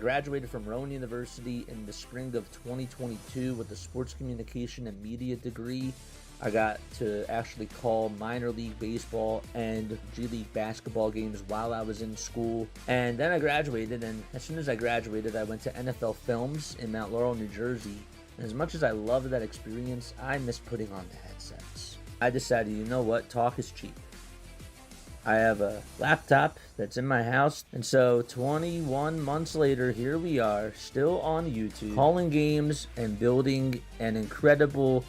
graduated from Rowan University in the spring of 2022 with a sports communication and media degree. I got to actually call minor league baseball and G League basketball games while I was in school. And then I graduated, and as soon as I graduated, I went to NFL Films in Mount Laurel, New Jersey. And as much as I loved that experience, I miss putting on the headsets. I decided, you know what, talk is cheap. I have a laptop that's in my house, and so 21 months later, here we are, still on YouTube, calling games and building an incredible,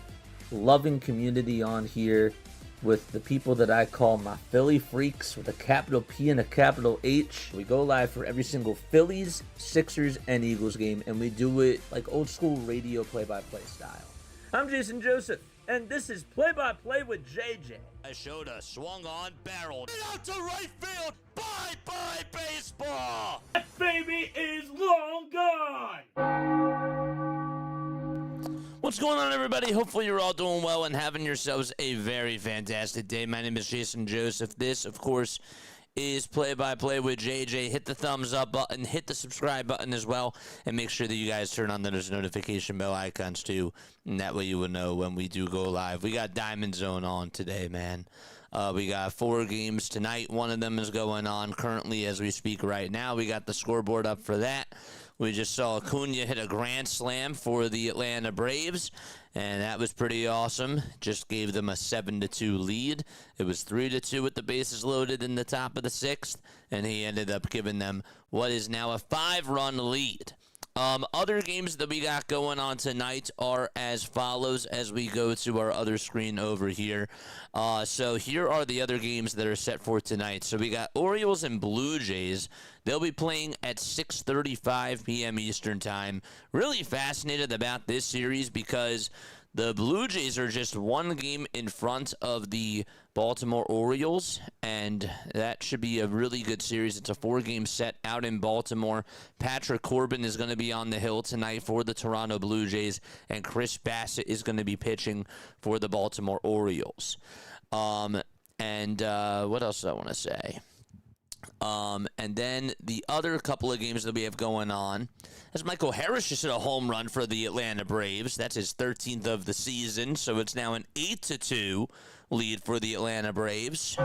loving community on here with the people that I call my Philly freaks with a capital P and a capital H. We go live for every single Phillies, Sixers, and Eagles game, and we do it like old school radio play-by-play style. I'm Jason Joseph, and this is Play-by-Play with JJ. I showed a swung on, barreled out to right field. Bye-bye baseball. That baby is long gone. What's going on, everybody? Hopefully you're all doing well and having yourselves a very fantastic day. My name is Jason Joseph. This, of course, is Play-by-Play with JJ. Hit the thumbs up button, hit the subscribe button as well, and make sure that you guys turn on those notification bell icons too, and that way you will know when we do go live. We got DiamondZone on today, man. We got 4 games tonight. One of them is going on currently as we speak right now. We got the scoreboard up for that. We just saw Acuna hit a grand slam for the Atlanta Braves, and that was pretty awesome. Just gave them a 7-2 lead. It was 3-2 with the bases loaded in the top of the 6th, and he ended up giving them what is now a 5-run lead. Other games that we got going on tonight are as follows as we go to our other screen over here. So here are the other games that are set for tonight. So we got Orioles and Blue Jays. They'll be playing at 6:35 p.m. Eastern Time. Really fascinated about this series because the Blue Jays are just one game in front of the Baltimore Orioles, and that should be a really good series. It's a 4-game set out in Baltimore. Patrick Corbin is going to be on the hill tonight for the Toronto Blue Jays, and Chris Bassett is going to be pitching for the Baltimore Orioles. What else do I want to say? And then the other couple of games that we have going on, as Michael Harris just hit a home run for the Atlanta Braves. That's his 13th of the season, so it's now an 8-2 lead for the Atlanta Braves.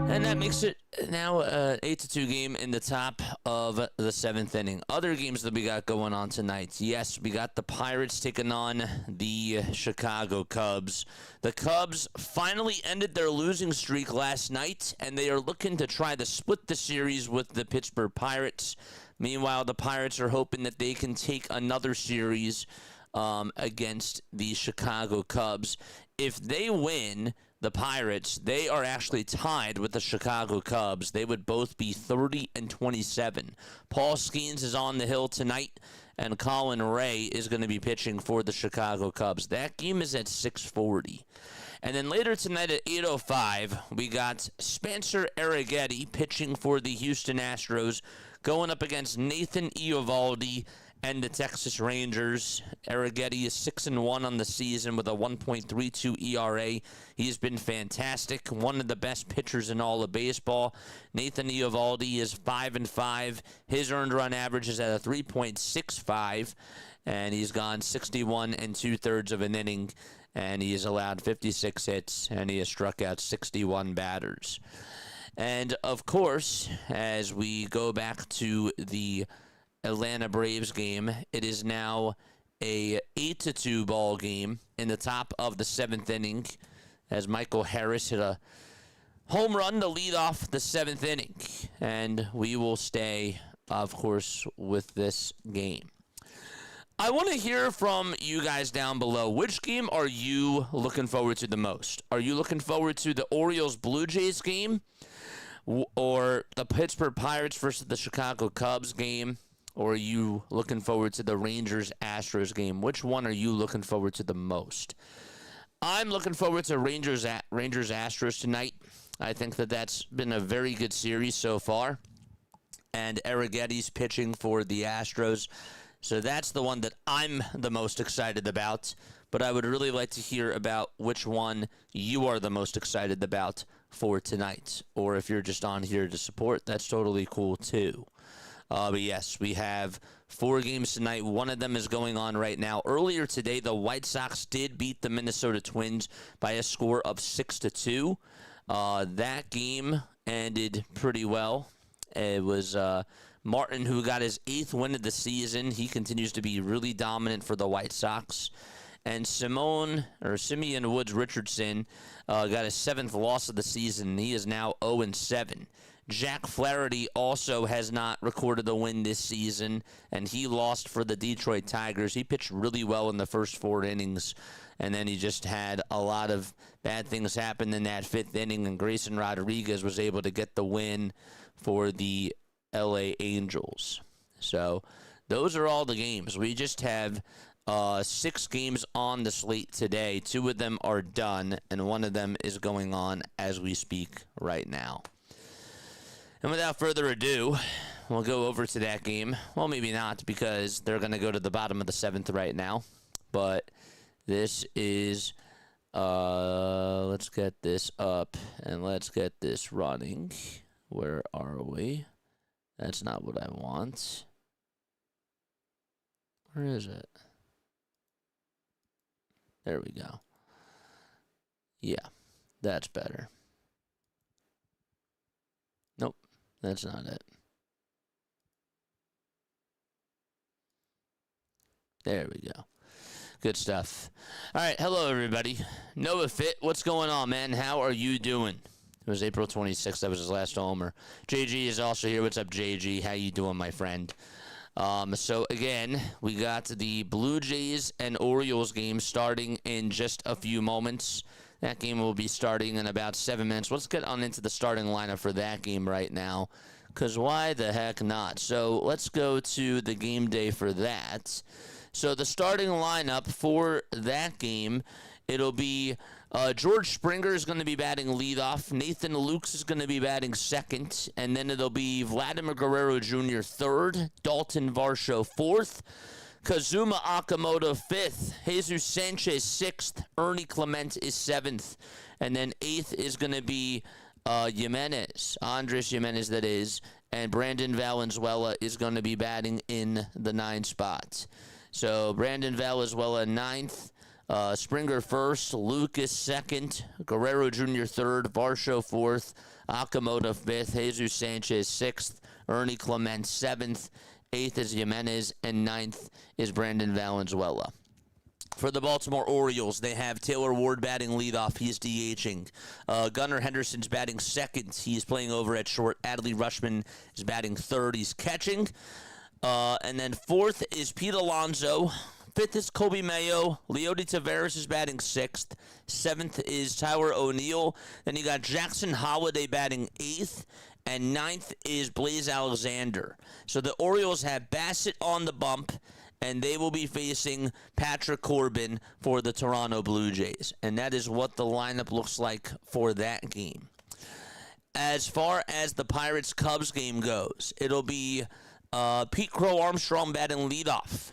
And that makes it now an 8-2 game in the top of the 7th inning. Other games that we got going on tonight. Yes, we got the Pirates taking on the Chicago Cubs. The Cubs finally ended their losing streak last night, and they are looking to try to split the series with the Pittsburgh Pirates. Meanwhile, the Pirates are hoping that they can take another series against the Chicago Cubs. If they win, the Pirates, they are actually tied with the Chicago Cubs. They would both be 30-27. Paul Skeens is on the hill tonight, and Colin Ray is going to be pitching for the Chicago Cubs. That game is at 6:40. And then later tonight at 8:05, we got Spencer Arrighetti pitching for the Houston Astros, going up against Nathan Eovaldi and the Texas Rangers. Arrighetti is 6-1 on the season with a 1.32 ERA. He's been fantastic, one of the best pitchers in all of baseball. Nathan Eovaldi is 5-5. His earned run average is at a 3.65, and he's gone 61 2/3 of an inning, and he has allowed 56 hits, and he has struck out 61 batters. And, of course, as we go back to the Atlanta Braves game, it is now a 8-2 ball game in the top of the 7th inning as Michael Harris hit a home run to lead off the 7th inning. And we will stay, of course, with this game. I want to hear from you guys down below. Which game are you looking forward to the most? Are you looking forward to the Orioles-Blue Jays game or the Pittsburgh Pirates versus the Chicago Cubs game? Or are you looking forward to the Rangers-Astros game? Which one are you looking forward to the most? I'm looking forward to Rangers-Astros tonight. I think that that's been a very good series so far. And Arrighetti's pitching for the Astros. So that's the one that I'm the most excited about. But I would really like to hear about which one you are the most excited about for tonight. Or if you're just on here to support, that's totally cool too. But yes, we have 4 games tonight. One of them is going on right now. Earlier today, the White Sox did beat the Minnesota Twins by a score of 6-2. That game ended pretty well. It was Martin who got his 8th win of the season. He continues to be really dominant for the White Sox. And Simeon Woods Richardson got his 7th loss of the season. He is now 0-7. Jack Flaherty also has not recorded a win this season, and he lost for the Detroit Tigers. He pitched really well in the first 4 innings, and then he just had a lot of bad things happen in that 5th inning, and Grayson Rodriguez was able to get the win for the LA Angels. So those are all the games. We just have 6 games on the slate today. 2 of them are done, and 1 of them is going on as we speak right now. And without further ado, we'll go over to that game. Well, maybe not, because they're going to go to the bottom of the 7th right now. But this is, let's get this up, and let's get this running. Where are we? That's not what I want. Where is it? There we go. Yeah, that's better. Nope, that's not it. There we go. Good stuff. All right, hello, everybody. Noah Fit, what's going on, man? How are you doing? It was April 26th. That was his last homer. JG is also here. What's up, JG? How you doing, my friend? So, again, we got the Blue Jays and Orioles game starting in just a few moments. That game will be starting in about 7 minutes. Let's get on into the starting lineup for that game right now, because why the heck not? So, let's go to the game day for that. So, the starting lineup for that game, it'll be George Springer is going to be batting leadoff. Nathan Lukes is going to be batting second. And then it'll be Vladimir Guerrero Jr. third. Dalton Varsho fourth. Kazuma Okamoto fifth. Jesus Sanchez sixth. Ernie Clement is seventh. And then eighth is going to be Jimenez. Andres Jimenez, that is. And Brandon Valenzuela is going to be batting in the 9 spot. So Brandon Valenzuela ninth. Springer first, Lucas second, Guerrero Jr. third, Varsho fourth, Okamoto fifth, Jesus Sanchez sixth, Ernie Clement seventh, eighth is Jimenez, and ninth is Brandon Valenzuela. For the Baltimore Orioles, they have Taylor Ward batting leadoff. He's DHing. Gunnar Henderson's batting second. He's playing over at short. Adley Rutschman is batting third. He's catching. And then fourth is Pete Alonso. Fifth is Kobe Mayo. Leody Taveras is batting sixth. Seventh is Tyler O'Neill. Then you got Jackson Holliday batting eighth. And ninth is Blaze Alexander. So the Orioles have Bassett on the bump, and they will be facing Patrick Corbin for the Toronto Blue Jays. And that is what the lineup looks like for that game. As far as the Pirates-Cubs game goes, it'll be Pete Crow Armstrong batting leadoff.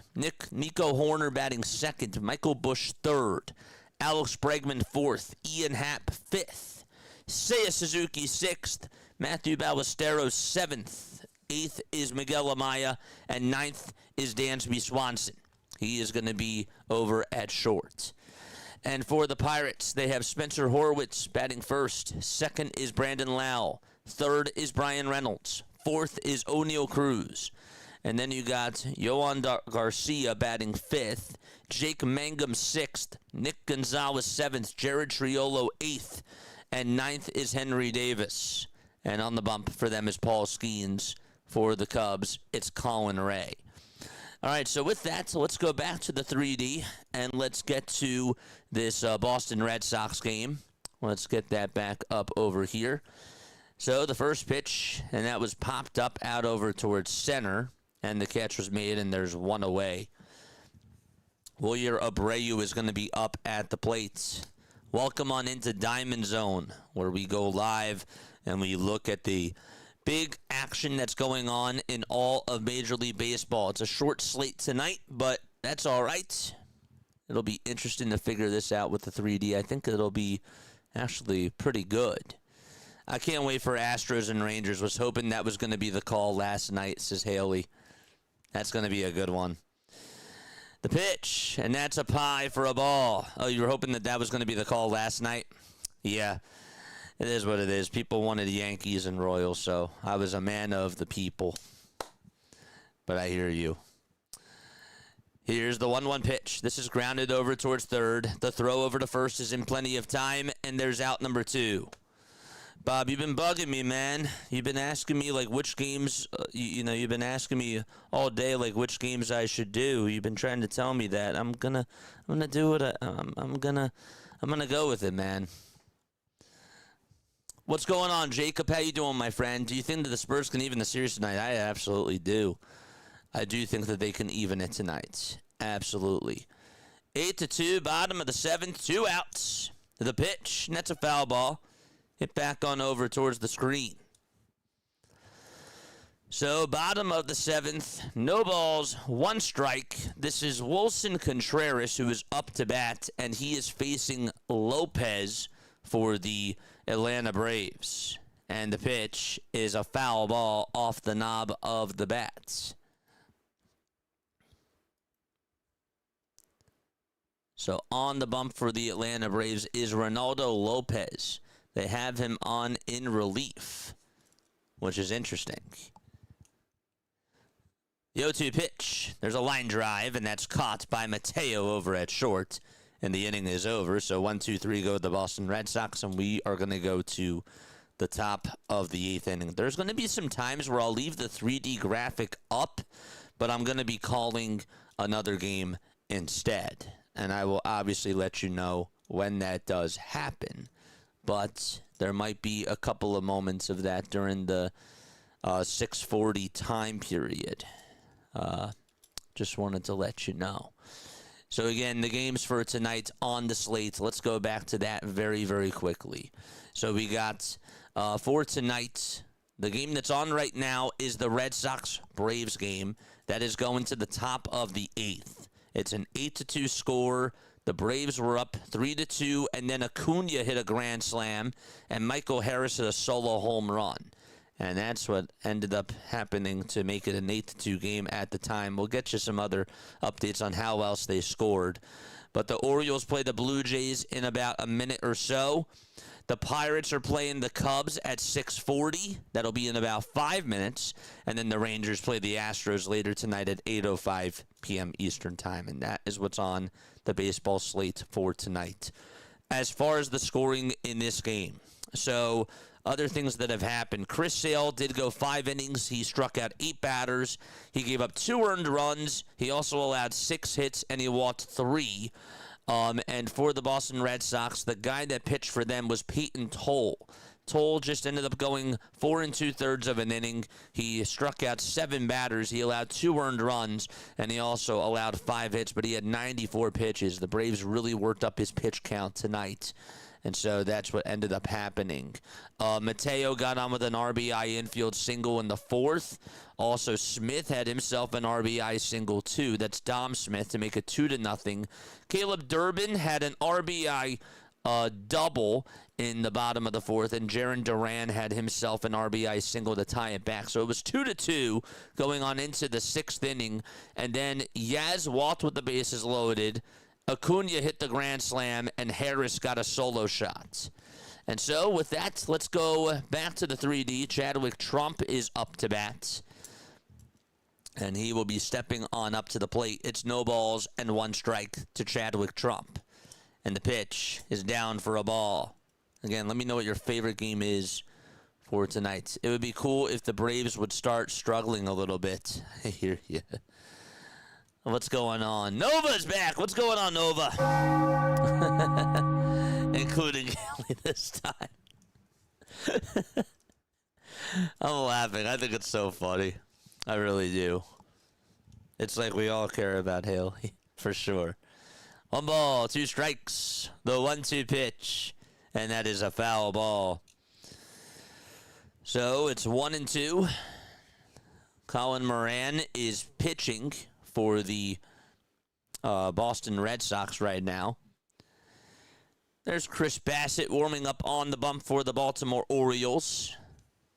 Nico Horner batting second. Michael Busch third. Alex Bregman fourth. Ian Happ fifth. Seiya Suzuki sixth. Matthew Ballesteros seventh. Eighth is Miguel Amaya. And ninth is Dansby Swanson. He is going to be over at short. And for the Pirates, they have Spencer Horwitz batting first. Second is Brandon Lau. Third is Brian Reynolds. Fourth is O'Neal Cruz. And then you got Yohan Garcia batting fifth. Jake Mangum sixth. Nick Gonzalez seventh. Jared Triolo eighth. And ninth is Henry Davis. And on the bump for them is Paul Skeens. For the Cubs, it's Colin Ray. All right, so with that, let's go back to the 3D. And let's get to this Boston Red Sox game. Let's get that back up over here. So the first pitch, and that was popped up out over towards center, and the catch was made, and there's one away. Wilyer Abreu is going to be up at the plate. Welcome on into DiamondZone, where we go live and we look at the big action that's going on in all of Major League Baseball. It's a short slate tonight, but that's all right. It'll be interesting to figure this out with the 3D. I think it'll be actually pretty good. I can't wait for Astros and Rangers. Was hoping that was going to be the call last night, says Haley. That's going to be a good one. The pitch, and that's a pie for a ball. Oh, you were hoping that was going to be the call last night? Yeah, it is what it is. People wanted Yankees and Royals, so I was a man of the people. But I hear you. Here's the 1-1 pitch. This is grounded over towards third. The throw over to first is in plenty of time, and there's out number 2. Bob, you've been bugging me, man. You've been asking me, like, which games, you've been asking me all day, like, which games I should do. You've been trying to tell me that. I'm gonna do what I'm gonna go with it, man. What's going on, Jacob? How you doing, my friend? Do you think that the Spurs can even the series tonight? I absolutely do. I do think that they can even it tonight. Absolutely. 8-2, bottom of the 7th, 2 outs. The pitch, and that's a foul ball. Hit back on over towards the screen. So, bottom of the 7th, no balls, 1 strike. This is Wilson Contreras, who is up to bat, and he is facing Lopez for the Atlanta Braves. And the pitch is a foul ball off the knob of the bat. So, on the bump for the Atlanta Braves is Ronaldo Lopez. They have him on in relief, which is interesting. The 0-2 pitch. There's a line drive, and that's caught by Mateo over at short. And the inning is over. So 1-2-3 go the Boston Red Sox, and we are going to go to the top of the 8th inning. There's going to be some times where I'll leave the 3D graphic up, but I'm going to be calling another game instead. And I will obviously let you know when that does happen. But there might be a couple of moments of that during the 6:40 time period. Just wanted to let you know. So, again, the games for tonight on the slate. Let's go back to that very, very quickly. So, we got for tonight, the game that's on right now is the Red Sox-Braves game. That is going to the top of the 8th. It's an 8-2 score. The Braves were up 3-2, and then Acuna hit a grand slam, and Michael Harris hit a solo home run. And that's what ended up happening to make it an 8-2 game at the time. We'll get you some other updates on how else they scored. But the Orioles play the Blue Jays in about a minute or so. The Pirates are playing the Cubs at 6:40. That'll be in about 5 minutes. And then the Rangers play the Astros later tonight at 8:05 p.m. Eastern Time. And that is what's on the baseball slate for tonight. As far as the scoring in this game, so other things that have happened. Chris Sale did go 5 innings. He struck out 8 batters. He gave up 2 earned runs. He also allowed 6 hits, and he walked 3. And for the Boston Red Sox, the guy that pitched for them was Peyton Toll. Toll just ended up going 4 2/3 of an inning. He struck out 7 batters. He allowed 2 earned runs, and he also allowed 5 hits, but he had 94 pitches. The Braves really worked up his pitch count tonight, and so that's what ended up happening. Mateo got on with an RBI infield single in the 4th. Also, Smith had himself an RBI single, too. That's Dom Smith to make it 2-0. Caleb Durbin had an RBI double in the bottom of the 4th, and Jarren Duran had himself an RBI single to tie it back. So it was 2-2 going on into the 6th inning, and then Yaz walked with the bases loaded. Acuna hit the grand slam, and Harris got a solo shot. And so with that, let's go back to the 3D. Chadwick Trump is up to bat, and he will be stepping on up to the plate. It's no balls and 1 strike to Chadwick Trump. And the pitch is down for a ball. Again, let me know what your favorite game is for tonight. It would be cool if the Braves would start struggling a little bit. I hear you. What's going on? Nova's back. What's going on, Nova? Including Kelly this time. I'm laughing. I think it's so funny. I really do. It's like we all care about Haley, for sure. 1 ball, 2 strikes. The 1-2 pitch. And that is a foul ball. So it's 1-2. Colin Moran is pitching for the Boston Red Sox right now. There's Chris Bassett warming up on the bump for the Baltimore Orioles.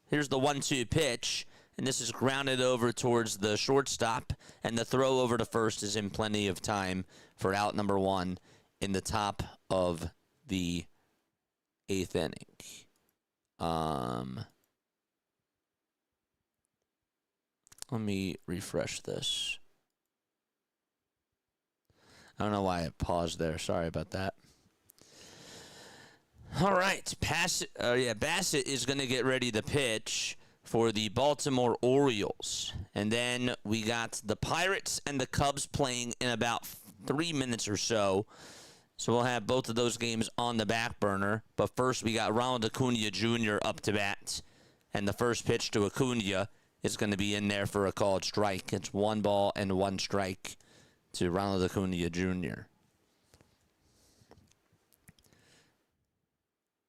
Here's the 1-2 pitch, and this is grounded over towards the shortstop, and the throw over to first is in plenty of time for out number 1 in the top of the 8th inning. Let me refresh this. I don't know why I paused there. Sorry about that. All right. Bassett is going to get ready to pitch for the Baltimore Orioles. And then we got the Pirates and the Cubs playing in about 3 minutes or so. So we'll have both of those games on the back burner. But first, we got Ronald Acuna Jr. up to bat. And the first pitch to Acuna is going to be in there for a called strike. It's 1 ball and 1 strike to Ronald Acuna Jr.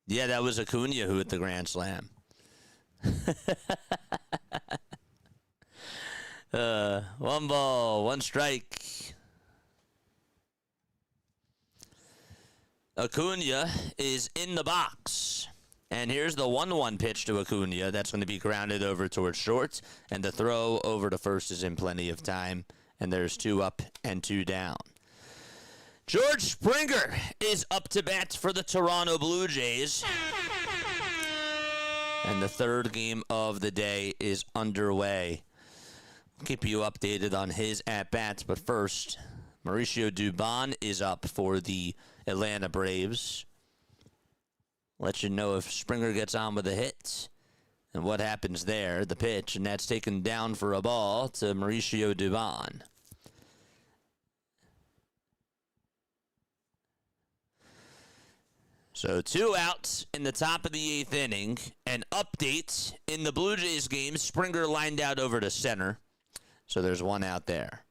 Yeah, that was Acuna who hit the grand slam. 1 ball, 1 strike. Acuna is in the box. And here's the 1-1 pitch to Acuna. That's going to be grounded over towards short. And the throw over to first is in plenty of time. And there's 2 up and 2 down. George Springer is up to bat for the Toronto Blue Jays. And the 3rd game of the day is underway. I'll keep you updated on his at-bats. But first, Mauricio Dubon is up for the Atlanta Braves. Let you know if Springer gets on with a hit and what happens there. The pitch, and that's taken down for a ball to Mauricio Dubon. So 2 outs in the top of the 8th inning. An update in the Blue Jays game. Springer lined out over to center. So there's 1 out there.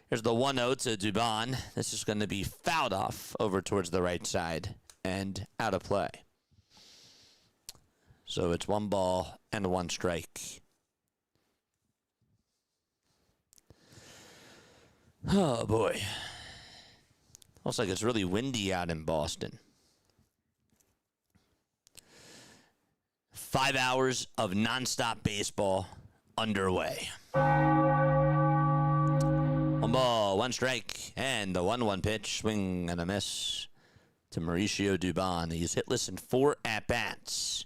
Here's the 1-0 to Dubon. This is going to be fouled off over towards the right side and out of play. So it's 1 ball and 1 strike. Oh, boy. Looks like it's really windy out in Boston. 5 hours of nonstop baseball underway. 1 ball, 1 strike, and the 1-1 pitch, swing and a miss to Mauricio Dubon. He's hitless in 4 at-bats.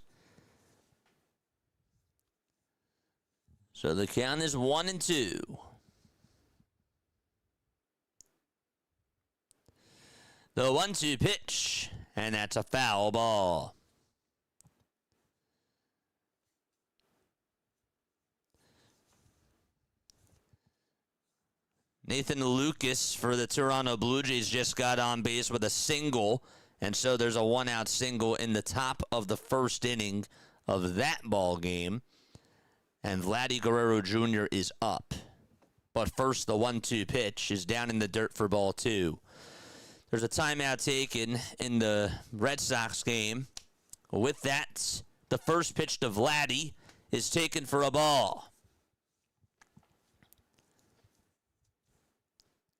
So the count is 1-2. The 1-2 pitch, and that's a foul ball. Nathan Lucas for the Toronto Blue Jays just got on base with a single, and so there's a 1-out single in the top of the 1st inning of that ball game. And Vladdy Guerrero Jr. is up. But first, the 1-2 pitch is down in the dirt for ball 2. There's a timeout taken in the Red Sox game. With that, the first pitch to Vladdy is taken for a ball.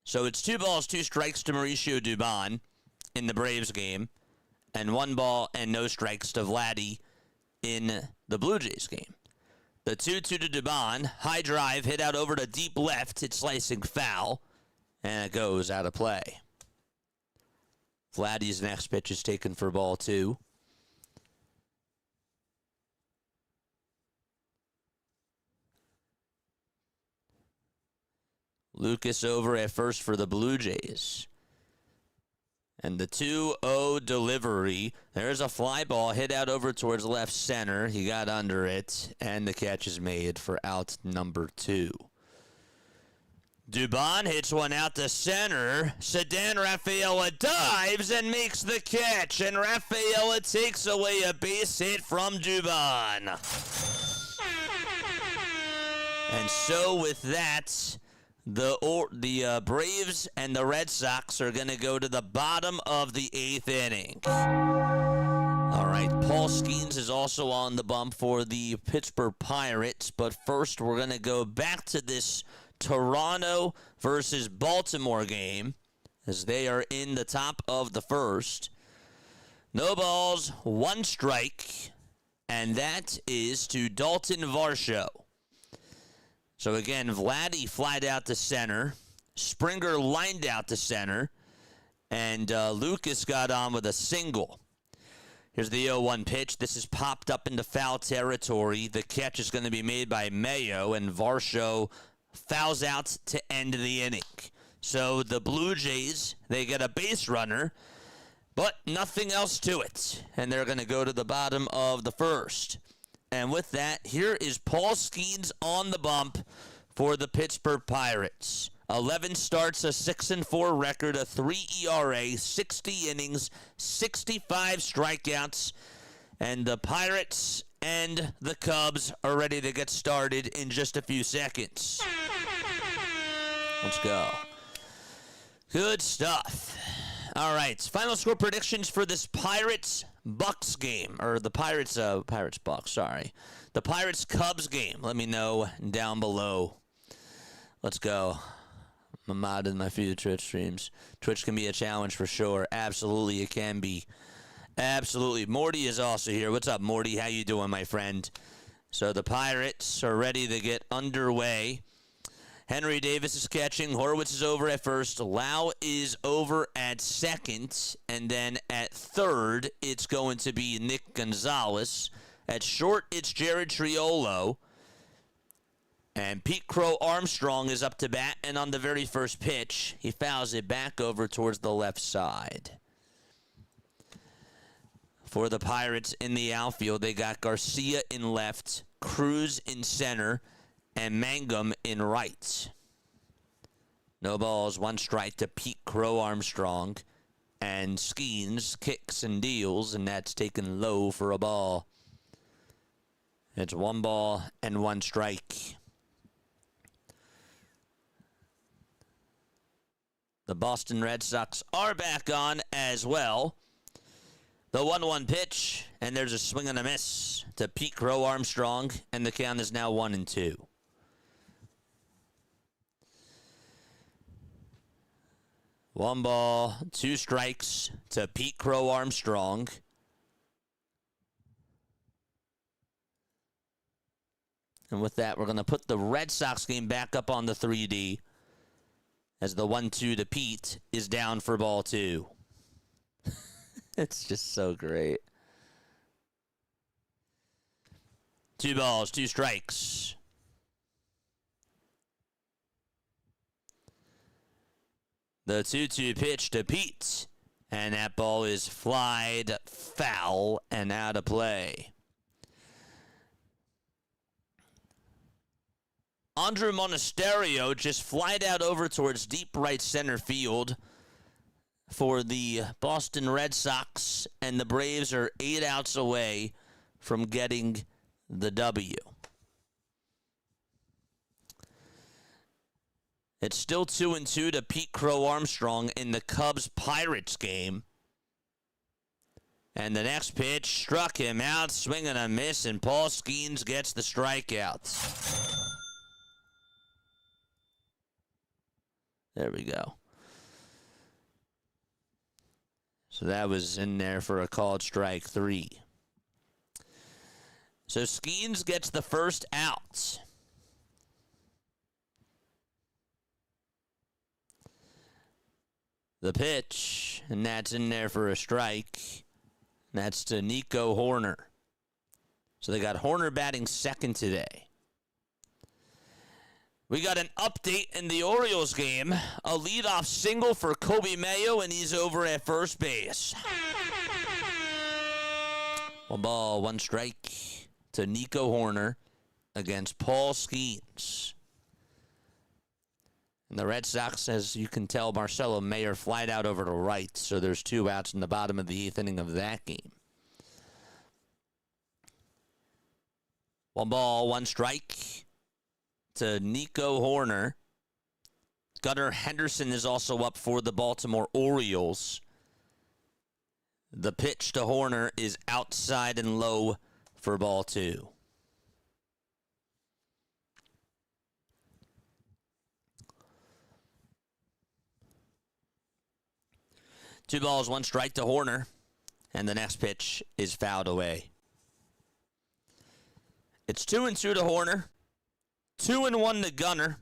So it's 2 balls, 2 strikes to Mauricio Dubon in the Braves game, and 1 ball and no strikes to Vladdy in the Blue Jays game. The 2-2 to Dubon, high drive, hit out over to deep left. It's slicing foul, and it goes out of play. Vladdy's next pitch is taken for ball 2. Lucas over at first for the Blue Jays. And the 2-0 delivery. There's a fly ball hit out over towards left center. He got under it, and the catch is made for out number 2. Dubon hits one out to center. Ceddanne Rafaela dives and makes the catch, and Rafaela takes away a base hit from Dubon. And so with that, the Braves and the Red Sox are going to go to the bottom of the 8th inning. All right, Paul Skeens is also on the bump for the Pittsburgh Pirates, but first we're going to go back to this Toronto versus Baltimore game as they are in the top of the 1st. No balls, 1 strike, and that is to Dalton Varsho. So again, Vladdy flied out to center. Springer lined out to center. And Lucas got on with a single. Here's the 0-1 pitch. This is popped up into foul territory. The catch is going to be made by Mayo, and Varsho fouls out to end the inning. So the Blue Jays, they get a base runner, but nothing else to it. And they're going to go to the bottom of the first. And with that, here is Paul Skeens on the bump for the Pittsburgh Pirates. 11 starts, a 6-4 record, a 3 ERA, 60 innings, 65 strikeouts. And the Pirates and the Cubs are ready to get started in just a few seconds. Let's go. Good stuff. All right, final score predictions for this Pirates-Bucks game. Or the Pirates-Bucks, sorry. The Pirates-Cubs game. Let me know down below. Let's go. I'm modding my few Twitch streams. Twitch can be a challenge for sure. Absolutely, it can be. Absolutely. Morty is also here. What's up, Morty? How you doing, my friend? So the Pirates are ready to get underway. Henry Davis is catching. Horwitz is over at first. Lau is over at second. And then at third, it's going to be Nick Gonzalez. At short, it's Jared Triolo. And Pete Crow Armstrong is up to bat. And on the very first pitch, he fouls it back over towards the left side. For the Pirates in the outfield, they got Garcia in left, Cruz in center, and Mangum in right. No balls, 1 strike to Pete Crow Armstrong. And Skeens kicks and deals, and that's taken low for a ball. It's 1 ball and 1 strike. The Boston Red Sox are back on as well. The 1-1 pitch, and there's a swing and a miss to Pete Crow Armstrong, and the count is now 1-2. One ball, 2 strikes to Pete Crow Armstrong. And with that, we're going to put the Red Sox game back up on the 3D as the 1-2 to Pete is down for ball 2. It's just so great. 2 balls, 2 strikes. The 2-2 pitch to Pete. And that ball is flied foul and out of play. Andrew Monasterio just flied out over towards deep right center field for the Boston Red Sox, and the Braves are 8 outs away from getting the W. It's still 2-2 to Pete Crow Armstrong in the Cubs-Pirates game. And the next pitch struck him out, swing and a miss, and Paul Skeens gets the strikeouts. There we go. So that was in there for a called strike 3. So Skeens gets the first out. The pitch, and that's in there for a strike. That's to Nico Horner. So they got Horner batting second today. We got an update in the Orioles game. A leadoff single for Kobe Mayo, and he's over at first base. 1 ball, 1 strike to Nico Horner against Paul Skeens. And the Red Sox, as you can tell, Marcelo Mayer flied out over to right, so there's 2 outs in the bottom of the 8th inning of that game. 1 ball, 1 strike to Nico Horner. Gunnar Henderson is also up for the Baltimore Orioles. The pitch to Horner is outside and low for ball 2. Two balls, 1 strike to Horner. and the next pitch is fouled away. It's 2-2 to Horner, 2-1 to Gunnar,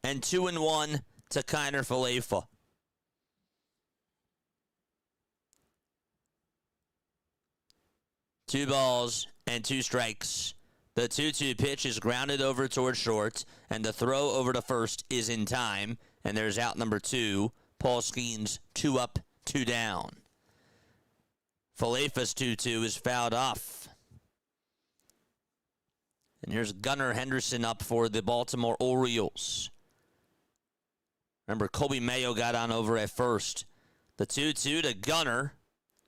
and 2-1 to Kiner Falefa. Two balls and two strikes. The 2-2 pitch is grounded over towards short, and the throw over to first is in time, and there's out number 2. Paul Skeens, 2 up, 2 down. Falefa's 2-2 is fouled off. And here's Gunnar Henderson up for the Baltimore Orioles. Remember, Colby Mayo got on over at first. The 2-2 to Gunnar.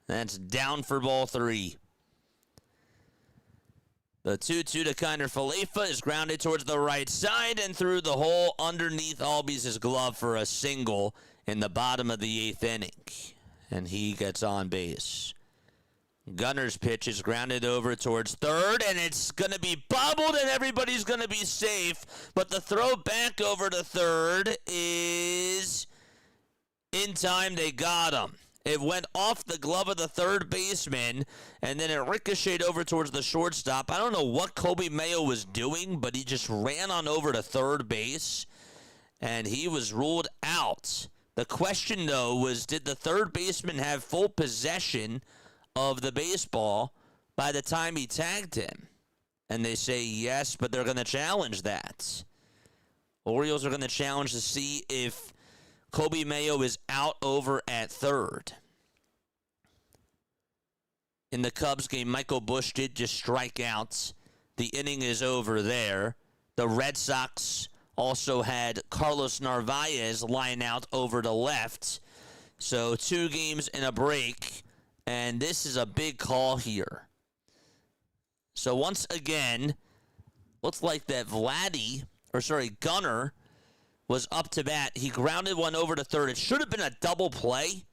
That's down for ball 3. The 2-2 to Kiner Falefa is grounded towards the right side and through the hole underneath Albies' glove for a single in the bottom of the 8th inning. And he gets on base. Gunnar's pitch is grounded over towards third, and it's going to be bobbled, and everybody's going to be safe. But the throw back over to third is in time. They got him. It went off the glove of the third baseman, and then it ricocheted over towards the shortstop. I don't know what Colby Mayo was doing, but he just ran on over to third base, and he was ruled out. The question, though, was did the third baseman have full possession of the baseball by the time he tagged him? And they say yes, but they're going to challenge that. Orioles are going to challenge to see if Colby Mayo is out over at third. In the Cubs game, Michael Busch did just strike out. The inning is over there. The Red Sox also had Carlos Narvaez line out over to left. So 2 games in a break, and this is a big call here. So once again, looks like that Gunnar was up to bat. He grounded one over to third. It should have been a double play.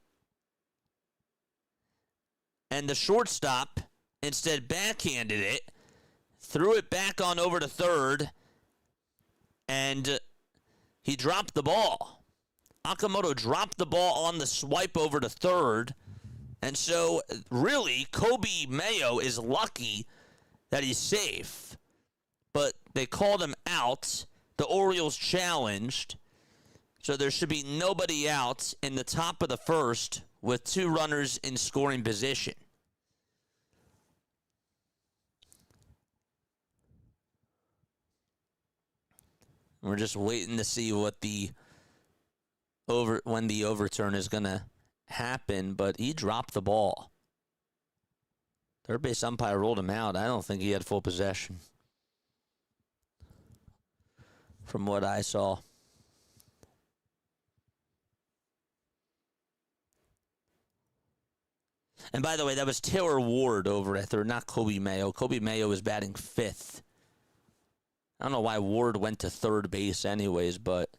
And the shortstop instead backhanded it, threw it back on over to third, and he dropped the ball. Akamoto dropped the ball on the swipe over to third. And so, really, Colby Mayo is lucky that he's safe. But they called him out. The Orioles challenged. So there should be nobody out in the top of the first with 2 runners in scoring position. We're just waiting to see what when the overturn is going to happen, but he dropped the ball. Third base umpire rolled him out. I don't think he had full possession from what I saw. And by the way, that was Taylor Ward over at third, not Colby Mayo. Colby Mayo was batting 5th. I don't know why Ward went to third base anyways, but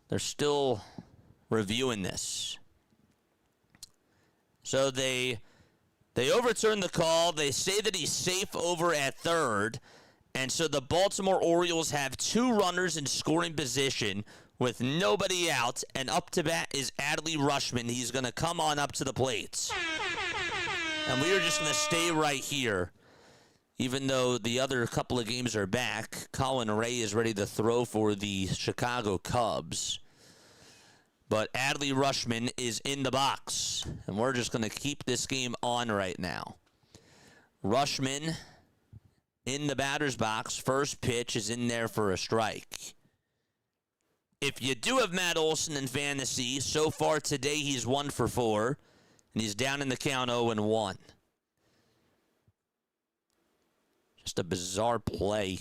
they're still reviewing this. So they overturn the call. They say that he's safe over at third. And so the Baltimore Orioles have 2 runners in scoring position with nobody out. And up to bat is Adley Rutschman. He's going to come on up to the plate. And we are just going to stay right here. Even though the other couple of games are back, Colin Ray is ready to throw for the Chicago Cubs. But Adley Rutschman is in the box. And we're just going to keep this game on right now. Rutschman in the batter's box. First pitch is in there for a strike. If you do have Matt Olson in fantasy, so far today he's 1 for 4. And he's down in the count 0-1. Just a bizarre play.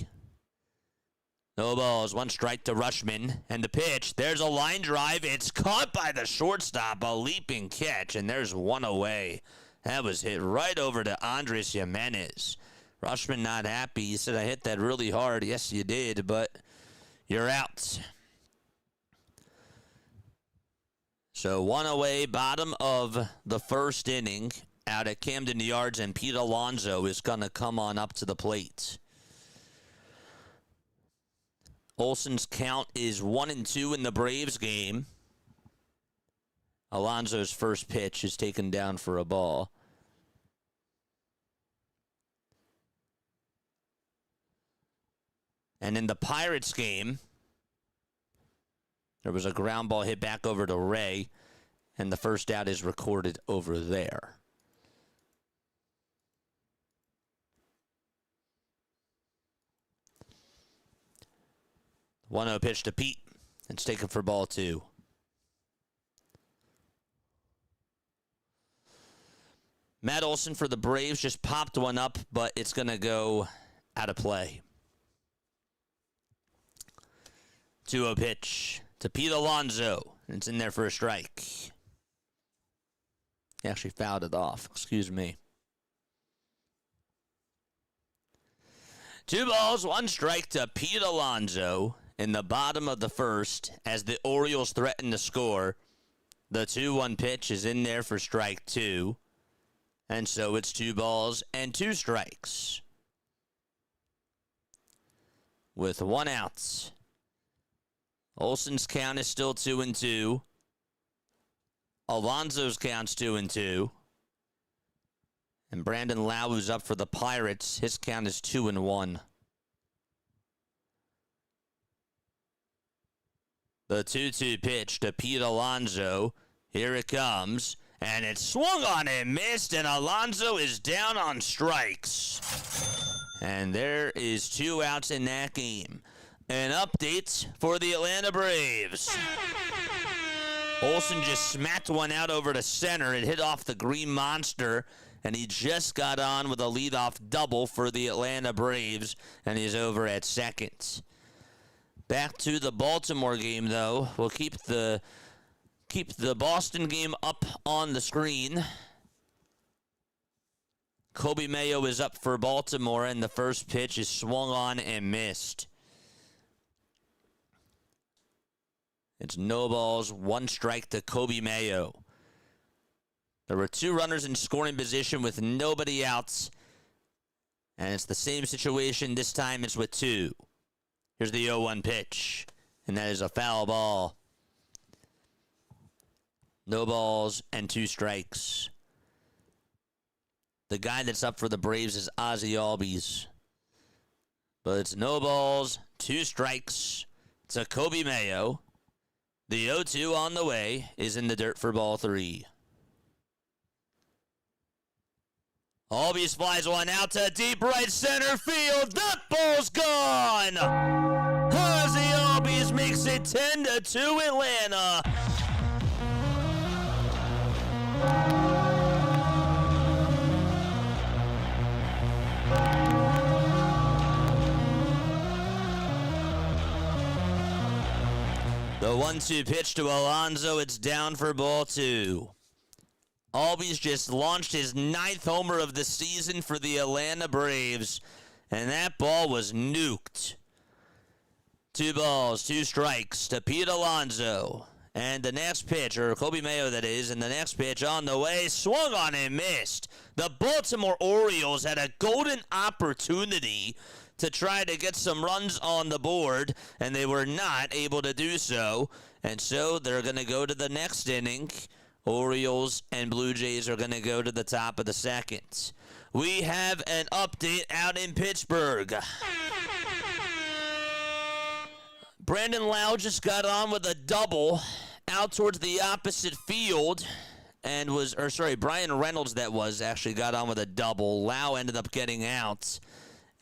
No balls, 1 strike to Rutschman. And the pitch, there's a line drive. It's caught by the shortstop, a leaping catch, and there's 1 away. That was hit right over to Andres Jimenez. Rutschman not happy. He said, I hit that really hard. Yes, you did, but you're out. So 1 away, bottom of the first inning out at Camden Yards, and Pete Alonso is going to come on up to the plate. Olson's count is 1-2 in the Braves game. Alonso's first pitch is taken down for a ball. And in the Pirates game, there was a ground ball hit back over to Ray, and the first out is recorded over there. 1-0 pitch to Pete. It's taken for ball 2. Matt Olson for the Braves just popped one up, but it's going to go out of play. 2-0 pitch to Pete Alonso. It's in there for a strike. He actually fouled it off. Excuse me. 2 balls, 1 strike to Pete Alonso in the bottom of the first as the Orioles threaten to score. The 2-1 pitch is in there for strike 2. And so it's 2 balls and 2 strikes. With 1 out. Olson's count is still 2-2. Alonso's count's 2-2. And Brandon Lau, who's up for the Pirates, his count is 2-1. The 2-2 pitch to Pete Alonso. Here it comes. And it's swung on and missed, and Alonso is down on strikes. And there is 2 outs in that game. An update for the Atlanta Braves. Olson just smacked one out over to center. It hit off the green monster, and he just got on with a leadoff double for the Atlanta Braves, and he's over at second. Back to the Baltimore game, though. We'll keep the Boston game up on the screen. Kobe Mayo is up for Baltimore, and the first pitch is swung on and missed. It's no balls, 1 strike to Kobe Mayo. There were 2 runners in scoring position with nobody outs. And it's the same situation. This time it's with 2. Here's the 0-1 pitch. And that is a foul ball. No balls and 2 strikes. The guy that's up for the Braves is Ozzie Albies. But it's no balls, 2 strikes. It's a Kobe Mayo. The 0-2 on the way is in the dirt for ball 3. Albies flies one out to deep right center field. That ball's gone. Ozzie Albies makes it 10-2 Atlanta. The 1-2 pitch to Alonso. It's down for ball 2. Albies just launched his 9th homer of the season for the Atlanta Braves, and that ball was nuked. 2 balls, 2 strikes to Pete Alonso. And the next pitch, or Kobe Mayo that is, and the next pitch on the way, swung on and missed. The Baltimore Orioles had a golden opportunity to try to get some runs on the board, and they were not able to do so. And so they're going to go to the next inning. Orioles and Blue Jays are going to go to the top of the second. We have an update out in Pittsburgh. Brandon Lau just got on with a double out towards the opposite field. And Brian Reynolds actually got on with a double. Lau ended up getting out.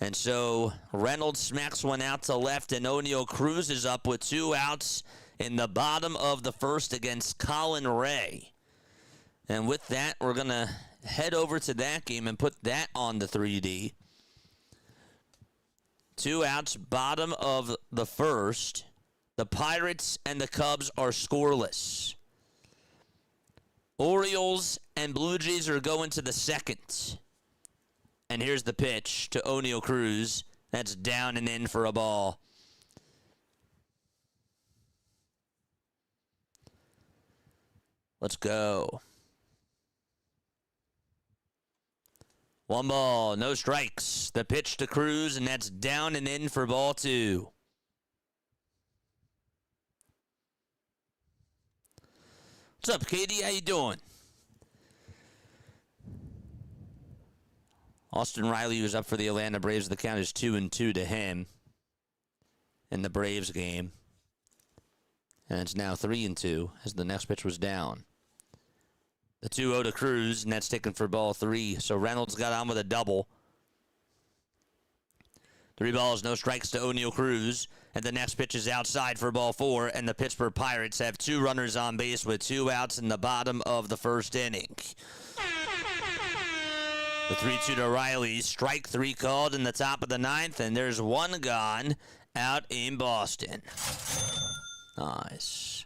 And so Reynolds smacks one out to left, and Oneil Cruz is up with 2 outs in the bottom of the first against Colin Ray. And with that, we're going to head over to that game and put that on the 3D. 2 outs, bottom of the first. The Pirates and the Cubs are scoreless. Orioles and Blue Jays are going to the second. And here's the pitch to Oneil Cruz. That's down and in for a ball. Let's go. 1 ball, no strikes. The pitch to Cruz, and that's down and in for ball 2. What's up, Katie? How you doing? Austin Riley was up for the Atlanta Braves. The count is 2-2 to him in the Braves game. And it's now 3-2 as the next pitch was down. The 2-0 to Cruz, and that's taken for ball 3. So Reynolds got on with a double. 3 balls, no strikes to O'Neal Cruz. And the next pitch is outside for ball 4. And the Pittsburgh Pirates have 2 runners on base with 2 outs in the bottom of the first inning. The 3-2 to Riley. Strike 3 called in the top of the 9th. And there's 1 gone out in Boston. Nice.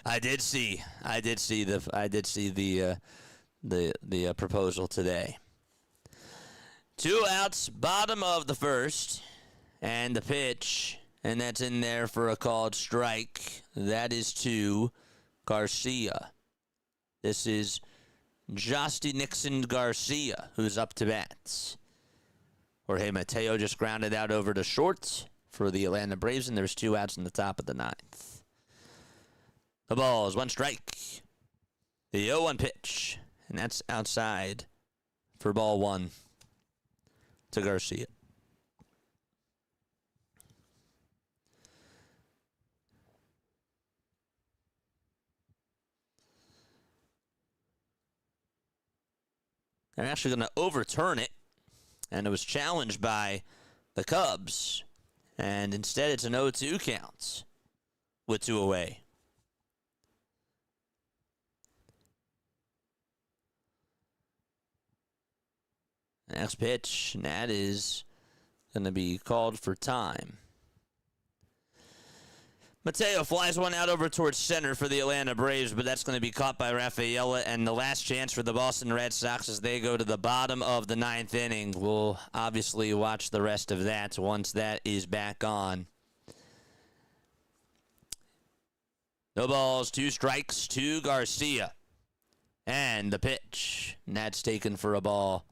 I did see the proposal today. 2 outs, bottom of the first, and the pitch, and that's in there for a called strike. That is to Garcia. This is Justy Nixon Garcia, who's up to bat. Jorge Mateo just grounded out over to short for the Atlanta Braves, and there's 2 outs in the top of the 9th. The ball is 1 strike. The 0-1 pitch, and that's outside for ball 1 to Garcia. They're actually going to overturn it, and it was challenged by the Cubs, and instead it's an 0-2 count with 2 away. Next pitch, and that is going to be called for time. Mateo flies one out over towards center for the Atlanta Braves, but that's going to be caught by Rafaela, and the last chance for the Boston Red Sox as they go to the bottom of the 9th inning. We'll obviously watch the rest of that once that is back on. No balls, 2 strikes to Garcia. And the pitch, and that's taken for a ball.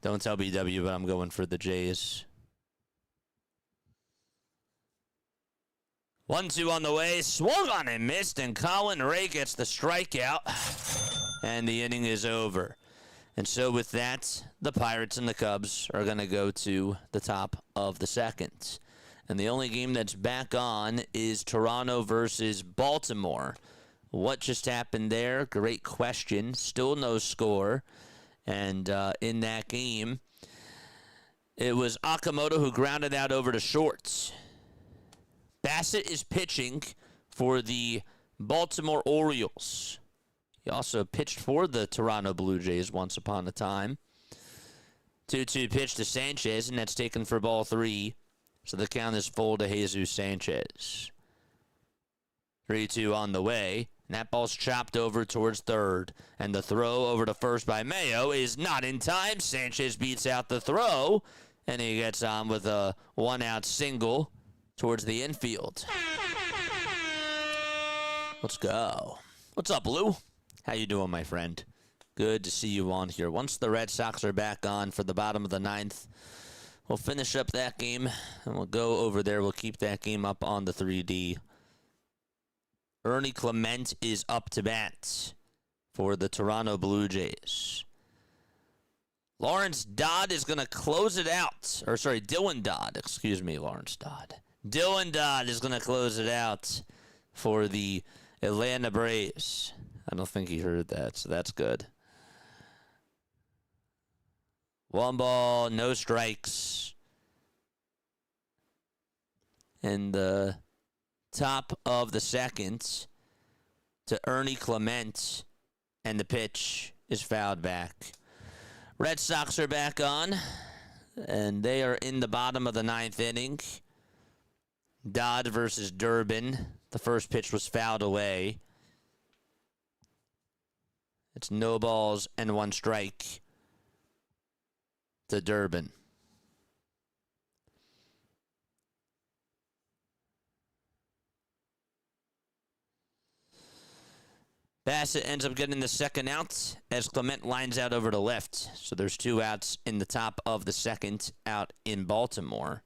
Don't tell BW, but I'm going for the Jays. 1-2 on the way. Swung on and missed, and Colin Ray gets the strikeout. And the inning is over. And so with that, the Pirates and the Cubs are going to go to the top of the 2nd. And the only game that's back on is Toronto versus Baltimore. What just happened there? Great question. Still no score. And in that game, it was Okamoto who grounded out over to short. Bassett is pitching for the Baltimore Orioles. He also pitched for the Toronto Blue Jays once upon a time. 2-2 pitch to Sanchez, and that's taken for ball 3. So the count is full to Jesus Sanchez. 3-2 on the way. And that ball's chopped over towards third. And the throw over to first by Mayo is not in time. Sanchez beats out the throw. And he gets on with a 1-out single towards the infield. Let's go. What's up, Lou? How you doing, my friend? Good to see you on here. Once the Red Sox are back on for the bottom of the 9th, we'll finish up that game. And we'll go over there. We'll keep that game up on the 3D. Ernie Clement is up to bat for the Toronto Blue Jays. Lawrence Dodd is going to close it out. Or, sorry, Dylan Dodd. Excuse me, Lawrence Dodd. Dylan Dodd is going to close it out for the Atlanta Braves. I don't think he heard that, so that's good. 1 ball, no strikes. And the top of the 2nd to Ernie Clement, and the pitch is fouled back. Red Sox are back on, and they are in the bottom of the 9th inning. Dodd versus Durbin. The first pitch was fouled away. It's no balls and 1 strike to Durbin. Bassett ends up getting the second out as Clement lines out over to left. So there's 2 outs in the top of the second out in Baltimore.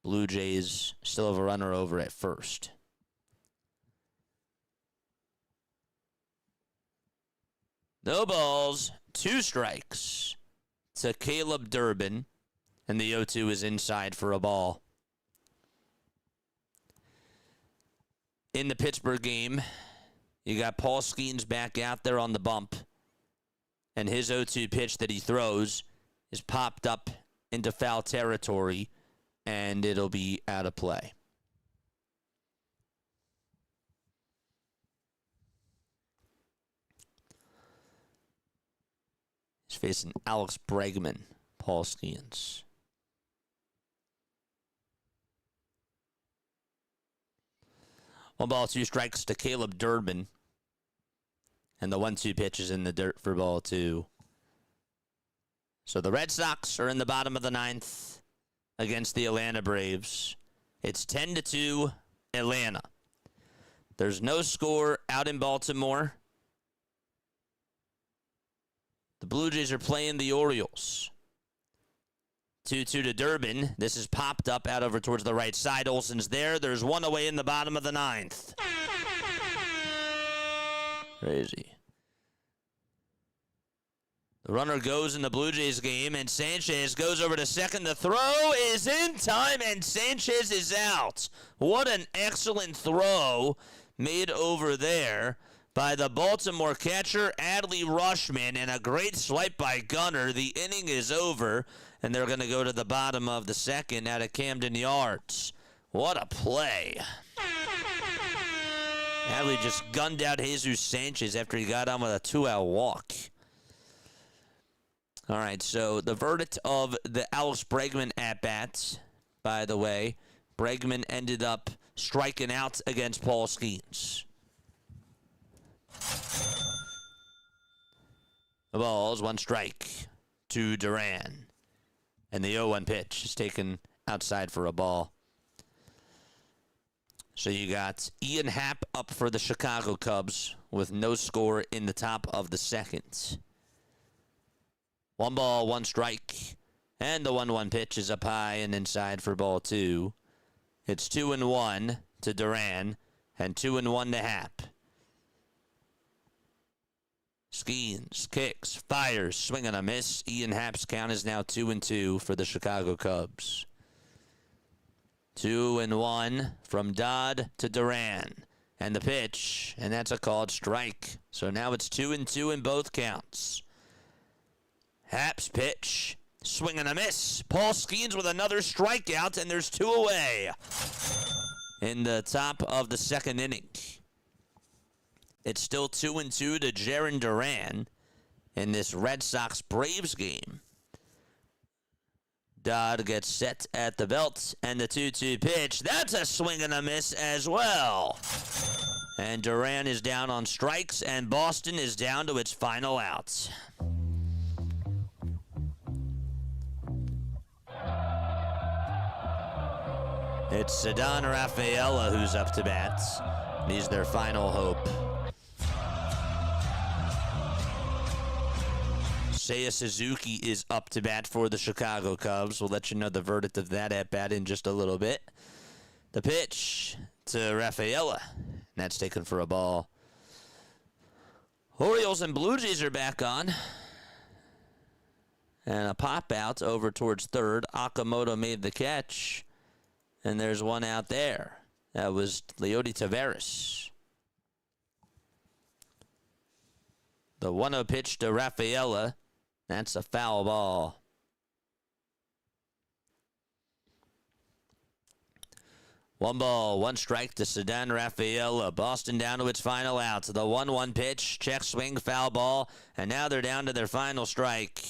Blue Jays still have a runner over at first. No balls, 2 strikes to Caleb Durbin, and the 0-2 is inside for a ball. In the Pittsburgh game, you got Paul Skeens back out there on the bump, and his 0-2 pitch that he throws is popped up into foul territory, and it'll be out of play. He's facing Alex Bregman, Paul Skeens. One ball, 2 strikes to Caleb Durbin. And the 1-2 pitch is in the dirt for ball 2. So the Red Sox are in the bottom of the 9th against the Atlanta Braves. It's 10-2 Atlanta. There's no score out in Baltimore. The Blue Jays are playing the Orioles. 2-2 to Durbin. This is popped up out over towards the right side. Olsen's there. There's 1 away in the bottom of the 9th. Crazy. The runner goes in the Blue Jays game, and Sanchez goes over to second. The throw is in time, and Sanchez is out. What an excellent throw made over there by the Baltimore catcher, Adley Rushman, and a great swipe by Gunnar. The inning is over, and they're going to go to the bottom of the second out of Camden Yards. What a play. Adley just gunned out Jesus Sanchez after he got on with a 2-out walk. All right, so the verdict of the Alex Bregman at-bats, by the way, Bregman ended up striking out against Paul Skeens. The ball's 1 strike to Duran. And the 0-1 pitch is taken outside for a ball. So you got Ian Happ up for the Chicago Cubs with no score in the top of the second. 1 ball, 1 strike. And the 1-1 pitch is up high and inside for ball 2. It's 2-1 to Duran and 2-1 to Happ. Skeens, kicks, fires, swing and a miss. Ian Happ's count is now 2-2 for the Chicago Cubs. 2-1 from Dodd to Duran. And the pitch, and that's a called strike. So now it's 2-2 in both counts. Happ's pitch, swing and a miss. Paul Skeens with another strikeout, and there's 2 away in the top of the second inning. It's still 2-2 to Jarren Duran in this Red Sox-Braves game. Dodd gets set at the belt, and the 2-2 pitch. That's a swing and a miss as well. And Duran is down on strikes, and Boston is down to its final outs. It's Ceddanne Rafaela who's up to bat. He's their final hope. Seiya Suzuki is up to bat for the Chicago Cubs. We'll let you know the verdict of that at-bat in just a little bit. The pitch to Rafaela. That's taken for a ball. Orioles and Blue Jays are back on. And a pop out over towards third. Okamoto made the catch. And there's 1 out there. That was Leody Taveras. The 1-0 pitch to Rafaela. That's a foul ball. One ball, 1 strike to Ceddanne Rafaela. Boston down to its final outs. The 1-1 pitch, check swing, foul ball, and now they're down to their final strike.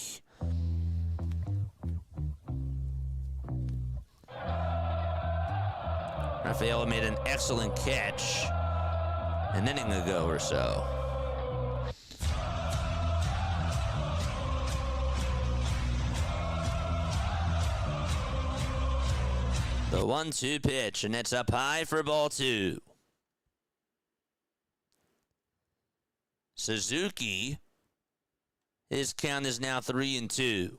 Rafaela made an excellent catch an inning ago or so. The 1-2 pitch, and it's up high for ball 2. Suzuki, his count is now 3-2.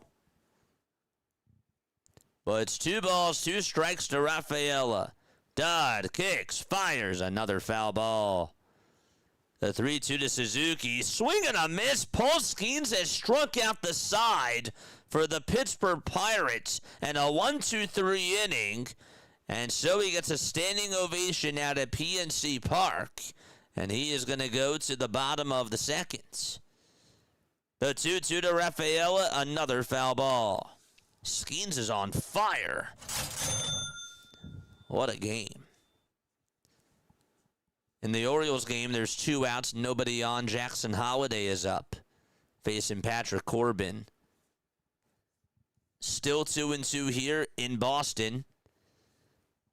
Well, it's 2 balls, 2 strikes to Rafaela. Dodd kicks, fires, another foul ball. The 3-2 to Suzuki. Swing and a miss. Paul Skeens has struck out the side for the Pittsburgh Pirates. And a 1-2-3 inning. And so he gets a standing ovation out at PNC Park. And he is going to go to the bottom of the second. The 2-2 to Rafaela. Another foul ball. Skeens is on fire. What a game. In the Orioles game, there's 2 outs, nobody on. Jackson Holiday is up, facing Patrick Corbin. Still 2-2 here in Boston,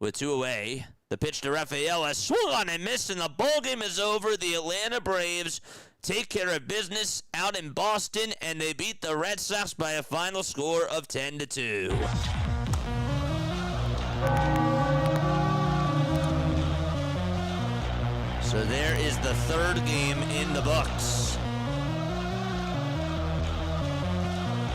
with 2 away. The pitch to Rafaela, swung on and missed, and the ball game is over. The Atlanta Braves take care of business out in Boston, and they beat the Red Sox by a final score of 10-2. So there is the 3rd game in the books.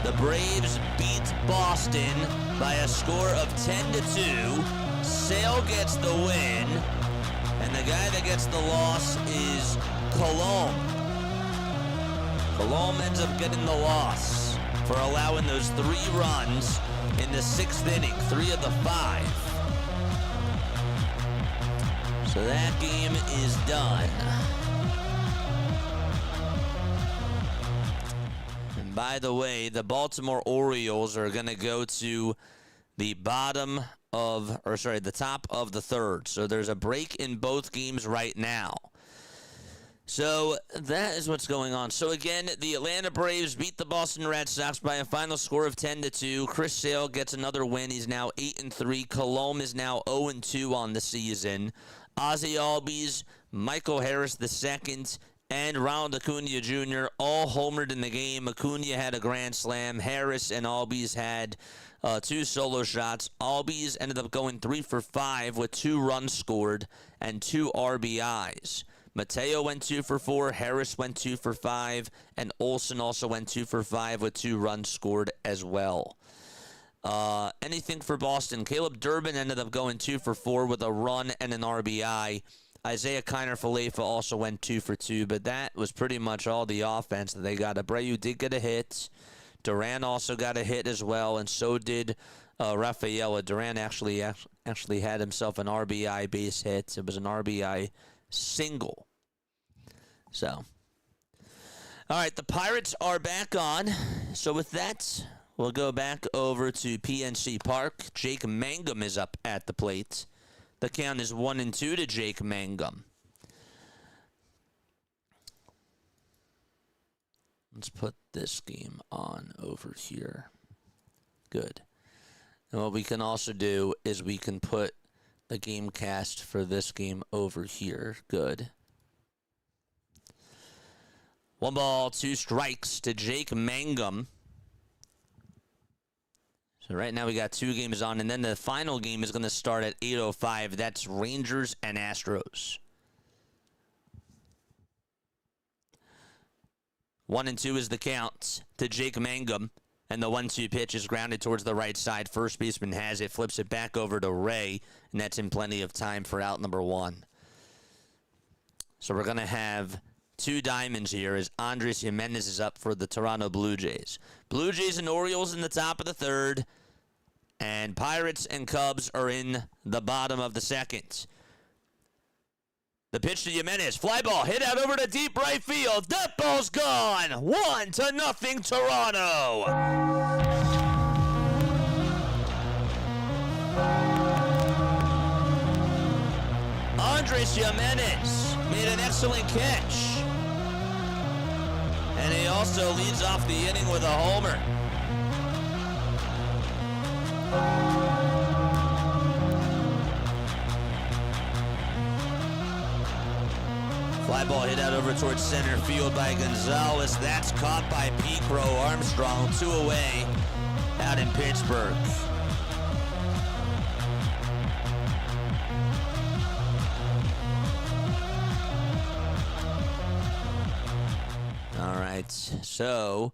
The Braves beat Boston by a score of 10-2. Sale gets the win, and the guy that gets the loss is Colomb. Colomb ends up getting the loss for allowing those 3 runs in the 6th inning, 3 of the 5. So that game is done. And by the way, the Baltimore Orioles are going to go to the top of the 3rd. So there's a break in both games right now. So that is what's going on. So again, the Atlanta Braves beat the Boston Red Sox by a final score of 10-2. Chris Sale gets another win. He's now 8-3. Colomb is now 0-2 on the season. Ozzie Albies, Michael Harris II, and Ronald Acuna Jr. all homered in the game. Acuna had a grand slam. Harris and Albies had 2 solo shots. Albies ended up going 3 for 5 with 2 runs scored and 2 RBIs. Mateo went 2 for 4. Harris went 2 for 5. And Olsen also went 2 for 5 with 2 runs scored as well. Anything for Boston? Caleb Durbin ended up going 2 for 4 with a run and an RBI. Isaiah Kiner-Falefa also went 2 for 2, but that was pretty much all the offense that they got. Abreu did get a hit. Duran also got a hit as well, and so did Rafaela. Duran actually had himself an RBI base hit. It was an RBI single. So, all right, the Pirates are back on. So with that, we'll go back over to PNC Park. Jake Mangum is up at the plate. The count is 1-2 to Jake Mangum. Let's put this game on over here. Good. And what we can also do is we can put the game cast for this game over here. Good. 1 ball, 2 strikes to Jake Mangum. So right now we got 2 games on, and then the final game is going to start at 8:05. That's Rangers and Astros. 1-2 is the count to Jake Mangum, and the 1-2 pitch is grounded towards the right side. First baseman has it, flips it back over to Ray, and that's in plenty of time for out number 1. So we're going to have 2 diamonds here as Andres Jimenez is up for the Toronto Blue Jays. Blue Jays and Orioles in the top of the 3rd, and Pirates and Cubs are in the bottom of the 2nd. The pitch to Jimenez. Fly ball hit out over to deep right field. That ball's gone. 1-0 Toronto. Andres Jimenez made an excellent catch. And he also leads off the inning with a homer. Fly ball hit out over towards center field by Gonzalez. That's caught by Pete Armstrong. 2 away out in Pittsburgh. right, so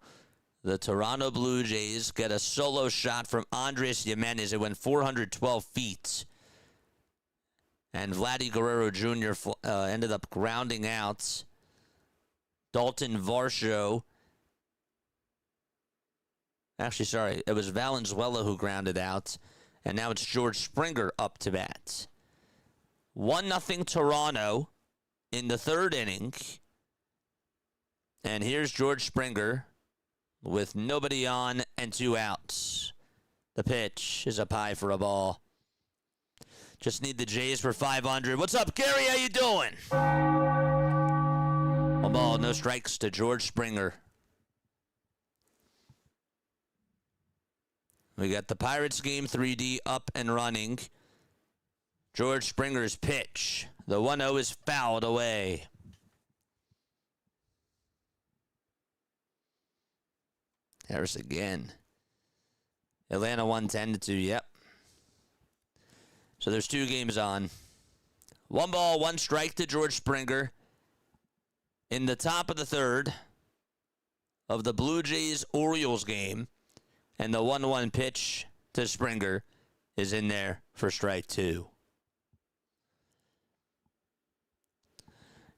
the Toronto Blue Jays get a solo shot from Andres Jimenez. It went 412 feet. And Vladdy Guerrero Jr. Ended up grounding out Dalton Varsho. Actually, sorry, it was Valenzuela who grounded out. And now it's George Springer up to bat. 1-0 Toronto in the third inning. And here's George Springer with nobody on and 2 outs. The pitch is up high for a ball. Just need the Jays for 500. What's up, Gary? How you doing? 1 ball, no strikes to George Springer. We got the Pirates game 3D up and running. George Springer's pitch. The 1-0 is fouled away. Harris again. Atlanta won 10-2. Yep. So there's 2 games on. 1 ball, 1 strike to George Springer. In the top of the third of the Blue Jays-Orioles game. And the 1-1 pitch to Springer is in there for strike 2.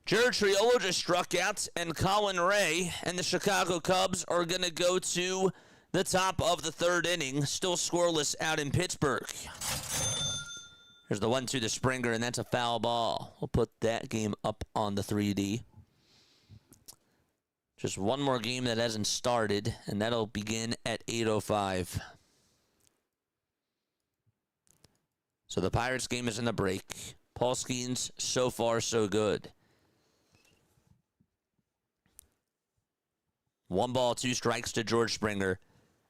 Jared Triolo just struck out, and Colin Ray and the Chicago Cubs are going to go to the top of the third inning, still scoreless out in Pittsburgh. There's the 1-2 to Springer, and that's a foul ball. We'll put that game up on the 3D. Just one more game that hasn't started, and that'll begin at 8:05. So the Pirates game is in the break. Paul Skeens, so far, so good. 1 ball, 2 strikes to George Springer.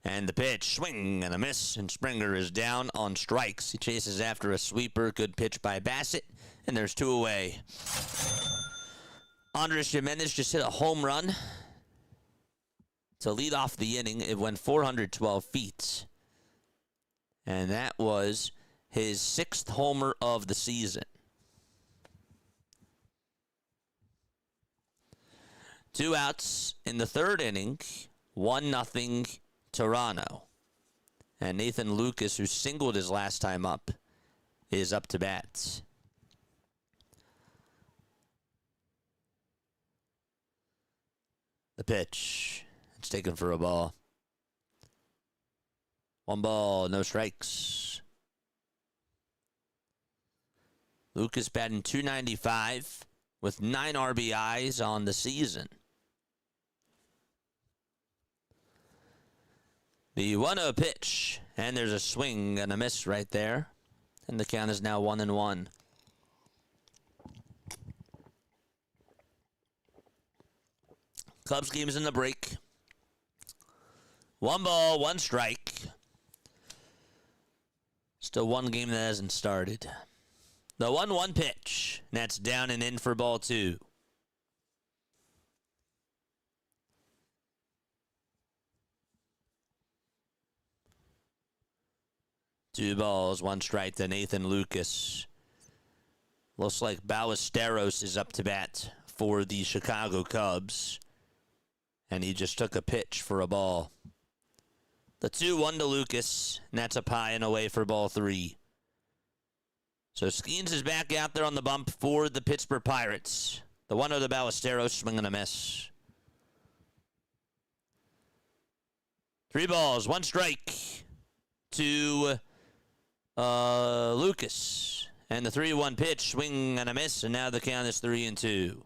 And the pitch, swing and a miss, and Springer is down on strikes. He chases after a sweeper. Good pitch by Bassett, and there's 2 away. Andres Jimenez just hit a home run to lead off the inning. It went 412 feet. And that was his 6th homer of the season. 2 outs in the third inning. 1-0 Toronto. And Nathan Lucas, who singled his last time up, is up to bat. The pitch. It's taken for a ball. 1 ball, no strikes. Lucas batting .295 with 9 RBIs on the season. The 1-0 pitch, and there's a swing and a miss right there. And the count is now 1-1. Cubs game is in the break. 1 ball, 1 strike. Still 1 game that hasn't started. The 1-1 pitch, and that's down and in for ball 2. 2 balls, 1 strike to Nathan Lucas. Looks like Ballesteros is up to bat for the Chicago Cubs. And he just took a pitch for a ball. The 2-1 to Lucas, and that's up high and away for ball 3. So Skeens is back out there on the bump for the Pittsburgh Pirates. The 1-0 to Ballesteros, swing and a miss. 3 balls, 1 strike to Lucas. And the 3-1 pitch, swing and a miss, and now the count is 3-2.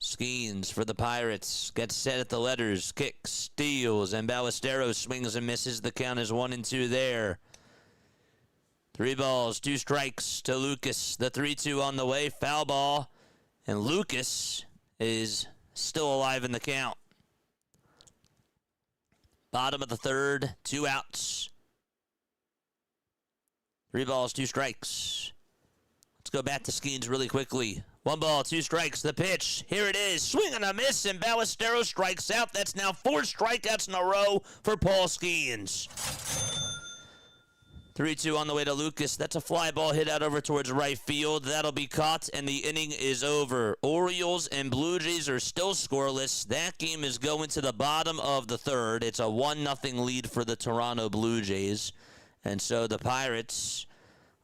Skeens for the Pirates gets set at the letters, kicks, steals, and Ballesteros swings and misses. The count is 1-2 there. 3 balls, 2 strikes to Lucas. The 3-2 on the way, foul ball, and Lucas is still alive in the count. Bottom of the third, 2 outs. 3 balls, 2 strikes. Let's go back to Skeens really quickly. 1 ball, 2 strikes. The pitch. Here it is. Swing and a miss, and Ballesteros strikes out. That's now 4 strikeouts in a row for Paul Skeens. 3-2 on the way to Lucas. That's a fly ball hit out over towards right field. That'll be caught, and the inning is over. Orioles and Blue Jays are still scoreless. That game is going to the bottom of the third. It's a 1-0 lead for the Toronto Blue Jays. And so the Pirates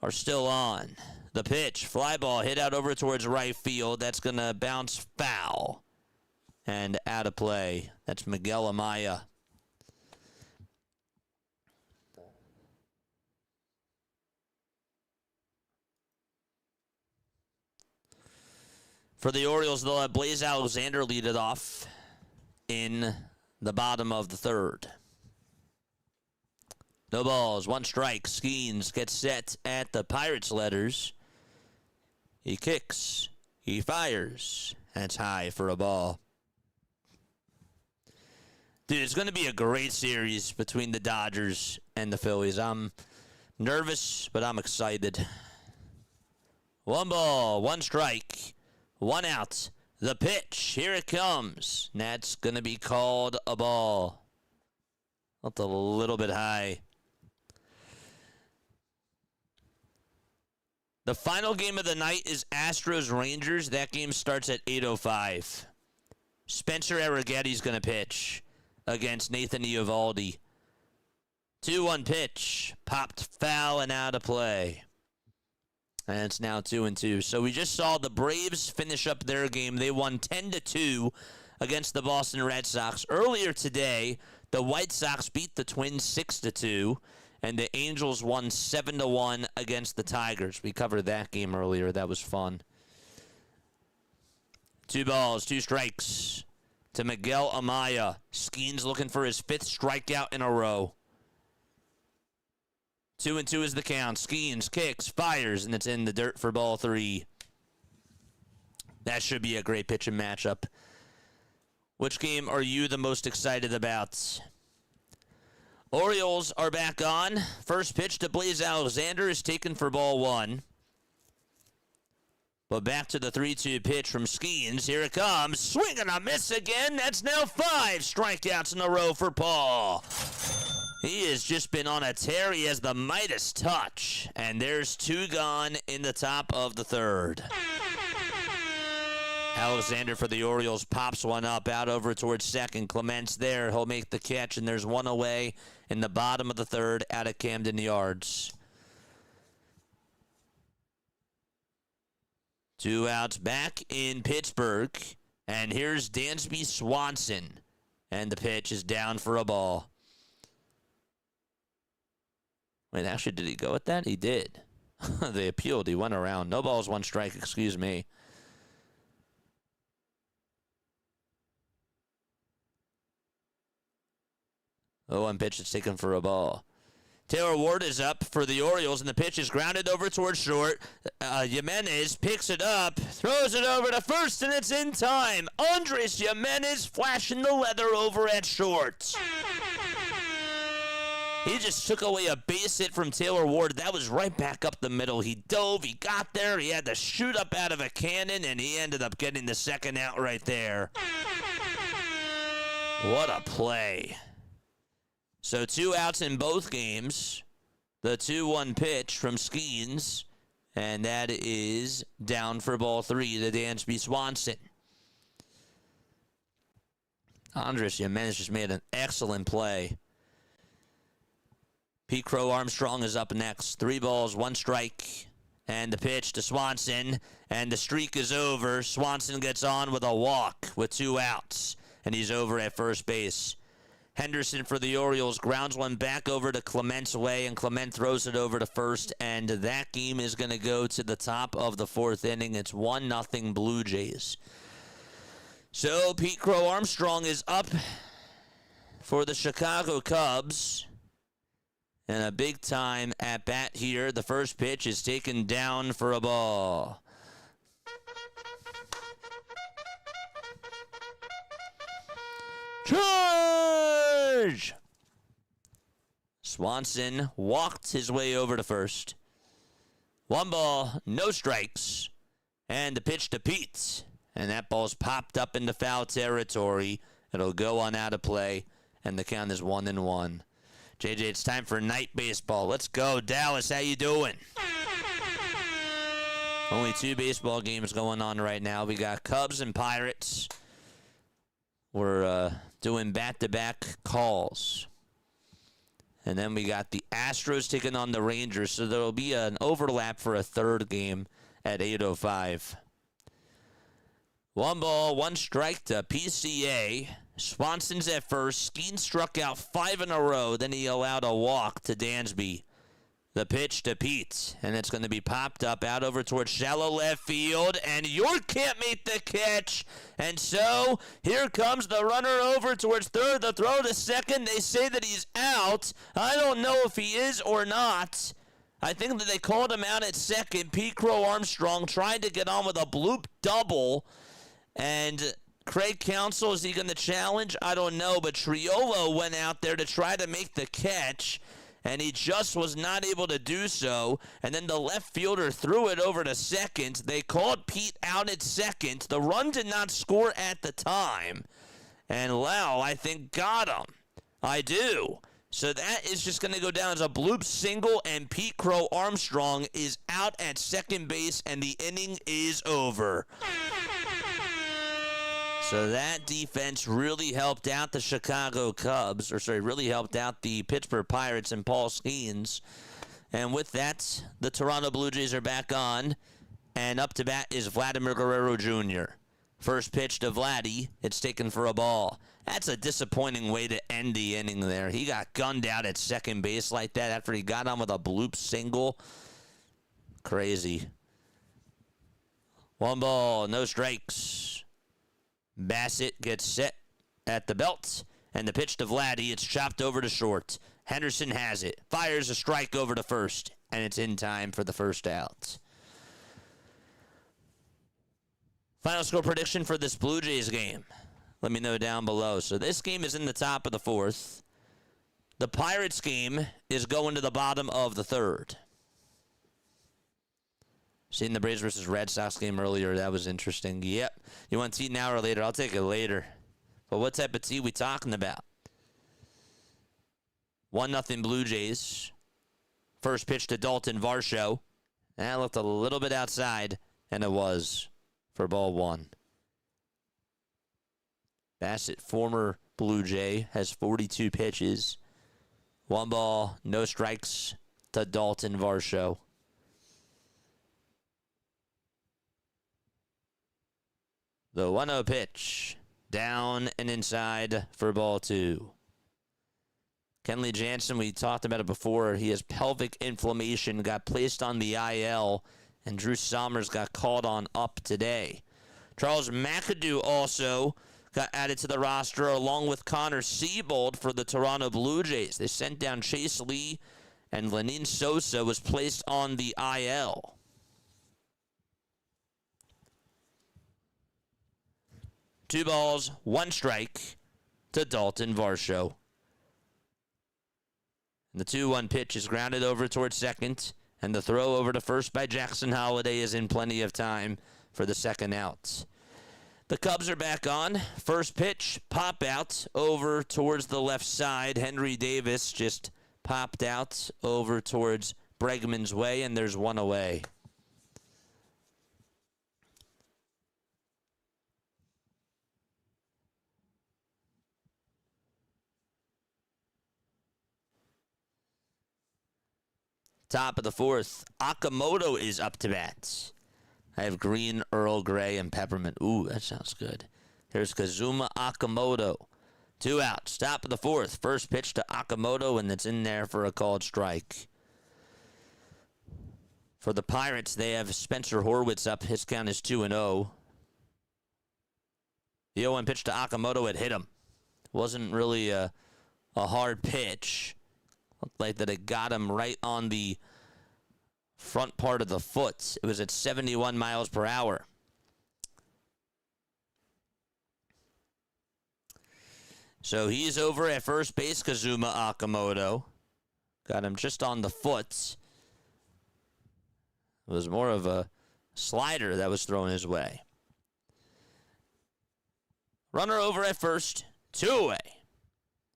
are still on. The pitch, fly ball hit out over towards right field. That's going to bounce foul and out of play. That's Miguel Amaya. For the Orioles, they'll have Blaze Alexander lead it off in the bottom of the third. No balls, 1 strike. Skeens gets set at the Pirates' letters. He kicks. He fires. That's high for a ball. Dude, it's going to be a great series between the Dodgers and the Phillies. I'm nervous, but I'm excited. 1 ball, 1 strike. 1 out. The pitch. Here it comes. That's going to be called a ball. That's a little bit high. The final game of the night is Astros-Rangers. That game starts at 8:05. Spencer Arrigetti's going to pitch against Nathan Eovaldi. 2-1 pitch. Popped foul and out of play. And it's now 2-2. So we just saw the Braves finish up their game. They won 10-2 against the Boston Red Sox. Earlier today, the White Sox beat the Twins 6-2, and the Angels won 7-1 against the Tigers. We covered that game earlier. That was fun. 2 balls, 2 strikes to Miguel Amaya. Skeens looking for his 5th strikeout in a row. 2-2 is the count. Skeens kicks, fires, and it's in the dirt for ball 3. That should be a great pitching matchup. Which game are you the most excited about? Orioles are back on. First pitch to Blaze Alexander is taken for ball 1. But back to the 3-2 pitch from Skeens. Here it comes. Swing and a miss again. That's now 5 strikeouts in a row for Paul. He has just been on a tear. He has the Midas touch. And there's 2 gone in the top of the third. Alexander for the Orioles pops one up out over towards second. Clement's there. He'll make the catch, and there's 1 away in the bottom of the third out of Camden Yards. 2 outs back in Pittsburgh. And here's Dansby Swanson. And the pitch is down for a ball. Wait, actually, did he go with that? He did. They appealed. He went around. No balls, 1 strike. Excuse me. Oh, 1 pitch is taken for a ball. Taylor Ward is up for the Orioles, and the pitch is grounded over towards short. Jimenez picks it up, throws it over to first, and it's in time. Andres Jimenez flashing the leather over at short. He just took away a base hit from Taylor Ward. That was right back up the middle. He dove, he got there, he had to shoot up out of a cannon, and he ended up getting the second out right there. What a play. So 2 outs in both games. The 2-1 pitch from Skeens, and that is down for ball 3 to Dansby Swanson. Andres Jimenez just made an excellent play. Pete Crow Armstrong is up next. 3 balls, 1 strike. And the pitch to Swanson. And the streak is over. Swanson gets on with a walk with 2 outs. And he's over at first base. Henderson for the Orioles grounds one back over to Clement's way. And Clement throws it over to first. And that game is going to go to the top of the 4th inning. It's 1-0 Blue Jays. So Pete Crow Armstrong is up for the Chicago Cubs. And a big-time at-bat here. The first pitch is taken down for a ball. Charge! Swanson walked his way over to first. 1 ball, no strikes. And the pitch to Pete. And that ball's popped up into foul territory. It'll go on out of play. And the count is 1-1. JJ, it's time for night baseball. Let's go. Dallas, how you doing? Only 2 baseball games going on right now. We got Cubs and Pirates. We're doing back-to-back calls. And then we got the Astros taking on the Rangers. So there will be an overlap for a third game at 8:05. 1 ball, 1 strike to PCA. Swanson's at first. Skeen struck out 5 in a row. Then he allowed a walk to Dansby. The pitch to Pete, and it's going to be popped up out over towards shallow left field, and York can't make the catch. And so here comes the runner over towards third. The throw to second. They say that he's out. I don't know if he is or not. I think that they called him out at second. Pete Crow Armstrong tried to get on with a bloop double, and Craig Counsell, is he going to challenge? I don't know, but Triolo went out there to try to make the catch, and he just was not able to do so. And then the left fielder threw it over to second. They called Pete out at second. The run did not score at the time. And Lau, I think, got him. I do. So that is just going to go down as a bloop single, and Pete Crow Armstrong is out at second base, and the inning is over. So that defense really helped out the Chicago Cubs, really helped out the Pittsburgh Pirates and Paul Skeens. And with that, the Toronto Blue Jays are back on, and up to bat is Vladimir Guerrero Jr. First pitch to Vladdy, it's taken for a ball. That's a disappointing way to end the inning there. He got gunned out at second base like that after he got on with a bloop single. Crazy. 1 ball, no strikes. Bassett gets set at the belt, and the pitch to Vladdy, it's chopped over to short. Henderson has it, fires a strike over to first, and it's in time for the first out. Final score prediction for this Blue Jays game. Let me know down below. So this game is in the top of the 4th. The Pirates game is going to the bottom of the 3rd. Seen the Braves versus Red Sox game earlier. That was interesting. Yep. You want tea now or later? I'll take it later. But what type of tea we talking about? 1-0 Blue Jays. First pitch to Dalton Varsho. That looked a little bit outside, and it was for ball 1. Bassett, former Blue Jay, has 42 pitches. 1 ball, no strikes to Dalton Varsho. The 1-0 pitch, down and inside for ball 2. Kenley Jansen, we talked about it before. He has pelvic inflammation, got placed on the IL, and Drew Sommers got called on up today. Charles McAdoo also got added to the roster along with Connor Siebold for the Toronto Blue Jays. They sent down Chase Lee, and Lenin Sosa was placed on the IL. Two balls, 1 strike to Dalton Varsho. The 2-1 pitch is grounded over towards second, and the throw over to first by Jackson Holliday is in plenty of time for the second out. The Cubs are back on. First pitch, pop out over towards the left side. Henry Davis just popped out over towards Bregman's way, and there's 1 away. Top of the 4th, Okamoto is up to bat. I have green, Earl Grey, and peppermint. Ooh, that sounds good. Here's Kazuma Okamoto. 2 outs. Top of the 4th. First pitch to Okamoto, and it's in there for a called strike. For the Pirates, they have Spencer Horwitz up. His count is 2-0. The 0-1 pitch to Okamoto, it hit him. Wasn't really a hard pitch. Looked like that it got him right on the front part of the foot. It was at 71 miles per hour. So he's over at first base, Kazuma Okamoto. Got him just on the foot. It was more of a slider that was thrown his way. Runner over at first, 2 away.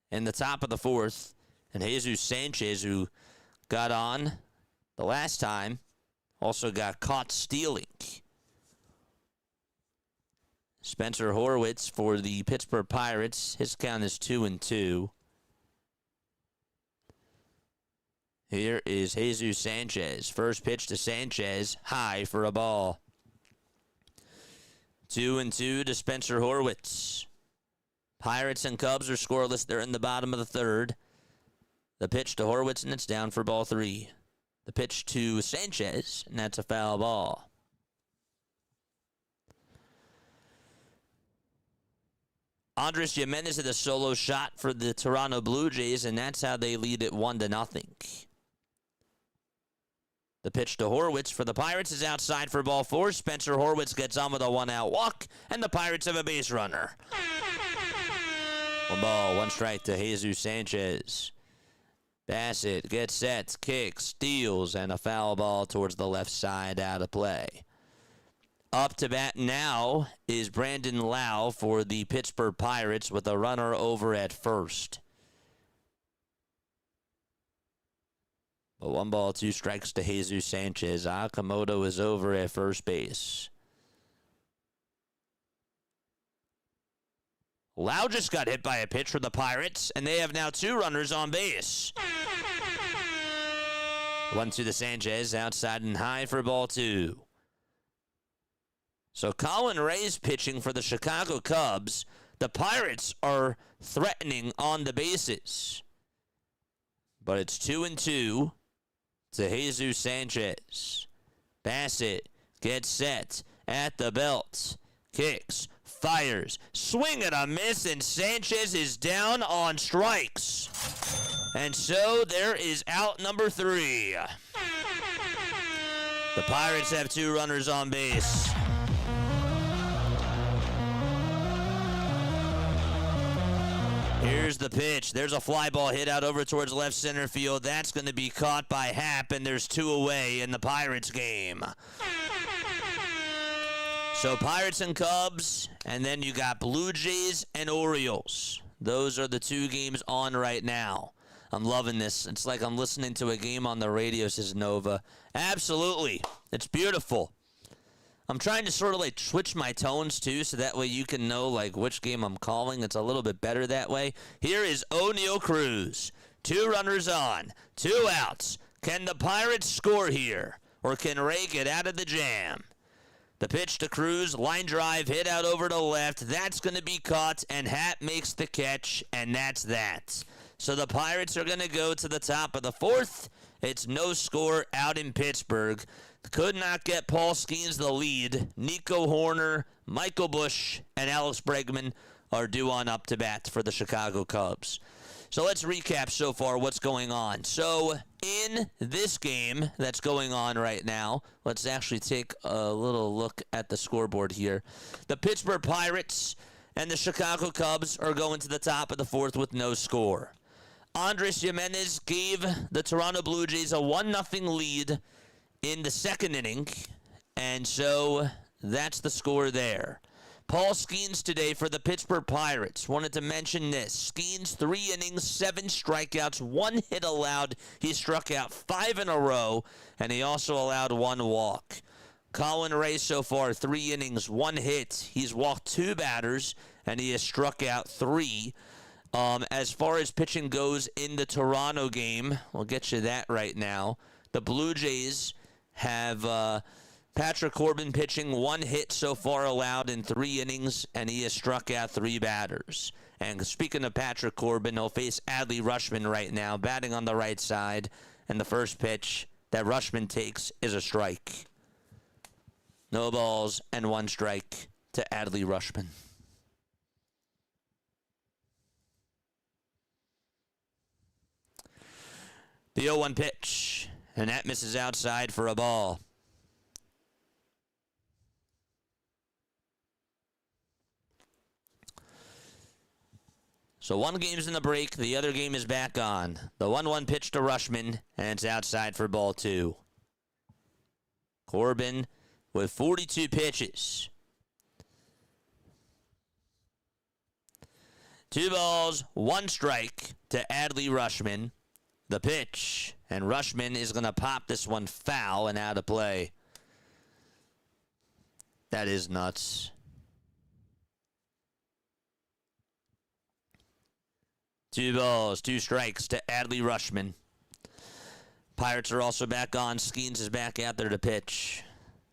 In the top of the 4th. And Jesus Sanchez, who got on the last time, also got caught stealing. Spencer Horwitz for the Pittsburgh Pirates. His count is 2-2. Here is Jesus Sanchez. First pitch to Sanchez. High for a ball. 2-2 to Spencer Horwitz. Pirates and Cubs are scoreless. They're in the bottom of the third. The pitch to Horwitz, and it's down for ball 3. The pitch to Sanchez, and that's a foul ball. Andres Gimenez hit a solo shot for the Toronto Blue Jays, and that's how they lead it 1-0. The pitch to Horwitz for the Pirates is outside for ball 4. Spencer Horwitz gets on with a 1-out walk, and the Pirates have a base runner. 1 ball, 1 strike to Jesus Sanchez. Bassett gets set, kicks, steals, and a foul ball towards the left side out of play. Up to bat now is Brandon Lau for the Pittsburgh Pirates with a runner over at first. But 1 ball, 2 strikes to Jesus Sanchez. Okamoto is over at first base. Lau just got hit by a pitch for the Pirates, and they have now 2 runners on base. 1-2 to Sanchez, outside and high for ball 2. So Colin Ray's pitching for the Chicago Cubs. The Pirates are threatening on the bases. But it's 2-2 to Jesus Sanchez. Bassett gets set at the belt. Kicks, fires, swing and a miss, and Sanchez is down on strikes. And so there is out number 3. The Pirates have 2 runners on base. Here's the pitch. There's a fly ball hit out over towards left center field. That's going to be caught by Happ, and there's 2 away in the Pirates game. So Pirates and Cubs, and then you got Blue Jays and Orioles. Those are the 2 games on right now. I'm loving this. It's like I'm listening to a game on the radio, says Nova. Absolutely. It's beautiful. I'm trying to sort of like switch my tones too, so that way you can know like which game I'm calling. It's a little bit better that way. Here is O'Neal Cruz. 2 runners on, 2 outs. Can the Pirates score here, or can Ray get out of the jam? The pitch to Cruz, line drive, hit out over to left. That's going to be caught, and Happ makes the catch, and that's that. So the Pirates are going to go to the top of the 4th. It's no score out in Pittsburgh. Could not get Paul Skeens the lead. Nico Horner, Michael Busch, and Alex Bregman are due on up to bat for the Chicago Cubs. So let's recap so far what's going on. So in this game that's going on right now, let's actually take a little look at the scoreboard here. The Pittsburgh Pirates and the Chicago Cubs are going to the top of the 4th with no score. Andres Gimenez gave the Toronto Blue Jays a 1-0 lead in the 2nd inning, and so that's the score there. Paul Skeens today for the Pittsburgh Pirates. Wanted to mention this. Skeens, 3 innings, 7 strikeouts, 1 hit allowed. He struck out 5 in a row, and he also allowed 1 walk. Colin Ray so far, 3 innings, 1 hit. He's walked 2 batters, and he has struck out 3. As far as pitching goes in the Toronto game, we'll get you that right now. The Blue Jays have Patrick Corbin pitching, 1 hit so far allowed in 3 innings, and he has struck out 3 batters. And speaking of Patrick Corbin, he'll face Adley Rutschman right now, batting on the right side, and the first pitch that Rutschman takes is a strike. No balls and 1 strike to Adley Rutschman. The 0-1 pitch, and that misses outside for a ball. So one game's in the break, the other game is back on. The 1-1 pitch to Rutschman, and it's outside for ball 2. Corbin with 42 pitches. 2 balls, 1 strike to Adley Rutschman. The pitch. And Rushman is going to pop this one foul and out of play. That is nuts. 2 balls, 2 strikes to Adley Rushman. Pirates are also back on. Skeens is back out there to pitch.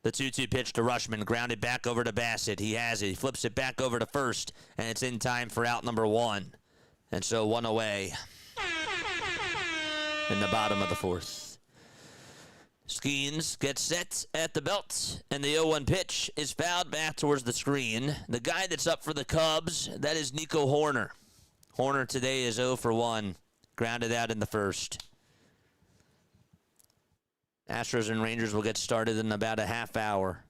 The 2-2 pitch to Rushman, grounded back over to Bassett. He has it. He flips it back over to first, and it's in time for out number 1. And so 1 away in the bottom of the 4th. Skeens gets set at the belt, and the 0-1 pitch is fouled back towards the screen. The guy that's up for the Cubs, that is Nico Horner. Horner today is 0 for 1, grounded out in the 1st. Astros and Rangers will get started in about a half hour.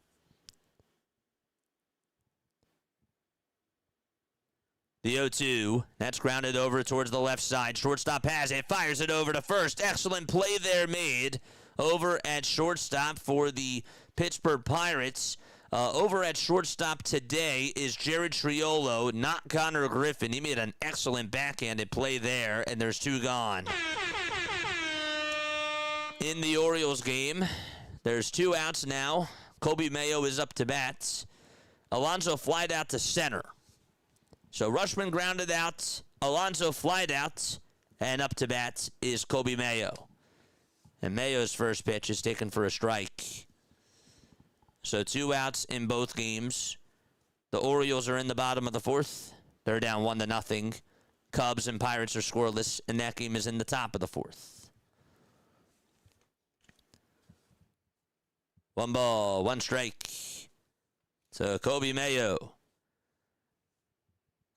The 0-2, that's grounded over towards the left side. Shortstop has it, fires it over to first. Excellent play there made over at shortstop for the Pittsburgh Pirates. Over at shortstop today is Jared Triolo, not Connor Griffin. He made an excellent backhanded play there, and there's 2 gone. In the Orioles game, there's 2 outs now. Kobe Mayo is up to bat. Alonso flied out to center. So Rushman grounded out, Alonso flied out, and up to bat is Kobe Mayo. And Mayo's first pitch is taken for a strike. So 2 outs in both games. The Orioles are in the bottom of the 4th. They're down 1-0. Cubs and Pirates are scoreless, and that game is in the top of the 4th. 1 ball, 1 strike to Kobe Mayo.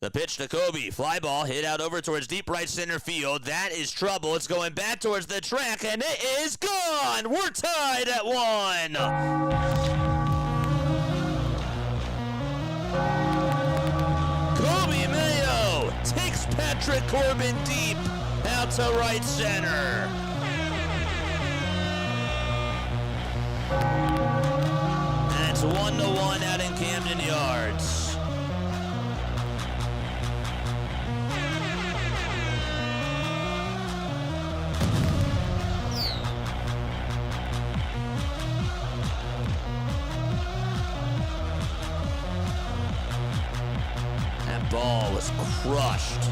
The pitch to Kobe. Fly ball hit out over towards deep right center field. That is trouble. It's going back towards the track, and it is gone. We're tied at 1. Kobe Mayo takes Patrick Corbin deep out to right center. And it's 1-1 out in Camden Yards. That ball was crushed.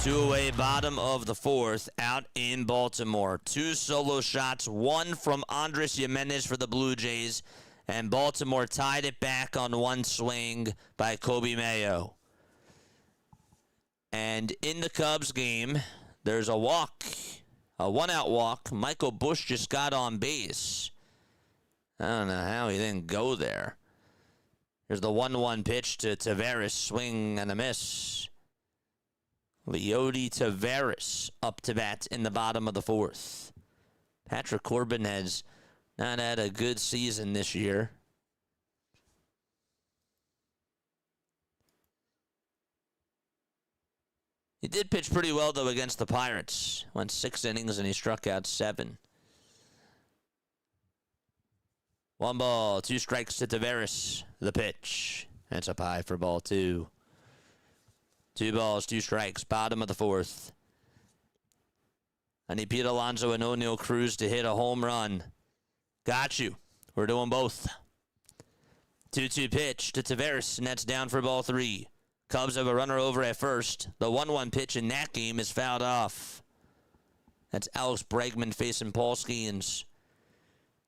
2 away, bottom of the 4th, out in Baltimore. 2 solo shots, 1 from Andres Jimenez for the Blue Jays, and Baltimore tied it back on 1 swing by Kobe Mayo. And in the Cubs game, there's a walk, a 1-out walk. Michael Busch just got on base. I don't know how he didn't go there. Here's the 1-1 pitch to Tavares, swing and a miss. Leody Tavares up to bat in the bottom of the 4th. Patrick Corbin has not had a good season this year. He did pitch pretty well, though, against the Pirates. Went 6 innings and he struck out 7. 1 ball, 2 strikes to Tavares. The pitch. That's up high for ball 2. 2 balls, 2 strikes, bottom of the 4th. I need Pete Alonso and O'Neal Cruz to hit a home run. Got you. We're doing both. 2-2 pitch to Tavares, and that's down for ball 3. Cubs have a runner over at first. The 1-1 pitch in that game is fouled off. That's Alex Bregman facing Paul Skeens.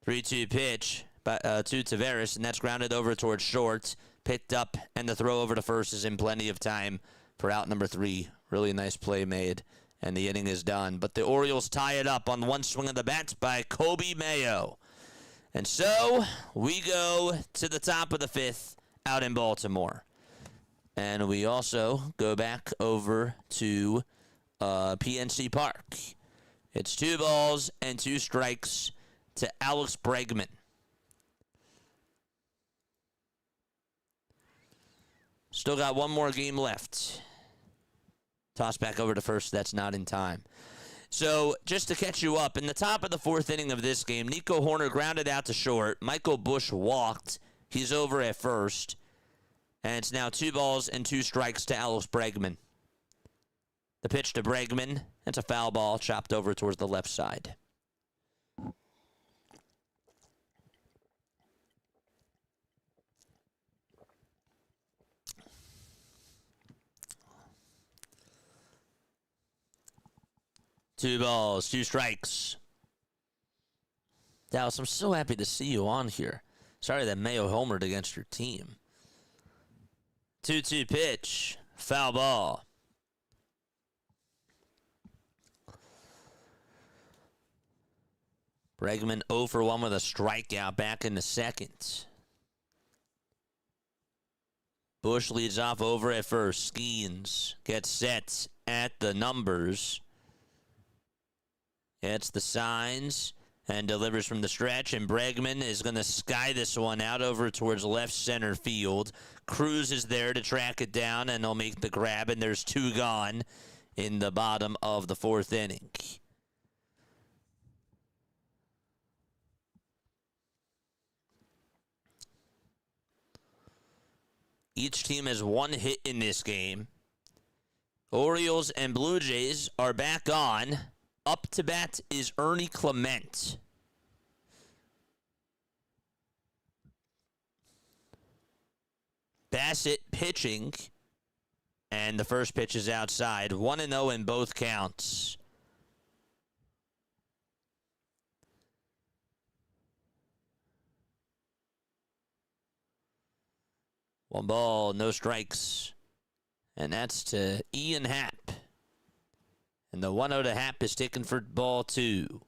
3-2 pitch to Tavares, and that's grounded over towards short. Picked up, and the throw over to first is in plenty of time for out number 3. Really nice play made, and the inning is done. But the Orioles tie it up on 1 swing of the bat by Kobe Mayo. And so we go to the top of the 5th out in Baltimore. And we also go back over to PNC Park. It's 2 balls and 2 strikes to Alex Bregman. Still got 1 more game left. Toss back over to first. That's not in time. So, just to catch you up, in the top of the 4th inning of this game, Nico Horner grounded out to short. Michael Busch walked. He's over at first. And it's now 2 balls and 2 strikes to Alex Bregman. The pitch to Bregman. It's a foul ball chopped over towards the left side. Two balls, two strikes. Dallas, I'm so happy to see you on here. Sorry that Mayo homered against your team. 2-2 pitch. Foul ball. Bregman 0 for 1 with a strikeout back in the second. Bush leads off over at first. Skeens gets set at the numbers. Hits the signs and delivers from the stretch. And Bregman is going to sky this one out over towards left center field. Cruz is there to track it down, and they'll make the grab. And there's 2 gone in the bottom of the 4th inning. Each team has 1 hit in this game. Orioles and Blue Jays are back on. Up to bat is Ernie Clement. Bassett pitching. And the first pitch is outside. 1-0 in both counts. One ball, no strikes. And that's to Ian Happ. And the 1-0 to Happ is taken for ball 2.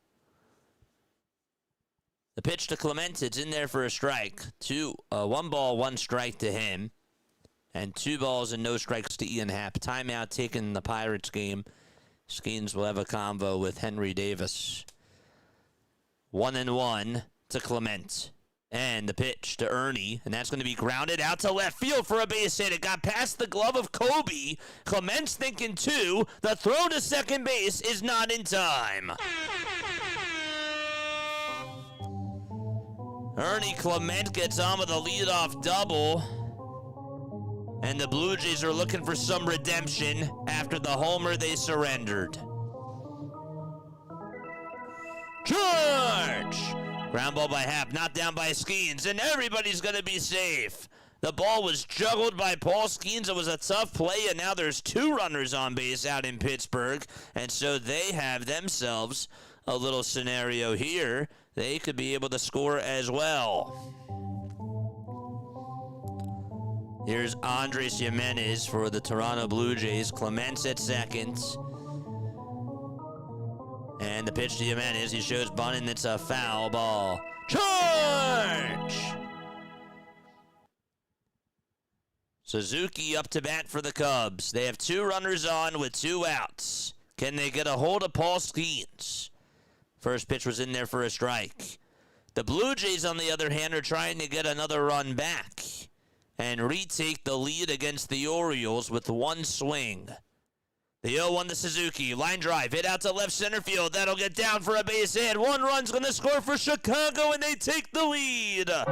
The pitch to Clement, it's in there for a strike. 1 ball, 1 strike to him. And 2 balls and no strikes to Ian Happ. Timeout taken in the Pirates game. Skeens will have a convo with Henry Davis. 1-1 to Clement. And the pitch to Ernie, and that's going to be grounded out to left field for a base hit. It got past the glove of Kobe. Clement's thinking 2. The throw to second base is not in time. Ernie Clement gets on with a leadoff double. And the Blue Jays are looking for some redemption after the homer they surrendered. Charge! Ground ball by Happ, knocked down by Skeens, and everybody's going to be safe. The ball was juggled by Paul Skeens. It was a tough play, and now there's 2 runners on base out in Pittsburgh, and so they have themselves a little scenario here. They could be able to score as well. Here's Andres Jimenez for the Toronto Blue Jays. Clements at second. And the pitch to Jimenez, he shows bunt, and it's a foul ball. Charge! Suzuki up to bat for the Cubs. They have 2 runners on with 2 outs. Can they get a hold of Paul Skeens? First pitch was in there for a strike. The Blue Jays, on the other hand, are trying to get another run back and retake the lead against the Orioles with 1 swing. The 0-1 to Suzuki. Line drive. Hit out to left center field. That'll get down for a base hit. 1 run's going to score for Chicago, and they take the lead. The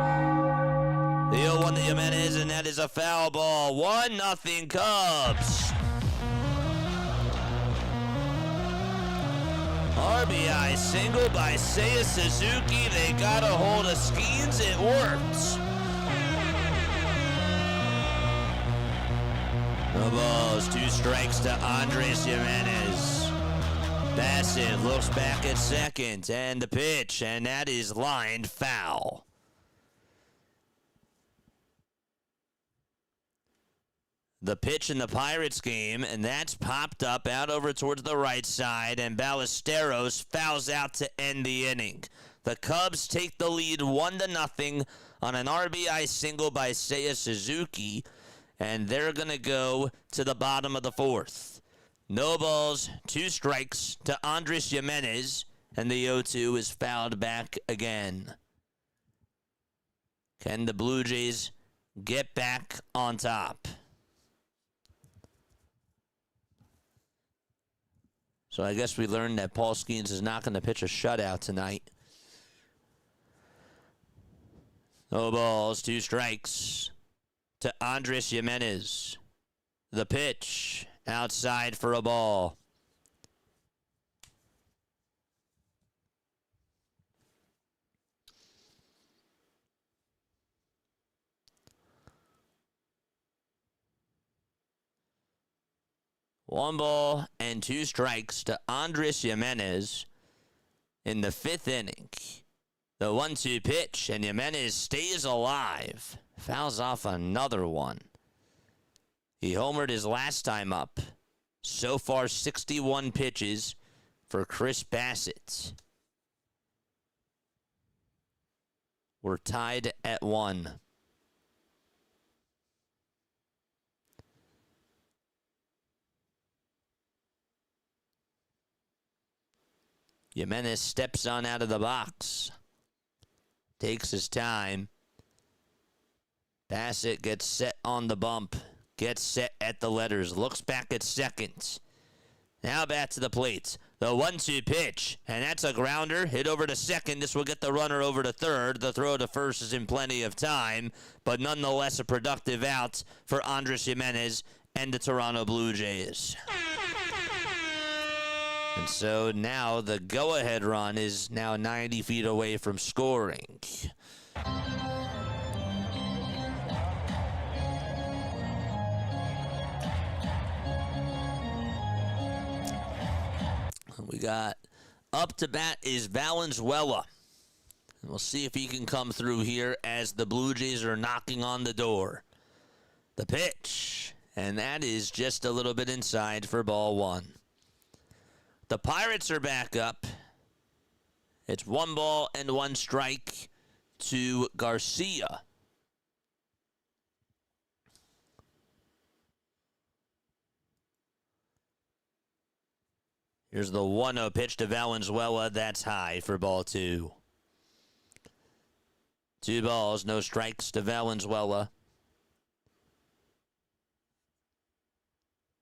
0-1 to Jimenez, and that is a foul ball. 1-0 Cubs. RBI single by Seiya Suzuki. They got a hold of Skeens. It worked. No balls, 2 strikes to Andres Jimenez. Bassett looks back at second, and the pitch, and that is lined foul. The pitch in the Pirates game, and that's popped up out over towards the right side, and Ballesteros fouls out to end the inning. The Cubs take the lead 1-0 on an RBI single by Seiya Suzuki, and they're going to go to the bottom of the 4th. No balls, 2 strikes to Andres Jimenez, and the 0-2 is fouled back again. Can the Blue Jays get back on top? So I guess we learned that Paul Skeens is not going to pitch a shutout tonight. No balls, 2 strikes to Andres Jimenez. The pitch, outside for a ball. One ball and 2 strikes to Andres Jimenez in the 5th inning. The 1-2 pitch, and Jimenez stays alive. Fouls off another one. He homered his last time up. So far, 61 pitches for Chris Bassett. We're tied at 1. Jimenez steps on out of the box. Takes his time. Bassett gets set on the bump. Gets set at the letters. Looks back at second. Now back to the plate. The 1-2 pitch. And that's a grounder. Hit over to second. This will get the runner over to third. The throw to first is in plenty of time. But nonetheless a productive out for Andres Jimenez and the Toronto Blue Jays. And so now the go-ahead run is now 90 feet away from scoring. We got up to bat is Valenzuela. And we'll see if he can come through here as the Blue Jays are knocking on the door. The pitch. And that is just a little bit inside for ball 1. The Pirates are back up. It's 1 ball and 1 strike to Garcia. Here's the 1-0 pitch to Valenzuela. That's high for ball 2. 2 balls, no strikes to Valenzuela.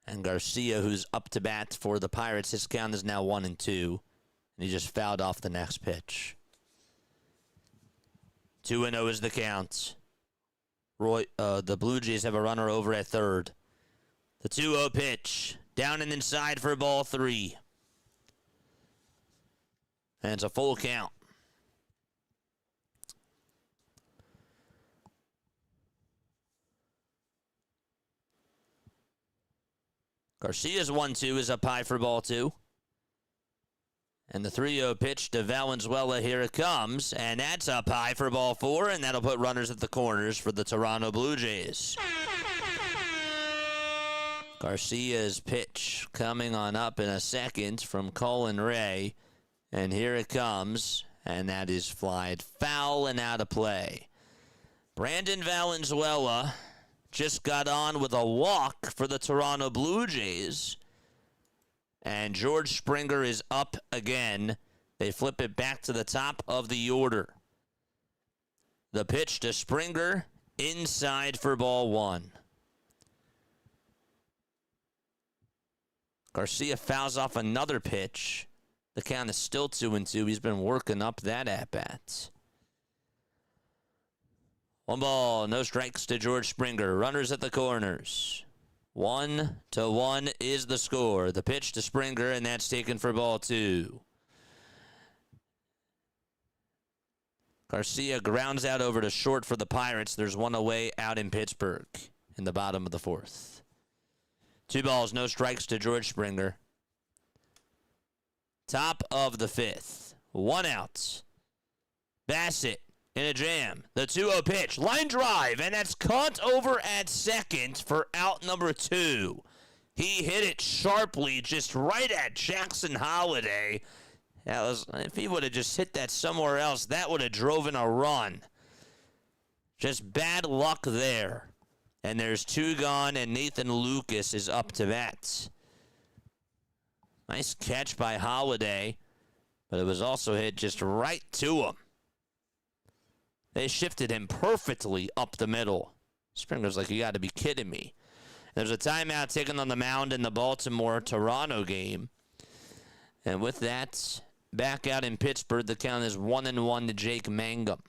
And Garcia, who's up to bat for the Pirates, his count is now 1-2. And he just fouled off the next pitch. 2-0 is the count. The Blue Jays have a runner over at third. The 2-0 pitch. Down and inside for ball 3. And it's a full count. Garcia's 1-2 is up high for ball 2. And the 3-0 pitch to Valenzuela, here it comes. And that's up high for ball 4, and that'll put runners at the corners for the Toronto Blue Jays. Garcia's pitch coming on up in a second from Colin Ray. And here it comes, and that is flied foul and out of play. Brandon Valenzuela just got on with a walk for the Toronto Blue Jays. And George Springer is up again. They flip it back to the top of the order. The pitch to Springer, inside for ball 1. Garcia fouls off another pitch. The count is still 2-2. He's been working up that at-bat. 1 ball, no strikes to George Springer. Runners at the corners. 1-1 is the score. The pitch to Springer, and that's taken for ball 2. Garcia grounds out over to short for the Pirates. There's 1 away out in Pittsburgh in the bottom of the 4th. 2 balls, no strikes to George Springer. Top of the 5th. 1 out. Bassett in a jam. The 2-0 pitch. Line drive. And that's caught over at second for out number 2. He hit it sharply just right at Jackson Holliday. If he would have just hit that somewhere else, that would have driven a run. Just bad luck there. And there's 2 gone, and Nathan Lucas is up to bat. Nice catch by Holliday, but it was also hit just right to him. They shifted him perfectly up the middle. Springer's like, you got to be kidding me. There's a timeout taken on the mound in the Baltimore-Toronto game. And with that, back out in Pittsburgh, the count is 1-1 to Jake Mangum.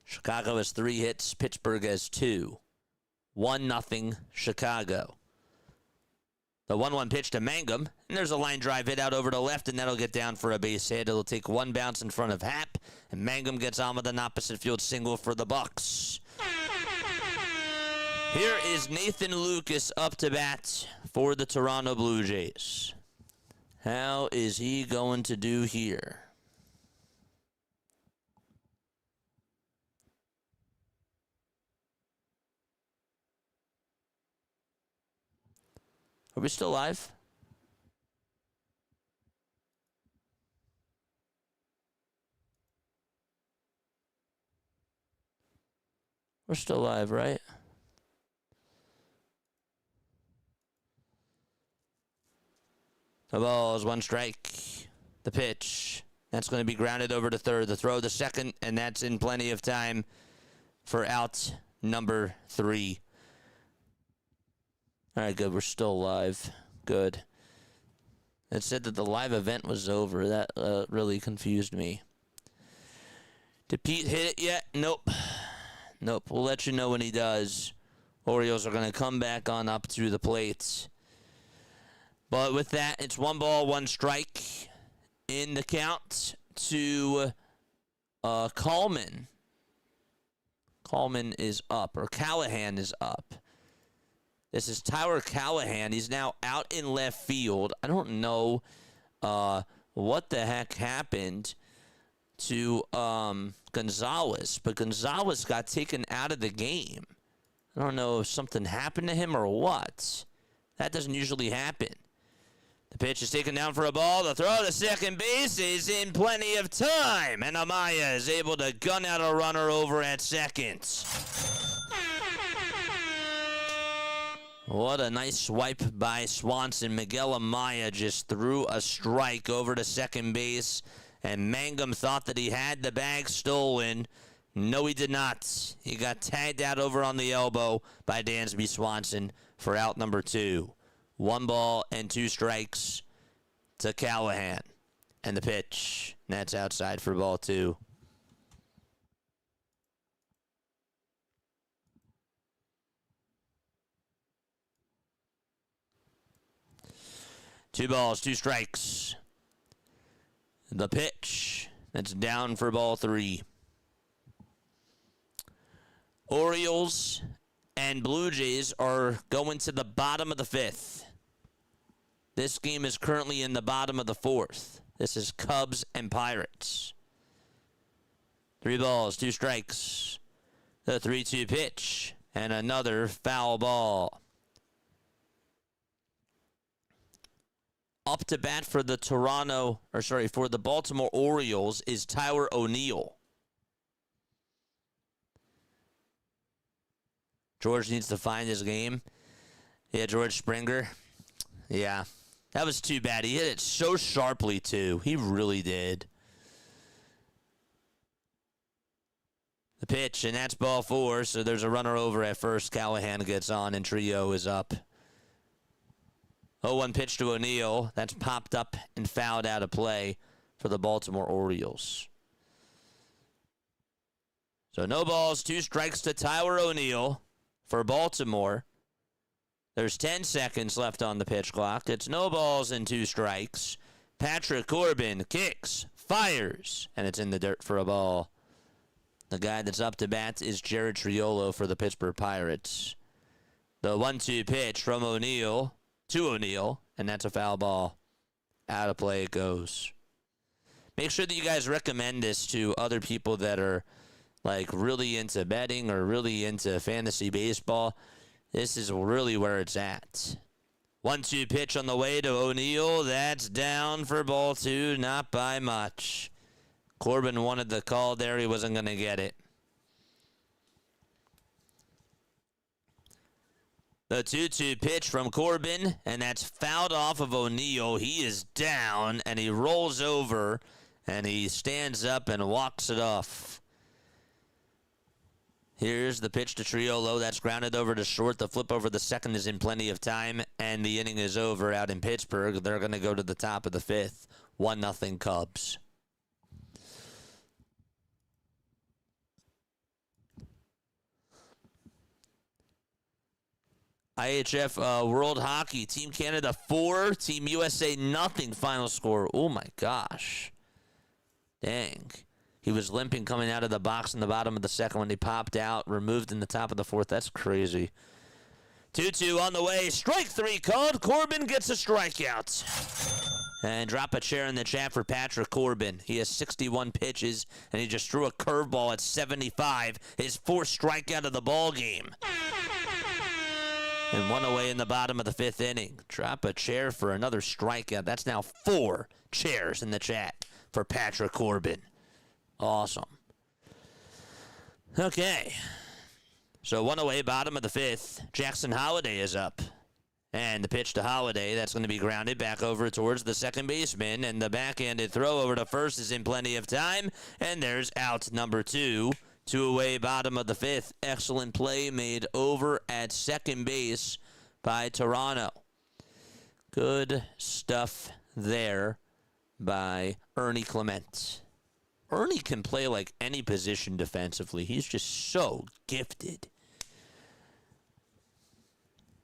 Chicago has 3 hits. Pittsburgh has 2. 1-0 Chicago. The 1-1 pitch to Mangum, and there's a line drive hit out over to left, and that'll get down for a base hit. It'll take one bounce in front of Happ, and Mangum gets on with an opposite field single for the Bucks. Here is Nathan Lucas up to bat for the Toronto Blue Jays. How is he going to do here? Are we still live? We're still live, right? The ball is 1 strike. The pitch. That's going to be grounded over to third. The throw to second, and that's in plenty of time for out number 3. All right, good. We're still live. Good. It said that the live event was over. That really confused me. Did Pete hit it yet? Nope. Nope. We'll let you know when he does. Orioles are going to come back on up to the plate. But with that, it's 1 ball, 1 strike in the count to Coleman. Coleman is up, or Callahan is up. This is Tyler Callahan. He's now out in left field. I don't know what the heck happened to Gonzalez, but Gonzalez got taken out of the game. I don't know if something happened to him or what. That doesn't usually happen. The pitch is taken down for a ball. The throw to second base is in plenty of time, and Amaya is able to gun out a runner over at second. What a nice swipe by Swanson. Miguel Amaya just threw a strike over to second base, and Mangum thought that he had the bag stolen. No, he did not. He got tagged out over on the elbow by Dansby Swanson for out number 2. 1 ball and 2 strikes to Callahan. And the pitch. That's outside for ball 2. Two balls, 2 strikes. The pitch. That's down for ball 3. Orioles and Blue Jays are going to the bottom of the 5th. This game is currently in the bottom of the 4th. This is Cubs and Pirates. 3 balls, 2 strikes. The 3-2 pitch. And another foul ball. Up to bat for the for the Baltimore Orioles is Tyler O'Neill. George needs to find his game. Yeah, George Springer. Yeah, that was too bad. He hit it so sharply, too. He really did. The pitch, and that's ball 4, so there's a runner over at first. Callahan gets on, and Trio is up. 0-1 pitch to O'Neill. That's popped up and fouled out of play for the Baltimore Orioles. So no balls, 2 strikes to Tyler O'Neill for Baltimore. There's 10 seconds left on the pitch clock. It's no balls and 2 strikes. Patrick Corbin kicks, fires, and it's in the dirt for a ball. The guy that's up to bat is Jared Triolo for the Pittsburgh Pirates. The 1-2 pitch from O'Neill to O'Neill, and that's a foul ball. Out of play it goes. Make sure that you guys recommend this to other people that are like really into betting or really into fantasy baseball. This is really where it's at. 1-2 pitch on the way to O'Neill. That's down for ball 2, not by much. Corbin wanted the call there. He wasn't going to get it. The 2-2 pitch from Corbin, and that's fouled off of O'Neill. He is down, and he rolls over, and he stands up and walks it off. Here's the pitch to Triolo. That's grounded over to short. The flip over the second is in plenty of time, and the inning is over out in Pittsburgh. They're going to go to the top of the 5th. 1-0 Cubs. IHF World Hockey. Team Canada 4, Team USA nothing. Final score. Oh, my gosh. Dang. He was limping coming out of the box in the bottom of the second when he popped out. Removed in the top of the fourth. That's crazy. 2-2 on the way. Strike 3 called. Corbin gets a strikeout. And drop a chair in the chat for Patrick Corbin. He has 61 pitches, and he just threw a curveball at 75. His 4th strikeout of the ball game. And 1 away in the bottom of the 5th inning. Drop a chair for another strikeout. That's now 4 chairs in the chat for Patrick Corbin. Awesome. Okay. So 1 away, bottom of the 5th. Jackson Holliday is up. And the pitch to Holliday, that's going to be grounded back over towards the second baseman. And the backhanded throw over to first is in plenty of time. And there's out number 2. 2 away, bottom of the 5th. Excellent play made over at second base by Toronto. Good stuff there by Ernie Clement. Ernie can play like any position defensively. He's just so gifted.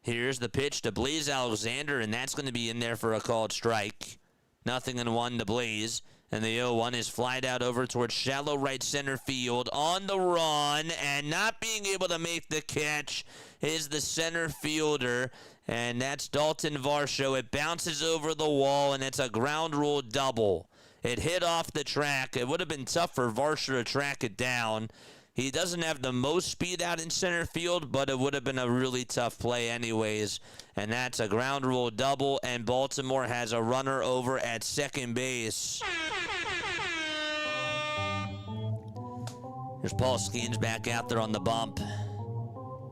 Here's the pitch to Blaze Alexander, and that's going to be in there for a called strike. 0-1 to Blaze, and the 0-1 is flied out over towards shallow right center field on the run, and not being able to make the catch is the center fielder, and that's Dalton Varsho. It bounces over the wall, and it's a ground rule double. It hit off the track. It would have been tough for Varsho to track it down. He doesn't have the most speed out in center field, but it would have been a really tough play anyways. And that's a ground rule double, and Baltimore has a runner over at second base. Here's Paul Skeens back out there on the bump,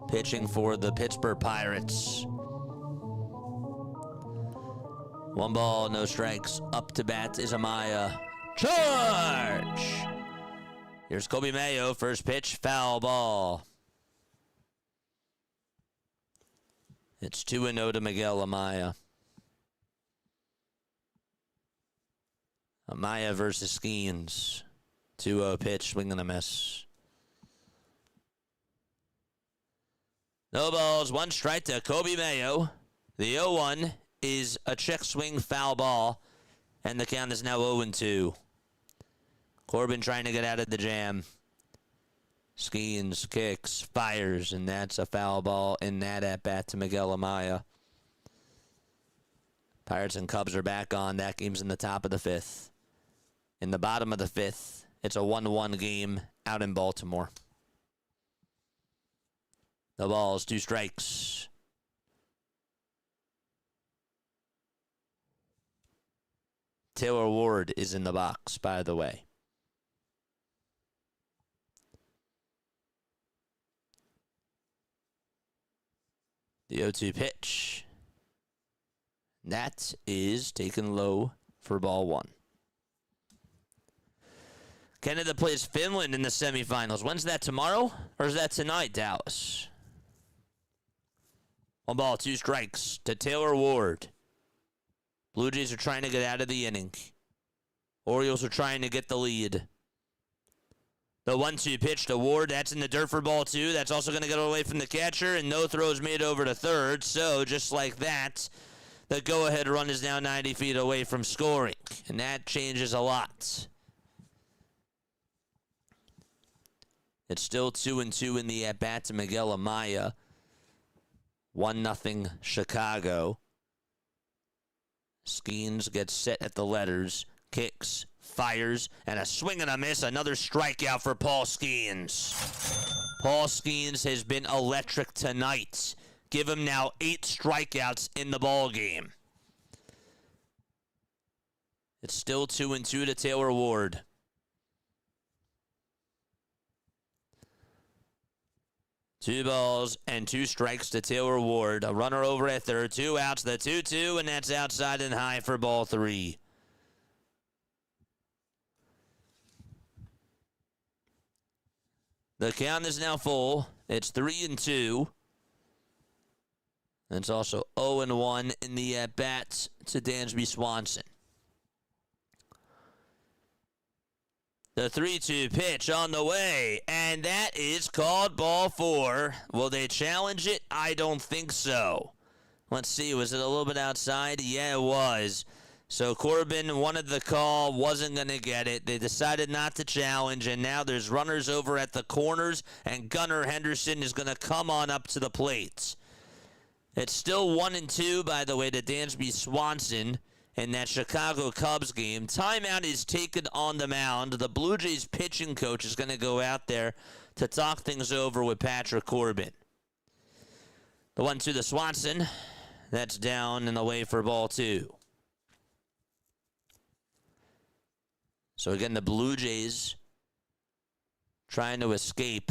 pitching for the Pittsburgh Pirates. 1 ball, no strikes. Up to bat is Amaya. Charge! Here's Kobe Mayo, first pitch, foul ball. It's 2-0 to Miguel Amaya. Amaya versus Skeens. 2-0 pitch, swing and a miss. No balls, 1 strike to Kobe Mayo. The 0-1 is a check swing foul ball, and the count is now 0-2. Corbin trying to get out of the jam. Skeens kicks, fires, and that's a foul ball in that at-bat to Miguel Amaya. Pirates and Cubs are back on. That game's in the top of the 5th. In the bottom of the 5th, it's a 1-1 game out in Baltimore. The ball's 2 strikes. Taylor Ward is in the box, by the way. The 0-2 pitch. That is taken low for ball 1. Canada plays Finland in the semifinals. When's that, tomorrow? Or is that tonight, Dallas? 1 ball, 2 strikes to Taylor Ward. Blue Jays are trying to get out of the inning. Orioles are trying to get the lead. The 1-2 pitch to Ward, that's in the dirt for ball 2. That's also going to get away from the catcher, and no throws made over to third. So, just like that, the go-ahead run is now 90 feet away from scoring, and that changes a lot. It's still 2-2 in the at-bat to Miguel Amaya. 1-0 Chicago. Skeens gets set at the letters, kicks, fires, and a swing and a miss. Another strikeout for Paul Skeens. Paul Skeens has been electric tonight. Give him now 8 strikeouts in the ball game. It's still 2-2 to Taylor Ward. Two balls and 2 strikes to Taylor Ward. A runner over at third. 2 outs, the 2-2, and that's outside and high for ball 3. The count is now full. It's 3-2. It's also 0-1 in the at-bats to Dansby Swanson. The 3-2 pitch on the way, and that is called ball 4. Will they challenge it? I don't think so. Let's see, was it a little bit outside? Yeah, it was. So Corbin wanted the call, wasn't going to get it. They decided not to challenge, and now there's runners over at the corners, and Gunnar Henderson is going to come on up to the plate. It's still 1-2, by the way, to Dansby Swanson in that Chicago Cubs game. Timeout is taken on the mound. The Blue Jays pitching coach is going to go out there to talk things over with Patrick Corbin. The 1-2 to Swanson. That's down and away for ball 2. So again, the Blue Jays trying to escape.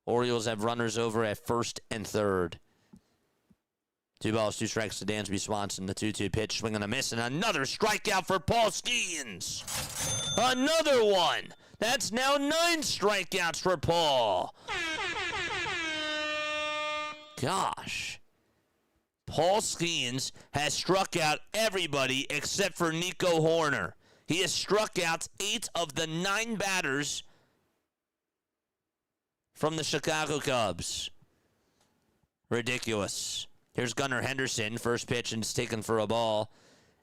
Orioles have runners over at first and third. 2 balls, 2 strikes to Dansby Swanson. The 2-2 pitch, swing and a miss, and another strikeout for Paul Skeens. Another one. That's now 9 strikeouts for Paul. Gosh. Paul Skeens has struck out everybody except for Nico Horner. He has struck out 8 of the 9 batters from the Chicago Cubs. Ridiculous. Here's Gunnar Henderson. First pitch and it's taken for a ball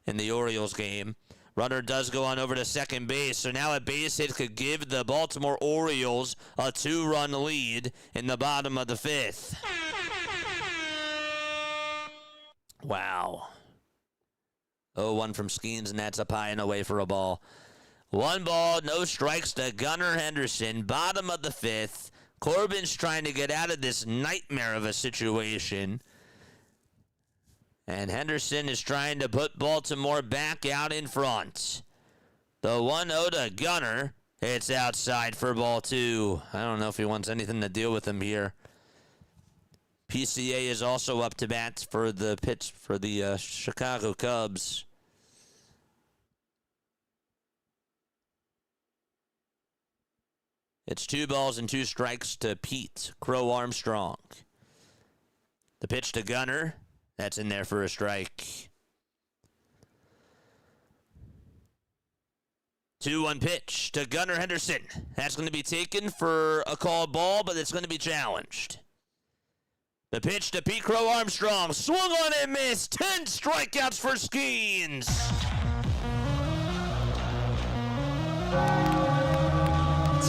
in the Orioles game. Runner does go on over to second base. So now a base hit could give the Baltimore Orioles a 2-run lead in the bottom of the 5th. Wow. 0-1 from Skeens, and that's up high and away for a ball. 1 ball, no strikes to Gunnar Henderson. Bottom of the 5th. Corbin's trying to get out of this nightmare of a situation. And Henderson is trying to put Baltimore back out in front. The 1-0 to Gunnar. It's outside for ball 2. I don't know if he wants anything to deal with him here. PCA is also up to bat for the pitch for the Chicago Cubs. It's 2 balls and 2 strikes to Pete Crow Armstrong. The pitch to Gunnar. That's in there for a strike. 2-1 pitch to Gunnar Henderson. That's going to be taken for a called ball, but it's going to be challenged. The pitch to Pete Crow Armstrong. Swung on and missed. 10 strikeouts for Skeens.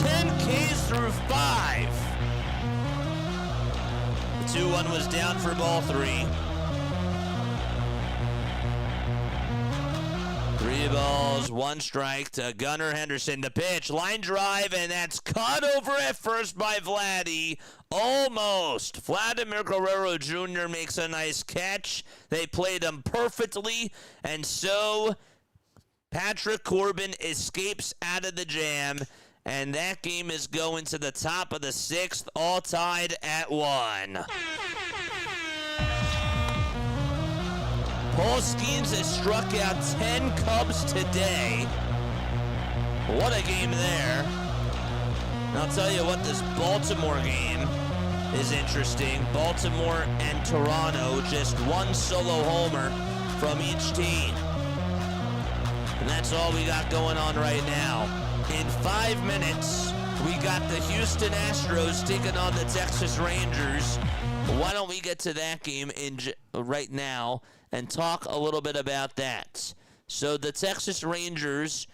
10 Ks through 5. The 2-1 was down for ball 3. 3 balls, 1 strike to Gunnar Henderson. The pitch, line drive, and that's caught over at first by Vladdy. Almost. Vladimir Guerrero Jr. makes a nice catch. They played him perfectly, and so Patrick Corbin escapes out of the jam, and that game is going to the top of the 6th, all tied at 1. Paul Skeens has struck out 10 Cubs today. What a game there. And I'll tell you what, this Baltimore game is interesting. Baltimore and Toronto, just 1 solo homer from each team. And that's all we got going on right now. In 5 minutes, we got the Houston Astros taking on the Texas Rangers. Why don't we get to that game right now and talk a little bit about that. So the Texas Rangers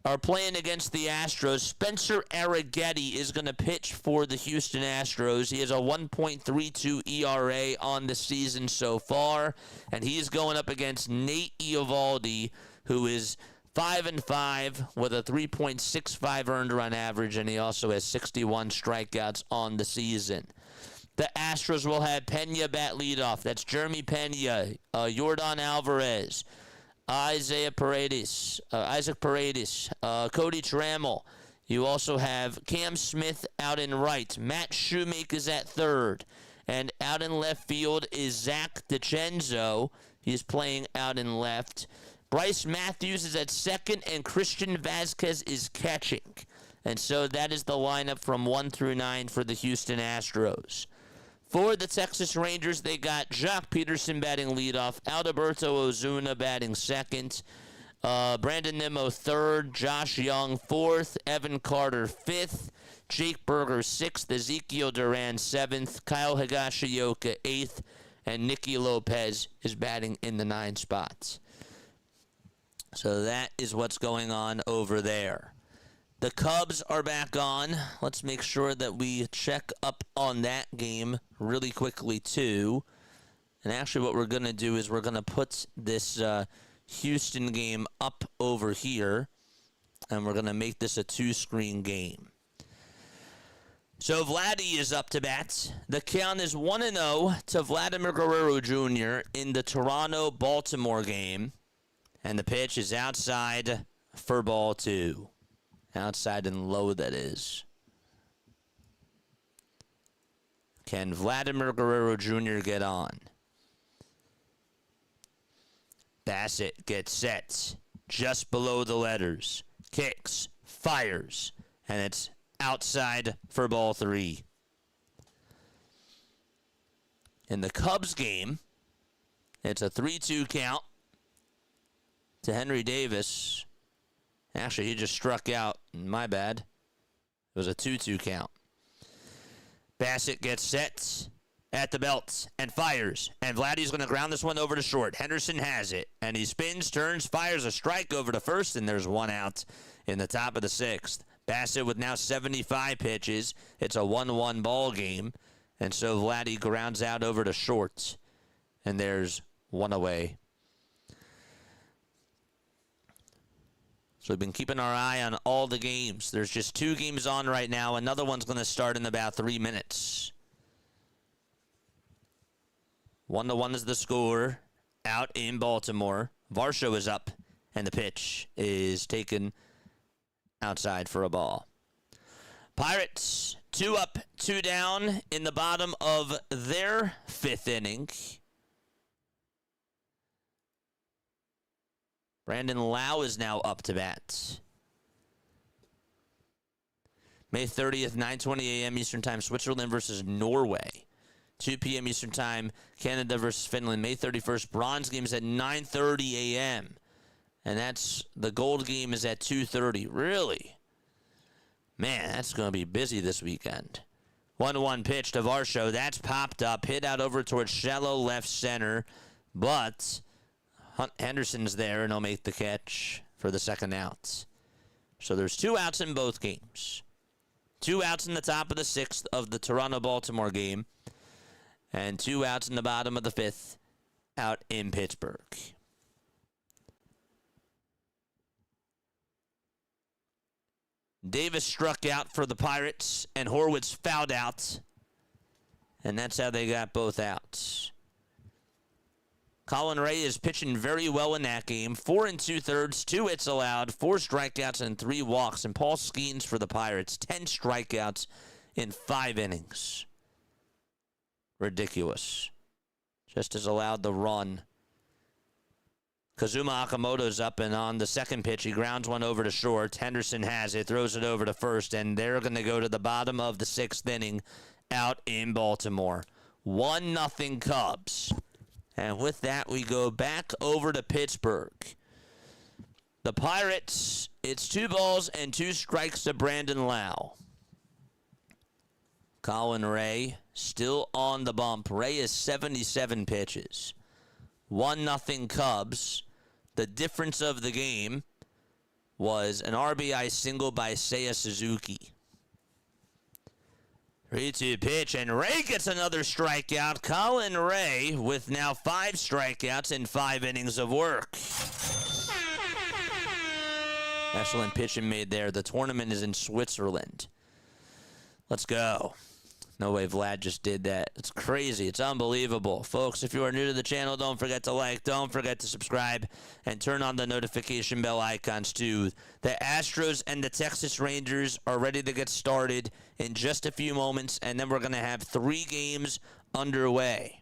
are playing against the Astros. Spencer Arrighetti is going to pitch for the Houston Astros. He has a 1.32 ERA on the season so far, and he's going up against Nate Eovaldi, who is 5-5 with a 3.65 earned run average, and he also has 61 strikeouts on the season. The Astros will have Pena bat leadoff. That's Jeremy Pena, Yordan Alvarez, Isaac Paredes, Cody Trammell. You also have Cam Smith out in right. Matt Shoemaker's at third. And out in left field is Zach DiCenzo. He's playing out in left. Bryce Matthews is at second, and Christian Vasquez is catching. And so that is the lineup from 1 through 9 for the Houston Astros. For the Texas Rangers, they got Jock Peterson batting leadoff, Alberto Ozuna batting second, Brandon Nimmo 3rd, Josh Young 4th, Evan Carter 5th, Jake Berger 6th, Ezekiel Duran 7th, Kyle Higashioka 8th, and Nicky Lopez is batting in the 9 spots. So that is what's going on over there. The Cubs are back on. Let's make sure that we check up on that game really quickly, too. And actually what we're going to do is we're going to put this Houston game up over here, and we're going to make this a 2-screen game. So Vladdy is up to bat. The count is 1-0 to Vladimir Guerrero Jr. in the Toronto-Baltimore game. And the pitch is outside for ball 2. Outside and low, that is. Can Vladimir Guerrero Jr. get on? Bassett gets set just below the letters. Kicks, fires, and it's outside for ball 3. In the Cubs game, it's a 3-2 count to Henry Davis. Actually, he just struck out. My bad. It was a 2-2 count. Bassett gets set at the belt and fires. And Vladdy's going to ground this one over to short. Henderson has it. And he spins, turns, fires a strike over to first. And there's one out in the top of the 6th. Bassett with now 75 pitches. It's a 1-1 ball game. And so Vladdy grounds out over to short. And there's one away. So we've been keeping our eye on all the games. There's just 2 games on right now. Another one's going to start in about 3 minutes. 1-1 is the score out in Baltimore. Varsho is up, and the pitch is taken outside for a ball. Pirates, 2 up, 2 down in the bottom of their 5th inning. Brandon Lau is now up to bat. May 30th, 9:20 a.m. Eastern Time, Switzerland versus Norway. 2 p.m. Eastern Time, Canada versus Finland. May 31st, bronze game is at 9:30 a.m. And that's the gold game is at 2:30. Really? Man, that's going to be busy this weekend. 1-1 pitch to Varsho. That's popped up. Hit out over towards shallow left center. But Henderson's there, and he'll make the catch for the second out. So there's 2 outs in both games. 2 outs in the top of the 6th of the Toronto-Baltimore game. And 2 outs in the bottom of the 5th out in Pittsburgh. Davis struck out for the Pirates, and Horwitz fouled out. And that's how they got both outs. Colin Ray is pitching very well in that game. 4 2/3, 2 hits allowed, 4 strikeouts, and 3 walks. And Paul Skeens for the Pirates, 10 strikeouts in 5 innings. Ridiculous. Just as allowed the run. Kazuma Akamoto's up, and on the second pitch, he grounds one over to short. Henderson has it, throws it over to first, and they're going to go to the bottom of the 6th inning out in Baltimore. 1-0 Cubs. And with that, we go back over to Pittsburgh. The Pirates, it's 2 balls and 2 strikes to Brandon Lau. Colin Ray still on the bump. Ray is 77 pitches. 1-0 Cubs. The difference of the game was an RBI single by Seiya Suzuki. 3-2 pitch, and Ray gets another strikeout. Colin Ray with now 5 strikeouts in 5 innings of work. Excellent pitching made there. The tournament is in Switzerland. Let's go. No way Vlad just did that. It's crazy. It's unbelievable. Folks, if you are new to the channel, don't forget to like, don't forget to subscribe, and turn on the notification bell icons too. The Astros and the Texas Rangers are ready to get started in just a few moments, and then we're going to have 3 games underway.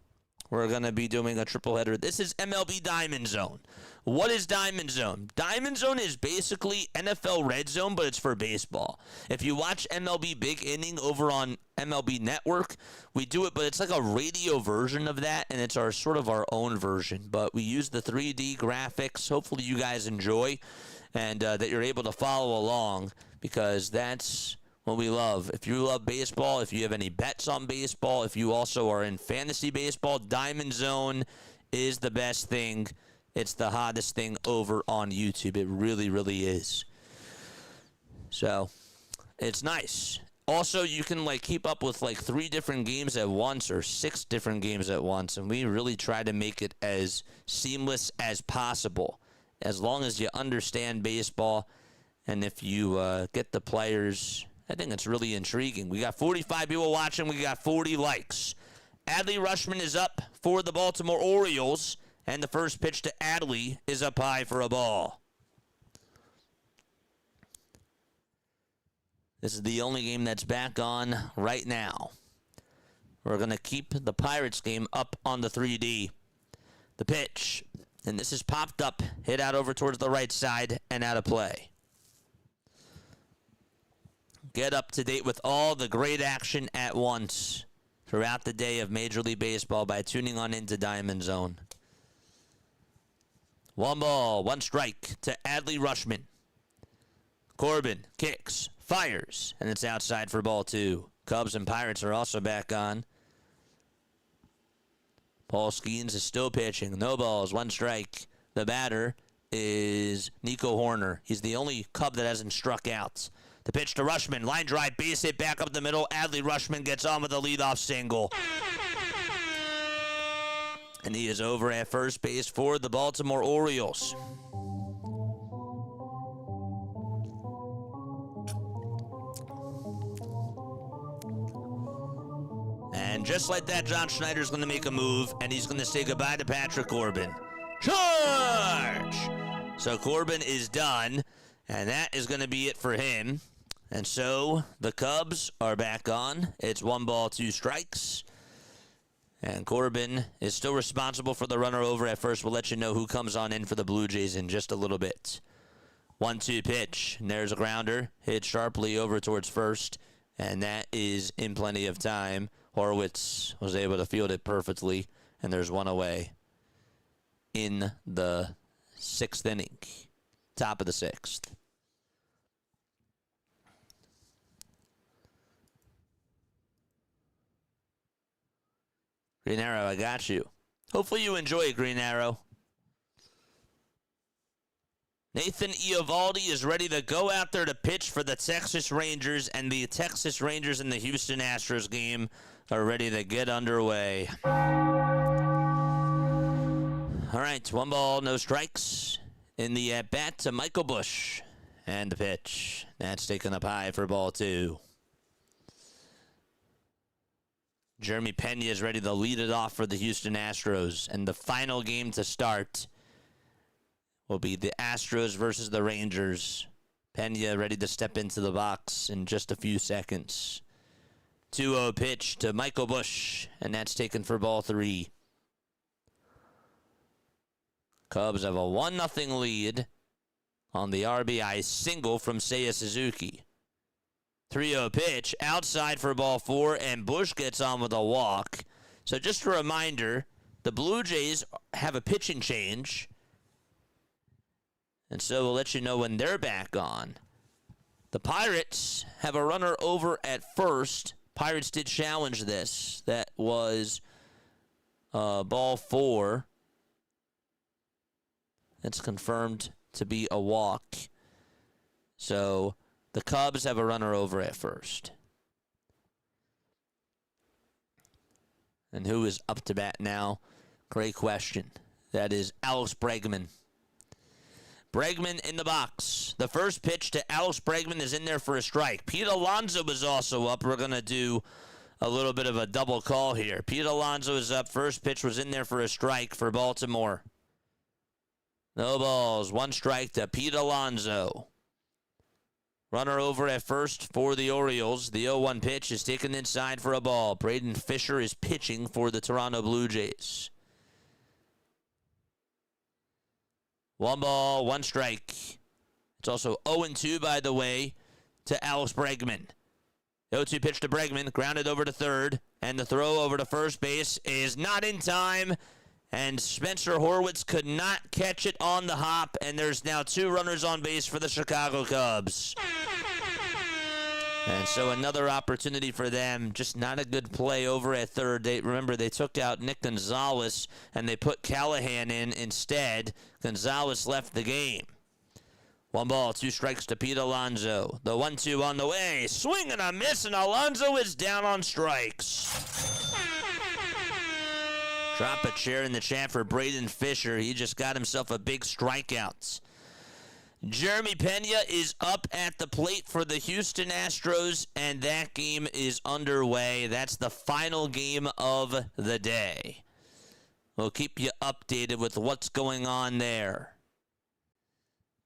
we're going to be doing a triple header. This is MLB DiamondZone. What is DiamondZone? DiamondZone is basically NFL RedZone, but it's for baseball. If you watch MLB Big Inning over on MLB Network, we do it, but it's like a radio version of that, and it's our sort of our own version. But we use the 3D graphics. Hopefully you guys enjoy, and that you're able to follow along, because that's what we love. If you love baseball, if you have any bets on baseball, if you also are in fantasy baseball, DiamondZone is the best thing. It's the hottest thing over on YouTube. It really, really is. So, it's nice. Also, you can keep up with 3 different games at once or 6 different games at once, and we really try to make it as seamless as possible, as long as you understand baseball, and if you get the players. I think it's really intriguing. We got 45 people watching. We got 40 likes. Adley Rutschman is up for the Baltimore Orioles. And the first pitch to Adley is up high for a ball. This is the only game that's back on right now. We're going to keep the Pirates game up on the 3D. The pitch. And this is popped up. Hit out over towards the right side and out of play. Get up to date with all the great action at once throughout the day of Major League Baseball by tuning on into DiamondZone. 1 ball, 1 strike to Adley Rutschman. Corbin kicks, fires, and it's outside for ball 2. Cubs and Pirates are also back on. Paul Skeens is still pitching. No balls, 1 strike. The batter is Nico Horner. He's the only Cub that hasn't struck out. The pitch to Rutschman. Line drive, base hit back up the middle. Adley Rutschman gets on with a leadoff single. And he is over at first base for the Baltimore Orioles. And just like that, John Schneider's going to make a move, and he's going to say goodbye to Patrick Corbin. Charge! So Corbin is done, and that is going to be it for him. And so the Cubs are back on. It's 1 ball, 2 strikes. And Corbin is still responsible for the runner over at first. We'll let you know who comes on in for the Blue Jays in just a little bit. 1-2 pitch. And there's a grounder. Hit sharply over towards first. And that is in plenty of time. Horwitz was able to field it perfectly. And there's 1 away in the 6th inning. Top of the 6th. Green Arrow, I got you. Hopefully you enjoy it, Green Arrow. Nathan Eovaldi is ready to go out there to pitch for the Texas Rangers, and the Texas Rangers and the Houston Astros game are ready to get underway. All right, 1 ball, no strikes. In the at-bat to Michael Busch. And the pitch. That's taken up high for ball 2. Jeremy Pena is ready to lead it off for the Houston Astros. And the final game to start will be the Astros versus the Rangers. Pena ready to step into the box in just a few seconds. 2-0 pitch to Michael Busch, and that's taken for ball 3. Cubs have a 1-0 lead on the RBI single from Seiya Suzuki. 3-0 pitch, outside for ball 4, and Busch gets on with a walk. So just a reminder, the Blue Jays have a pitching change, and so we'll let you know when they're back on. The Pirates have a runner over at first. Pirates did challenge this. That was ball 4. That's confirmed to be a walk. So the Cubs have a runner over at first. And who is up to bat now? Great question. That is Alex Bregman. Bregman in the box. The first pitch to Alex Bregman is in there for a strike. Pete Alonso is also up. We're going to do a little bit of a double call here. Pete Alonso is up. First pitch was in there for a strike for Baltimore. No balls. 1 strike to Pete Alonso. Runner over at first for the Orioles. The 0-1 pitch is taken inside for a ball. Braden Fisher is pitching for the Toronto Blue Jays. 1 ball, 1 strike. It's also 0-2, by the way, to Alex Bregman. The 0-2 pitch to Bregman, grounded over to third, and the throw over to first base is not in time, and Spencer Horwitz could not catch it on the hop, and there's now 2 runners on base for the Chicago Cubs. And so another opportunity for them. Just not a good play over at third. Remember, they took out Nick Gonzalez, and they put Callahan in instead. Gonzalez left the game. 1 ball, 2 strikes to Pete Alonso. The 1-2 on the way. Swing and a miss, and Alonso is down on strikes. Drop a chair in the chat for Braden Fisher. He just got himself a big strikeout. Jeremy Pena is up at the plate for the Houston Astros, and that game is underway. That's the final game of the day. We'll keep you updated with what's going on there.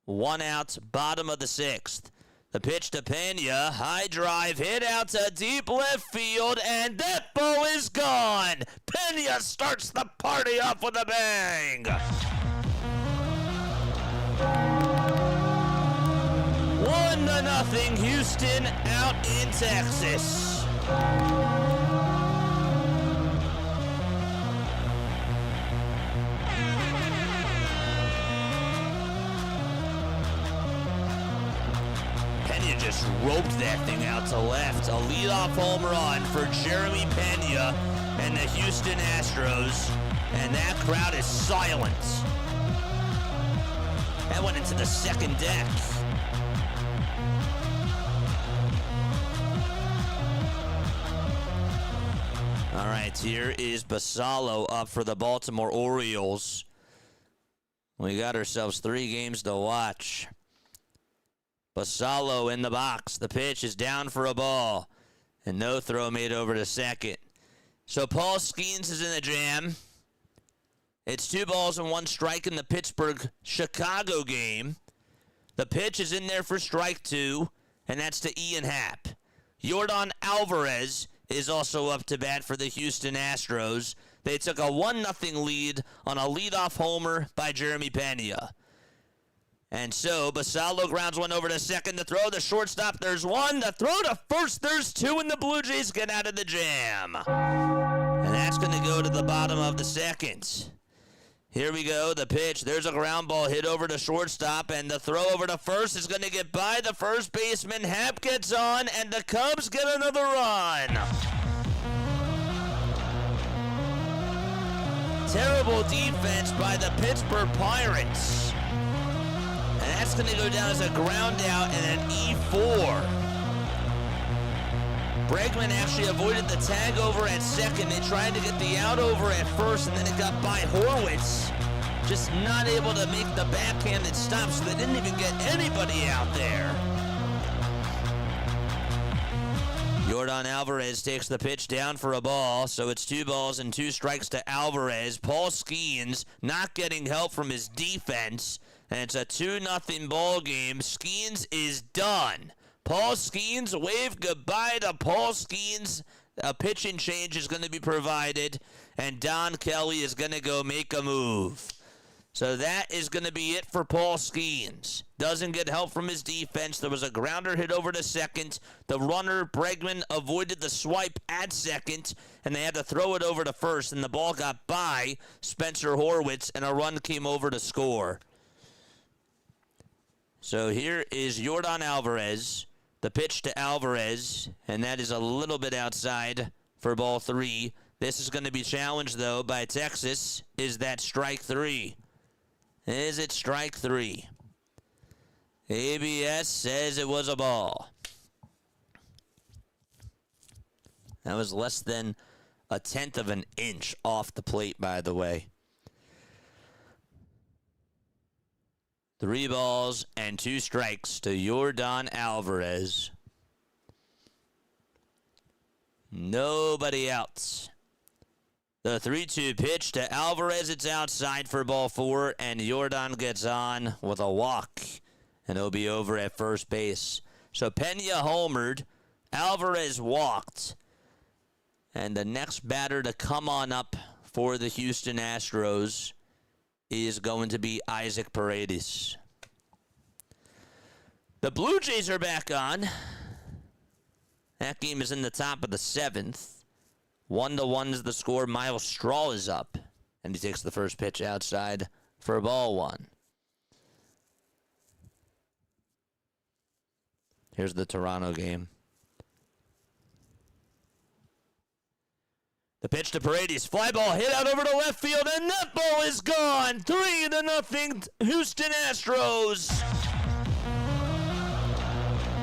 1 out, bottom of the 6th. The pitch to Pena, high drive, hit out to deep left field, and that ball is gone. Pena starts the party off with a bang. 1-0, Houston out in Texas. Pena just roped that thing out to left. A leadoff home run for Jeremy Pena and the Houston Astros. And that crowd is silent. That went into the second deck. All right, here is Basallo up for the Baltimore Orioles. We got ourselves 3 games to watch. Basallo in the box. The pitch is down for a ball. And no throw made over to second. So Paul Skeens is in the jam. It's 2 balls and 1 strike in the Pittsburgh-Chicago game. The pitch is in there for strike 2, and that's to Ian Happ. Yordan Alvarez is also up to bat for the Houston Astros. They took a 1-0 lead on a leadoff homer by Jeremy Pena. And so Basallo grounds one over to second. The throw, the shortstop, there's 1. The throw to first, there's 2, and the Blue Jays get out of the jam. And that's going to go to the bottom of the 2nd. Here we go, the pitch. There's a ground ball hit over to shortstop, and the throw over to first is going to get by the first baseman. Happ gets on, and the Cubs get another run. Terrible defense by the Pittsburgh Pirates. And that's going to go down as a ground out and an E4. Bregman actually avoided the tag over at second. They tried to get the out over at first, and then it got by Horwitz. Just not able to make the backhanded stop, so they didn't even get anybody out there. Yordan Alvarez takes the pitch down for a ball, so it's 2 balls and 2 strikes to Alvarez. Paul Skeens not getting help from his defense, and it's a 2-0 ball game. Skeens is done. Paul Skeens, wave goodbye to Paul Skeens. A pitching change is going to be provided, and Don Kelly is going to go make a move. So that is going to be it for Paul Skeens. Doesn't get help from his defense. There was a grounder hit over to second. The runner, Bregman, avoided the swipe at second, and they had to throw it over to first, and the ball got by Spencer Horwitz, and a run came over to score. So here is Yordan Alvarez. The pitch to Alvarez, and that is a little bit outside for ball 3. This is going to be challenged, though, by Texas. Is that strike 3? Is it strike 3? ABS says it was a ball. That was less than 1/10 of an inch off the plate, by the way. 3 balls and 2 strikes to Yordan Alvarez. Nobody else. The 3-2 pitch to Alvarez. It's outside for ball 4, and Yordan gets on with a walk. And he'll be over at first base. So Pena homered, Alvarez walked, and the next batter to come on up for the Houston Astros is going to be Isaac Paredes. The Blue Jays are back on. That game is in the top of the 7th. 1-1 is the score. Miles Straw is up, and he takes the first pitch outside for ball 1. Here's the Toronto game. The pitch to Paredes. Fly ball hit out over to left field, and that ball is gone. 3-0 Houston Astros.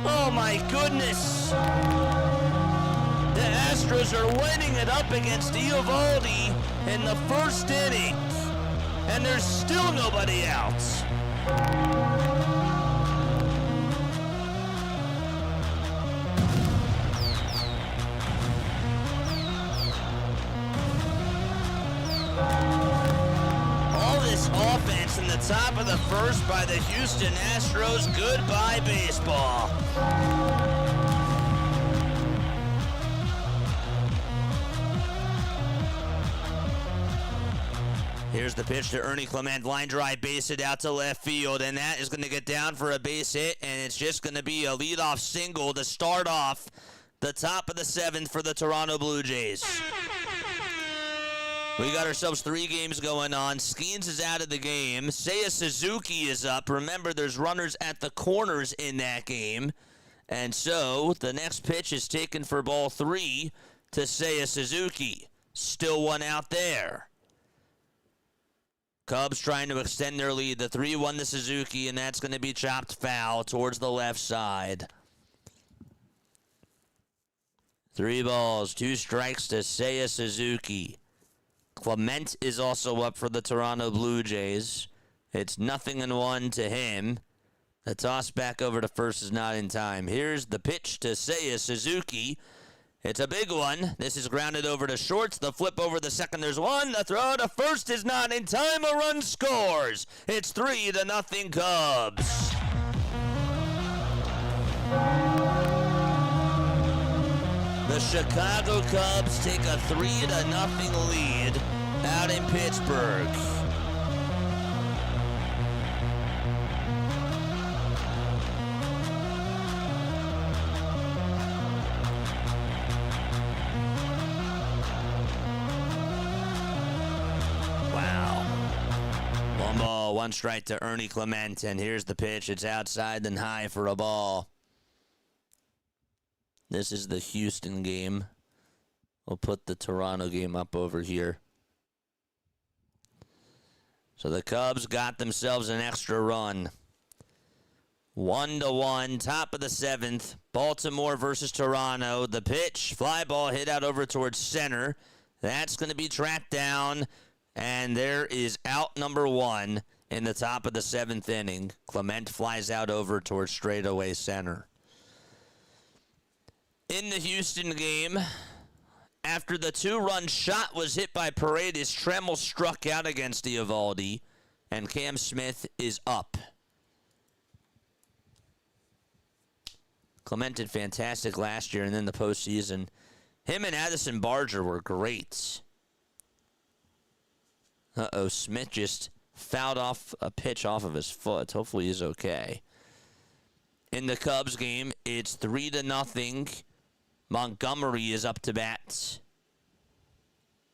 Oh my goodness. The Astros are winning it up against Eovaldi in the first inning, and there's still nobody out. All this offense in the top of the first by the Houston Astros. Goodbye, baseball. Here's the pitch to Ernie Clement. Line drive, base hit out to left field, and that is going to get down for a base hit, and it's just going to be a leadoff single to start off the top of the 7th for the Toronto Blue Jays. We got ourselves 3 games going on. Skeens is out of the game. Seiya Suzuki is up. Remember, there's runners at the corners in that game. And so, the next pitch is taken for ball 3 to Seiya Suzuki. Still one out there. Cubs trying to extend their lead. The 3-1 to Suzuki, and that's going to be chopped foul towards the left side. 3 balls, 2 strikes to Seiya Suzuki. Clement is also up for the Toronto Blue Jays. It's 0-1 to him. The toss back over to first is not in time. Here's the pitch to Seiya Suzuki. It's a big one. This is grounded over to shorts. The flip over the second. There's one. The throw to first is not in time. A run scores. It's 3-0 Cubs. The Chicago Cubs take a 3-0 lead out in Pittsburgh. Wow. 1 ball, 1 strike to Ernie Clement, and here's the pitch. It's outside and high for a ball. This is the Houston game. We'll put the Toronto game up over here. So the Cubs got themselves an extra run. 1-1, top of the 7th. Baltimore versus Toronto. The pitch, fly ball hit out over towards center. That's going to be tracked down. And there is out number 1 in the top of the 7th inning. Clement flies out over towards straightaway center. In the Houston game, after the 2-run shot was hit by Paredes, Tremmel struck out against Eovaldi, and Cam Smith is up. Clement did fantastic last year and then the postseason. Him and Addison Barger were great. Smith just fouled off a pitch off of his foot. Hopefully he's okay. In the Cubs game, it's 3-0. Montgomery is up to bat.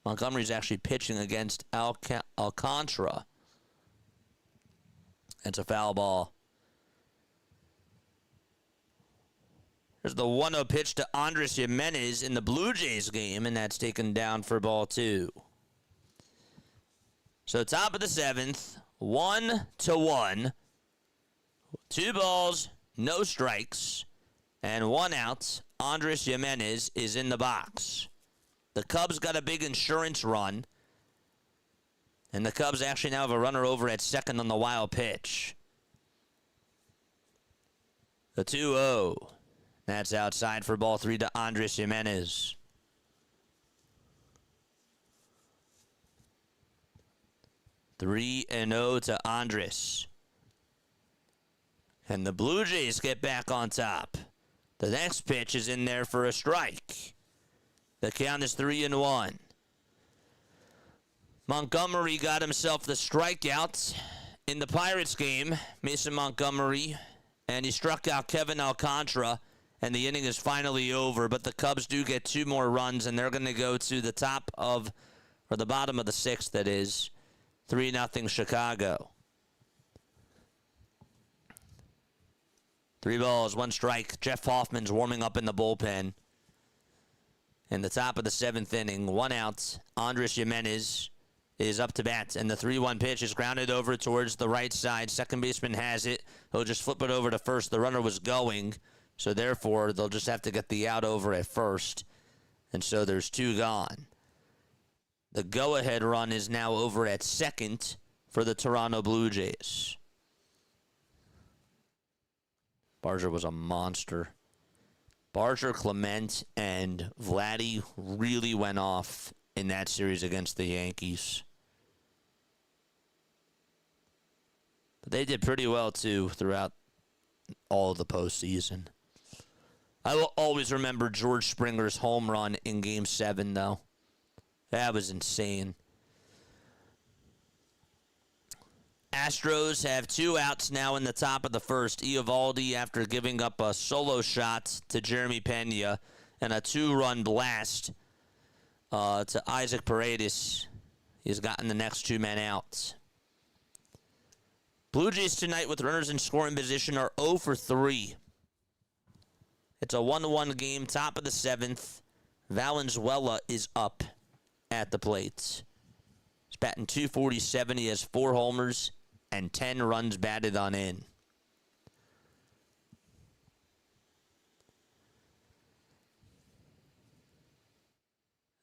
Montgomery's actually pitching against Alcantara. It's a foul ball. There's the 1-0 pitch to Andres Jimenez in the Blue Jays game, and that's taken down for ball 2. So top of the 7th, 1-1. 2 balls, no strikes, and 1 out. Andres Jimenez is in the box. The Cubs got a big insurance run. And the Cubs actually now have a runner over at second on the wild pitch. The 2-0. That's outside for ball 3 to Andres Jimenez. Three and 0 to Andres. And the Blue Jays get back on top. The next pitch is in there for a strike. The count is 3-1. Montgomery got himself the strikeout in the Pirates game, Mason Montgomery, and he struck out Kevin Alcantara, and the inning is finally over. But the Cubs do get 2 more runs, and they're going to go to the the bottom of the 6th, that is. 3-0 Chicago. 3 balls, 1 strike. Jeff Hoffman's warming up in the bullpen. In the top of the 7th inning, 1 out. Andres Jimenez is up to bat, and the 3-1 pitch is grounded over towards the right side. Second baseman has it. He'll just flip it over to first. The runner was going, so therefore they'll just have to get the out over at first. And so there's 2 gone. The go-ahead run is now over at second for the Toronto Blue Jays. Barger was a monster. Barger, Clement, and Vladdy really went off in that series against the Yankees. But they did pretty well, too, throughout all of the postseason. I will always remember George Springer's home run in Game 7, though. That was insane. Astros have 2 outs now in the top of the 1st. Eovaldi, after giving up a solo shot to Jeremy Pena and a 2-run blast to Isaac Paredes, he's gotten the next 2 men out. Blue Jays tonight with runners in scoring position are 0 for 3. It's a 1-1 game, top of the 7th. Valenzuela is up at the plate. He's batting .247. He has 4 homers and 10 runs batted on in.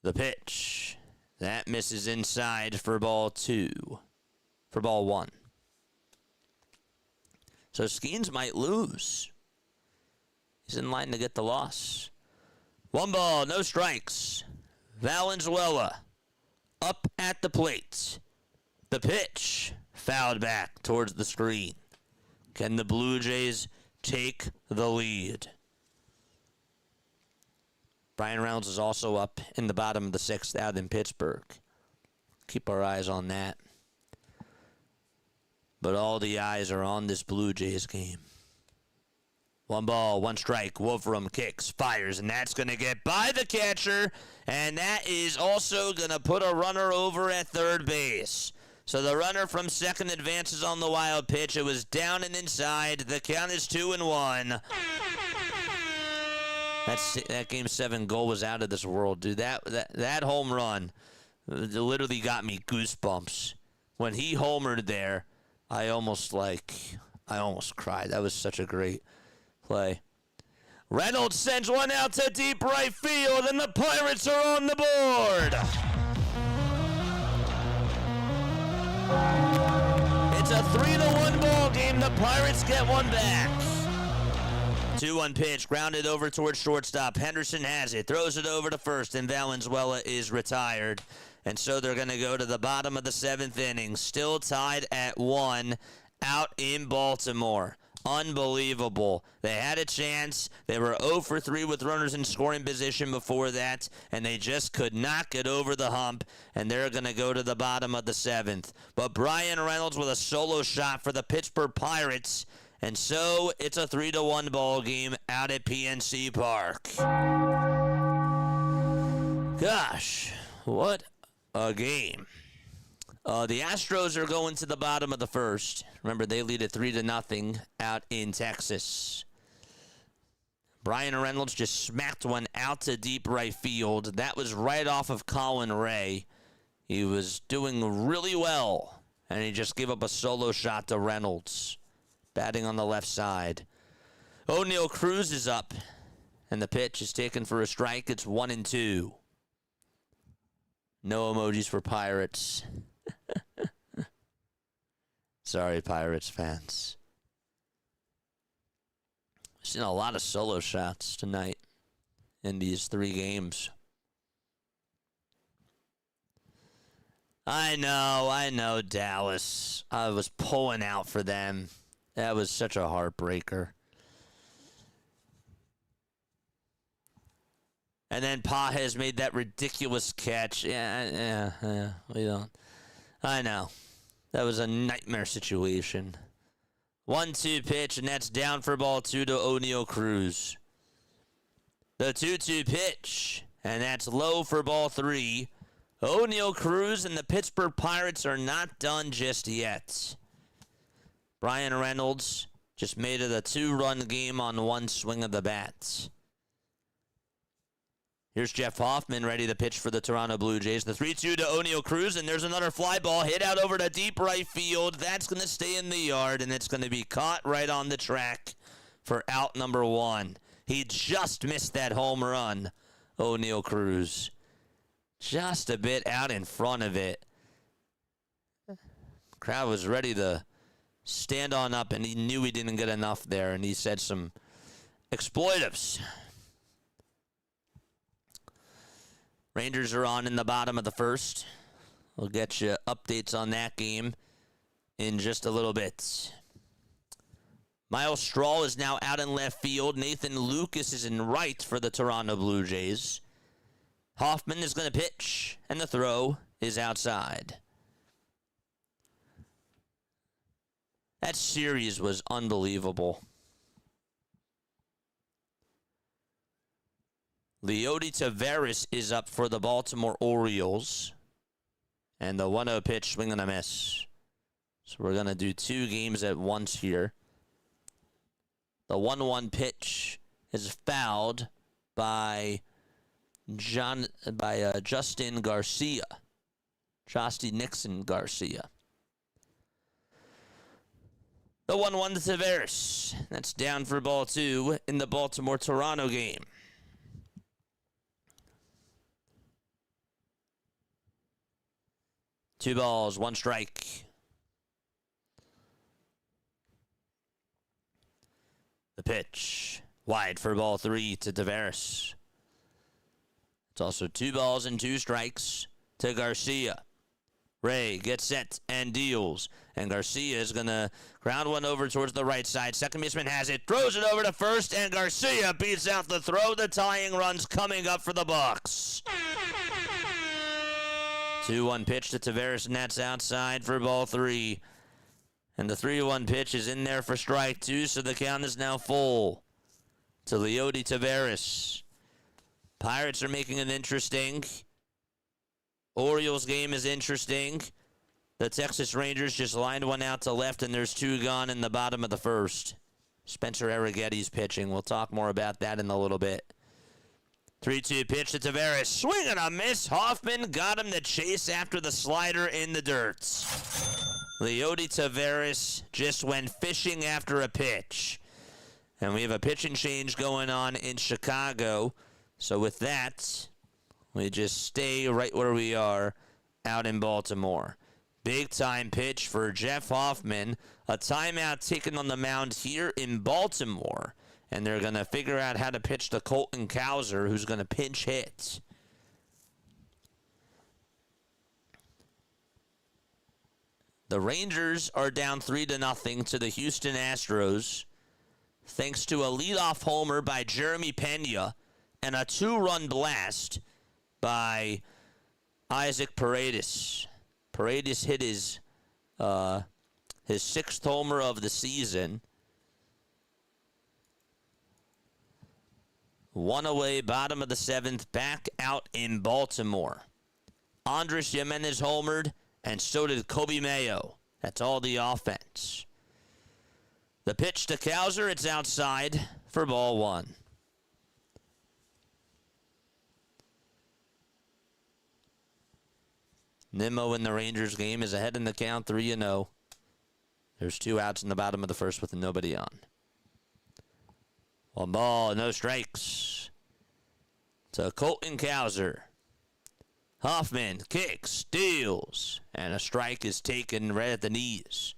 The pitch. That misses inside for ball 2. For ball 1. So Skeens might lose. He's in line to get the loss. 1 ball, no strikes. Valenzuela up at the plate. The pitch fouled back towards the screen. Can the Blue Jays take the lead? Brian Reynolds is also up in the bottom of the 6th out in Pittsburgh. Keep our eyes on that. But all the eyes are on this Blue Jays game. 1 ball, 1 strike. Wolfram kicks, fires, and that's going to get by the catcher. And that is also going to put a runner over at third base. So the runner from second advances on the wild pitch. It was down and inside. The count is 2-1. That Game 7 goal was out of this world, dude. That home run literally got me goosebumps. When he homered there, I almost cried. That was such a great play. Reynolds sends one out to deep right field, and the Pirates are on the board. It's a 3-1 ball game. The Pirates get 1 back. 2-1 pitch, grounded over towards shortstop. Henderson has it, throws it over to first, and Valenzuela is retired. And so they're going to go to the bottom of the 7th inning, still tied at 1 out in Baltimore. Unbelievable. They had a chance. They were 0 for 3 with runners in scoring position before that, and they just could not get over the hump, and they're going to go to the bottom of the 7th. But Brian Reynolds with a solo shot for the Pittsburgh Pirates, and so it's a 3-1 ball game out at PNC Park. Gosh, what a game. The Astros are going to the bottom of the 1st. Remember, they lead it 3-0 out in Texas. Brian Reynolds just smacked one out to deep right field. That was right off of Colin Ray. He was doing really well, and he just gave up a solo shot to Reynolds, batting on the left side. O'Neal Cruz is up, and the pitch is taken for a strike. It's 1-2. No emojis for Pirates. Sorry, Pirates fans. I've seen a lot of solo shots tonight in these 3 games. I know, Dallas. I was pulling out for them. That was such a heartbreaker. And then Pages made that ridiculous catch. Yeah, we don't. I know. That was a nightmare situation. 1-2 pitch, and that's down for ball 2 to O'Neal Cruz. The 2-2 pitch, and that's low for ball 3. O'Neal Cruz and the Pittsburgh Pirates are not done just yet. Brian Reynolds just made it a 2-run game on one swing of the bat. Here's Jeff Hoffman ready to pitch for the Toronto Blue Jays. The 3-2 to O'Neal Cruz, and there's another fly ball hit out over to deep right field. That's going to stay in the yard, and it's going to be caught right on the track for out number 1. He just missed that home run, O'Neal Cruz. Just a bit out in front of it. Crowd was ready to stand on up, and he knew he didn't get enough there, and he said some expletives. Rangers are on in the bottom of the first. We'll get you updates on that game in just a little bit. Miles Straw is now out in left field. Nathan Lucas is in right for the Toronto Blue Jays. Hoffman is going to pitch, and the throw is outside. That series was unbelievable. Leody Taveras is up for the Baltimore Orioles. And the 1-0 pitch, swing and a miss. So we're going to do 2 games at once here. The 1-1 pitch is fouled by Justin Garcia. Justin Nixon Garcia. The 1-1 to Taveras. That's down for ball 2 in the Baltimore-Toronto game. Two balls, 1 strike. The pitch, wide for ball 3 to Taveras. It's also 2 balls and 2 strikes to Garcia. Ray gets set and deals. And Garcia is going to ground one over towards the right side. Second baseman has it, throws it over to first, and Garcia beats out the throw. The tying run's coming up for the Bucks. 2-1 pitch to Taveras, and that's outside for ball 3. And the 3-1 pitch is in there for strike 2, so the count is now full to Leody Taveras. Pirates are making it interesting. Orioles game is interesting. The Texas Rangers just lined one out to left, and there's 2 gone in the bottom of the first. Spencer Arrighetti's pitching. We'll talk more about that in a little bit. 3-2 pitch to Taveras. Swing and a miss. Hoffman got him to chase after the slider in the dirt. Leody Taveras just went fishing after a pitch. And we have a pitching change going on in Chicago. So with that, we just stay right where we are out in Baltimore. Big time pitch for Jeff Hoffman. A timeout taken on the mound here in Baltimore. And they're going to figure out how to pitch to Colton Cowser, who's going to pinch hit. The Rangers are down 3-0 to the Houston Astros, thanks to a leadoff homer by Jeremy Pena and a 2-run blast by Isaac Paredes. Paredes hit his 6th homer of the season. 1 away, bottom of the 7th, back out in Baltimore. Andres Jimenez homered, and so did Kobe Mayo. That's all the offense. The pitch to Cowser, it's outside for ball 1. Nimmo in the Rangers game is ahead in the count, 3-0. There's 2 outs in the bottom of the first with nobody on. 1 ball, no strikes. To Colton Cowser. Hoffman kicks, deals, and a strike is taken right at the knees.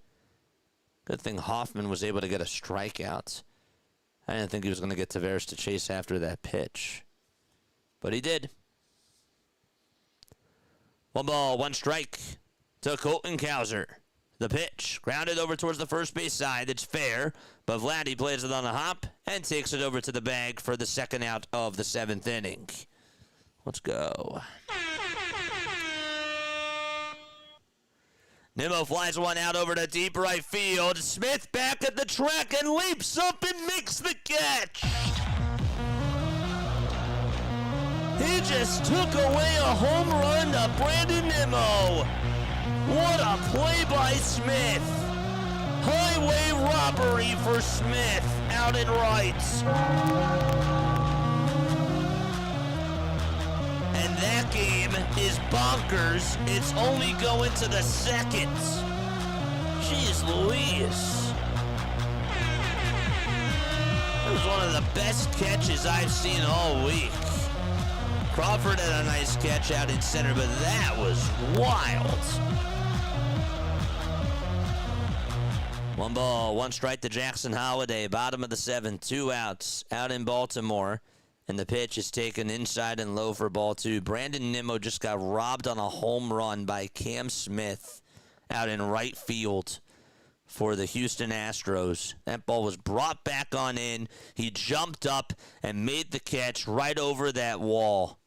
Good thing Hoffman was able to get a strikeout. I didn't think he was going to get Taveras to chase after that pitch, but he did. 1 ball, 1 strike to Colton Cowser. The pitch, grounded over towards the first base side. It's fair, but Vladdy plays it on a hop and takes it over to the bag for the 2nd out of the 7th inning. Let's go. Nimmo flies one out over to deep right field. Smith back at the track and leaps up and makes the catch. He just took away a home run to Brandon Nimmo. What a play by Smith. Highway robbery for Smith out in right. And that game is bonkers. It's only going to the second. Jeez Louise. That was one of the best catches I've seen all week. Crawford had a nice catch out in center, but that was wild. 1 ball, 1 strike to Jackson Holliday, bottom of the 7th, 2 outs, out in Baltimore. And the pitch is taken inside and low for ball 2. Brandon Nimmo just got robbed on a home run by Cam Smith out in right field for the Houston Astros. That ball was brought back on in. He jumped up and made the catch right over that wall.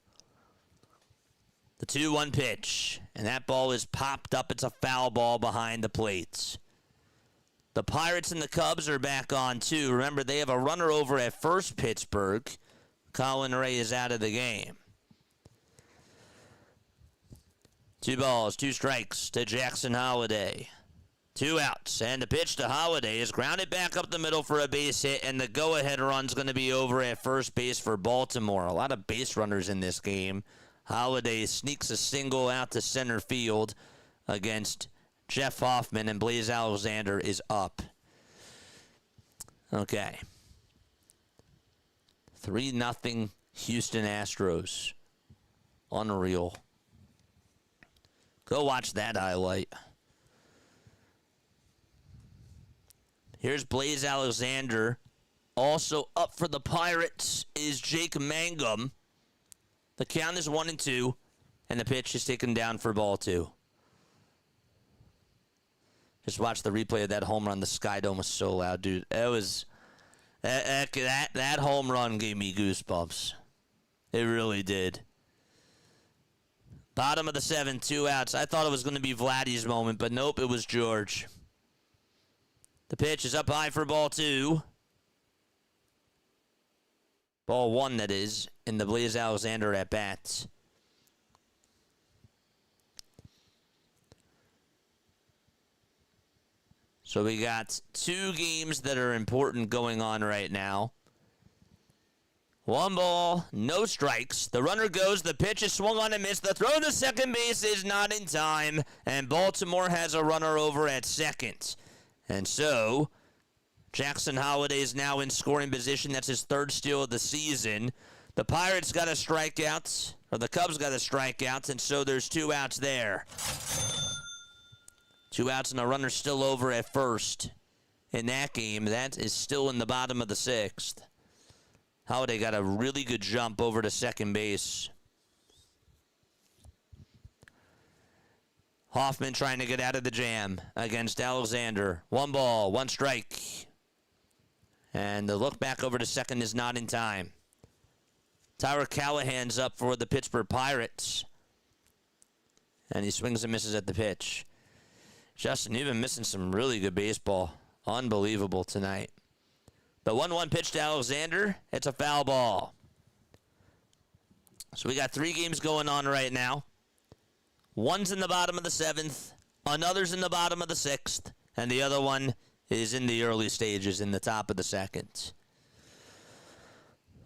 The 2-1 pitch, and that ball is popped up. It's a foul ball behind the plates. The Pirates and the Cubs are back on, too. Remember, they have a runner over at first, Pittsburgh. Colin Ray is out of the game. 2 balls, 2 strikes to Jackson Holliday. 2 outs, and the pitch to Holliday is grounded back up the middle for a base hit, and the go-ahead run's going to be over at first base for Baltimore. A lot of base runners in this game. Holliday sneaks a single out to center field against Jeff Hoffman, and Blaze Alexander is up. Okay. 3-0 Houston Astros. Unreal. Go watch that highlight. Here's Blaze Alexander. Also up for the Pirates is Jake Mangum. The count is 1-2, and the pitch is taken down for ball 2. Just watch the replay of that home run. The Sky Dome was so loud, dude. It was that home run gave me goosebumps. It really did. Bottom of the 7th, 2 outs. I thought it was going to be Vladdy's moment, but nope, it was George. The pitch is up high for ball 2. Ball 1, that is, in the Blaze Alexander at bats. So we got 2 games that are important going on right now. 1 ball, no strikes. The runner goes, the pitch is swung on and missed. The throw to second base is not in time, and Baltimore has a runner over at second. And so Jackson Holliday is now in scoring position. That's his 3rd steal of the season. The Pirates got a strikeout, or the Cubs got a strikeout, and so there's 2 outs there. 2 outs and the runner still over at first. In that game, that is still in the bottom of the 6th. Holliday got a really good jump over to second base. Hoffman trying to get out of the jam against Alexander. 1 ball, 1 strike. And the look back over to second is not in time. Tyler Callahan's up for the Pittsburgh Pirates. And he swings and misses at the pitch. Justin, you've been missing some really good baseball. Unbelievable tonight. The 1-1 pitch to Alexander. It's a foul ball. So we got 3 games going on right now. One's in the bottom of the 7th. Another's in the bottom of the 6th. And the other one is in the early stages in the top of the 2nd.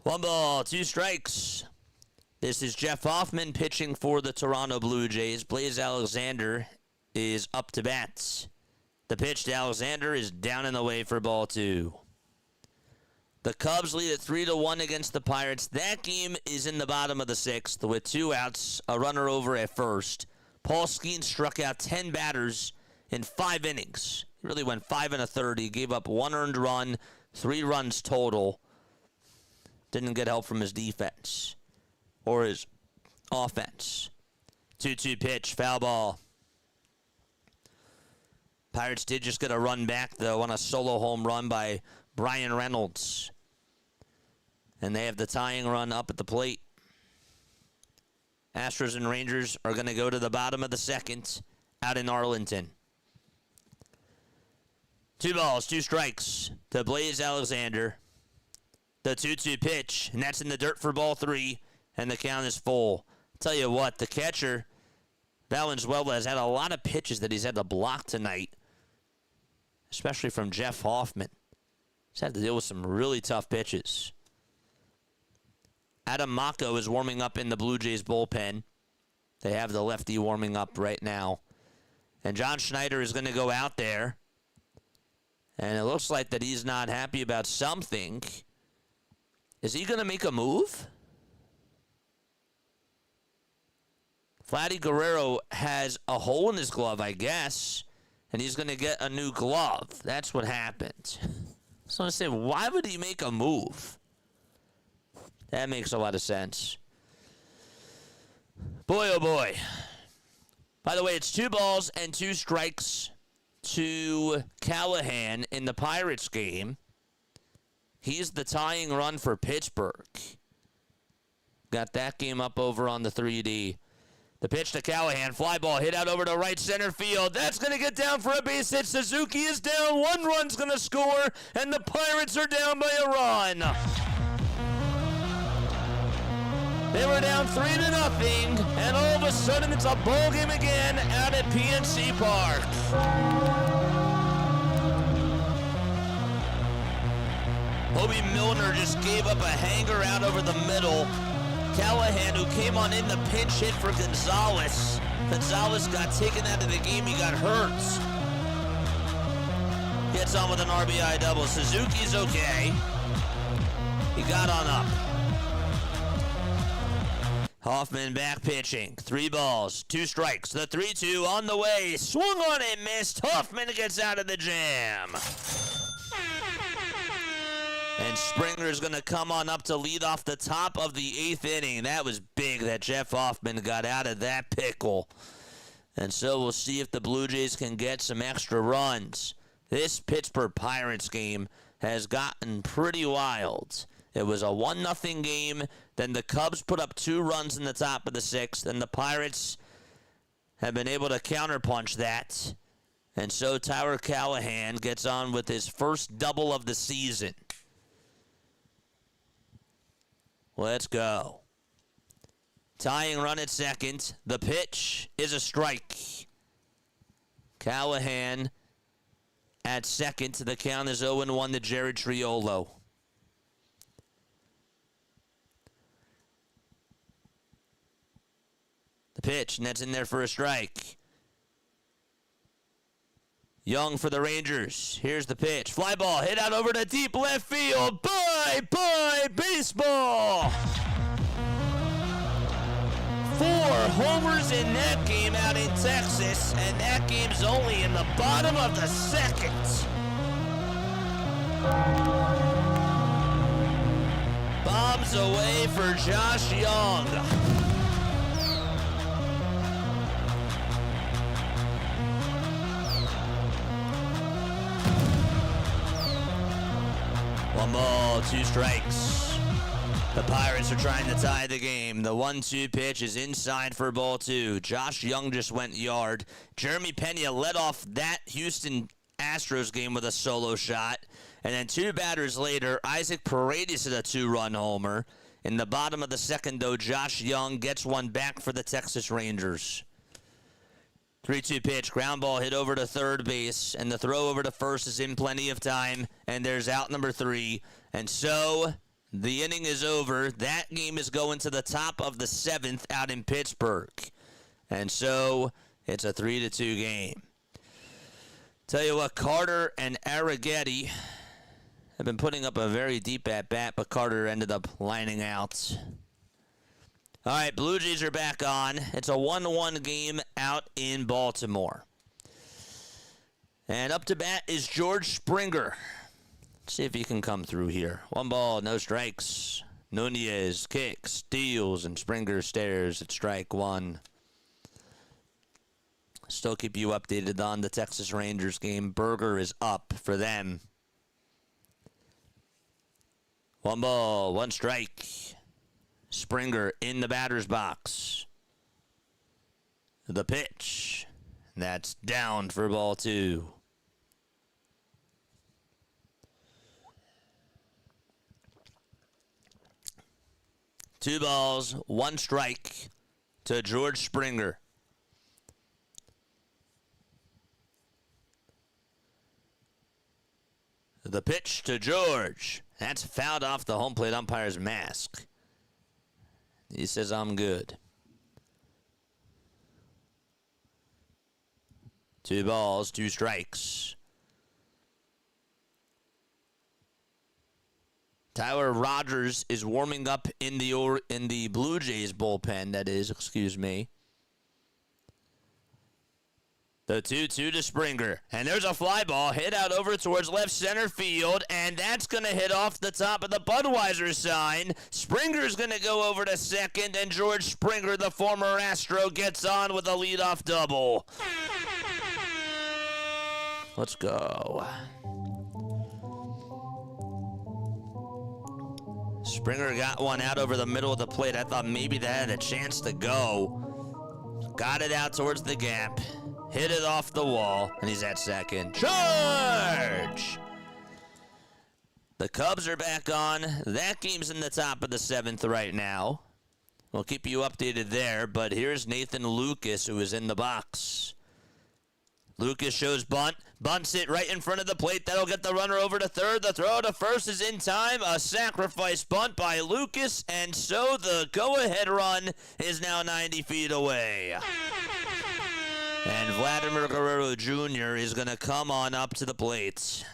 1 ball, 2 strikes. This is Jeff Hoffman pitching for the Toronto Blue Jays. Blaze Alexander is up to bats. The pitch to Alexander is down and away for ball 2. The Cubs lead at 3-1 against the Pirates. That game is in the bottom of the 6th with 2 outs, a runner over at first. Paul Skeens struck out 10 batters in 5 innings. He really went 5 1/3. He gave up 1 earned run, 3 runs total. Didn't get help from his defense or his offense. 2-2 pitch, foul ball. Pirates did just get a run back, though, on a solo home run by Brian Reynolds. And they have the tying run up at the plate. Astros and Rangers are going to go to the bottom of the second out in Arlington. 2 balls, 2 strikes to Blaze Alexander. The 2-2 pitch, and that's in the dirt for ball 3, and the count is full. Tell you what, the catcher, Valenzuela, has had a lot of pitches that he's had to block tonight, especially from Jeff Hoffman. He's had to deal with some really tough pitches. Adam Mako is warming up in the Blue Jays bullpen. They have the lefty warming up right now. And John Schneider is going to go out there. And it looks like that he's not happy about something. Is he going to make a move? Vladdy Guerrero has a hole in his glove, I guess. And he's going to get a new glove. That's what happened. So I say, why would he make a move? That makes a lot of sense. Boy, oh boy. By the way, it's 2 balls and 2 strikes to Callahan in the Pirates game. He's the tying run for Pittsburgh. Got that game up over on the 3D. The pitch to Callahan. Fly ball hit out over to right center field. That's going to get down for a base hit. Suzuki is down. 1 run's going to score, and the Pirates are down by a run. They were down 3-0, and all of a sudden it's a ball game again out at PNC Park. Hobie Milner just gave up a hanger out over the middle. Callahan, who came on in the pinch hit for Gonzalez. Gonzalez got taken out of the game. He got hurt. Gets on with an RBI double. Suzuki's okay. He got on up. Hoffman back pitching. 3 balls, 2 strikes. The 3-2 on the way. Swung on and missed. Hoffman gets out of the jam. And Springer's going to come on up to lead off the top of the 8th inning. That was big that Jeff Hoffman got out of that pickle. And so we'll see if the Blue Jays can get some extra runs. This Pittsburgh Pirates game has gotten pretty wild. It was a 1-0 game. Then the Cubs put up 2 runs in the top of the 6th. And the Pirates have been able to counterpunch that. And so Tyler Callahan gets on with his first double of the season. Let's go. Tying run at second. The pitch is a strike. Callahan at second. The count is 0-1 to Jared Triolo. The pitch, and that's in there for a strike. Young for the Rangers. Here's the pitch. Fly ball hit out over to deep left field. Bye-bye baseball. 4 homers in that game out in Texas, and that game's only in the bottom of the 2nd. Bombs away for Josh Young. One ball, 2 strikes. The Pirates are trying to tie the game. The 1-2 pitch is inside for ball 2. Josh Young just went yard. Jeremy Pena led off that Houston Astros game with a solo shot. And then 2 batters later, Isaac Paredes hit a 2-run homer. In the bottom of the 2nd, though, Josh Young gets one back for the Texas Rangers. 3-2 pitch, ground ball hit over to third base, and the throw over to first is in plenty of time, and there's out number 3. And so the inning is over. That game is going to the top of the 7th out in Pittsburgh. And so it's a 3-2 game. Tell you what, Carter and Arrighetti have been putting up a very deep at-bat, but Carter ended up lining out. All right, Blue Jays are back on. It's a 1-1 game out in Baltimore. And up to bat is George Springer. Let's see if he can come through here. 1 ball, no strikes. Nunez kicks, steals, and Springer stares at strike 1. Still keep you updated on the Texas Rangers game. Berger is up for them. 1 ball, 1 strike. Springer in the batter's box. The pitch. That's down for ball 2. 2 balls, 1 strike to George Springer. The pitch to George. That's fouled off the home plate umpire's mask. He says, I'm good. 2 balls, 2 strikes. Tyler Rogers is warming up in the Blue Jays bullpen, that is, excuse me. The 2-2 to Springer. And there's a fly ball hit out over towards left center field, and that's going to hit off the top of the Budweiser sign. Springer's going to go over to second, and George Springer, the former Astro, gets on with a leadoff double. Let's go. Springer got one out over the middle of the plate. I thought maybe that had a chance to go. Got it out towards the gap. Hit it off the wall, and he's at second. Charge! The Cubs are back on. That game's in the top of the 7th right now. We'll keep you updated there, but here's Nathan Lucas, who is in the box. Lucas shows bunt. Bunts it right in front of the plate. That'll get the runner over to third. The throw to first is in time. A sacrifice bunt by Lucas, and so the go-ahead run is now 90 feet away. And Vladimir Guerrero Jr. is going to come on up to the plate.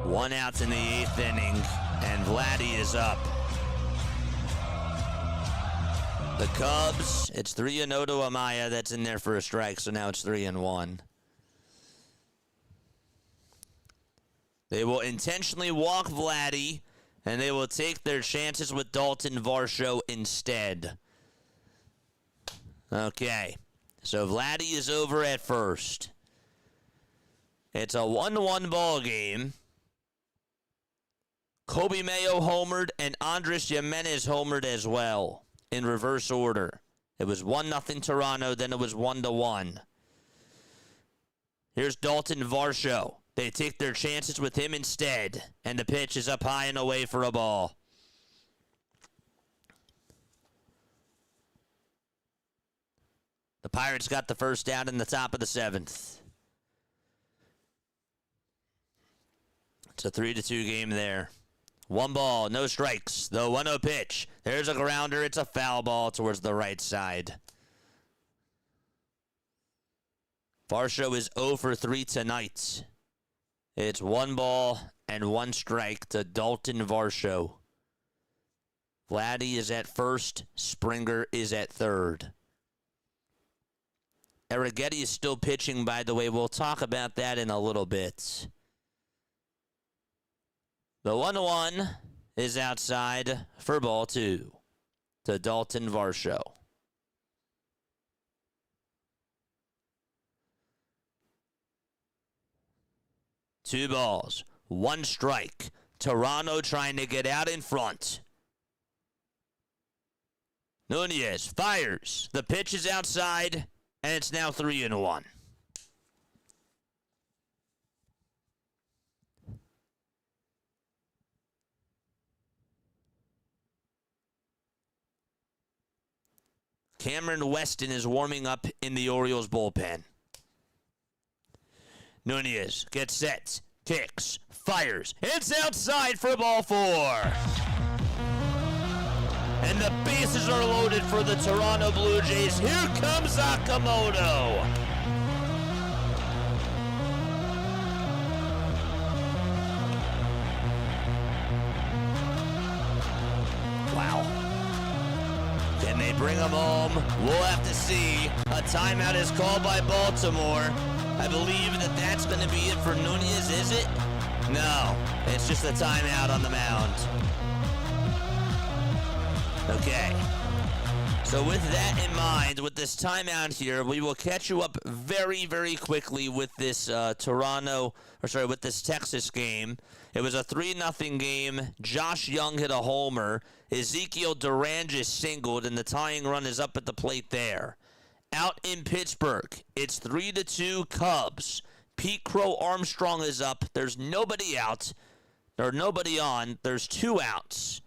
One out in the 8th inning, and Vladdy is up. The Cubs, it's 3-0 to Amaya. That's in there for a strike, so now it's 3-1. They will intentionally walk Vladdy, and they will take their chances with Dalton Varsho instead. Okay, so Vladdy is over at first. It's a 1-1 ball game. Kobe Mayo homered, and Andres Jimenez homered as well, in reverse order. It was 1-0 Toronto, then it was 1-1. Here's Dalton Varsho. They take their chances with him instead, and the pitch is up high and away for a ball. The Pirates got the first down in the top of the 7th. It's a 3-2 game there. 1 ball, no strikes. The 1-0 pitch. There's a grounder. It's a foul ball towards the right side. Varsho is 0 for 3 tonight. It's 1 ball and 1 strike to Dalton Varsho. Vladdy is at first. Springer is at third. Arrighetti is still pitching, by the way. We'll talk about that in a little bit. The 1-1 is outside for ball 2 to Dalton Varsho. Two balls, 1 strike. Toronto trying to get out in front. Nunez fires. The pitch is outside, and it's now 3-1. Cameron Weston is warming up in the Orioles bullpen. Nunez gets set, kicks, fires. It's outside for ball 4. And the bases are loaded for the Toronto Blue Jays. Here comes Akamoto. Wow. Can they bring him home? We'll have to see. A timeout is called by Baltimore. I believe that that's going to be it for Nunez, is it? No, it's just a timeout on the mound. Okay. So with that in mind, with this timeout here, we will catch you up very, very quickly with this with this Texas game. It was a 3-0 game. Josh Young hit a homer. Ezekiel Duran singled, and the tying run is up at the plate there. Out in Pittsburgh, it's 3-2 Cubs. Pete Crow Armstrong is up. There's nobody out. Or nobody on. There's 2 outs.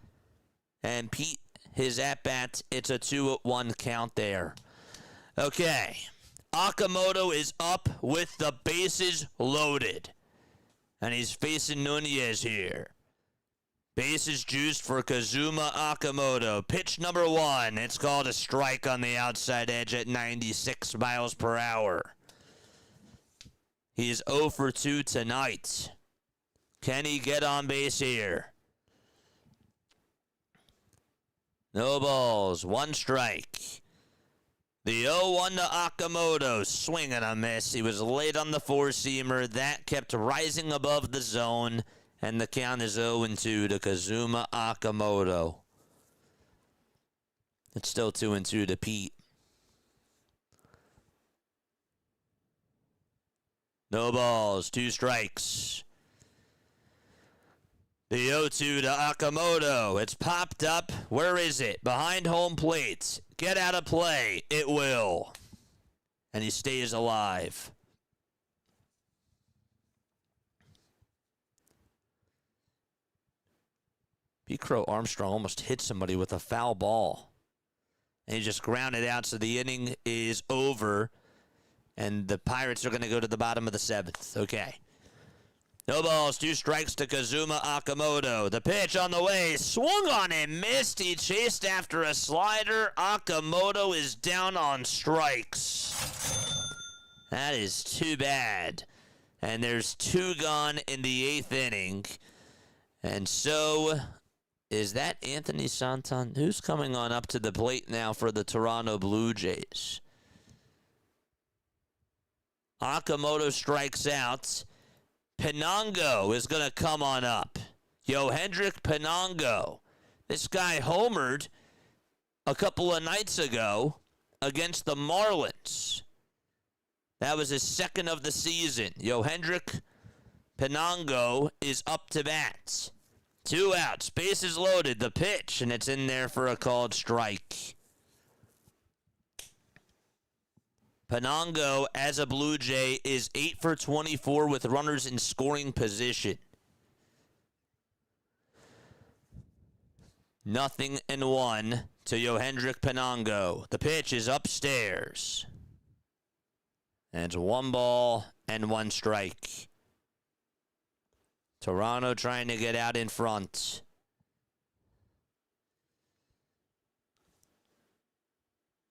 And Pete, his at-bat, it's a 2-1 count there. Okay. Okamoto is up with the bases loaded. And he's facing Nunez here. Bases juiced for Kazuma Okamoto. Pitch number 1. It's called a strike on the outside edge at 96 miles per hour. He's 0 for 2 tonight. Can he get on base here? No balls, 1 strike. The 0-1 to Okamoto, swing and a miss. He was late on the 4-seamer. That kept rising above the zone, and the count is 0-2 to Kazuma Okamoto. It's still 2-2 to Pete. No balls, 2 strikes. The 0-2 to Okamoto. It's popped up. Where is it? Behind home plate. Get out of play. It will. And he stays alive. Pete Crow Armstrong almost hit somebody with a foul ball. And he just grounded out, so the inning is over. And the Pirates are going to go to the bottom of the 7th. Okay. No balls, 2 strikes to Kazuma Okamoto. The pitch on the way, swung on and missed. He chased after a slider. Okamoto is down on strikes. That is too bad. And there's 2 gone in the 8th inning. And so, is that Anthony Santon? Who's coming on up to the plate now for the Toronto Blue Jays? Okamoto strikes out. Penango is going to come on up. Yohendrick Penango. This guy homered a couple of nights ago against the Marlins. That was his 2nd of the season. Yohendrick Penango is up to bat. 2 outs. Bases loaded. The pitch, and it's in there for a called strike. Penango, as a Blue Jay, is 8 for 24 with runners in scoring position. 0-1 to Yohendrick Penango. The pitch is upstairs. And it's 1 ball and 1 strike. Toronto trying to get out in front.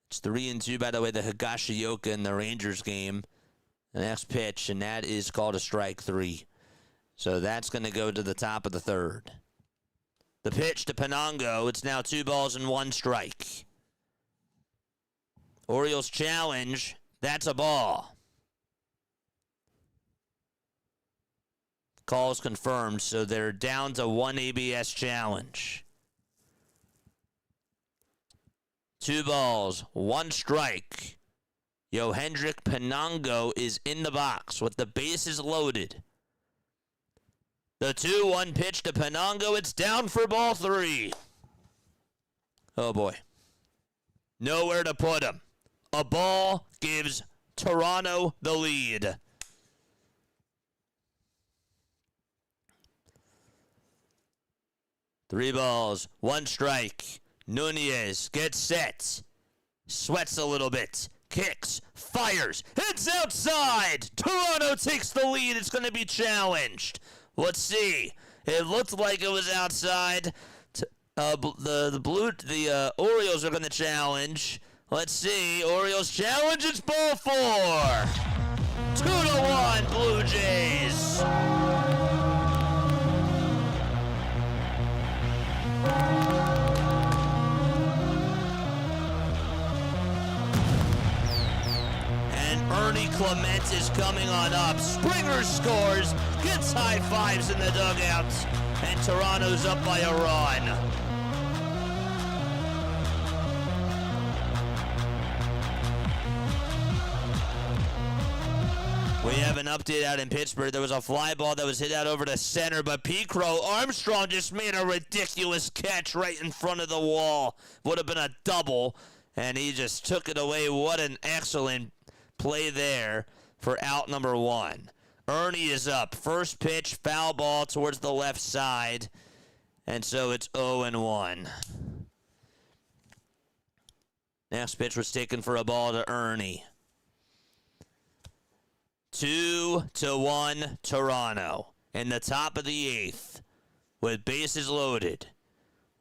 It's 3-2, by the way, the Higashioka in the Rangers game. The next pitch, and that is called a strike 3. So that's going to go to the top of the 3rd. The pitch to Penango. It's now 2 balls and 1 strike. Orioles challenge. That's a ball. Call's confirmed, so they're down to 1 ABS challenge. 2 balls, 1 strike. Yohendrick Penango is in the box with the bases loaded. The 2-1 pitch to Penango. It's down for ball 3. Oh, boy. Nowhere to put him. A ball gives Toronto the lead. Three balls, 1 strike. Nunez gets set. Sweats a little bit. Kicks. Fires. It's outside. Toronto takes the lead. It's going to be challenged. Let's see. It looked like it was outside. The Orioles are going to challenge. Let's see. Orioles challenge. It's ball 4. 2-1 Blue Jays. Ernie Clement is coming on up. Springer scores, gets high fives in the dugouts, and Toronto's up by a run. have an update out in Pittsburgh. There was a fly ball that was hit out over to center, but Crow Armstrong just made a ridiculous catch right in front of the wall. Would have been a double, and he just took it away. What an excellent play there for out number 1. Ernie is up. First pitch, foul ball towards the left side, and so it's 0-1. Next pitch was taken for a ball to Ernie. 2-1 Toronto in the top of the 8th with bases loaded.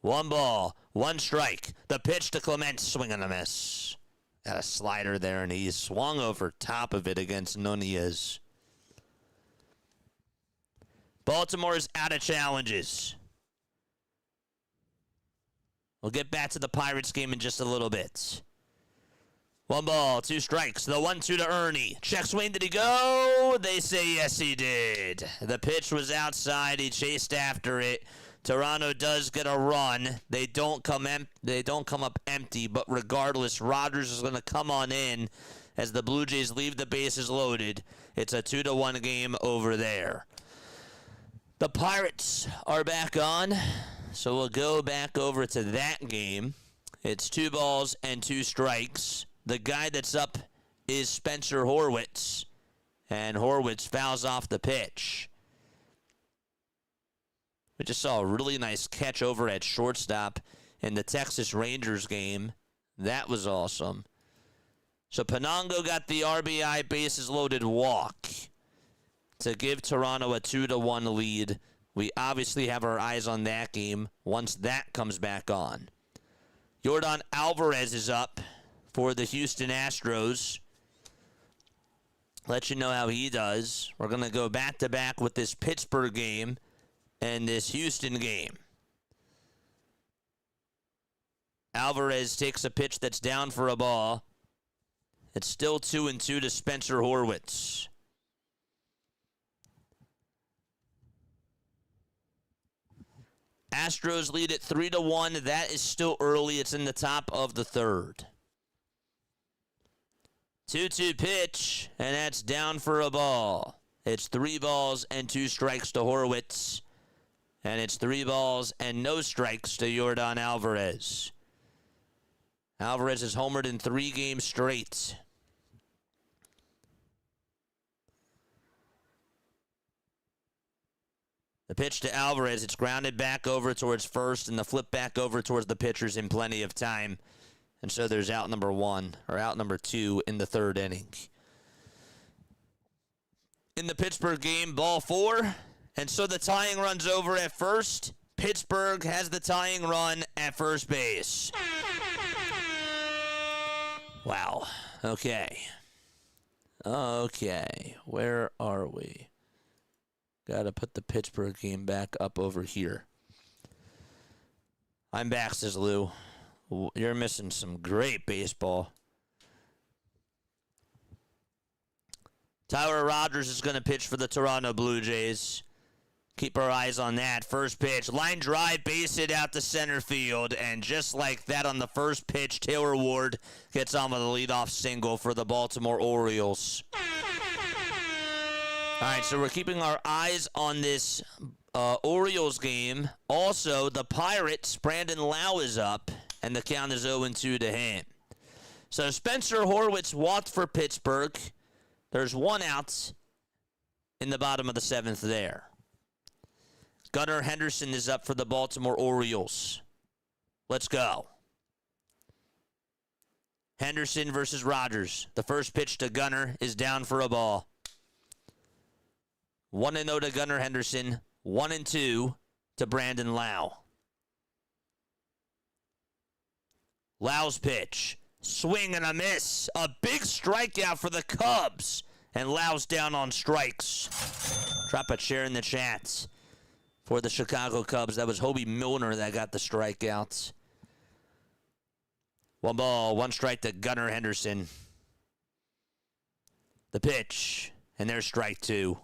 1 ball, 1 strike. The pitch to Clement, swing and a miss. Got a slider there, and he swung over top of it against Nunez. Baltimore is out of challenges. We'll get back to the Pirates game in just a little bit. 1 ball, 2 strikes. The 1-2 to Ernie. Check swing. Did he go? They say yes, he did. The pitch was outside. He chased after it. Toronto does get a run. They don't come up empty, but regardless, Rogers is going to come on in as the Blue Jays leave the bases loaded. It's a 2-1 game over there. The Pirates are back on, so we'll go back over to that game. It's 2 balls and 2 strikes. The guy that's up is Spencer Horwitz, and Horwitz fouls off the pitch. We just saw a really nice catch over at shortstop in the Texas Rangers game. That was awesome. So Penongo got the RBI bases loaded walk to give Toronto a 2-1 lead. We obviously have our eyes on that game once that comes back on. Yordan Alvarez is up for the Houston Astros. Let you know how he does. We're going to go back-to-back with this Pittsburgh game and this Houston game. Alvarez takes a pitch that's down for a ball. It's still 2-2 to Spencer Horwitz. Astros lead at 3-1. That is still early. It's in the top of the 3rd. 2-2 pitch, and that's down for a ball. It's 3 balls and 2 strikes to Horwitz, and it's 3 balls and no strikes to Yordan Alvarez. Alvarez has homered in 3 games straight. The pitch to Alvarez, it's grounded back over towards first, and the flip back over towards the pitchers in plenty of time. And so there's out number 2 in the 3rd inning. In the Pittsburgh game, ball 4. And so the tying run's over at first. Pittsburgh has the tying run at first base. Wow. Okay. Where are we? Got to put the Pittsburgh game back up over here. I'm back, says Lou. You're missing some great baseball. Tyler Rogers is going to pitch for the Toronto Blue Jays. Keep our eyes on that. First pitch, line drive, base hit out to center field. And just like that on the first pitch, Taylor Ward gets on with a leadoff single for the Baltimore Orioles. All right, so we're keeping our eyes on this Orioles game. Also, the Pirates, Brandon Lau is up, and the count is 0-2 to him. So Spencer Horwitz walked for Pittsburgh. There's 1 out in the bottom of the 7th there. Gunnar Henderson is up for the Baltimore Orioles. Let's go. Henderson versus Rogers. The first pitch to Gunnar is down for a ball. 1-0 to Gunnar Henderson. 1-2 to Brandon Lau. Lau's pitch. Swing and a miss. A big strikeout for the Cubs. And Lau's down on strikes. Drop a chair in the chats for the Chicago Cubs. That was Hobie Milner that got the strikeouts. 1 ball, 1 strike to Gunnar Henderson. The pitch. And there's strike 2.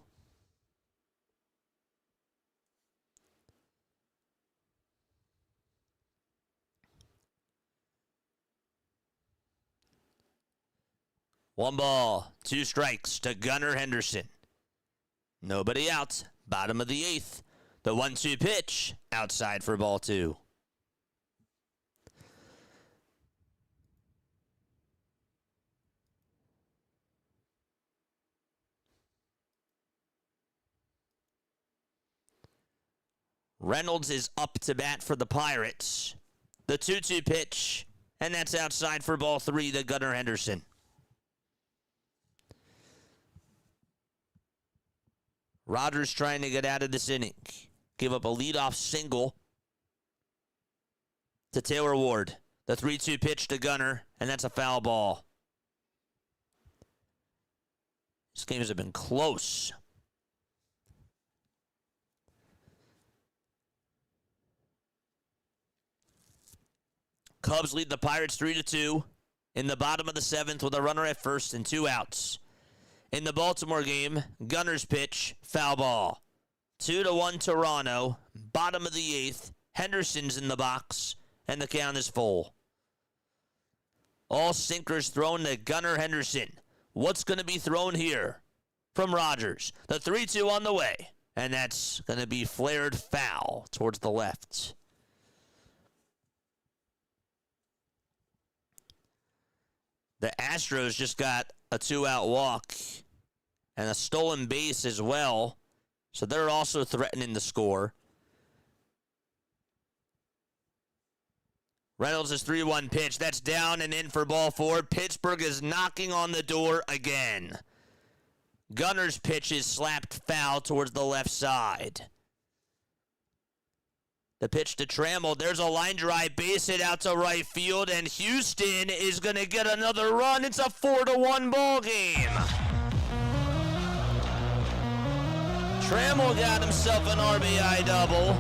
1 ball, 2 strikes to Gunnar Henderson. Nobody out. Bottom of the 8th. The 1-2 pitch. Outside for ball 2. Reynolds is up to bat for the Pirates. The 2-2 pitch. And that's outside for ball 3 to Gunnar Henderson. Rogers trying to get out of this inning. Give up a leadoff single to Taylor Ward. The 3-2 pitch to Gunnar, and that's a foul ball. These games have been close. Cubs lead the Pirates 3-2 in the bottom of the 7th with a runner at first and 2 outs. In the Baltimore game, Gunnar's pitch, foul ball. 2-1 Toronto, bottom of the 8th. Henderson's in the box, and the count is full. All sinkers thrown to Gunnar Henderson. What's going to be thrown here from Rogers? The 3-2 on the way, and that's going to be flared foul towards the left. The Astros just got a 2-out walk and a stolen base as well, so they're also threatening the score. Reynolds' 3-1 pitch. That's down and in for ball 4. Pittsburgh is knocking on the door again. Gunnar's pitch is slapped foul towards the left side. The pitch to Trammell. There's a line drive, base hit out to right field, and Houston is going to get another run. It's a 4-1 ball game. Trammell got himself an RBI double,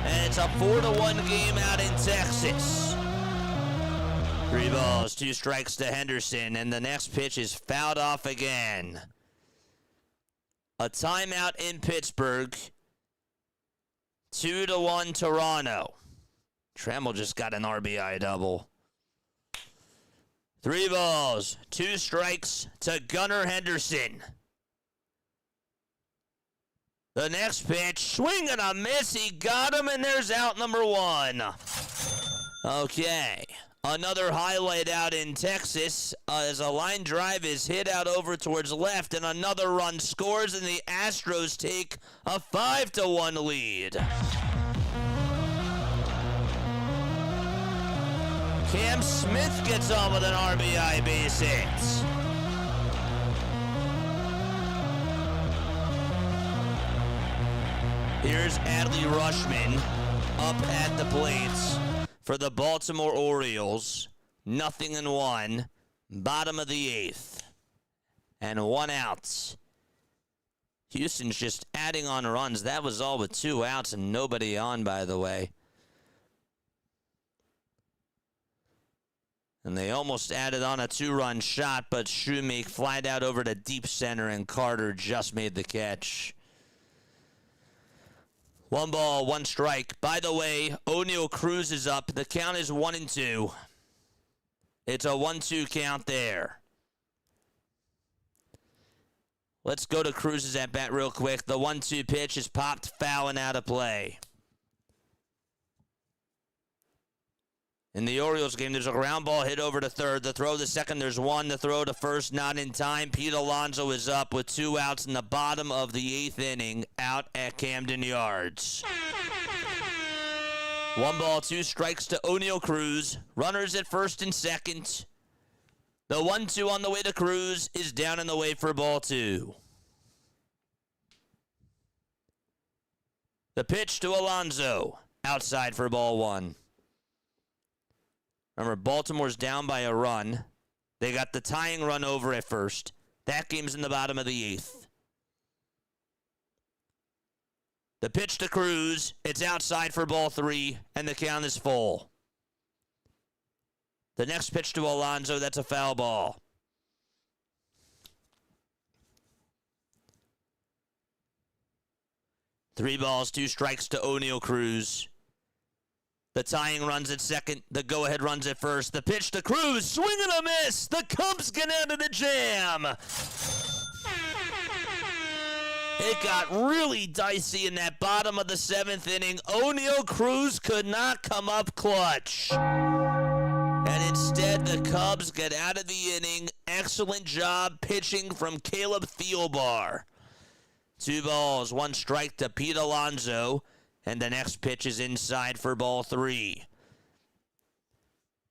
and it's a 4-1 game out in Texas. 3 balls, 2 strikes to Henderson, and the next pitch is fouled off again. A timeout in Pittsburgh. 2-1 Toronto. Trammell just got an RBI double. 3 balls, 2 strikes to Gunnar Henderson. The next pitch, swing and a miss. He got him, and there's out number 1. Okay. Another highlight out in Texas as a line drive is hit out over towards left, and another run scores, and the Astros take a 5-1 lead. Cam Smith gets on with an RBI base hit. Here's Adley Rutschman up at the plates for the Baltimore Orioles. 0-1, bottom of the 8th, and 1 out. Houston's just adding on runs. That was all with 2 outs and nobody on, by the way. And they almost added on a 2-run shot, but Shoemake flied out over to deep center, and Carter just made the catch. 1 ball, 1 strike. By the way, O'Neal Cruz is up. The count is 1-2. It's a 1-2 count there. Let's go to Cruz's at bat real quick. The 1-2 pitch is popped foul and out of play. In the Orioles game, there's a ground ball hit over to third. The throw to second, there's 1. The throw to first, not in time. Pete Alonso is up with 2 outs in the bottom of the 8th inning out at Camden Yards. 1 ball, 2 strikes to O'Neal Cruz. Runners at first and second. The 1-2 on the way to Cruz is down in the way for ball 2. The pitch to Alonso, outside for ball 1. Remember, Baltimore's down by a run. They got the tying run over at first. That game's in the bottom of the 8th. The pitch to Cruz. It's outside for ball 3, and the count is full. The next pitch to Alonso, that's a foul ball. Three balls, 2 strikes to O'Neal Cruz. The tying runs at second. The go-ahead runs at first. The pitch to Cruz. Swing and a miss. The Cubs get out of the jam. It got really dicey in that bottom of the 7th inning. O'Neal Cruz could not come up clutch. And instead, the Cubs get out of the inning. Excellent job pitching from Caleb Thielbar. 2 balls, 1 strike to Pete Alonso. And the next pitch is inside for ball 3.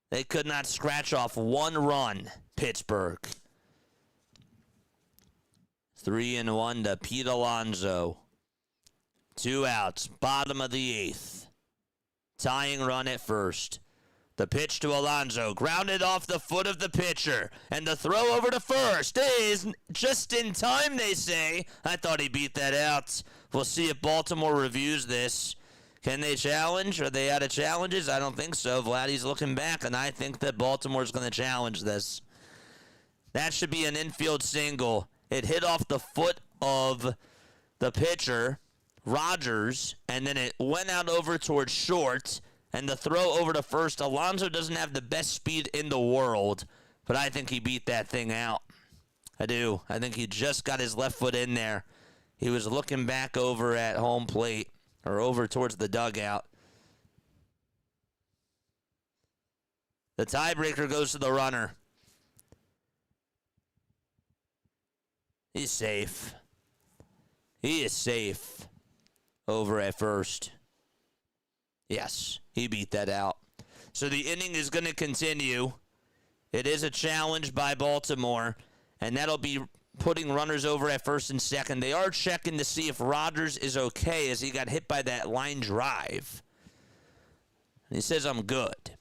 They could not scratch off 1 run, Pittsburgh. 3-1 to Pete Alonso. 2 outs, bottom of the 8th. Tying run at first. The pitch to Alonso, grounded off the foot of the pitcher. And the throw over to first is just in time, they say. I thought he beat that out. We'll see if Baltimore reviews this. Can they challenge? Are they out of challenges? I don't think so. Vladdy's looking back, and I think that Baltimore's going to challenge this. That should be an infield single. It hit off the foot of the pitcher, Rogers, and then it went out over towards short. And the throw over to first, Alonso doesn't have the best speed in the world, but I think he beat that thing out. I do. I think he just got his left foot in there. He was looking back over at home plate, or over towards the dugout. The tiebreaker goes to the runner. He's safe. He is safe over at first. Yes, he beat that out. So the inning is going to continue. It is a challenge by Baltimore, and that'll be putting runners over at first and second. They are checking to see if Rogers is okay as he got hit by that line drive. And he says, I'm good.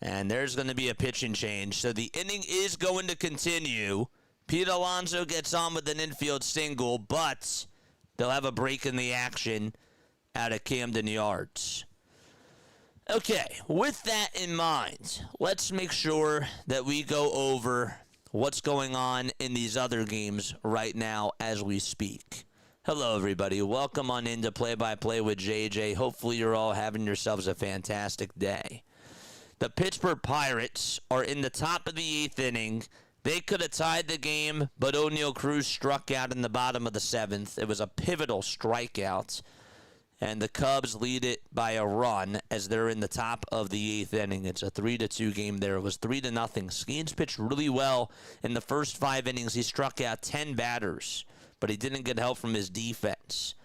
And there's going to be a pitching change. So the inning is going to continue. Pete Alonso gets on with an infield single, but they'll have a break in the action out of Camden Yards. Okay, with that in mind, let's make sure that we go over what's going on in these other games right now as we speak. Hello, everybody. Welcome on into Play-by-Play with JJ. Hopefully you're all having yourselves a fantastic day. The Pittsburgh Pirates are in the top of the 8th inning. They could have tied the game, but O'Neal Cruz struck out in the bottom of the 7th. It was a pivotal strikeout, and the Cubs lead it by a run as they're in the top of the 8th inning. It's a 3-2 game there. It was 3-0. Skeens pitched really well in the first 5 innings. He struck out 10 batters, but he didn't get help from his defense.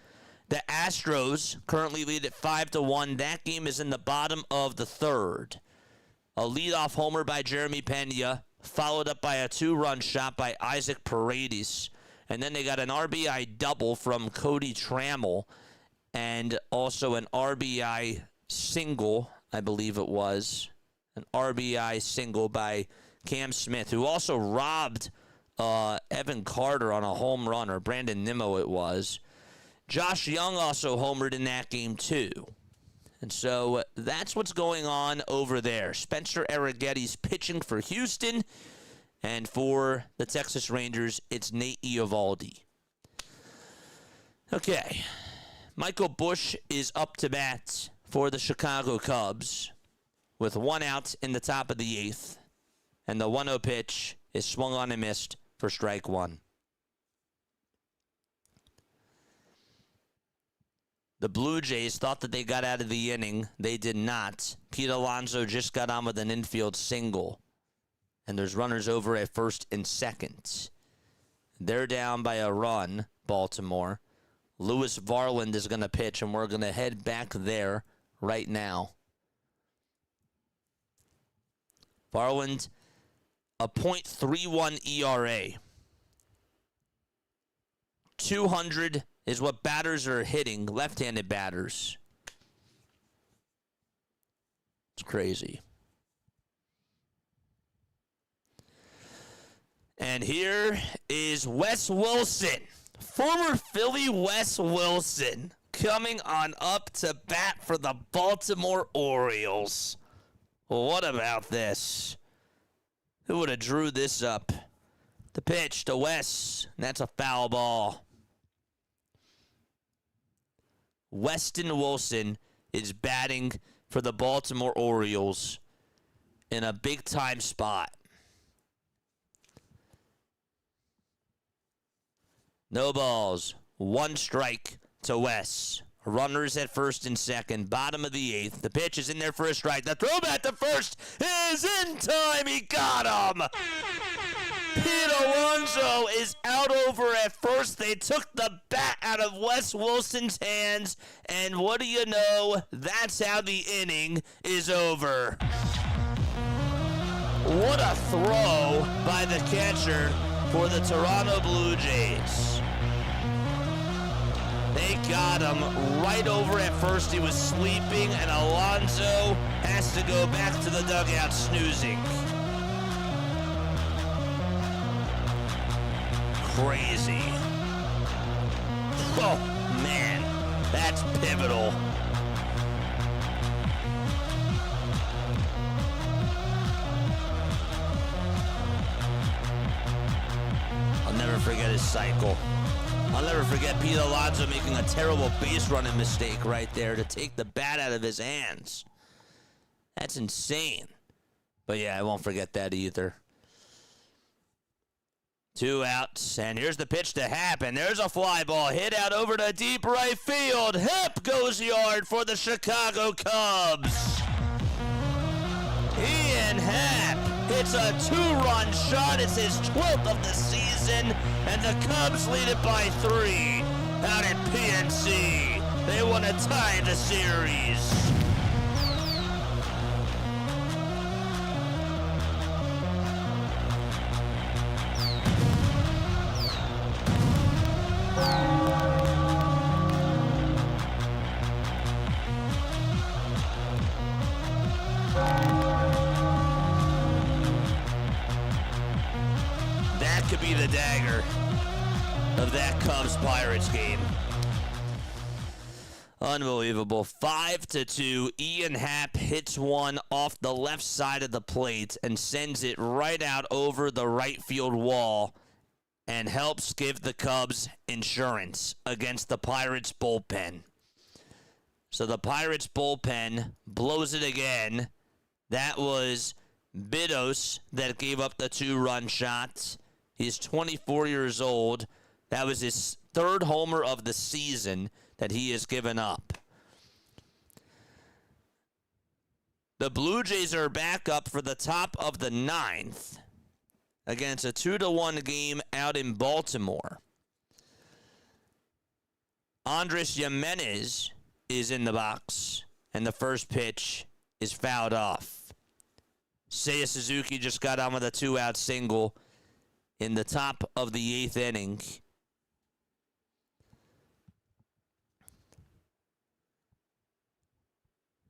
The Astros currently lead at 5-1. That game is in the bottom of the 3rd. A leadoff homer by Jeremy Pena, followed up by a 2-run shot by Isaac Paredes. And then they got an RBI double from Cody Trammell and also an RBI single, I believe it was. An RBI single by Cam Smith, who also robbed Evan Carter on a home run, or Brandon Nimmo it was. Josh Young also homered in that game too. And so that's what's going on over there. Spencer Arrighetti's pitching for Houston. And for the Texas Rangers, it's Nate Eovaldi. Okay. Michael Busch is up to bat for the Chicago Cubs with 1 out in the top of the 8th. And the 1-0 pitch is swung on and missed for strike 1. The Blue Jays thought that they got out of the inning. They did not. Pete Alonso just got on with an infield single. And there's runners over at first and second. They're down by a run, Baltimore. Lewis Varland is going to pitch, and we're going to head back there right now. Varland, a .31 ERA. 200 is what batters are hitting, left-handed batters. It's crazy. And here is Wes Wilson, former Philly Wes Wilson, coming on up to bat for the Baltimore Orioles. What about this? Who would have drew this up? The pitch to West. That's a foul ball. Weston Wilson is batting for the Baltimore Orioles in a big-time spot. No balls. 1 strike to West. Runners at first and second. Bottom of the 8th. The pitch is in there for a strike. The throw back to first is in time. He got him. Pete Alonso is out over at first. They took the bat out of Wes Wilson's hands. And what do you know? That's how the inning is over. What a throw by the catcher for the Toronto Blue Jays. They got him right over at first. He was sleeping, and Alonso has to go back to the dugout snoozing. Crazy. Oh, man. That's pivotal. I'll never forget his cycle. I'll never forget Pete Alonso making a terrible base running mistake right there to take the bat out of his hands. That's insane. But yeah, I won't forget that either. 2 outs, and here's the pitch to Happ, and there's a fly ball hit out over to deep right field. Happ goes yard for the Chicago Cubs. Ian Happ hits a 2-run shot. It's his 12th of the season, and the Cubs lead it by 3 out at PNC. They want to tie the series. Could be the dagger of that Cubs-Pirates game. Unbelievable. 5-2. Ian Happ hits one off the left side of the plate and sends it right out over the right field wall and helps give the Cubs insurance against the Pirates bullpen. So the Pirates bullpen blows it again. That was Bidos that gave up the 2-run shots. He's 24 years old. That was his 3rd homer of the season that he has given up. The Blue Jays are back up for the top of the 9th against a 2-1 game out in Baltimore. Andres Jimenez is in the box, and the first pitch is fouled off. Seiya Suzuki just got on with a 2-out single in the top of the 8th inning.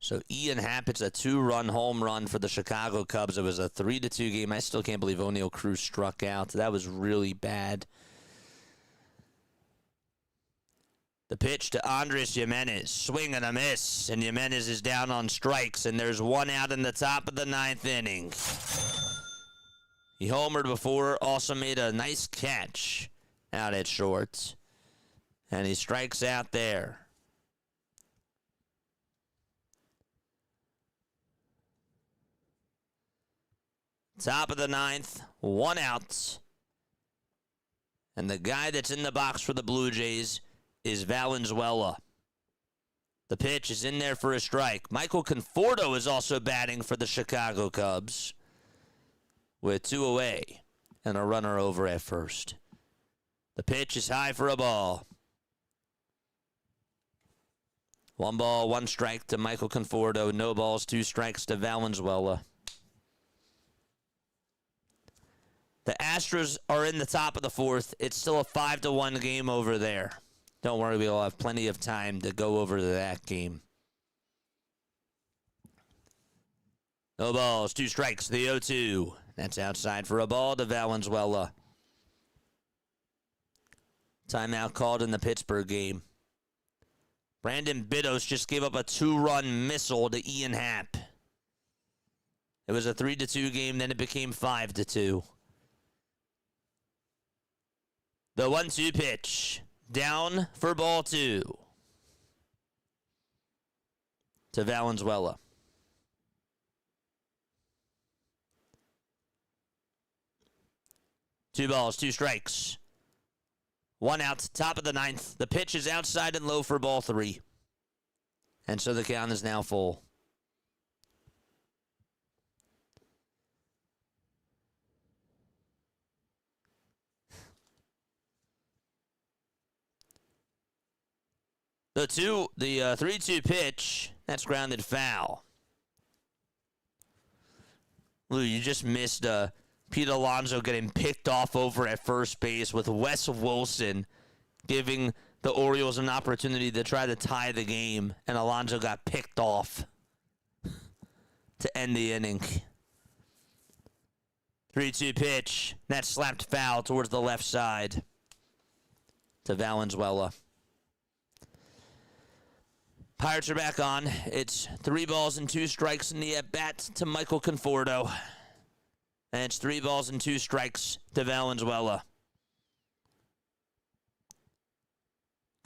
So Ian Happ hits a 2-run home run for the Chicago Cubs. It was a 3-2 game. I still can't believe O'Neal Cruz struck out. That was really bad. The pitch to Andres Jimenez. Swing and a miss. And Jimenez is down on strikes. And there's 1 out in the top of the 9th inning. He homered before, also made a nice catch out at short. And he strikes out there. Top of the 9th, 1 out. And the guy that's in the box for the Blue Jays is Valenzuela. The pitch is in there for a strike. Michael Conforto is also batting for the Chicago Cubs with 2 away and a runner over at first. The pitch is high for a ball. 1 ball, 1 strike to Michael Conforto. No balls, 2 strikes to Valenzuela. The Astros are in the top of the 4th. It's still a 5-1 game over there. Don't worry, we'll have plenty of time to go over to that game. No balls, 2 strikes, the 0-2. That's outside for a ball to Valenzuela. Timeout called in the Pittsburgh game. Brandon Bidos just gave up a 2-run missile to Ian Happ. It was a 3-2 game, then it became 5-2. The 1-2 pitch. Down for ball 2. To Valenzuela. Two balls, 2 strikes. 1 out, top of the 9th. The pitch is outside and low for ball 3. And so the count is now full. The 3-2 pitch, that's grounded foul. Lou, you just missed Pete Alonso getting picked off over at first base with Wes Wilson giving the Orioles an opportunity to try to tie the game, and Alonso got picked off to end the inning. 3-2 pitch, that's slapped foul towards the left side to Valenzuela. Pirates are back on. It's 3 balls and 2 strikes in the at-bat to Michael Conforto. And it's 3 balls and 2 strikes to Valenzuela.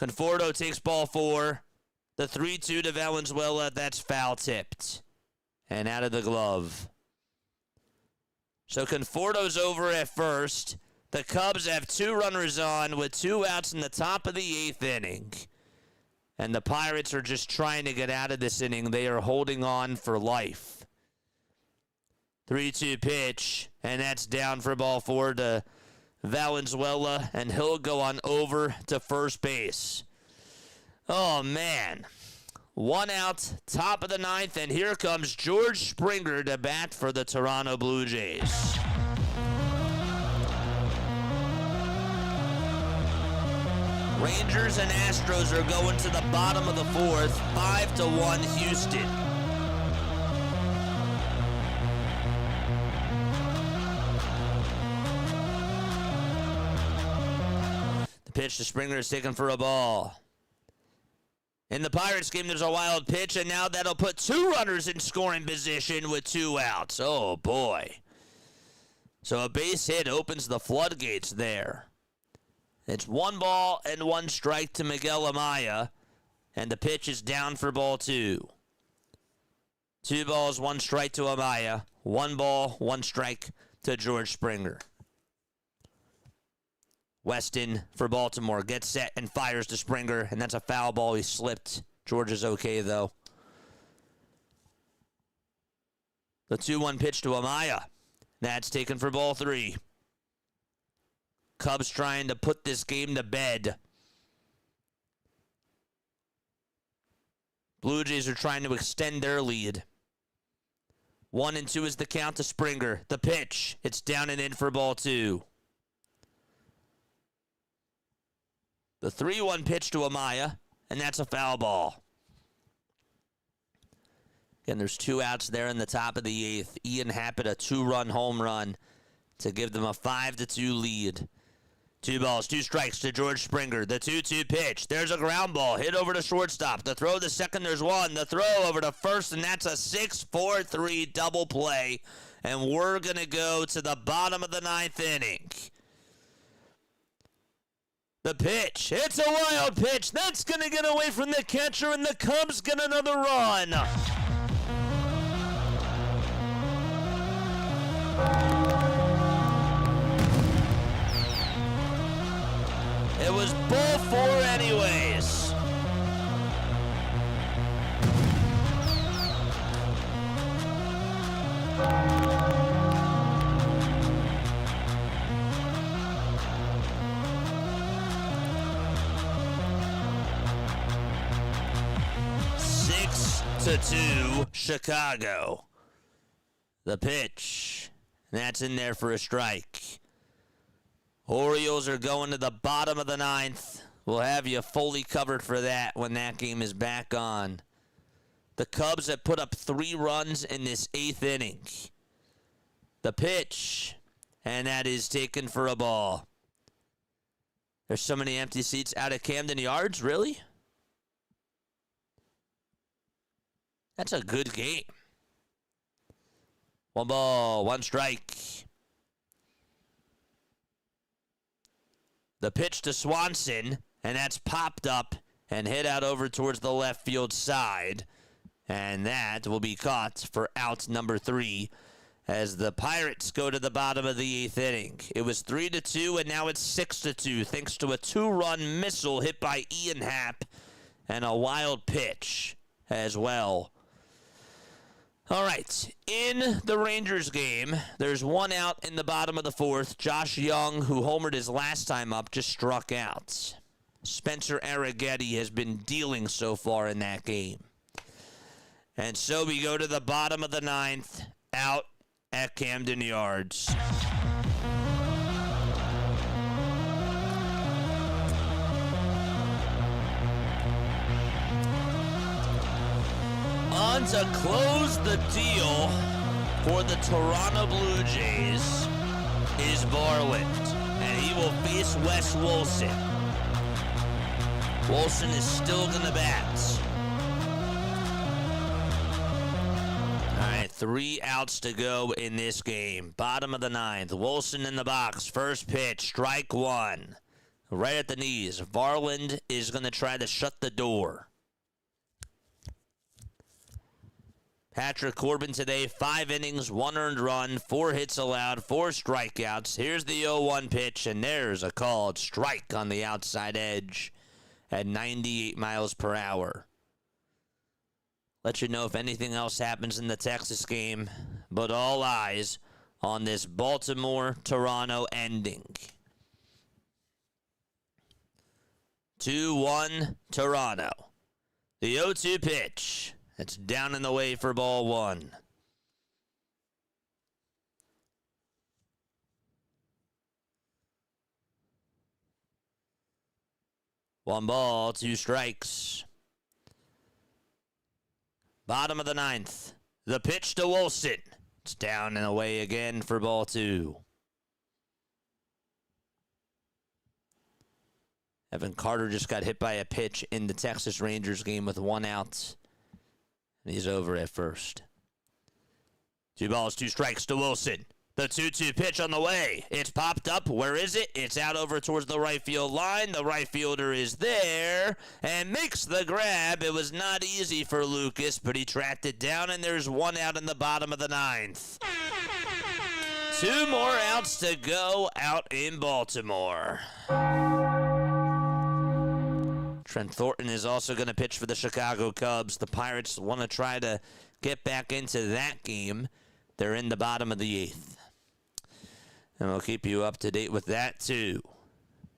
Conforto takes ball 4. The 3-2 to Valenzuela, that's foul tipped. And out of the glove. So Conforto's over at first. The Cubs have 2 runners on with 2 outs in the top of the 8th inning. And the Pirates are just trying to get out of this inning. They are holding on for life. 3-2 pitch, and that's down for ball 4 to Valenzuela, and he'll go on over to first base. Oh, man. 1 out, top of the 9th, and here comes George Springer to bat for the Toronto Blue Jays. Rangers and Astros are going to the bottom of the 4th, 5-1 Houston. The pitch to Springer is taken for a ball. In the Pirates game, there's a wild pitch, and now that'll put 2 runners in scoring position with 2 outs. Oh, boy. So a base hit opens the floodgates there. It's 1 ball and 1 strike to Miguel Amaya, and the pitch is down for ball 2. 2 balls, 1 strike to Amaya. 1 ball, 1 strike to George Springer. Weston for Baltimore gets set and fires to Springer, and that's a foul ball. He slipped. George is okay, though. The 2-1 pitch to Amaya. That's taken for ball 3. Cubs trying to put this game to bed. Blue Jays are trying to extend their lead. 1-2 is the count to Springer. The pitch. It's down and in for ball 2. The 3-1 pitch to Amaya, and that's a foul ball. Again, there's 2 outs there in the top of the 8th. Ian Happ a 2-run home run to give them a 5-2 lead. 2 balls, 2 strikes to George Springer. The 2-2 pitch. There's a ground ball. Hit over to shortstop. The throw to second, there's 1. The throw over to first, and that's a 6-4-3 double play. And we're going to go to the bottom of the 9th inning. The pitch. It's a wild pitch. That's going to get away from the catcher, and the Cubs get another run. It was ball 4 anyways. To 2, Chicago. The pitch. That's in there for a strike. Orioles are going to the bottom of the 9th. We'll have you fully covered for that when that game is back on. The Cubs have put up 3 runs in this 8th inning. The pitch. And that is taken for a ball. There's so many empty seats out at Camden Yards, really? That's a good game. 1 ball, 1 strike. The pitch to Swanson, and that's popped up and hit out over towards the left field side. And that will be caught for out number 3 as the Pirates go to the bottom of the 8th inning. It was 3-2, and now it's 6-2, thanks to a 2-run missile hit by Ian Happ and a wild pitch as well. All right, in the Rangers game, there's 1 out in the bottom of the 4th. Josh Young, who homered his last time up, just struck out. Spencer Arrighetti has been dealing so far in that game. And so we go to the bottom of the 9th, out at Camden Yards. On to close the deal for the Toronto Blue Jays is Barland, and he will face Wes Wilson. Wilson is still going to bat. All right, 3 outs to go in this game. Bottom of the 9th. Wilson in the box. First pitch, strike 1. Right at the knees. Varland is going to try to shut the door. Patrick Corbin today, 5 innings, 1 earned run, 4 hits allowed, 4 strikeouts. Here's the 0-1 pitch, and there's a called strike on the outside edge at 98 miles per hour. Let you know if anything else happens in the Texas game, but all eyes on this Baltimore-Toronto ending. 2-1 Toronto. The 0-2 pitch. It's down in the way for ball 1. One ball, 2 strikes. Bottom of the 9th. The pitch to Wilson. It's down and away again for ball 2. Evan Carter just got hit by a pitch in the Texas Rangers game with 1 out. And he's over at first. 2 balls, 2 strikes to Wilson. The 2-2 pitch on the way. It's popped up. Where is it? It's out over towards the right field line. The right fielder is there and makes the grab. It was not easy for Lucas, but he tracked it down, and there's 1 out in the bottom of the 9th. 2 more outs to go out in Baltimore. Trent Thornton is also going to pitch for the Chicago Cubs. The Pirates want to try to get back into that game. They're in the bottom of the 8th. And we'll keep you up to date with that, too.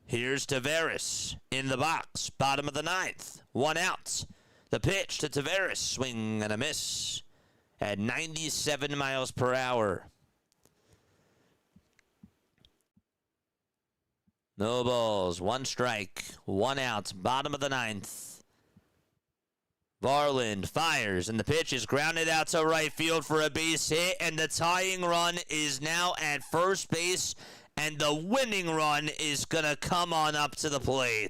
Here's Taveras in the box. Bottom of the 9th. 1 out. The pitch to Taveras. Swing and a miss at 97 miles per hour. No balls, 1 strike, 1 out, bottom of the 9th. Varland fires, and the pitch is grounded out to right field for a base hit, and the tying run is now at first base, and the winning run is going to come on up to the plate.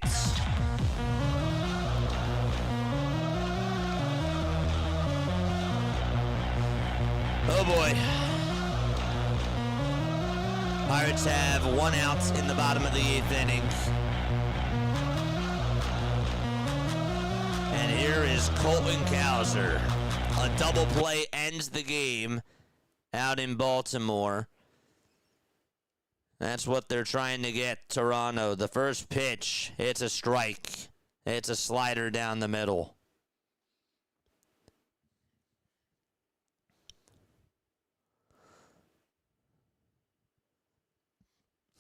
Oh boy. Pirates have 1 out in the bottom of the 8th inning. And here is Colton Cowser. A double play ends the game out in Baltimore. That's what they're trying to get, Toronto. The first pitch, it's a strike. It's a slider down the middle.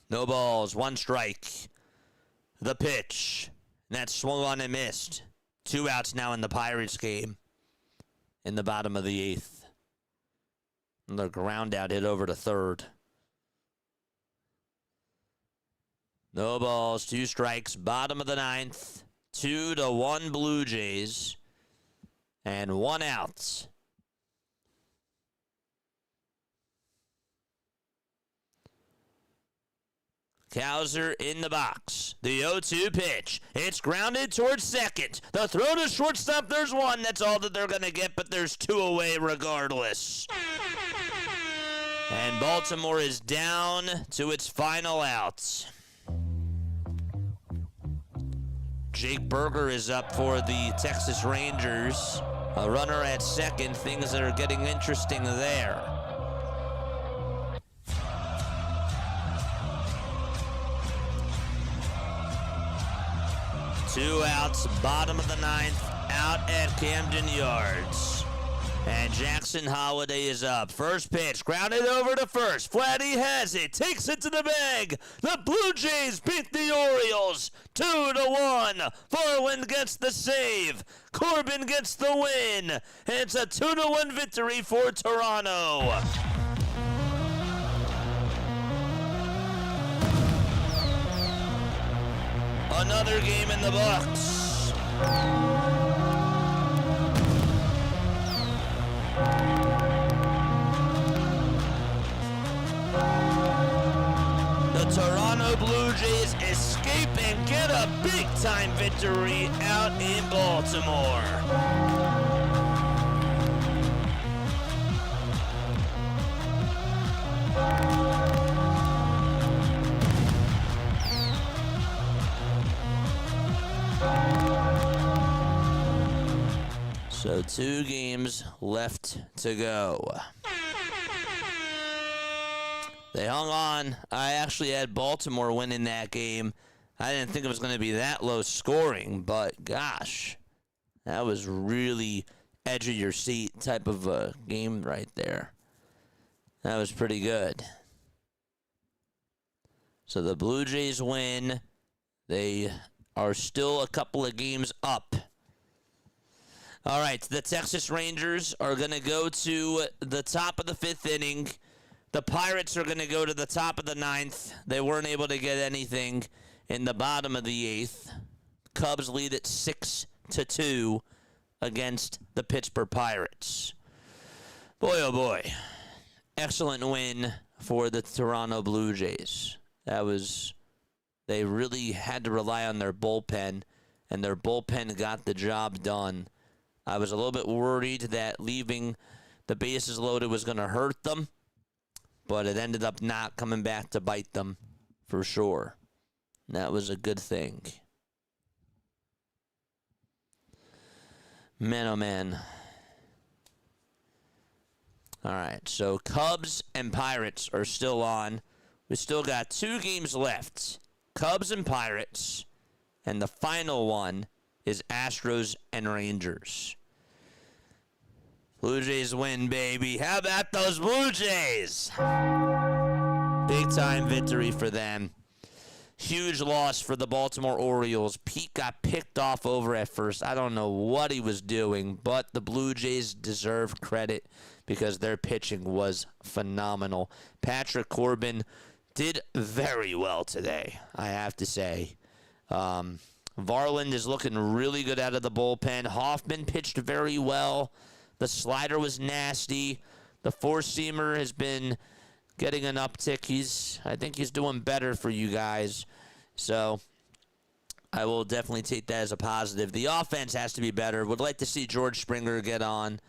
No balls, 1 strike. The pitch. And that swung on and missed. 2 outs now in the Pirates game. In the bottom of the 8th. And the ground out hit over to third. No balls, 2 strikes. Bottom of the 9th. 2-1 Blue Jays. And 1 out. Cowser in the box. The 0-2 pitch. It's grounded towards second. The throw to shortstop, there's 1. That's all that they're going to get, but there's 2 away regardless. And Baltimore is down to its final outs. Jake Berger is up for the Texas Rangers. A runner at second. Things that are getting interesting there. Two outs, bottom of the ninth, out at Camden Yards. And Jackson Holiday is up. First pitch, grounded over to first. Flatty has it, takes it to the bag. The Blue Jays beat the Orioles 2-1. Farland gets the save. Corbin gets the win. It's a 2-1 victory for Toronto. Another game in the books. The Toronto Blue Jays escape and get a big-time victory out in Baltimore. So 2 games left to go. They hung on. I actually had Baltimore winning that game. I didn't think it was going to be that low scoring, but gosh, that was really edge of your seat type of a game right there. That was pretty good. So the Blue Jays win. They are still a couple of games up. All right, the Texas Rangers are going to go to the top of the 5th inning. The Pirates are going to go to the top of the 9th. They weren't able to get anything in the bottom of the 8th. Cubs lead at 6-2 against the Pittsburgh Pirates. Boy, oh boy. Excellent win for the Toronto Blue Jays. They really had to rely on their bullpen, and their bullpen got the job done. I was a little bit worried that leaving the bases loaded was going to hurt them, but it ended up not coming back to bite them for sure. That was a good thing. Man, oh man. All right, so Cubs and Pirates are still on. We still got 2 games left. Cubs and Pirates, and the final one is Astros and Rangers. Blue Jays win, baby. How about those Blue Jays? Big time victory for them. Huge loss for the Baltimore Orioles. Pete got picked off over at first. I don't know what he was doing, but the Blue Jays deserve credit because their pitching was phenomenal. Patrick Corbin did very well today, I have to say. Varland is looking really good out of the bullpen. Hoffman pitched very well. The slider was nasty. The four-seamer has been getting an uptick. I think he's doing better for you guys. So I will definitely take that as a positive. The offense has to be better. Would like to see George Springer get on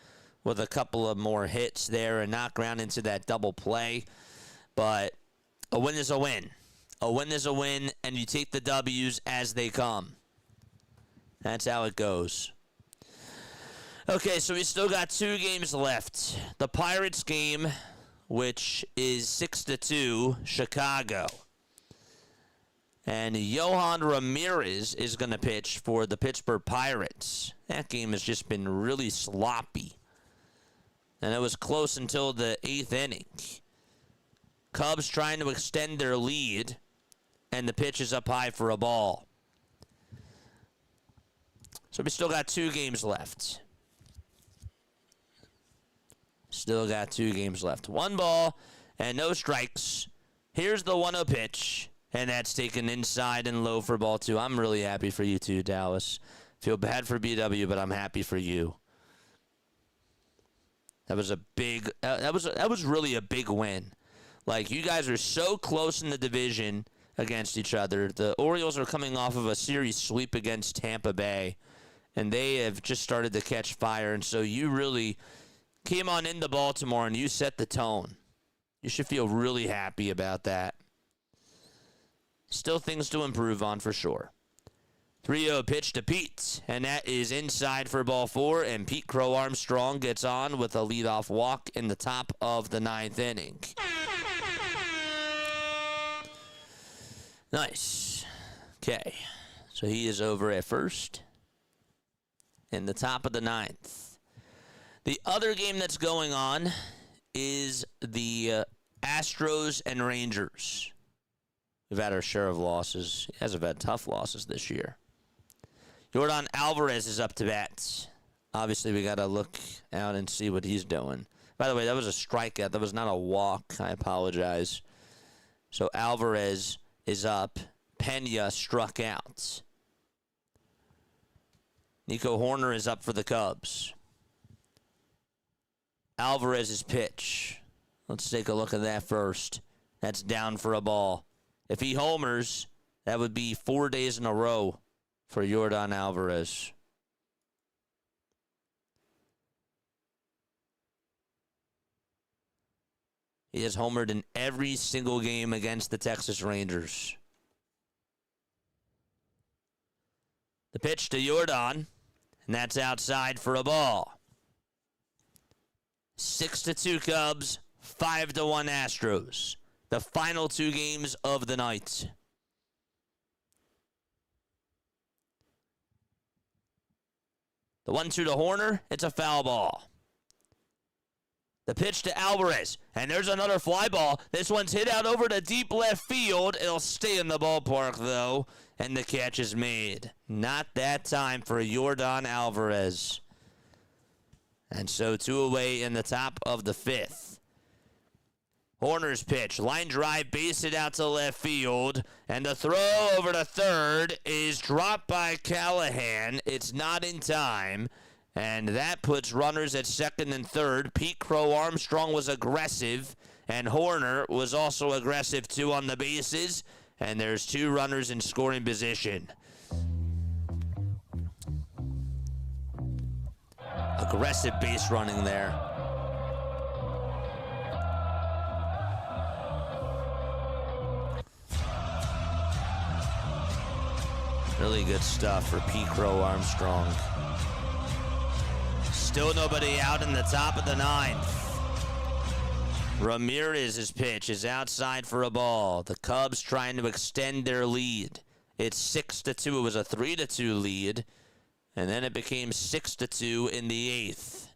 with a couple of more hits there and knock ground into that double play. But a win is a win. A win is a win, and you take the W's as they come. That's how it goes. Okay, so we still got 2 games left. The Pirates game, which is 6-2, Chicago. And Yohan Ramirez is going to pitch for the Pittsburgh Pirates. That game has just been really sloppy. And it was close until the 8th inning. Cubs trying to extend their lead, and the pitch is up high for a ball. So we still got 2 games left. Still got 2 games left. 1 ball and no strikes. Here's the 1-0 pitch, and that's taken inside and low for ball 2. I'm really happy for you too, Dallas. Feel bad for BW, but I'm happy for you. That was a big. That was really a big win. Like, you guys are so close in the division against each other. The Orioles are coming off of a series sweep against Tampa Bay, and they have just started to catch fire. And so you really came on into Baltimore and you set the tone. You should feel really happy about that. Still things to improve on for sure. 3-0 pitch to Pete, and that is inside for ball 4, and Pete Crow Armstrong gets on with a leadoff walk in the top of the 9th inning. Nice. Okay, so he is over at first in the top of the 9th. The other game that's going on is the Astros and Rangers. We've had our share of losses. You guys have had tough losses this year. Yordan Alvarez is up to bat. Obviously, we got to look out and see what he's doing. By the way, that was a strikeout. That was not a walk. I apologize. So Alvarez is up. Pena struck out. Nico Horner is up for the Cubs. Alvarez's pitch. Let's take a look at that first. That's down for a ball. If he homers, that would be 4 days in a row for Yordan Alvarez. He has homered in every single game against the Texas Rangers. The pitch to Yordan, and that's outside for a ball. 6-2 Cubs, 5-1 Astros. The final 2 games of the night. The 1-2 to Horner, it's a foul ball. The pitch to Alvarez, and there's another fly ball. This one's hit out over to deep left field. It'll stay in the ballpark, though, and the catch is made. Not that time for Yordan Alvarez. And so 2 away in the top of the 5th. Horner's pitch, line drive, base it out to left field, and the throw over to third is dropped by Callahan. It's not in time, and that puts runners at second and third. Pete Crow Armstrong was aggressive, and Horner was also aggressive too on the bases, and there's 2 runners in scoring position. Aggressive base running there. Really good stuff for Pete Crow Armstrong. Still nobody out in the top of the 9th. Ramirez's pitch is outside for a ball. The Cubs trying to extend their lead. It's 6-2. It was a 3-2 lead, and then it became 6-2 in the 8th.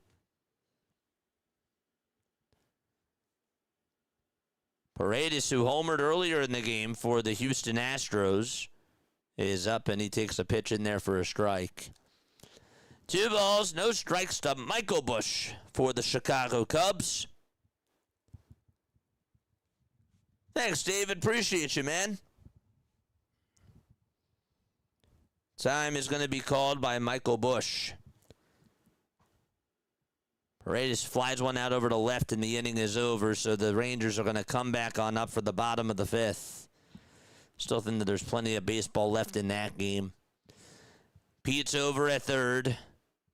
Paredes, who homered earlier in the game for the Houston Astros, is up, and he takes a pitch in there for a strike. 2 balls, no strikes to Michael Busch for the Chicago Cubs. Thanks, David. Appreciate you, man. Time is going to be called by Michael Busch. Paredes flies one out over to left, and the inning is over, so the Rangers are going to come back on up for the bottom of the 5th. Still think that there's plenty of baseball left in that game. Pete's over at third.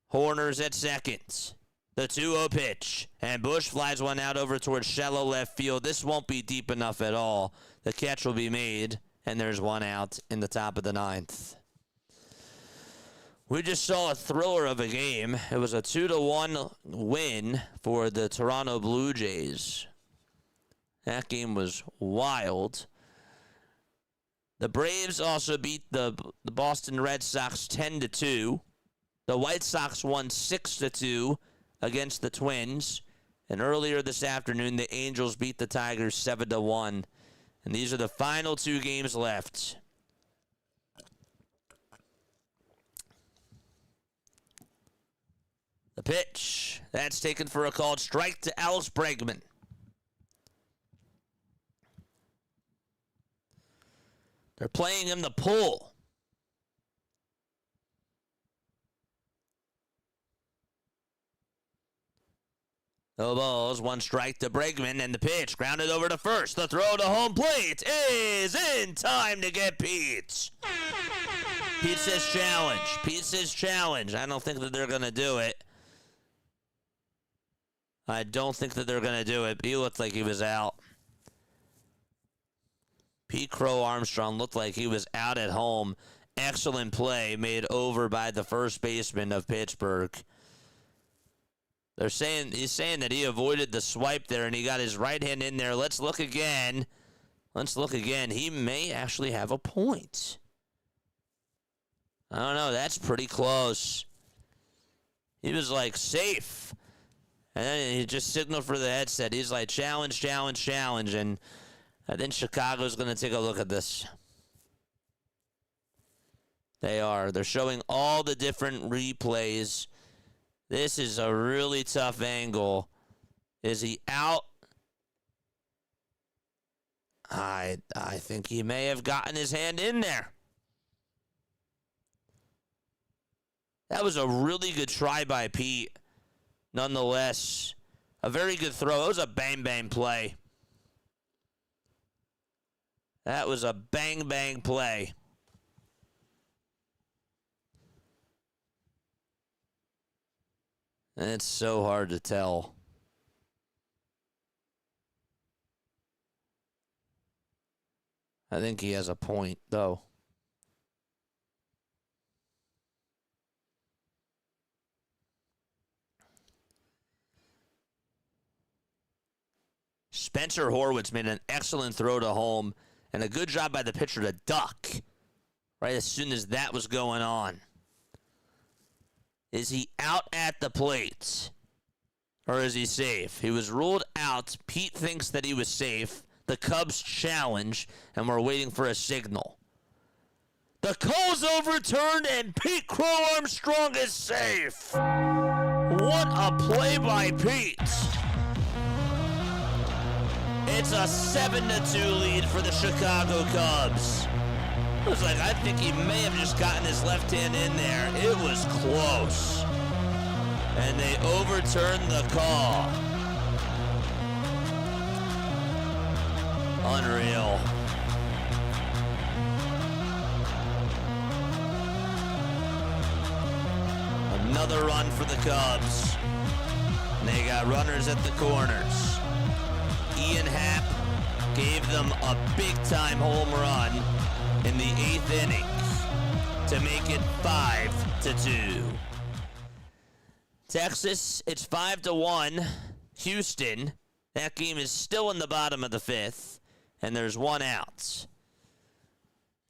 Horner's at second. The 2-0 pitch. And Busch flies one out over towards shallow left field. This won't be deep enough at all. The catch will be made, and there's 1 out in the top of the 9th. We just saw a thriller of a game. It was a 2-1 win for the Toronto Blue Jays. That game was wild. The Braves also beat the Boston Red Sox 10-2. The White Sox won 6-2 against the Twins. And earlier this afternoon, the Angels beat the Tigers 7-1. And these are the final 2 games left. The pitch. That's taken for a called strike to Alex Bregman. They're playing him the pull. No balls, 1 strike to Bregman, and the pitch grounded over to first. The throw to home plate is in time to get Pete. Pete says challenge. Pete says challenge. I don't think that they're going to do it. I don't think that they're going to do it. He looked like he was out. Pete Crow Armstrong looked like he was out at home. Excellent play made over by the first baseman of Pittsburgh. He's saying that he avoided the swipe there and he got his right hand in there. Let's look again. He may actually have a point. I don't know. That's pretty close. He was like safe. And then he just signaled for the headset. He's like challenge. And I think Chicago's going to take a look at this. They are. They're showing all the different replays. This is a really tough angle. Is he out? I think he may have gotten his hand in there. That was a really good try by Pete. Nonetheless, a very good throw. It was a bang play. That was a bang play. And it's so hard to tell. I think he has a point, though. Spencer Horwitz made an excellent throw to home and a good job by the pitcher to duck right as soon as that was going on. Is he out at the plate? Or is he safe? He was ruled out. Pete thinks that he was safe. The Cubs challenge, and we're waiting for a signal. The call's overturned, and Pete Crow Armstrong is safe. What a play by Pete. It's a 7-2 lead for the Chicago Cubs. It was like, I think he may have just gotten his left hand in there. It was close. And they overturned the call. Unreal. Another run for the Cubs. And they got runners at the corners. Ian Happ gave them a big-time home run in the 8th inning to make it 5-2. Texas, it's 5-1. Houston, that game is still in the bottom of the 5th, and there's one out.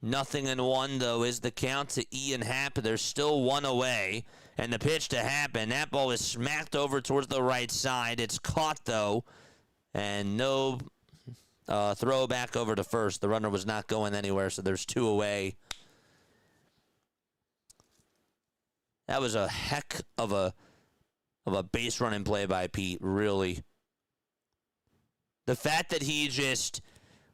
0-1, though, is the count to Ian Happ. There's still one away, and the pitch to Happen. That ball is smacked over towards the right side. It's caught, though, and no throw back over to first. The runner was not going anywhere, so there's two away. That was a heck of a base running play by Pete, really. The fact that he just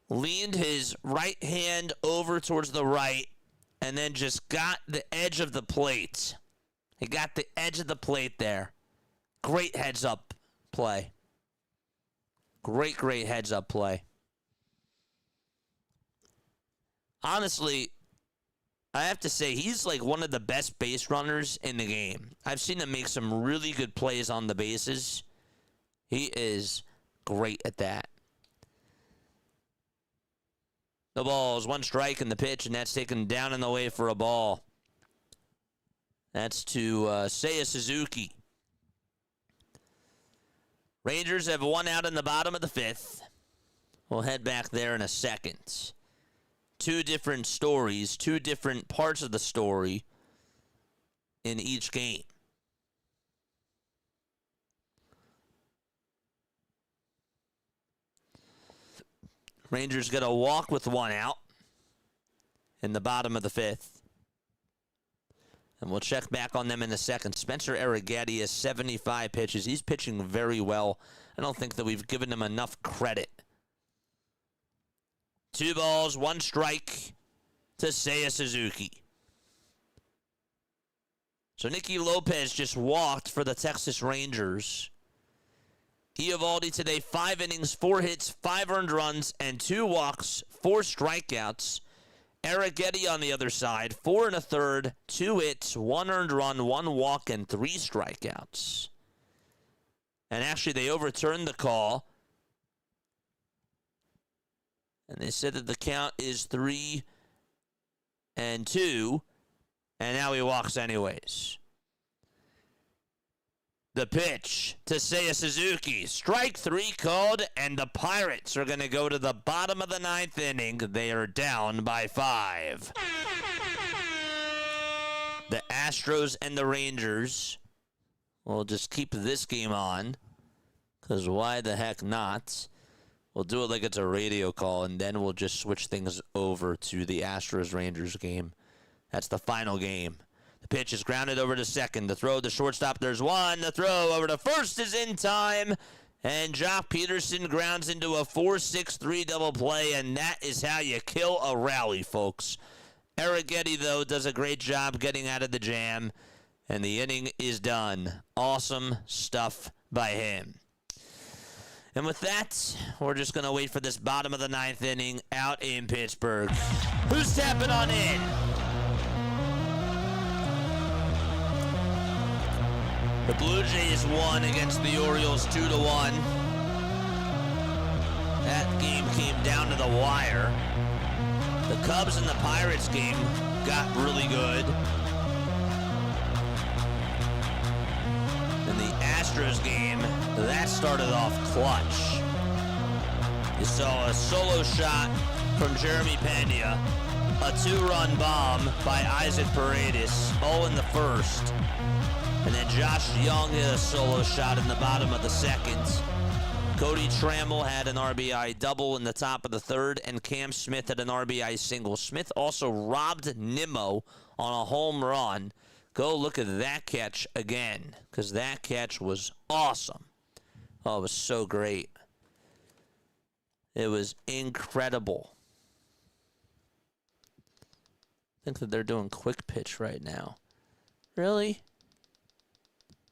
leaned his right hand over towards the right and then just got the edge of the plate. He got the edge of the plate there. Great heads-up play. Great heads-up play. Honestly, I have to say, he's like one of the best base runners in the game. I've seen him make some really good plays on the bases. He is great at that. No balls, one strike in the pitch, and that's taken down and away for a ball. That's to Seiya Suzuki. Rangers have one out in the bottom of the 5th. We'll head back there in a second. Two different stories, two different parts of the story in each game. Rangers get a walk with one out in the bottom of the 5th. And we'll check back on them in a second. Spencer Arrighetti has 75 pitches. He's pitching very well. I don't think that we've given him enough credit. 2 balls, 1 strike to Seiya Suzuki. So Nicky Lopez just walked for the Texas Rangers. Eovaldi today, 5 innings, 4 hits, 5 earned runs, and 2 walks, 4 strikeouts. Arrighetti on the other side, 4 1/3, 2 hits, 1 earned run, 1 walk, and 3 strikeouts. And actually, they overturned the call. And they said that the count is 3-2. And now he walks anyways. The pitch to Seiya Suzuki. Strike 3 called, and the Pirates are going to go to the bottom of the 9th inning. They are down by 5. The Astros and the Rangers will just keep this game on, because why the heck not? We'll do it like it's a radio call, and then we'll just switch things over to the Astros-Rangers game. That's the final game. The pitch is grounded over to second. The throw to shortstop, there's one. The throw over to first is in time. And Jock Peterson grounds into a 4-6-3 double play, and that is how you kill a rally, folks. Eric Getty, though, does a great job getting out of the jam, and the inning is done. Awesome stuff by him. And with that, we're just going to wait for this bottom of the 9th inning out in Pittsburgh. Who's tapping on in? The Blue Jays won against the Orioles 2-1. That game came down to the wire. The Cubs and the Pirates game got really good. And the Astros game, that started off clutch. You saw a solo shot from Jeremy Pena, a 2-run bomb by Isaac Paredes, all in the first. And then Josh Young hit a solo shot in the bottom of the second. Cody Trammell had an RBI double in the top of the third, and Cam Smith had an RBI single. Smith also robbed Nimmo on a home run. Go look at that catch again, because that catch was awesome. Oh, it was so great. It was incredible. I think that they're doing quick pitch right now. Really?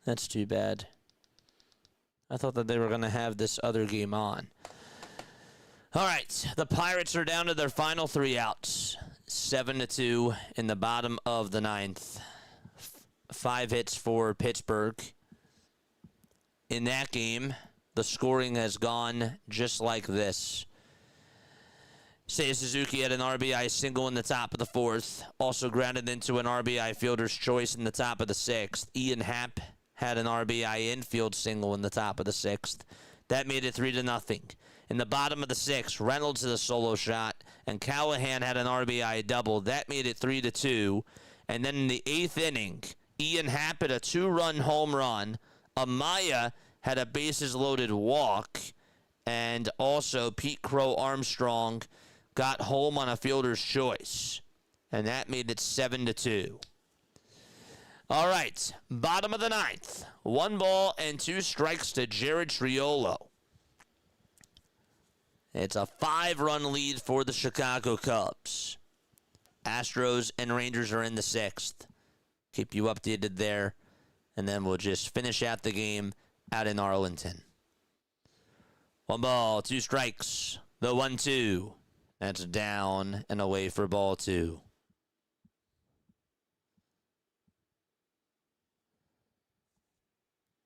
That's too bad. I thought that they were going to have this other game on. All right, the Pirates are down to their final 3 outs. 7-2 in the bottom of the 9th. 5 hits for Pittsburgh. In that game, the scoring has gone just like this. Seiya Suzuki had an RBI single in the top of the 4th. Also grounded into an RBI fielder's choice in the top of the 6th. Ian Happ had an RBI infield single in the top of the 6th. That made it 3-0. In the bottom of the 6th, Reynolds had a solo shot, and Callahan had an RBI double. That made it 3-2. And then in the 8th inning, Ian Happ had a 2-run home run. Amaya had a bases-loaded walk. And also Pete Crow Armstrong got home on a fielder's choice. And that made it 7-2. All right, bottom of the 9th. 1 ball and 2 strikes to Jared Triolo. It's a 5-run lead for the Chicago Cubs. Astros and Rangers are in the 6th. Keep you updated there. And then we'll just finish out the game out in Arlington. 1 ball, 2 strikes. The 1-2. That's down and away for ball 2.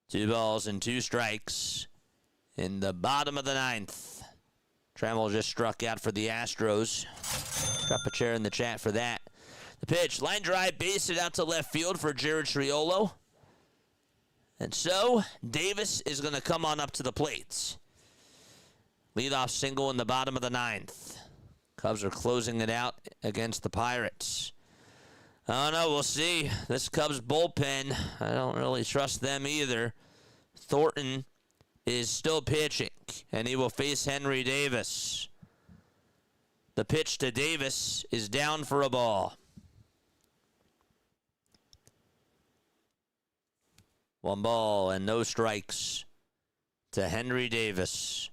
Two balls and 2 strikes in the bottom of the 9th. Trammell just struck out for the Astros. Drop a chair in the chat for that. The pitch, line drive, base it out to left field for Jared Triolo. And so, Davis is going to come on up to the plate. Leadoff single in the bottom of the 9th. Cubs are closing it out against the Pirates. I don't know, we'll see. This Cubs bullpen, I don't really trust them either. Thornton is still pitching, and he will face Henry Davis. The pitch to Davis is down for a ball. 1 ball and no strikes to Henry Davis.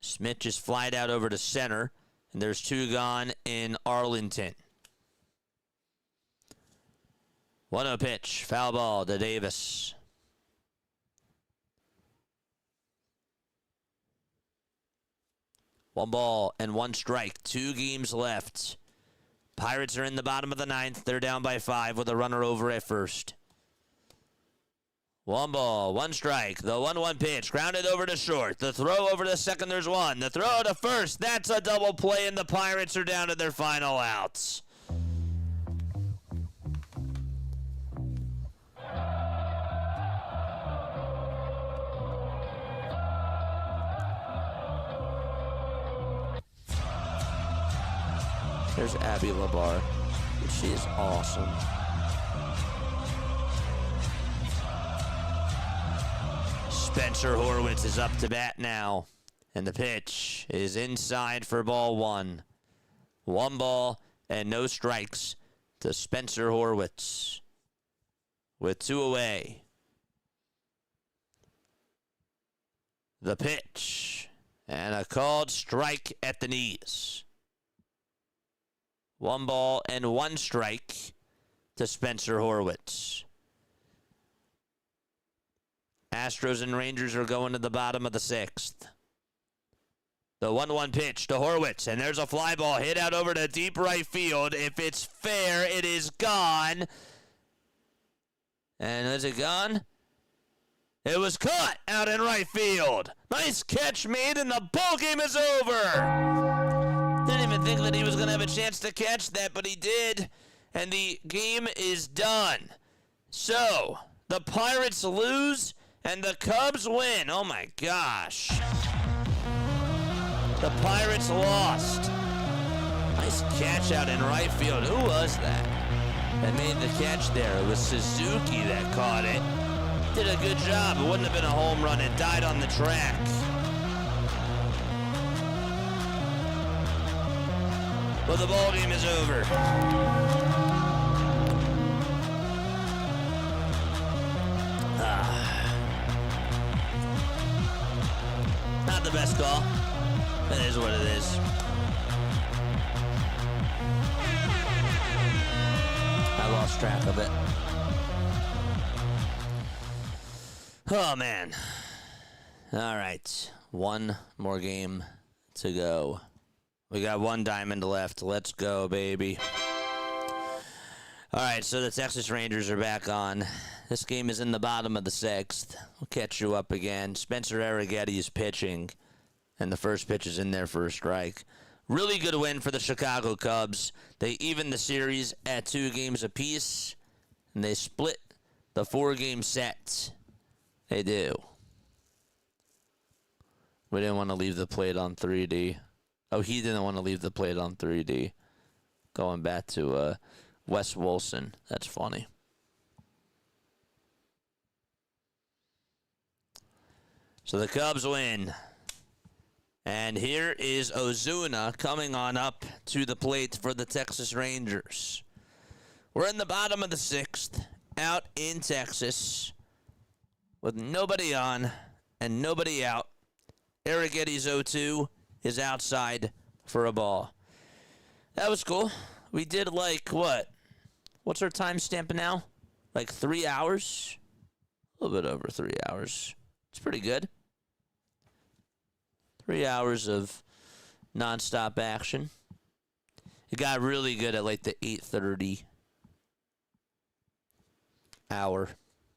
Smith just flied out over to center, and there's 2 gone in Arlington. 1-0 pitch, foul ball to Davis. One ball and 1 strike, 2 games left. Pirates are in the bottom of the 9th. They're down by 5 with a runner over at first. 1 ball, 1 strike. The 1-1 pitch, grounded over to short. The throw over to second, there's 1. The throw to first, that's a double play, and the Pirates are down to their final outs. There's Abby Labar. She is awesome. Spencer Horwitz is up to bat now. And the pitch is inside for ball 1. 1 ball and no strikes to Spencer Horwitz. With 2 away. The pitch. And a called strike at the knees. 1 ball and 1 strike to Spencer Horwitz. Astros and Rangers are going to the bottom of the 6th. The 1-1 pitch to Horwitz, and there's a fly ball hit out over to deep right field. If it's fair, it is gone. And is it gone? It was caught out in right field. Nice catch made, and the ball game is over. Didn't even think that he was going to have a chance to catch that, but he did. And the game is done. So, the Pirates lose, and the Cubs win. Oh, my gosh. The Pirates lost. Nice catch out in right field. Who was that made the catch there? It was Suzuki that caught it. Did a good job. It wouldn't have been a home run. It died on the track. Well, the ball game is over. Not the best call. It is what it is. I lost track of it. Oh, man. All right. 1 more game to go. We got 1 diamond left. Let's go, baby. All right, so the Texas Rangers are back on. This game is in the bottom of the 6th. We'll catch you up again. Spencer Arrighetti is pitching, and the first pitch is in there for a strike. Really good win for the Chicago Cubs. They evened the series at 2 games apiece, and they split the 4-game set. They do. We didn't want to leave the plate on 3D. Oh, he didn't want to leave the plate on 3D. Going back to Wes Wilson. That's funny. So the Cubs win. And here is Ozuna coming on up to the plate for the Texas Rangers. We're in the bottom of the 6th, out in Texas, with nobody on and nobody out. Arrighetti's 0-2 is outside for a ball. That was cool. We did like, what? What's our timestamp now? Like 3 hours? A little bit over 3 hours. It's pretty good. 3 hours of nonstop action. It got really good at like the 8:30 hour.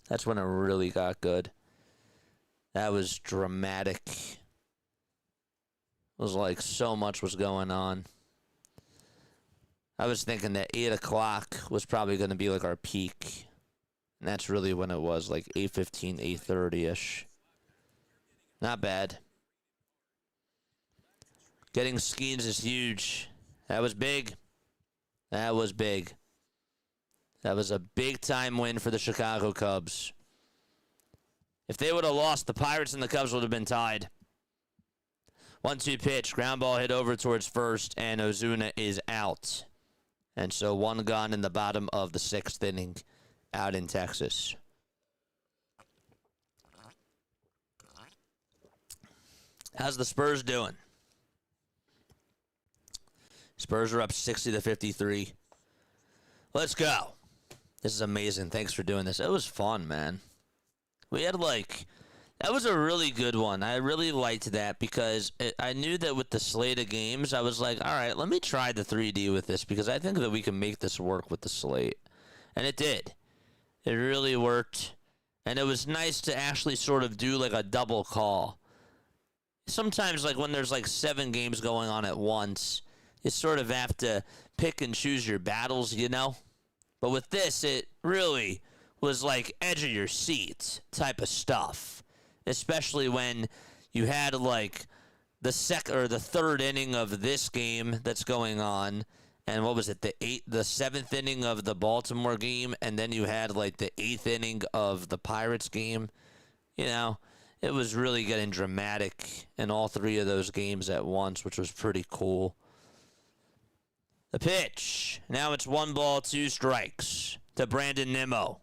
That's when it really got good. That was dramatic. It was like so much was going on. I was thinking that 8 o'clock was probably going to be like our peak. And that's really when it was, like 8:15, 8:30-ish. Not bad. Getting Skeens is huge. That was big. That was big. That was a big-time win for the Chicago Cubs. If they would have lost, the Pirates and the Cubs would have been tied. 1-2 pitch. Ground ball hit over towards first, and Ozuna is out. And so 1 gone in the bottom of the 6th inning out in Texas. How's the Spurs doing? Spurs are up 60-53. Let's go. This is amazing. Thanks for doing this. It was fun, man. We had that was a really good one. I really liked that because I knew that with the slate of games, I was like, all right, let me try the 3D with this because I think that we can make this work with the slate. And it did. It really worked. And it was nice to actually sort of do like a double call. Sometimes, like when there's like 7 games going on at once, you sort of have to pick and choose your battles, you know? But with this, it really was like edge of your seat type of stuff. Especially when you had like the third inning of this game that's going on, and what was it, the 7th inning of the Baltimore game, and then you had like the 8th inning of the Pirates game. You know, it was really getting dramatic in all 3 of those games at once, which was pretty cool. The pitch. Now it's 1 ball, 2 strikes to Brandon Nimmo.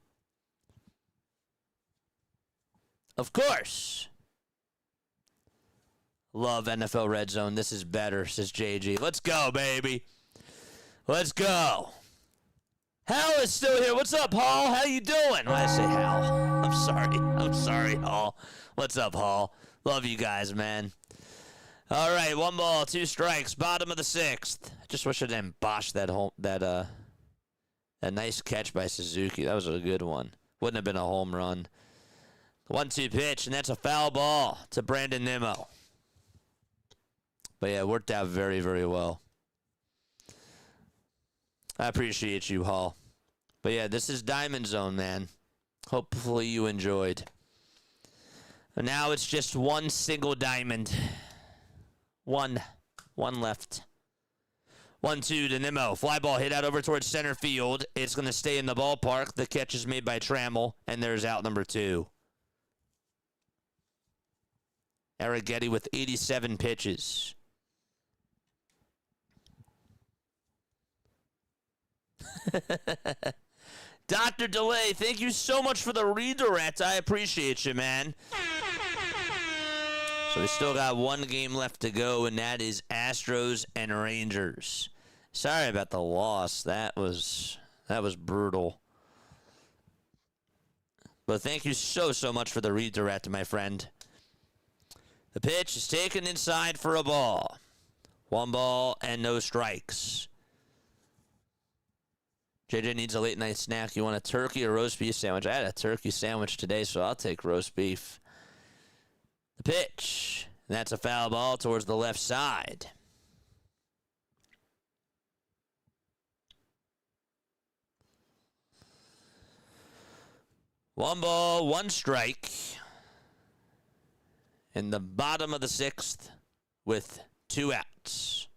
Of course. Love NFL RedZone. This is better, says JG. Let's go, baby. Let's go. Hal is still here. What's up, Hall? How you doing? Why I say Hal? I'm sorry, Hall. What's up, Hall? Love you guys, man. All right, 1 ball, 2 strikes. Bottom of the 6th. I just wish I didn't botch that nice catch by Suzuki. That was a good one. Wouldn't have been a home run. 1-2 pitch, and that's a foul ball to Brandon Nimmo. But yeah, it worked out very, very well. I appreciate you, Hall. But yeah, this is DiamondZone, man. Hopefully you enjoyed. And now it's just 1 single diamond. One left. 1-2 to Nimmo. Fly ball hit out over towards center field. It's going to stay in the ballpark. The catch is made by Trammell, and there's out number 2. Arrighetti with 87 pitches. Dr. Delay, thank you so much for the redirect. I appreciate you, man. So we still got 1 game left to go, and that is Astros and Rangers. Sorry about the loss. That was brutal. But thank you so much for the redirect, my friend. The pitch is taken inside for a ball. 1 ball and no strikes. JJ needs a late night snack. You want a turkey or roast beef sandwich? I had a turkey sandwich today, so I'll take roast beef. The pitch. And that's a foul ball towards the left side. One ball, 1 strike. In the bottom of the 6th with 2 outs.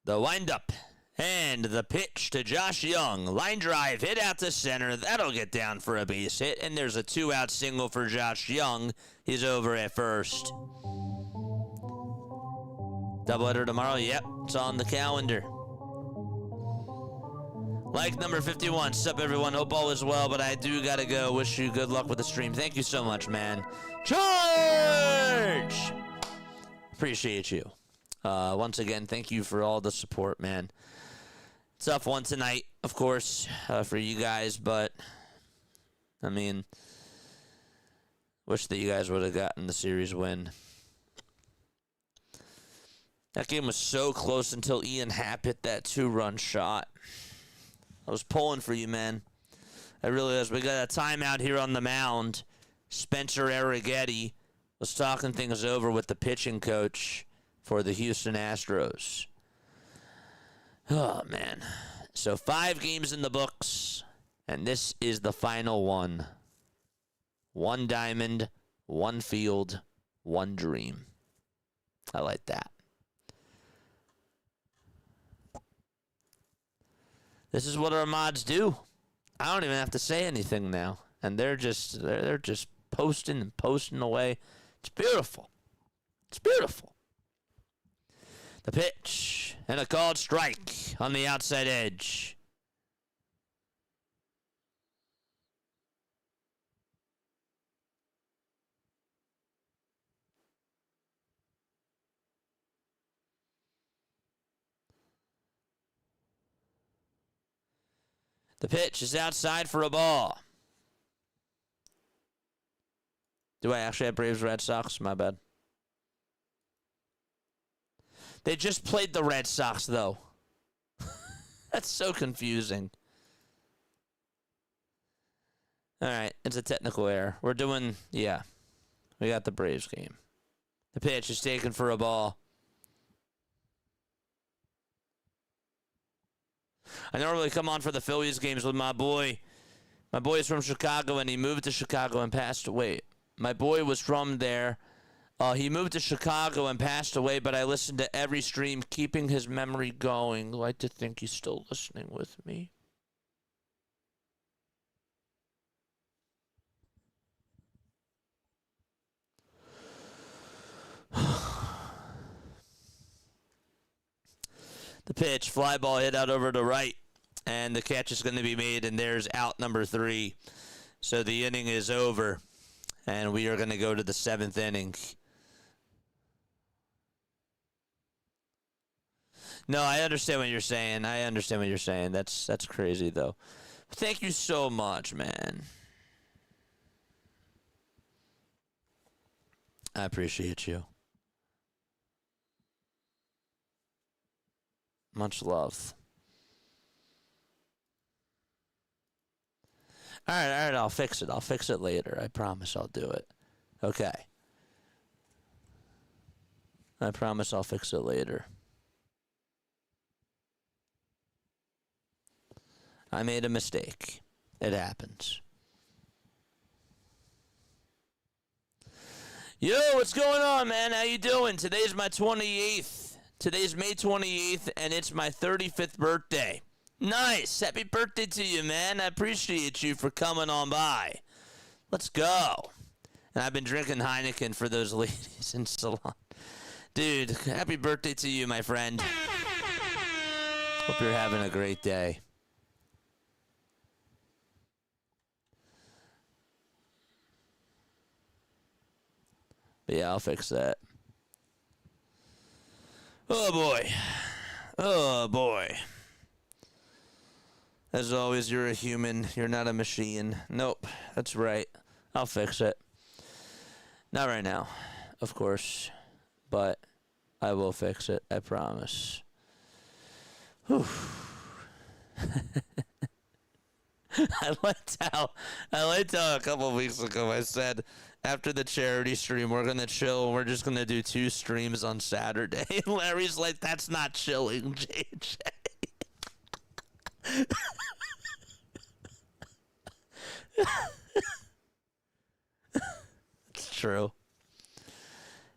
The windup and the pitch to Josh Young. Line drive, hit out to center. That'll get down for a base hit. And there's a 2-out single for Josh Young. He's over at first. Doubleheader tomorrow? Yep, it's on the calendar. Like number 51. Sup, everyone? Hope all is well, but I do gotta go. Wish you good luck with the stream. Thank you so much, man. Charge! Appreciate you. Once again, thank you for all the support, man. Tough one tonight, of course, for you guys, but, I mean, wish that you guys would have gotten the series win. That game was so close until Ian Happ hit that 2-run shot. I was pulling for you, man. I really was. We got a timeout here on the mound. Spencer Arrighetti was talking things over with the pitching coach for the Houston Astros. Oh, man. So 5 games in the books, and this is the final one. 1 diamond, 1 field, 1 dream. I like that. This is what our mods do. I don't even have to say anything now, and they're just posting and posting away. It's beautiful. It's beautiful. The pitch and a called strike on the outside edge. The pitch is outside for a ball. Do I actually have Braves Red Sox? My bad. They just played the Red Sox, though. That's so confusing. All right, it's a technical error. We're doing, yeah. We got the Braves game. The pitch is taken for a ball. I normally come on for the Phillies games with my boy. My boy is from Chicago, and he moved to Chicago and passed away. My boy was from there. He moved to Chicago and passed away, but I listened to every stream, keeping his memory going. I'd like to think he's still listening with me. The pitch, fly ball hit out over to right, and the catch is going to be made, and there's out number 3. So the inning is over, and we are going to go to the 7th inning. No, I understand what you're saying. That's crazy, though. Thank you so much, man. I appreciate you. Much love. All right, I'll fix it. I'll fix it later. I promise I'll do it. Okay. I promise I'll fix it later. I made a mistake. It happens. Yo, what's going on, man? How you doing? Today's my 28th. Today's May 28th, and it's my 35th birthday. Nice. Happy birthday to you, man. I appreciate you for coming on by. Let's go. And I've been drinking Heineken for those ladies in salon. Dude, happy birthday to you, my friend. Hope you're having a great day. But yeah, I'll fix that. Oh, boy. Oh, boy. As always, you're a human. You're not a machine. Nope. That's right. I'll fix it. Not right now, of course. But I will fix it. I promise. Whew. I liked how a couple of weeks ago I said, after the charity stream, we're going to chill. We're just going to do 2 streams on Saturday. And Larry's like, that's not chilling, JJ. It's true.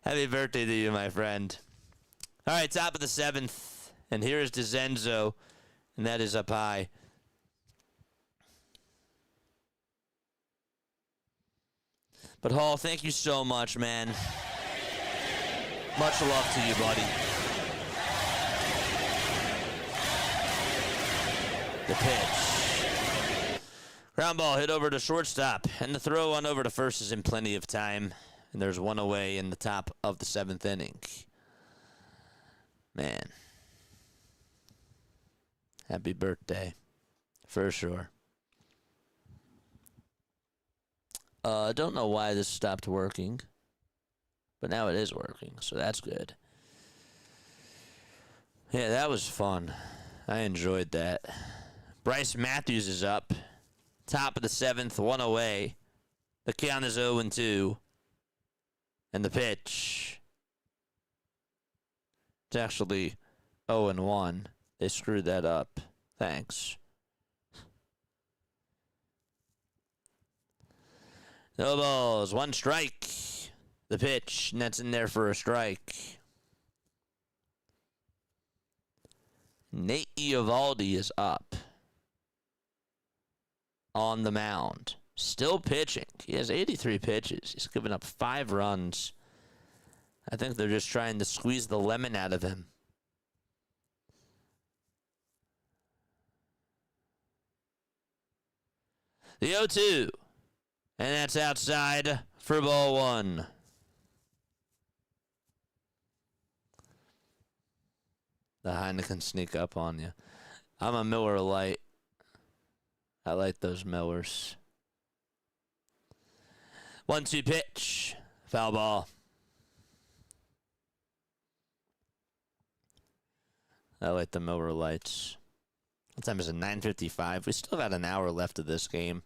Happy birthday to you, my friend. All right, top of the 7th. And here is DeZenzo. And that is up high. But Hall, thank you so much, man. Much love to you, buddy. The pitch. Ground ball hit over to shortstop. And the throw on over to first is in plenty of time. And there's one away in the top of the 7th inning. Man. Happy birthday. For sure. I don't know why this stopped working, but now it is working, so that's good. Yeah, that was fun. I enjoyed that. Bryce Matthews is up. Top of the 7th, one away. The count is 0-2. And the pitch. It's actually 0-1. They screwed that up. Thanks. No balls, 1 strike. The pitch, and that's in there for a strike. Nate Eovaldi is up on the mound. Still pitching. He has 83 pitches. He's given up 5 runs. I think they're just trying to squeeze the lemon out of him. The 0-2. And that's outside for ball 1. The Heineken sneak up on you. I'm a Miller Lite. I like those Millers. 1-2 pitch. Foul ball. I like the Miller Lights. What time is it? 9:55. We still got an hour left of this game.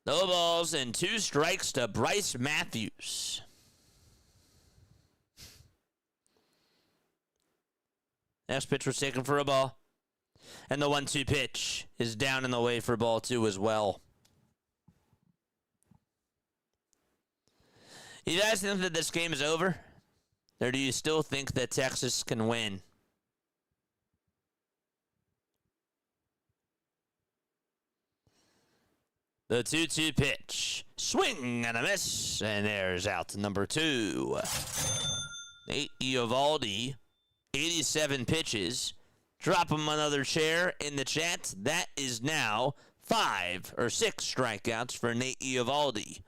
No balls and 2 strikes to Bryce Matthews. Next pitch was taken for a ball. And the 1-2 pitch is down in the way for ball 2 as well. You guys think that this game is over? Or do you still think that Texas can win? The 2-2 pitch. Swing and a miss. And there's out number 2. Nate Eovaldi, 87 pitches. Drop him another chair in the chat. That is now 5 or 6 strikeouts for Nate Eovaldi.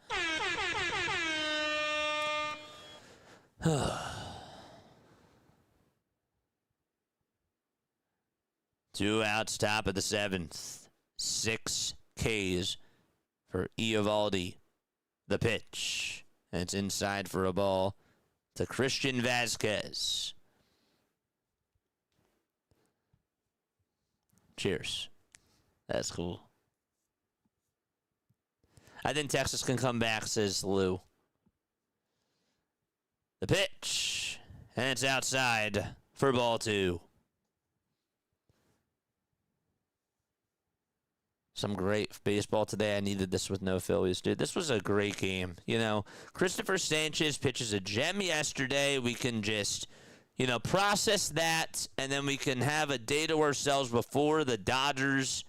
2 outs, top of the 7th. 6 Ks for Eovaldi. The pitch. And it's inside for a ball to Christian Vasquez. Cheers. That's cool. I think Texas can come back, says Lou. The pitch. And it's outside for ball 2. Some great baseball today. I needed this with no Phillies, dude. This was a great game. You know, Christopher Sanchez pitches a gem yesterday. We can just, you know, process that, and then we can have a day to ourselves before the Dodgers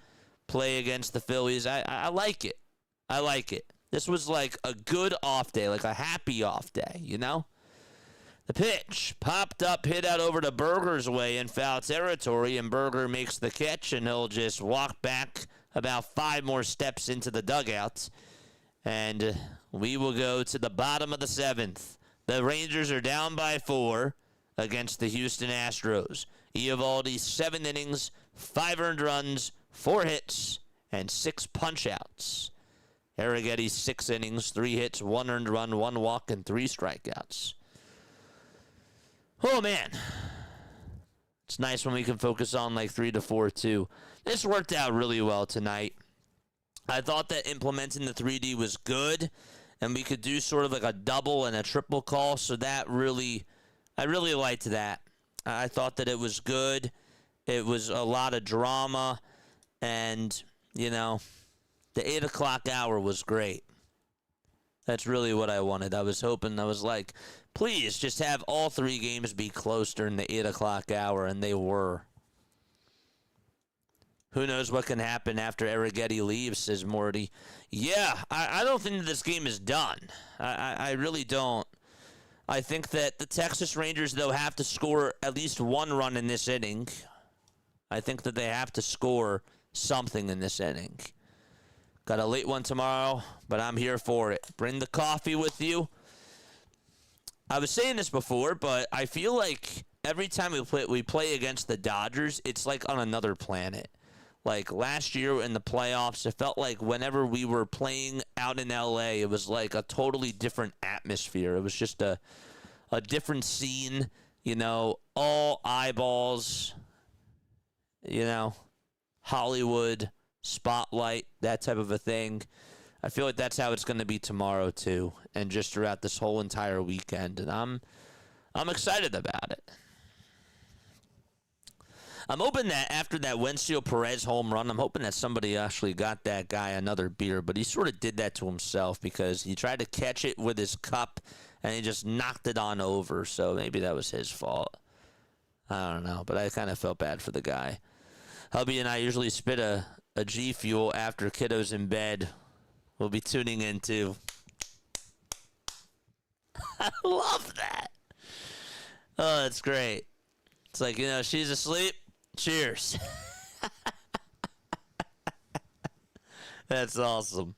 play against the Phillies. I like it. I like it. This was like a good off day, like a happy off day, you know? The pitch popped up, hit out over to Berger's way in foul territory, and Berger makes the catch, and he'll just walk back about 5 more steps into the dugout. And we will go to the bottom of the 7th. The Rangers are down by 4 against the Houston Astros. Eovaldi, 7 innings, 5 earned runs, 4 hits, and 6 punch-outs. Arrighetti, 6 innings, 3 hits, 1 earned run, 1 walk, and 3 strikeouts. Oh, man. It's nice when we can focus on like 3 to 4, too. This worked out really well tonight. I thought that implementing the 3D was good, and we could do sort of like a double and a triple call, so that really, I really liked that. I thought that it was good. It was a lot of drama, and, you know, the 8 o'clock hour was great. That's really what I wanted. I was hoping, I was like, please just have all 3 games be close during the 8 o'clock hour, and they were. Who knows what can happen after Arrighetti leaves, says Morty. Yeah, I don't think that this game is done. I really don't. I think that the Texas Rangers, though, have to score at least 1 run in this inning. I think that they have to score something in this inning. Got a late one tomorrow, but I'm here for it. Bring the coffee with you. I was saying this before, but I feel like every time we play against the Dodgers, it's like on another planet. Like last year in the playoffs, it felt like whenever we were playing out in LA, it was like a totally different atmosphere. It was just a different scene, you know, all eyeballs, you know, Hollywood, spotlight, that type of a thing. I feel like that's how it's going to be tomorrow too, and just throughout this whole entire weekend. And I'm excited about it. I'm hoping that after that Wencio Perez home run, I'm hoping that somebody actually got that guy another beer, but he sort of did that to himself because he tried to catch it with his cup and he just knocked it on over, so maybe that was his fault. I don't know, but I kind of felt bad for the guy. Hubby and I usually spit a G Fuel after kiddo's in bed. We'll be tuning in too. I love that. Oh, that's great. It's like, you know, she's asleep. Cheers. That's awesome.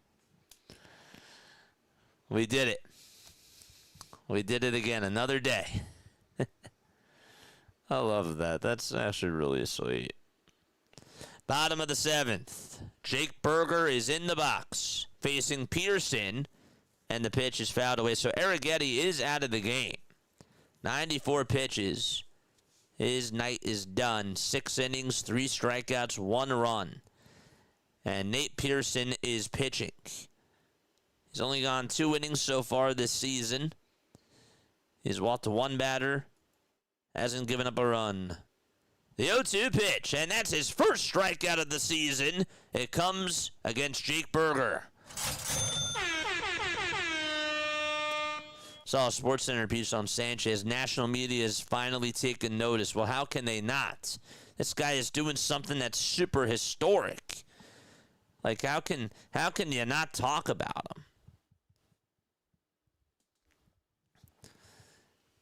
We did it. We did it again. Another day. I love that. That's actually really sweet. Bottom of the 7th. Jake Berger is in the box facing Peterson, and the pitch is fouled away. So Arrighetti is out of the game. 94 pitches. His night is done. 6 innings, 3 strikeouts, 1 run. And Nate Pearson is pitching. He's only gone 2 innings so far this season. He's walked 1 batter. Hasn't given up a run. The 0-2 pitch, and that's his first strikeout of the season. It comes against Jake Berger. Saw a SportsCenter piece on Sanchez. National media has finally taken notice. Well, how can they not? This guy is doing something that's super historic. Like, how can you not talk about him?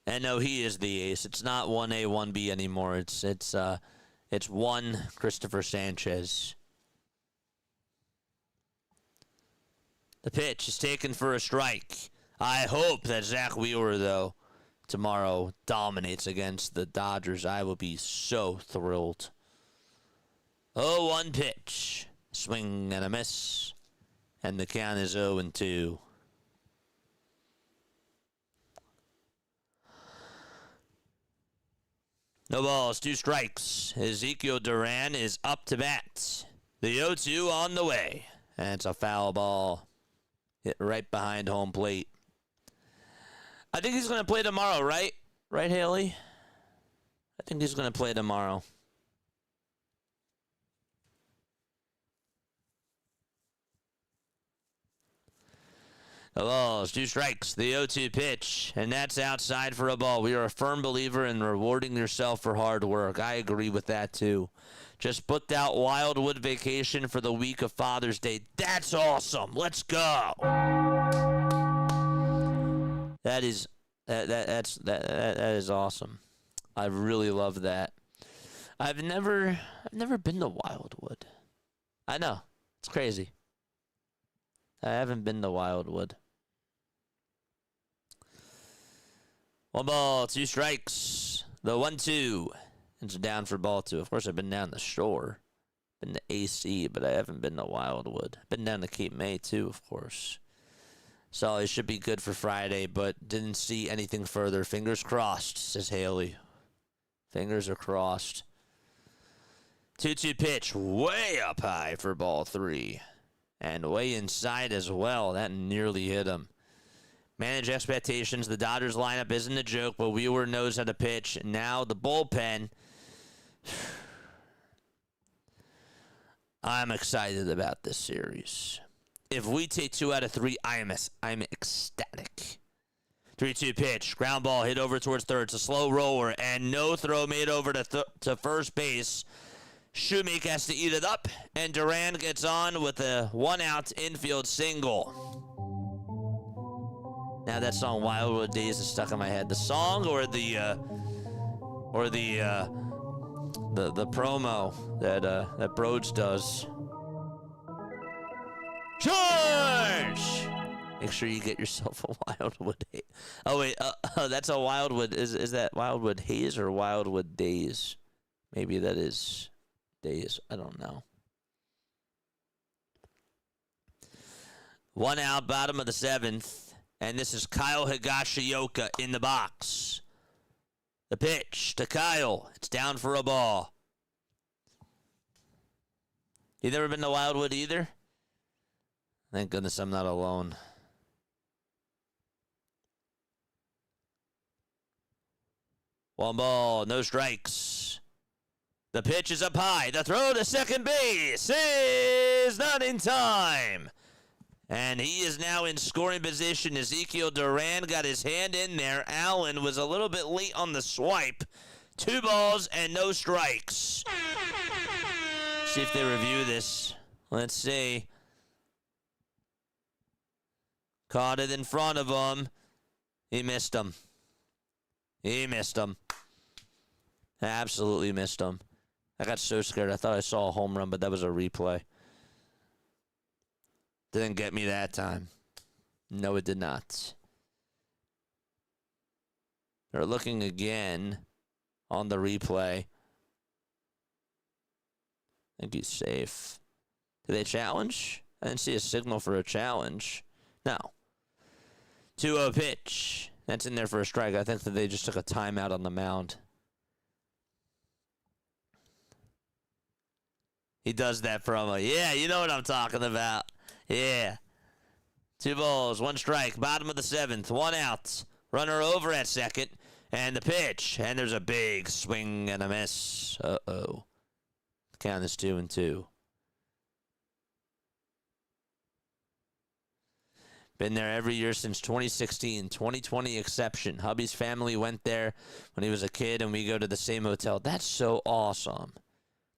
And no, he is the ace. It's not 1A, 1B anymore. It's one Christopher Sanchez. The pitch is taken for a strike. I hope that Zach Wheeler, though, tomorrow dominates against the Dodgers. I will be so thrilled. 0-1 pitch. Swing and a miss. And the count is 0-2. No balls, 2 strikes. Ezekiel Duran is up to bat. The 0-2 on the way. And it's a foul ball. Hit right behind home plate. I think he's going to play tomorrow, right? Right, Haley? I think he's going to play tomorrow. The balls, 2 strikes, the 0-2 pitch, and that's outside for a ball. We are a firm believer in rewarding yourself for hard work. I agree with that, too. Just booked out Wildwood vacation for the week of Father's Day. That's awesome. Let's go. That is awesome. I really love that. I've never been to Wildwood. I know. It's crazy. I haven't been to Wildwood. 1 ball, 2 strikes. The 1-2. It's down for ball 2. Of course, I've been down the shore. Been to AC, but I haven't been to Wildwood. Been down to Cape May, too, of course. So it should be good for Friday, but didn't see anything further. Fingers crossed, says Haley. Fingers are crossed. 2-2 pitch, way up high for ball 3. And way inside as well. That nearly hit him. Manage expectations. The Dodgers lineup isn't a joke, but Wheeler knows how to pitch. Now the bullpen. I'm excited about this series. If we take 2 out of 3, I'm ecstatic. 3-2 pitch. Ground ball hit over towards third. It's a slow roller. And no throw made over to first base. Shoemaker has to eat it up, and Duran gets on with a 1-out infield single. Now that song "Wildwood Days" is stuck in my head. The song or the promo that Broads does. George, make sure you get yourself a Wildwood. Oh wait, that's a Wildwood. Is that Wildwood Haze or Wildwood Days? Maybe that is. Days. I don't know. 1 out, bottom of the 7th. And this is Kyle Higashioka in the box. The pitch to Kyle. It's down for a ball. You never been to Wildwood either? Thank goodness I'm not alone. One ball, no strikes. The pitch is up high. The throw to second base is not in time. And he is now in scoring position. Ezekiel Duran got his hand in there. Allen was a little bit late on the swipe. 2 balls and no strikes. See if they review this. Let's see. Caught it in front of him. He missed him. He missed him. Absolutely missed him. I got so scared. I thought I saw a home run, but that was a replay. Didn't get me that time. No, it did not. They're looking again on the replay. I think he's safe. Did they challenge? I didn't see a signal for a challenge. No. 2-0 pitch. That's in there for a strike. I think that they just took a timeout on the mound. He does that promo. Yeah, you know what I'm talking about. Yeah. 2 balls, 1 strike, bottom of the 7th, 1 out. Runner over at second, and the pitch. And there's a big swing and a miss. Uh-oh. Count is 2-2. Been there every year since 2016, 2020 exception. Hubby's family went there when he was a kid, and we go to the same hotel. That's so awesome.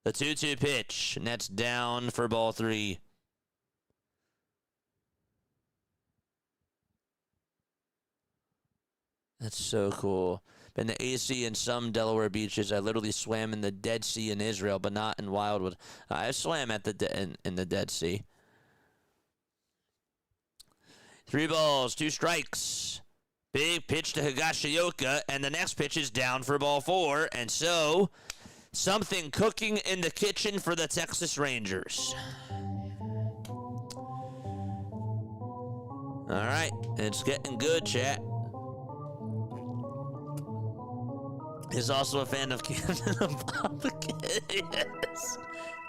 The 2-2 pitch, and that's down for ball 3. That's so cool. Been to AC and some Delaware beaches. I literally swam in the Dead Sea in Israel, but not in Wildwood. I swam at in the Dead Sea. 3 balls, 2 strikes. Big pitch to Higashioka, and the next pitch is down for ball 4. And so, something cooking in the kitchen for the Texas Rangers. All right, it's getting good, chat. He's also a fan of Camden Republican. Yes.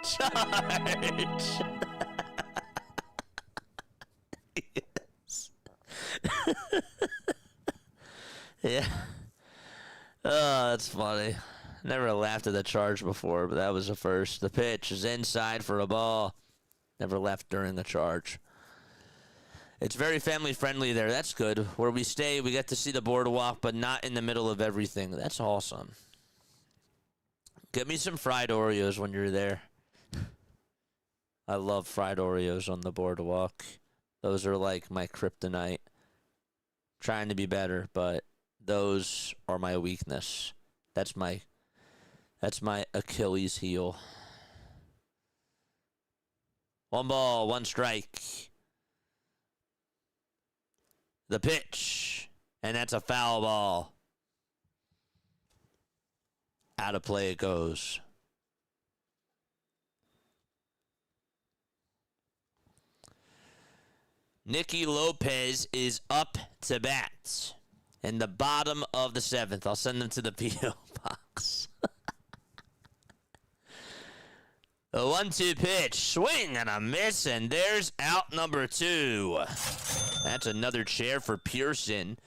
Charge. Yes. Yeah. Oh, that's funny. Never laughed at the charge before, but that was the first. The pitch is inside for a ball. Never left during the charge. It's very family friendly there. That's good. Where we stay, we get to see the boardwalk, but not in the middle of everything. That's awesome. Get me some fried Oreos when you're there. I love fried Oreos on the boardwalk. Those are like my kryptonite. Trying to be better, but those are my weakness. That's my Achilles heel. 1 ball, 1 strike. The pitch, and that's a foul ball. Out of play it goes. Nicky Lopez is up to bat in the bottom of the 7th. I'll send them to the P.O. box. The 1-2 pitch, swing and a miss, and there's out number 2. That's another chair for Pearson.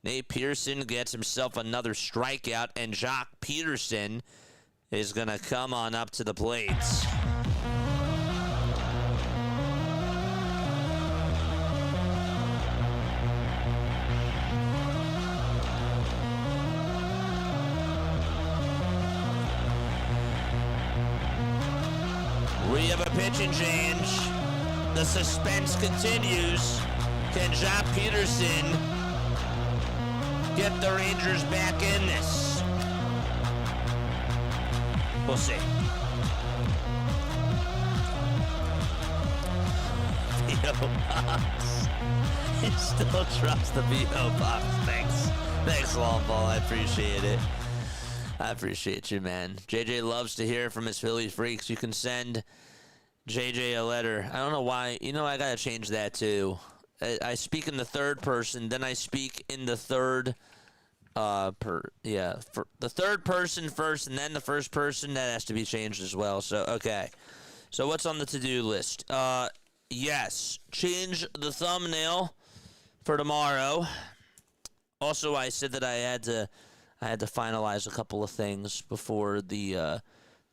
Nate Pearson gets himself another strikeout, and Jock Peterson is going to come on up to the plate. We have a pitching change. The suspense continues. Can Jock Peterson get the Rangers back in this? We'll see. P.O. Box. He still trusts the P.O. Box. Thanks. Thanks, Long Ball. I appreciate it. I appreciate you, man. JJ loves to hear from his Philly freaks. You can send JJ a letter. I don't know why. You know, I got to change that, too. I speak in the third person, then I speak in the third, for the third person first, and then the first person. That has to be changed as well. So, okay. So, what's on the to-do list? Yes, change the thumbnail for tomorrow. Also, I said that I had to finalize a couple of things before the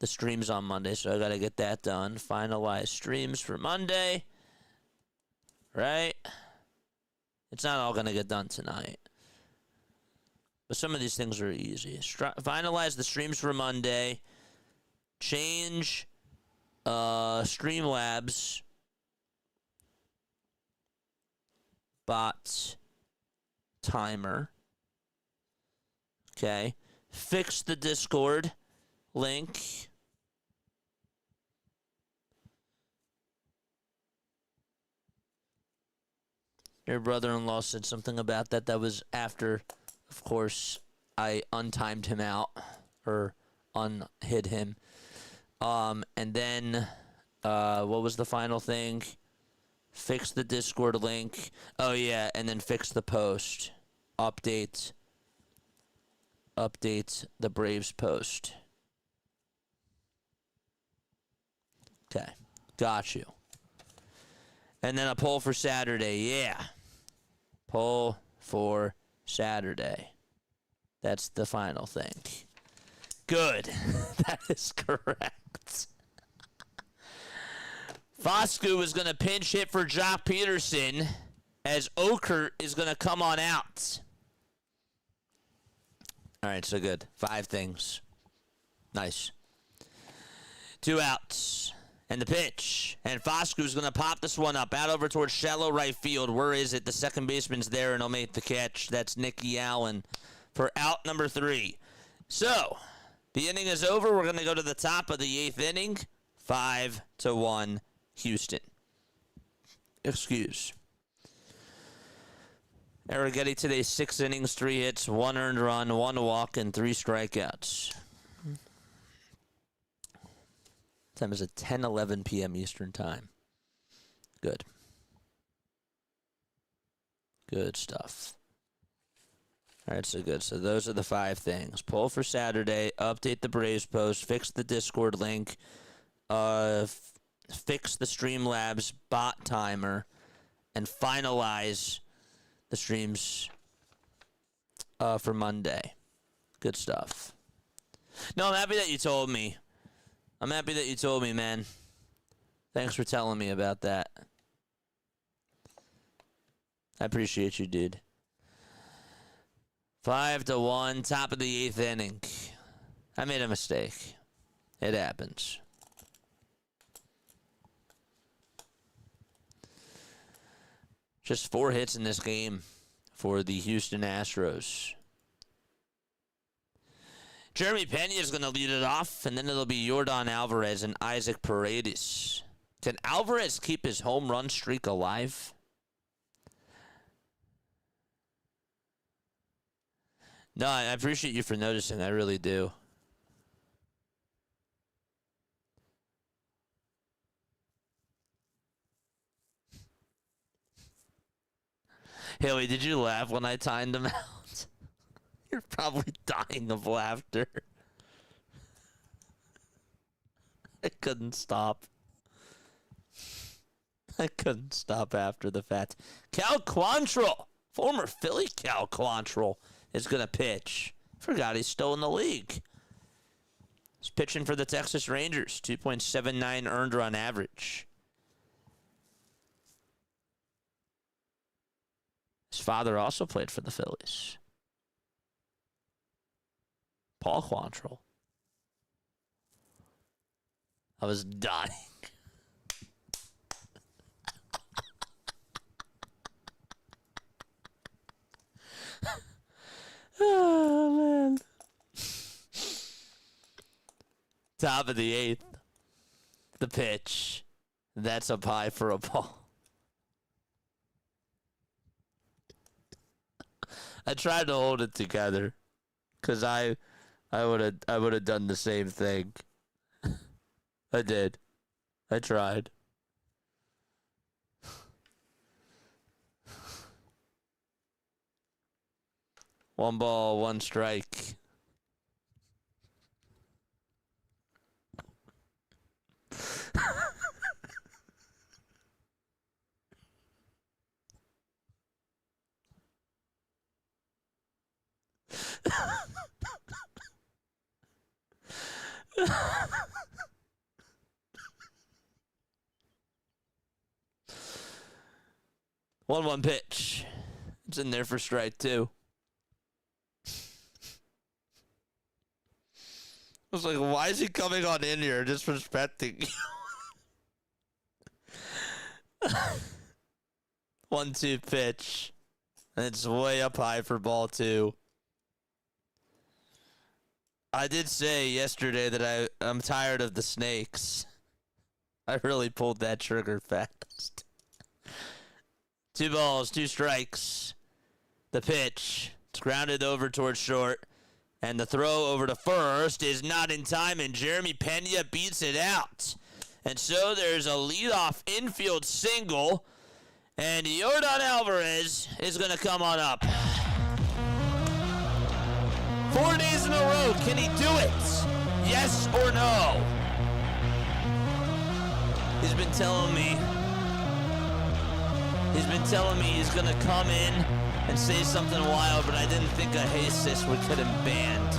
streams on Monday, so I got to get that done. Finalize streams for Monday. Right? It's not all going to get done tonight. But some of these things are easy. Finalize the streams for Monday. Change Streamlabs bot timer. Okay. Fix the Discord link. Your brother-in-law said something about that. That was after, of course, I untimed him out or unhid him. And then, what was the final thing? Fix the Discord link. Oh, yeah, and then fix the post. Update the Braves post. Okay, got you. And then a poll for Saturday. Yeah. Poll for Saturday. That's the final thing. Good. That is correct. Foscu is going to pinch hit for Jock Peterson as Okert is going to come on out. All right, so good. 5 things. Nice. 2 outs. And the pitch. And Foscu's going to pop this one up. Out over towards shallow right field. Where is it? The second baseman's there, and he'll make the catch. That's Nicky Allen for out number 3. So, the inning is over. We're going to go to the top of the 8th inning. 5-1, Houston. Excuse. Arrighetti today, 6 innings, 3 hits, 1 earned run, 1 walk, and 3 strikeouts. Time is at 10:11 p.m. Eastern Time. Good. Good stuff. All right, so good. So those are the 5 things. Poll for Saturday, update the Braves post, fix the Discord link, fix the Streamlabs bot timer, and finalize the streams for Monday. Good stuff. No, I'm happy that you told me. I'm happy that you told me, man. Thanks for telling me about that. I appreciate you, dude. 5-1, top of the 8th inning. I made a mistake. It happens. Just 4 hits in this game for the Houston Astros. Jeremy Pena is going to lead it off, and then it'll be Yordan Alvarez and Isaac Paredes. Can Alvarez keep his home run streak alive? No, I appreciate you for noticing. I really do. Haley, did you laugh when I timed him out? You're probably dying of laughter. I couldn't stop. I couldn't stop after the fact. Cal Quantrill, former Philly Cal Quantrill, is going to pitch. Forgot he's still in the league. He's pitching for the Texas Rangers, 2.79 earned run average. His father also played for the Phillies. Paul Quantrill. I was dying. Oh, man. Top of the 8th. The pitch. That's up high for a ball. I tried to hold it together because I would have done the same thing. I did. I tried. One ball, one strike. One pitch. It's in there for strike 2. I was like, why is he coming on in here disrespecting you? 1-2 pitch. And it's way up high for ball 2. I did say yesterday that I'm tired of the snakes. I really pulled that trigger fast. 2 balls, 2 strikes. The pitch. It's grounded over towards short. And the throw over to first is not in time, and Jeremy Pena beats it out. And so there's a leadoff infield single, and Yordan Alvarez is going to come on up. 4 days in a row. Can he do it? Yes or no? He's been telling me He's been telling me he's going to come in and say something wild, but I didn't think a hey sis would get him banned.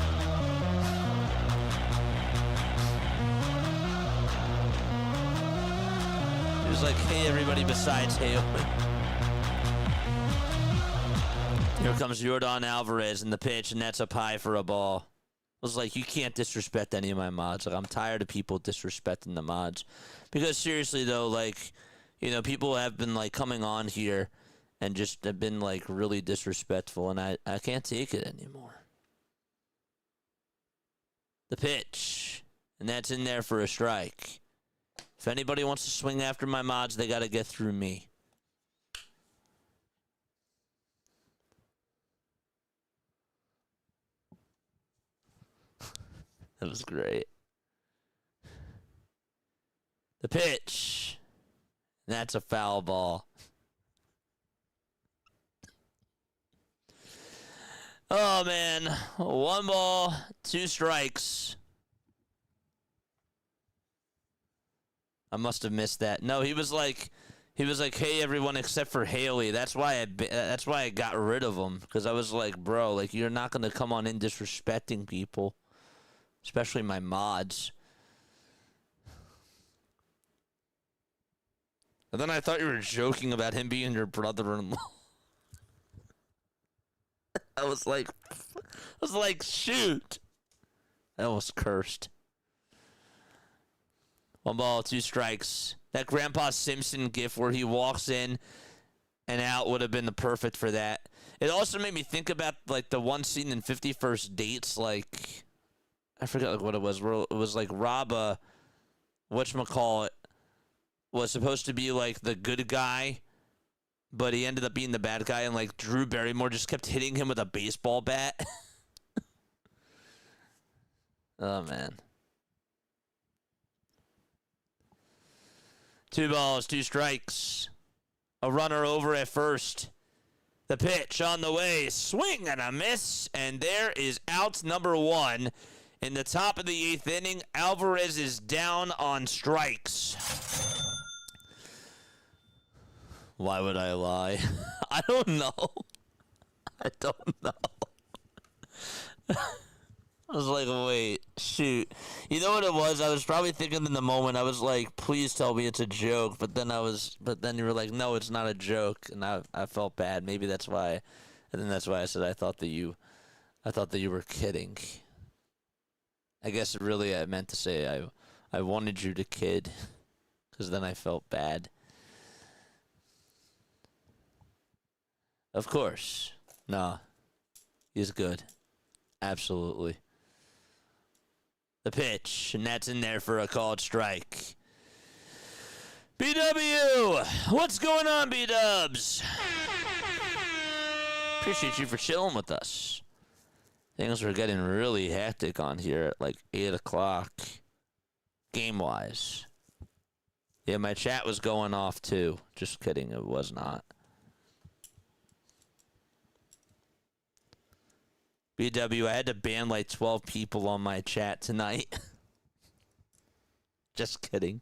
He was like, hey, everybody besides HOU. Here comes Yordan Alvarez in the pitch, and that's up high for a ball. I was like, you can't disrespect any of my mods. Like, I'm tired of people disrespecting the mods. Because seriously, though, like, you know, people have been, like, coming on here and just have been, like, really disrespectful, and I can't take it anymore. The pitch, and that's in there for a strike. If anybody wants to swing after my mods, they got to get through me. That was great. The pitch. That's a foul ball. Oh, man. 1 ball, 2 strikes. I must have missed that. No, he was like, hey, everyone except for Haley. That's why I got rid of him. Because I was like, bro, like, you're not going to come on in disrespecting people. Especially my mods. And then I thought you were joking about him being your brother-in-law. I was like, shoot. I almost cursed. 1 ball, 2 strikes. That Grandpa Simpson gif where he walks in and out would have been the perfect for that. It also made me think about, like, the one scene in 50 First Dates, like, I forget like what it was. It was like Rob, whatchamacallit, was supposed to be like the good guy, but he ended up being the bad guy, and like Drew Barrymore just kept hitting him with a baseball bat. Oh, man. 2 balls, 2 strikes. A runner over at first. The pitch on the way. Swing and a miss. And there is out number 1. In the top of the 8th inning, Alvarez is down on strikes. Why would I lie? I don't know. I don't know. I was like, wait, shoot. You know what it was? I was probably thinking in the moment, I was like, please tell me it's a joke. But then you were like, no, it's not a joke. And I felt bad. Maybe that's why. And then that's why I said I thought that you were kidding. I guess really I meant to say I wanted you to kid. Because then I felt bad. Of course. No. He's good. Absolutely. The pitch, and that's in there for a called strike. BW! What's going on, B-dubs? Appreciate you for chilling with us. Things were getting really hectic on here at like 8 o'clock. Game-wise. Yeah, my chat was going off too. Just kidding, it was not. BW, I had to ban like 12 people on my chat tonight. Just kidding.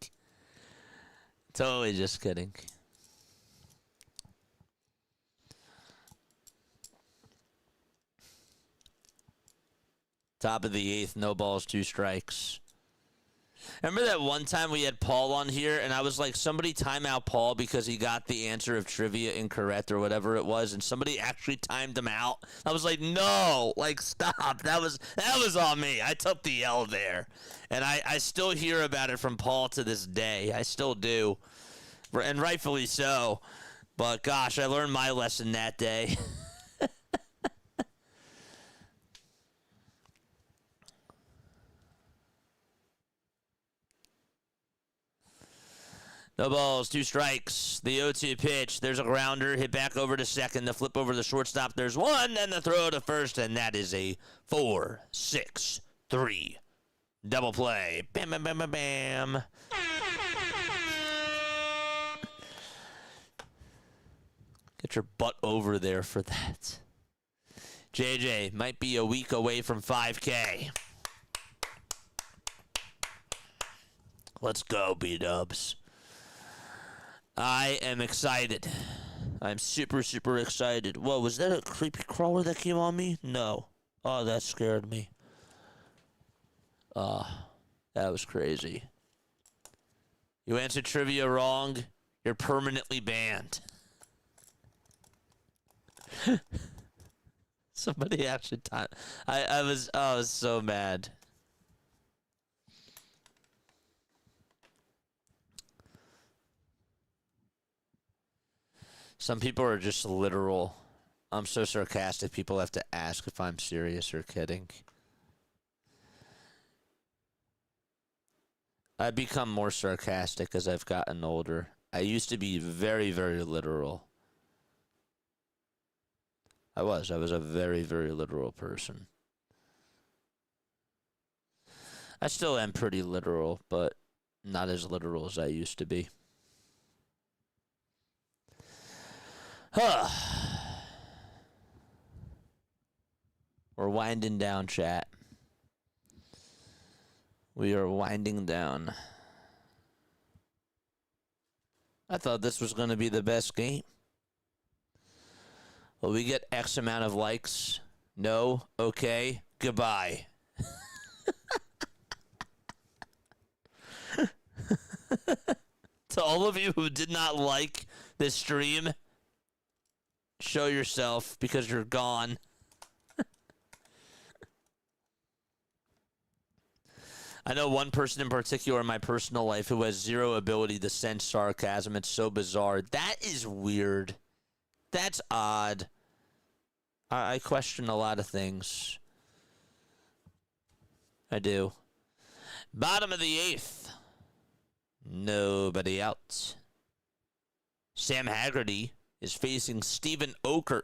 Totally just kidding. Top of the 8th, no balls, 2 strikes. Remember that one time we had Paul on here, and I was like, somebody time out Paul because he got the answer of trivia incorrect or whatever it was, and somebody actually timed him out. I was like, no, like, stop. That was on me. I took the L there. And I still hear about it from Paul to this day. I still do. And rightfully so. But, gosh, I learned my lesson that day. No balls, 2 strikes. The 0-2 pitch. There's a grounder. Hit back over to second. The flip over to shortstop. There's 1. And the throw to first. And that is a 4-6-3 double play. Bam, bam, bam, bam, bam. Get your butt over there for that. JJ might be a week away from 5K. Let's go, B-dubs. I am excited. I'm super, super excited. Whoa, was that a creepy crawler that came on me? No. Oh, that scared me. That was crazy. You answered trivia wrong. You're permanently banned. Somebody actually I was so mad. Some people are just literal. I'm so sarcastic, people have to ask if I'm serious or kidding. I've become more sarcastic as I've gotten older. I used to be very, very literal. I was a very, very literal person. I still am pretty literal, but not as literal as I used to be. We're winding down, chat. We are winding down. I thought this was going to be the best game. Will we get X amount of likes? No? Okay. Goodbye. To all of you who did not like this stream, show yourself because you're gone. I know one person in particular in my personal life who has zero ability to sense sarcasm. It's so bizarre. That is weird. That's odd. I question a lot of things. I do. Bottom of the 8th. Nobody out. Sam Haggerty is facing Steven Okert.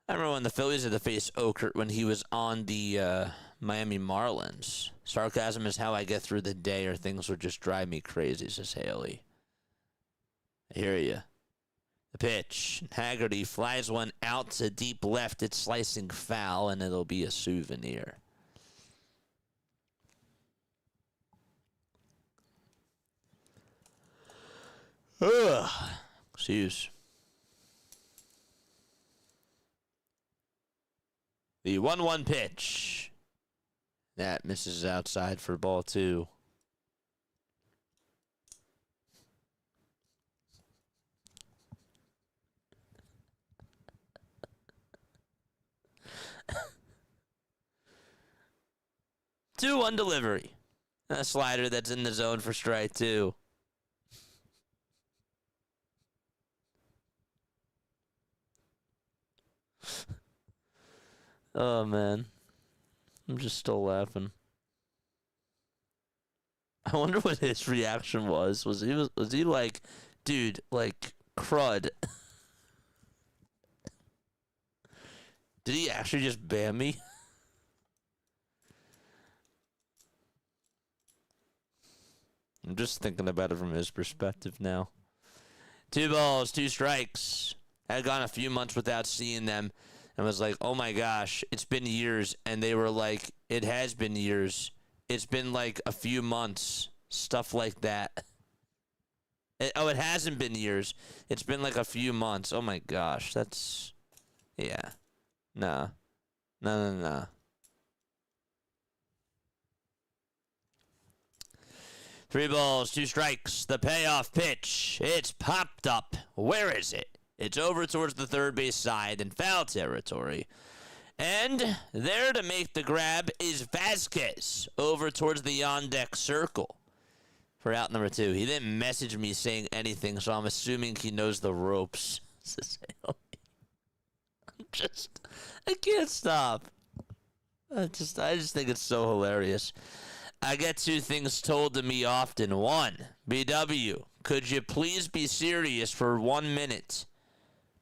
I remember when the Phillies had to face Okert when he was on the Miami Marlins. Sarcasm is how I get through the day or things would just drive me crazy, says Haley. I hear you. The pitch. Haggerty flies one out to deep left. It's slicing foul, and it'll be a souvenir. Ugh. Excuse. The 1-1 pitch. That misses outside for ball 2. Two on delivery. A slider that's in the zone for strike 2. Oh, man. I'm just still laughing. I wonder what his reaction was. Was he like, dude, like, crud? Did he actually just ban me? I'm just thinking about it from his perspective now. 2 balls, 2 strikes. I had gone a few months without seeing them and was like, oh my gosh, it's been years. And they were like, it has been years. It's been like a few months. Stuff like that. It hasn't been years. It's been like a few months. Oh my gosh, that's... Yeah. Nah. Nah. 3 balls, 2 strikes. The payoff pitch. It's popped up. Where is it? It's over towards the third base side in foul territory. And there to make the grab is Vasquez over towards the on-deck circle for out number 2. He didn't message me saying anything, so I'm assuming he knows the ropes. I can't stop. I just think it's so hilarious. I get 2 things told to me often. 1, BW, could you please be serious for 1 minute?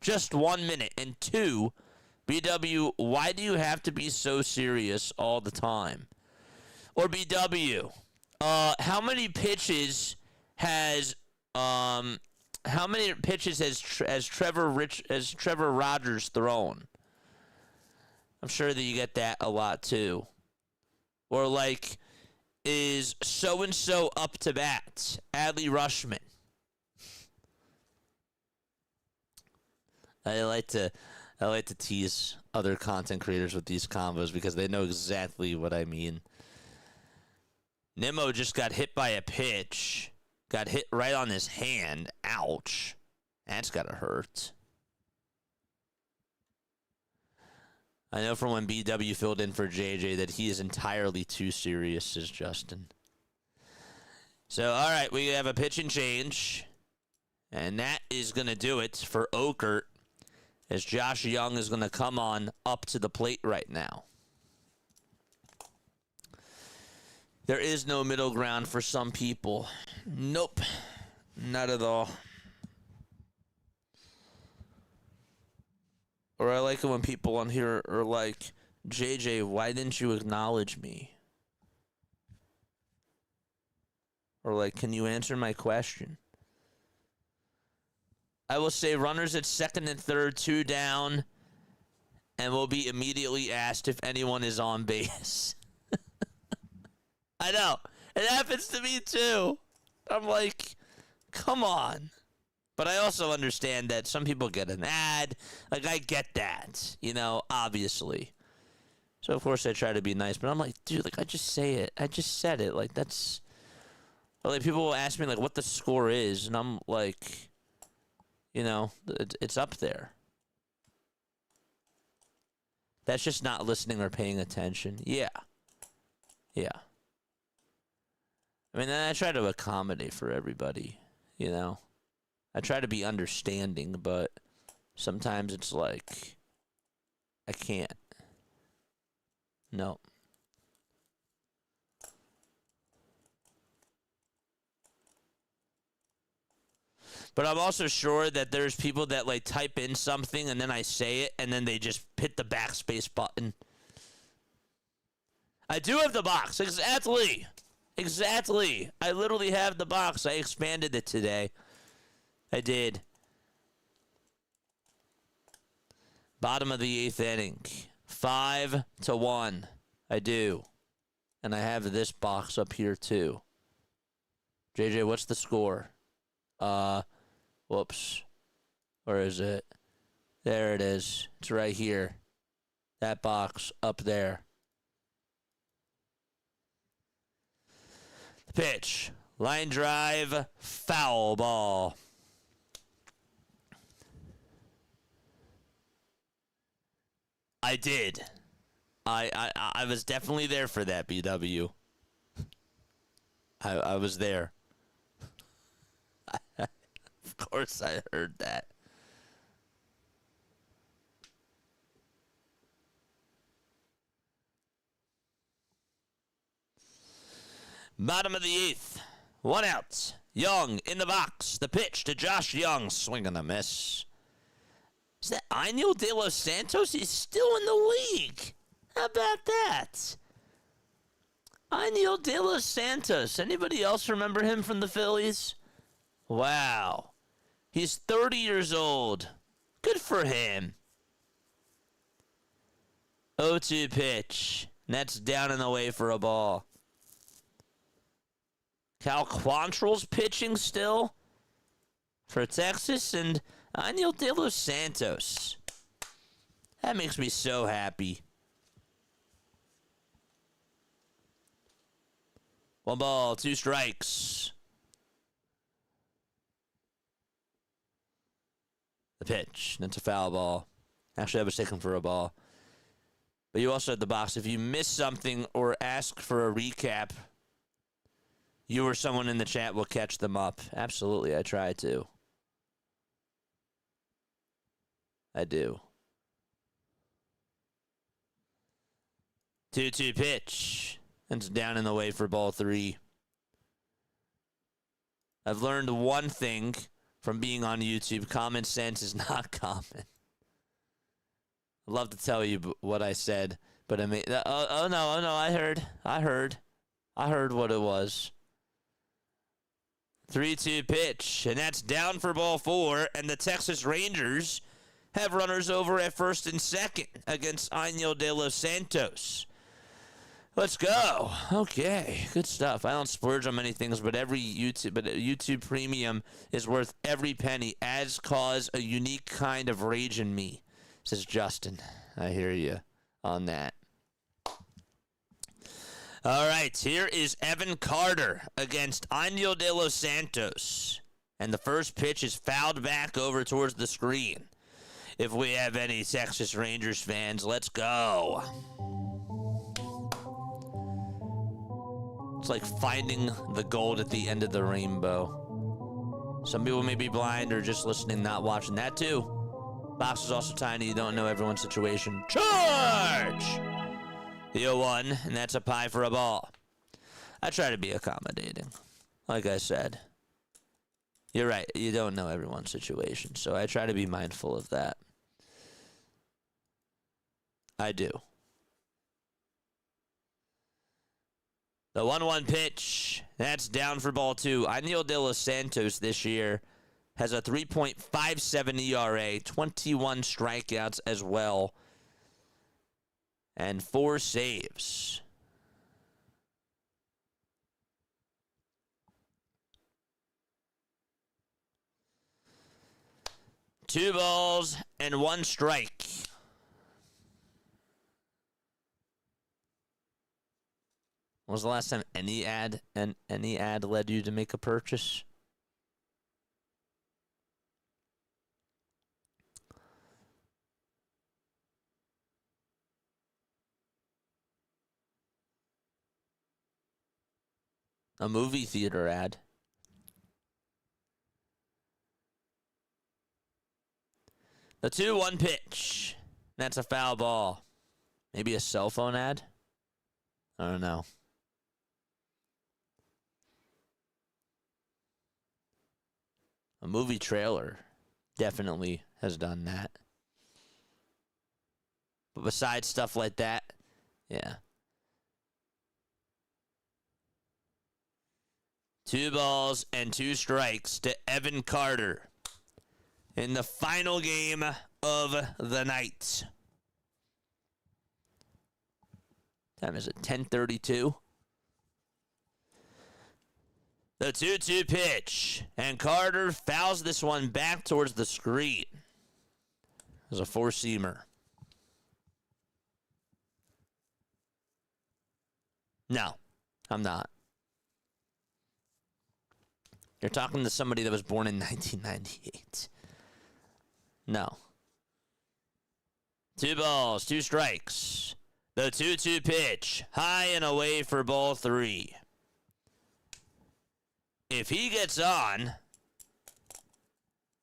Just 1 minute. And 2, BW, why do you have to be so serious all the time? Or BW, how many pitches has Trevor Rogers thrown? I'm sure that you get that a lot too. Or like, is so-and-so up to bat? Adley Rushman. I like to tease other content creators with these combos because they know exactly what I mean. Nimmo just got hit by a pitch. Got hit right on his hand. Ouch. That's gotta hurt. I know from when BW filled in for JJ that he is entirely too serious, says Justin. So, all right, we have a pitch and change. And that is going to do it for Okert, as Josh Young is going to come on up to the plate right now. There is no middle ground for some people. Nope, not at all. Or I like it when people on here are like, JJ, why didn't you acknowledge me? Or like, can you answer my question? I will say runners at second and third, 2 down, and will be immediately asked if anyone is on base. I know. It happens to me too. I'm like, come on. But I also understand that some people get an ad. Like, I get that, you know, obviously. So, of course, I try to be nice. But I'm like, dude, like, I just say it. I just said it. Like, that's... Like, people will ask me, like, what the score is. And I'm like, you know, it's up there. That's just not listening or paying attention. Yeah. Yeah. I mean, I try to accommodate for everybody, you know. I try to be understanding, but sometimes it's like, I can't. No. But I'm also sure that there's people that, like, type in something and then I say it and then they just hit the backspace button. I do have the box. Exactly. Exactly. I literally have the box. I expanded it today. I did. Bottom of the 8th inning. 5-1. I do. And I have this box up here too. JJ, what's the score? Whoops. Where is it? There it is. It's right here. That box up there. The pitch. Line drive. Foul ball. I did. I was definitely there for that, BW. I was there. Of course I heard that. Bottom of the 8th. 1 out. Young in the box. The pitch to Josh Young. Swing and a miss. Is that Ainiel De Los Santos? He's still in the league. How about that? Ainiel De Los Santos. Anybody else remember him from the Phillies? Wow. He's 30 years old. Good for him. 0-2 pitch. And that's down and away for a ball. Cal Quantrill's pitching still for Texas, and Ainiel De Los Santos. That makes me so happy. 1 ball, 2 strikes. The pitch. That's a foul ball. Actually, I was taken for a ball. But you also had the box. If you miss something or ask for a recap, you or someone in the chat will catch them up. Absolutely, I try to. I do. 2-2 pitch. It's down in the way for ball 3. I've learned one thing from being on YouTube. Common sense is not common. I'd love to tell you what I said, but I mean, oh no, I heard what it was. 3-2 pitch, and that's down for ball 4, and the Texas Rangers have runners over at first and second against Ainiel De Los Santos. Let's go. Okay, good stuff. I don't splurge on many things, but YouTube Premium is worth every penny, as cause a unique kind of rage in me, says Justin. I hear you on that. All right, here is Evan Carter against Aniel De Los Santos. And the first pitch is fouled back over towards the screen. If we have any Texas Rangers fans, let's go. It's like finding the gold at the end of the rainbow. Some people may be blind or just listening, not watching. That too. Box is also tiny. You don't know everyone's situation. Charge! The 0-1, and that's a pie for a ball. I try to be accommodating. Like I said. You're right. You don't know everyone's situation, so I try to be mindful of that. I do. The 1-1 pitch, that's down for ball 2. Aniel De Los Santos this year has a 3.57 ERA, 21 strikeouts as well, and 4 saves. Two balls and 1 strike. When was the last time any ad led you to make a purchase? A movie theater ad. The 2-1 pitch. That's a foul ball. Maybe a cell phone ad? I don't know. A movie trailer definitely has done that. But besides stuff like that, yeah. 2 balls and 2 strikes to Evan Carter in the final game of the night. Time is it? 10:32. The 2-2 pitch, and Carter fouls this one back towards the screen. It was a 4-seamer. No, I'm not. You're talking to somebody that was born in 1998. No. 2 balls, 2 strikes. The 2-2 pitch, high and away for ball 3. If he gets on,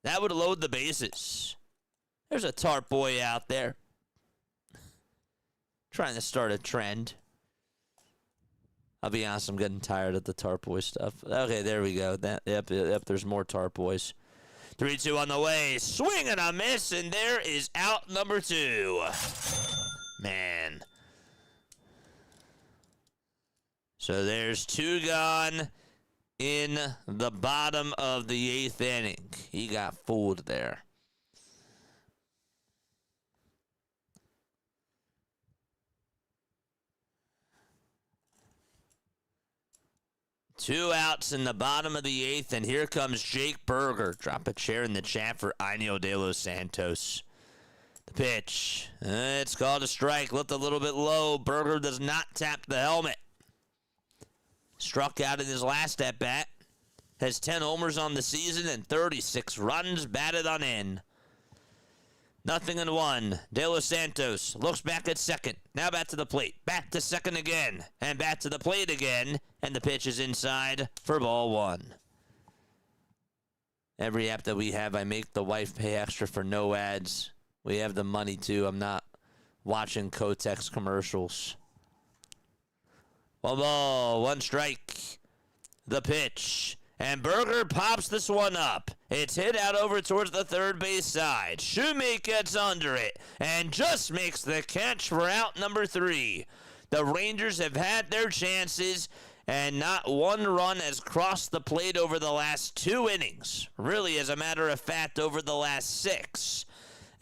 that would load the bases. There's a tarp boy out there trying to start a trend. I'll be honest, I'm getting tired of the tarp boy stuff. Okay, there we go. Yep, there's more tarp boys. 3-2 on the way. Swing and a miss, and there is out number 2. Man. So there's 2 gone in the bottom of the 8th inning. He got fooled there. Two outs in the bottom of the 8th, and here comes Jake Berger. Drop a chair in the chat for Aniel De Los Santos. The pitch. It's called a strike. Looked a little bit low. Berger does not tap the helmet. Struck out in his last at-bat. Has 10 homers on the season and 36 runs batted on in. 0-1. De Los Santos looks back at second. Now back to the plate. Back to second again. And back to the plate again. And the pitch is inside for ball 1. Every app that we have, I make the wife pay extra for no ads. We have the money, too. I'm not watching Kotex commercials. 1 ball, 1 strike. The pitch. And Berger pops this one up. It's hit out over towards the third base side. Shoemake gets under it and just makes the catch for out number 3. The Rangers have had their chances, and not one run has crossed the plate over the last 2 innings. Really, as a matter of fact, over the last 6.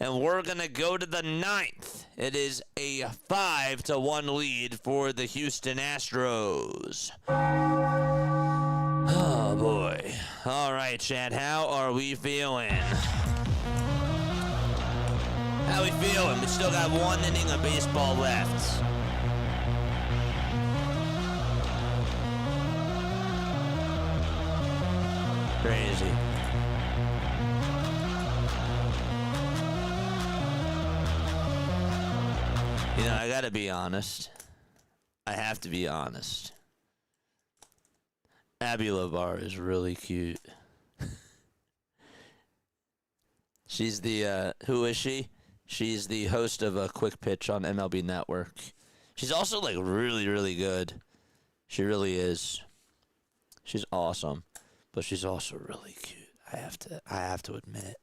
And we're going to go to the ninth. It is a 5-1 lead for the Houston Astros. Oh, boy. All right, Chad, how are we feeling? How we feeling? We still got one inning of baseball left. Crazy. You know, I gotta be honest. I have to be honest. Abby LaBar is really cute. She's the, who is she? She's the host of a Quick Pitch on MLB Network. She's also, like, really, really good. She really is. She's awesome. But she's also really cute. I have to admit.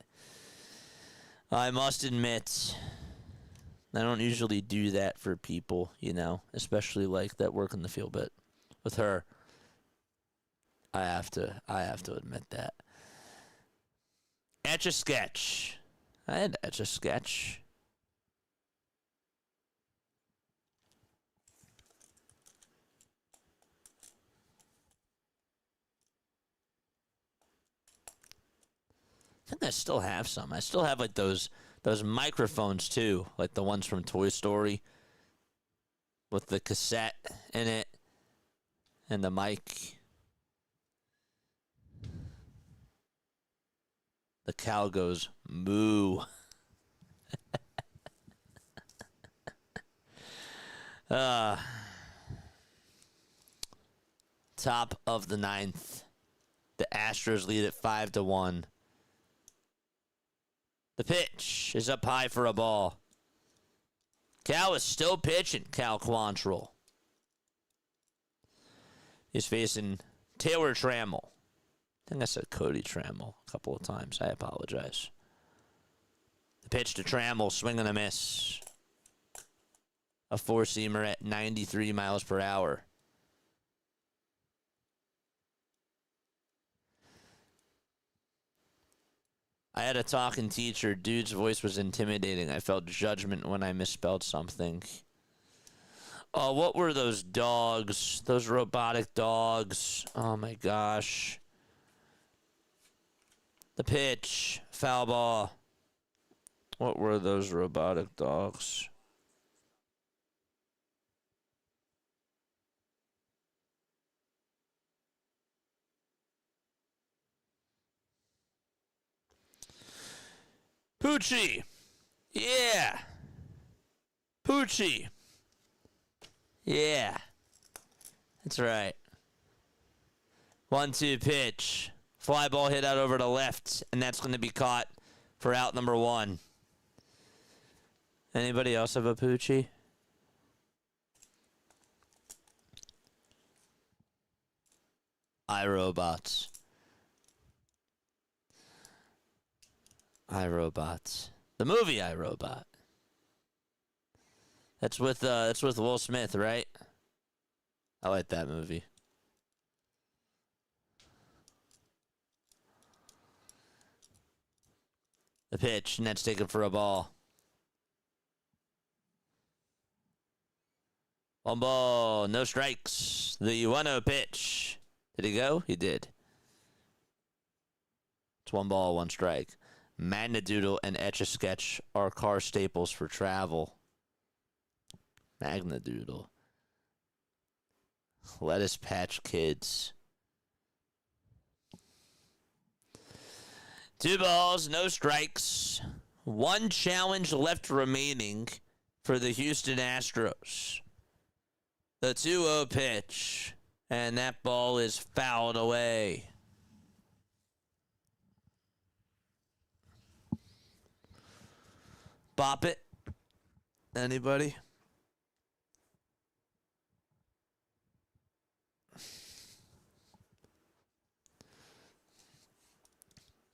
I must admit, I don't usually do that for people, you know, especially like that work in the field, but with her, I have to admit that. Etch-a-Sketch. I had Etch-a-Sketch. I think I still have some. I still have like those microphones too, like the ones from Toy Story with the cassette in it and the mic. The cow goes moo. Top of the ninth. The Astros lead at 5-1. The pitch is up high for a ball. Cal is still pitching. Cal Quantrill. He's facing Taylor Trammell. I think I said Cody Trammell a couple of times. I apologize. The pitch to Trammell, swing and a miss. A four-seamer at 93 miles per hour. I had a talking teacher. Dude's voice was intimidating. I felt judgment when I misspelled something. Oh, what were those dogs? Those robotic dogs. Oh, my gosh. The pitch. Foul ball. What were those robotic dogs? Poochie. Yeah. Poochie. Yeah. That's right. 1-2 pitch. Fly ball hit out over to left, and that's going to be caught for out number 1. Anybody else have a Poochie? iRobots. iRobots. The movie iRobot. That's with Will Smith, right? I like that movie. The pitch, and that's taken for a ball. 1 ball, no strikes. The 1-0 pitch. Did he go? He did. It's 1 ball, 1 strike. Magnadoodle and Etch-a-Sketch are car staples for travel. Magnadoodle. Lettuce Patch Kids. 2 balls, no strikes. 1 challenge left remaining for the Houston Astros. The 2-0 pitch. And that ball is fouled away. Bop it. Anybody?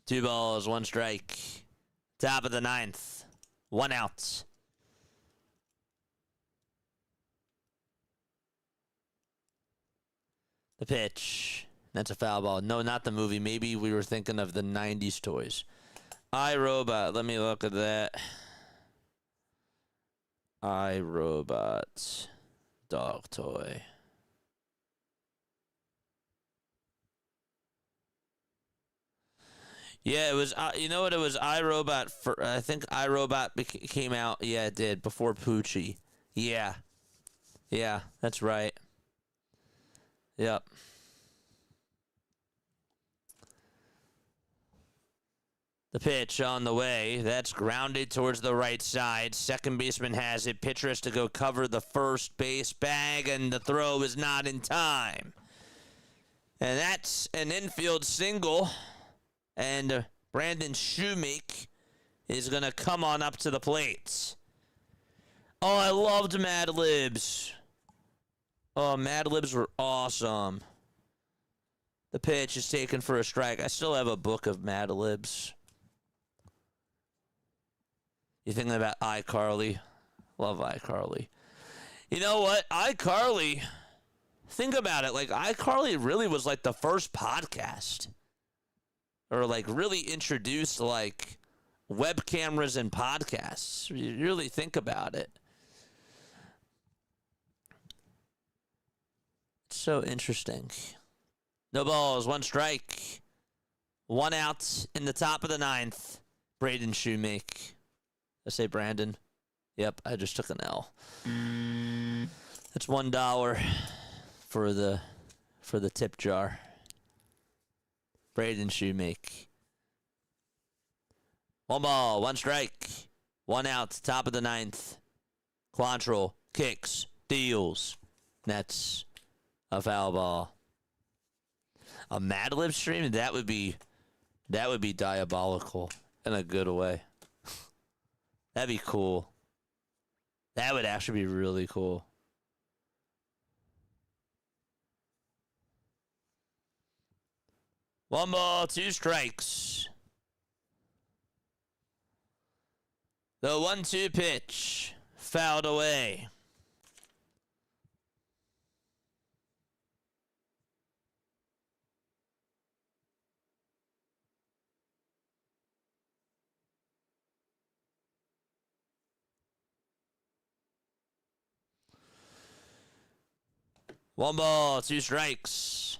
Two balls, 1 strike. Top of the 9th. 1 out. The pitch. That's a foul ball. No, not the movie. Maybe we were thinking of the 90s toys. iRobot. Let me look at that. iRobot dog toy. Yeah, it was. You know what? It was iRobot. I think iRobot came out. Yeah, it did before Poochie. Yeah, yeah, that's right. Yep. The pitch on the way. That's grounded towards the right side. Second baseman has it. Pitcher has to go cover the first base bag, and the throw is not in time. And that's an infield single. And Brandon Shoemake is going to come on up to the plate. Oh, I loved Mad Libs. Oh, Mad Libs were awesome. The pitch is taken for a strike. I still have a book of Mad Libs. You thinking about iCarly? Love iCarly. You know what? iCarly, think about it. Like, iCarly really was like the first podcast. Or like really introduced like web cameras and podcasts. You really think about it. It's so interesting. No balls, one strike. One out in the top of the ninth. Braden Shoemake. I say Brandon. Yep, I just took an L. That's $1 for the tip jar. Braden Shoemake. One ball, one strike. One out, top of the ninth. Quantrill kicks, deals. That's a foul ball. A Mad Lib stream? That would be diabolical in a good way. That'd be cool. That would actually be really cool. One ball, two strikes. The 1-2 pitch fouled away. One ball, two strikes.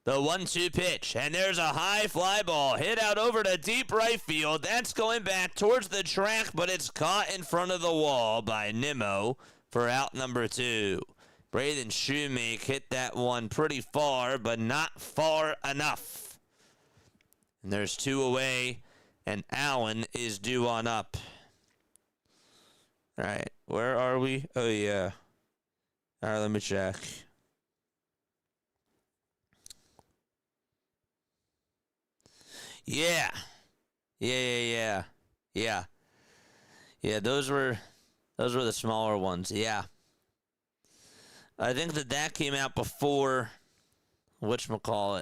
The 1-2 pitch, and there's a high fly ball hit out over to deep right field. That's going back towards the track, but it's caught in front of the wall by Nimmo for out number 2. Braden Shoemake hit that one pretty far, but not far enough. And there's 2 away, and Allen is due on up. All right, where are we? Oh, yeah. All right, let me check. Yeah. Yeah. Yeah, those were the smaller ones. Yeah. I think that came out before whatchamacallit,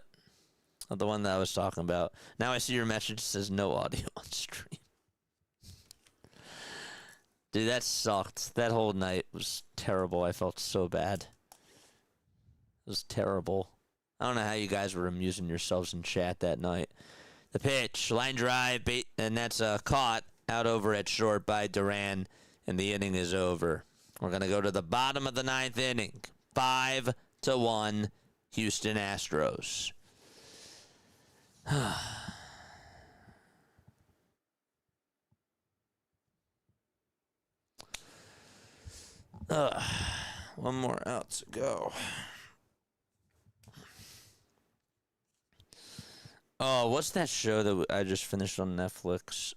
the one that I was talking about. Now I see your message says no audio on stream. Dude, that sucked. That whole night was terrible. I felt so bad. It was terrible. I don't know how you guys were amusing yourselves in chat that night. The pitch, line drive, and that's caught out over at short by Duran, and the inning is over. We're going to go to the bottom of the 9th inning. 5-1, Houston Astros. One more out to go. Oh, what's that show that I just finished on Netflix?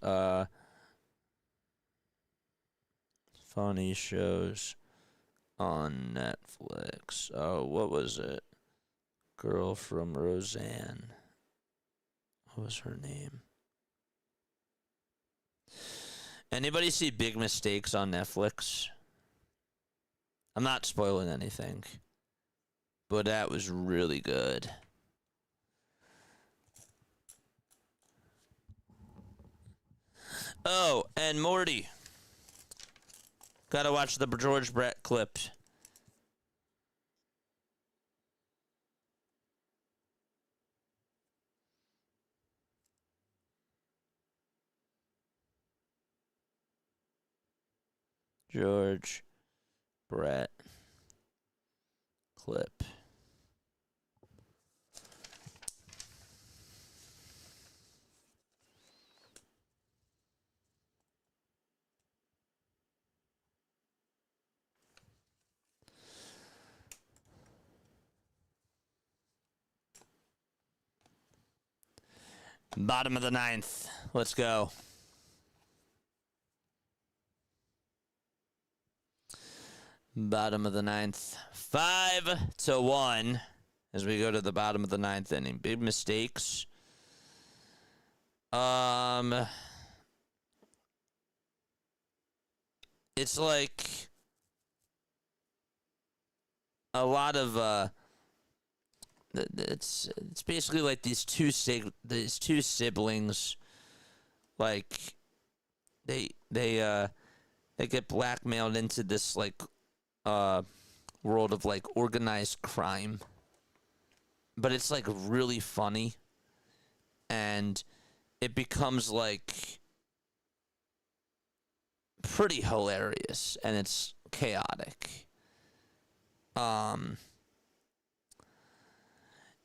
Funny shows on Netflix. Oh, what was it? Girl from Roseanne. What was her name? Anybody see Big Mistakes on Netflix? I'm not spoiling anything, but that was really good. Oh, and Morty. Gotta watch the George Brett clip. George, Brett, clip. Bottom of the ninth. Let's go. Bottom of the ninth. 5-1 as we go to the bottom of the ninth inning. Big mistakes. It's like a lot of it's basically like these two siblings, like they get blackmailed into this like world of like organized crime, but it's like really funny, and it becomes like pretty hilarious, and it's chaotic.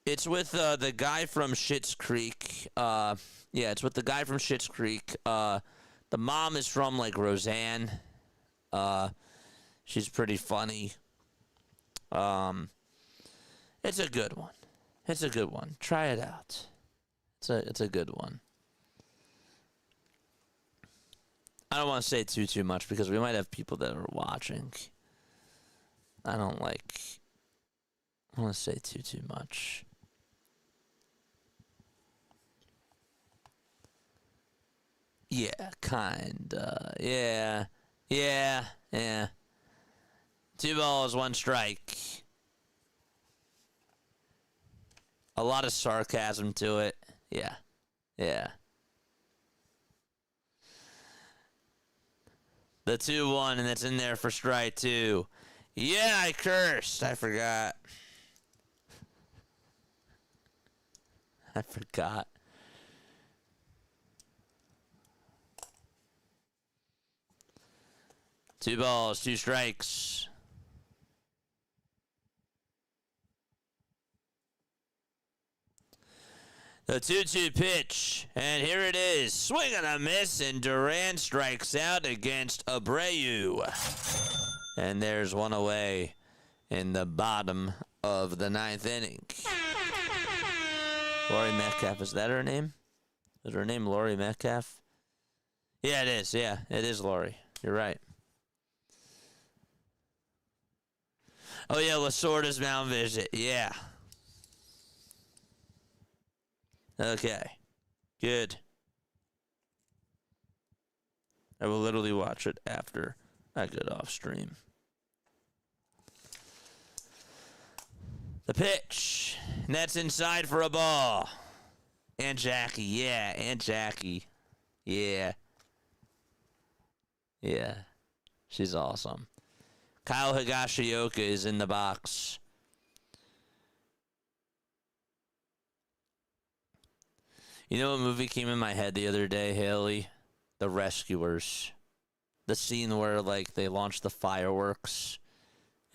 It's with the guy from Schitt's Creek. It's with the guy from Schitt's Creek. The mom is from like Roseanne. She's pretty funny. It's a good one. It's a good one. Try it out. It's a good one. I don't want to say too much because we might have people that are watching. I don't want to say too much. Yeah, kinda. Yeah. 2 balls, 1 strike. A lot of sarcasm to it. Yeah. The 2-1, and it's in there for strike 2. Yeah, I cursed. I forgot. I forgot. Two balls, 2 strikes. The 2-2 pitch, and here it is. Swing and a miss, and Duran strikes out against Abreu. And there's one away in the bottom of the 9th inning. Laurie Metcalf, is that her name? Is her name Laurie Metcalf? Yeah, it is. Yeah, it is Laurie. You're right. Oh, yeah, Lasorda's mound visit. Yeah. Okay. Good. I will literally watch it after I get off stream. The pitch. And that's inside for a ball. Aunt Jackie. Yeah, Aunt Jackie. Yeah. Yeah. She's awesome. Kyle Higashioka is in the box. You know what movie came in my head the other day, Haley? The Rescuers. The scene where like they launch the fireworks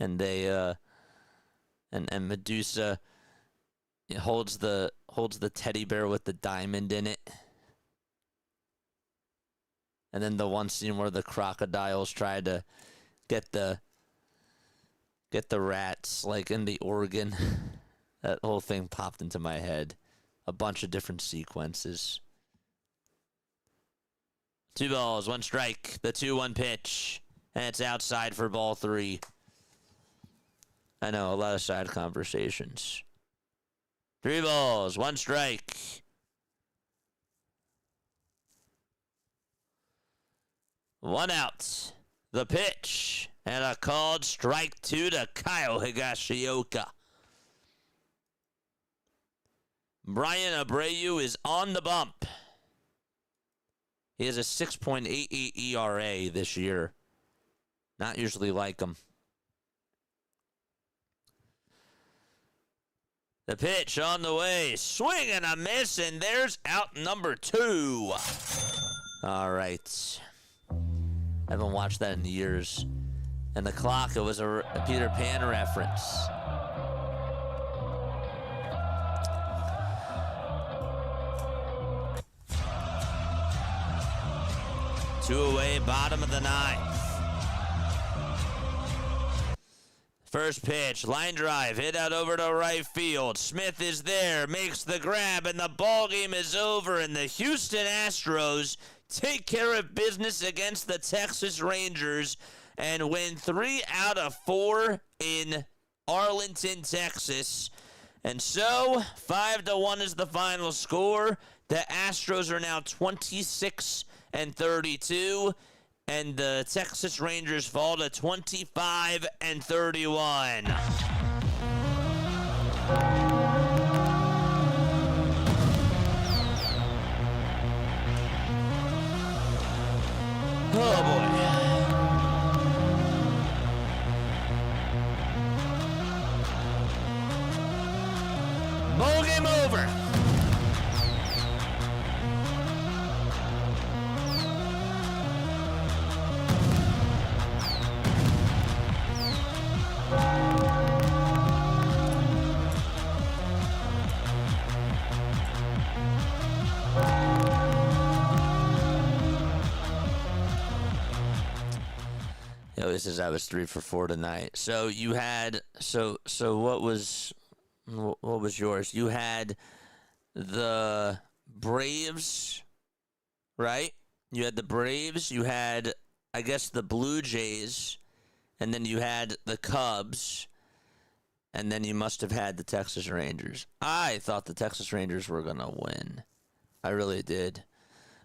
and they and Medusa holds the teddy bear with the diamond in it. And then the one scene where the crocodiles try to get the rats like in the organ. That whole thing popped into my head. A bunch of different sequences. 2 balls, 1 strike. The 2-1 pitch. And it's outside for ball 3. I know, a lot of side conversations. 3 balls, 1 strike. One out. The pitch. And a called strike 2 to Kyle Higashioka. Brian Abreu is on the bump. He has a 6.88 ERA this year. Not usually like him. The pitch on the way. Swing and a miss, and there's out number 2. All right. I haven't watched that in years. And the clock, it was a Peter Pan reference. Two away, bottom of the ninth. First pitch, line drive, hit out over to right field. Smith is there, makes the grab, and the ball game is over. And the Houston Astros take care of business against the Texas Rangers and win 3 out of 4 in Arlington, Texas. And so, 5-1 is the final score. The Astros are now 26-32. And the Texas Rangers fall to 25-31. Oh boy. Ball game over. This is I was 3 for 4 tonight. So you had so what was yours? You had the Braves, right? You had the Braves. You had, I guess, the Blue Jays, and then you had the Cubs, and then you must have had the Texas Rangers. I thought the Texas Rangers were gonna win. I really did.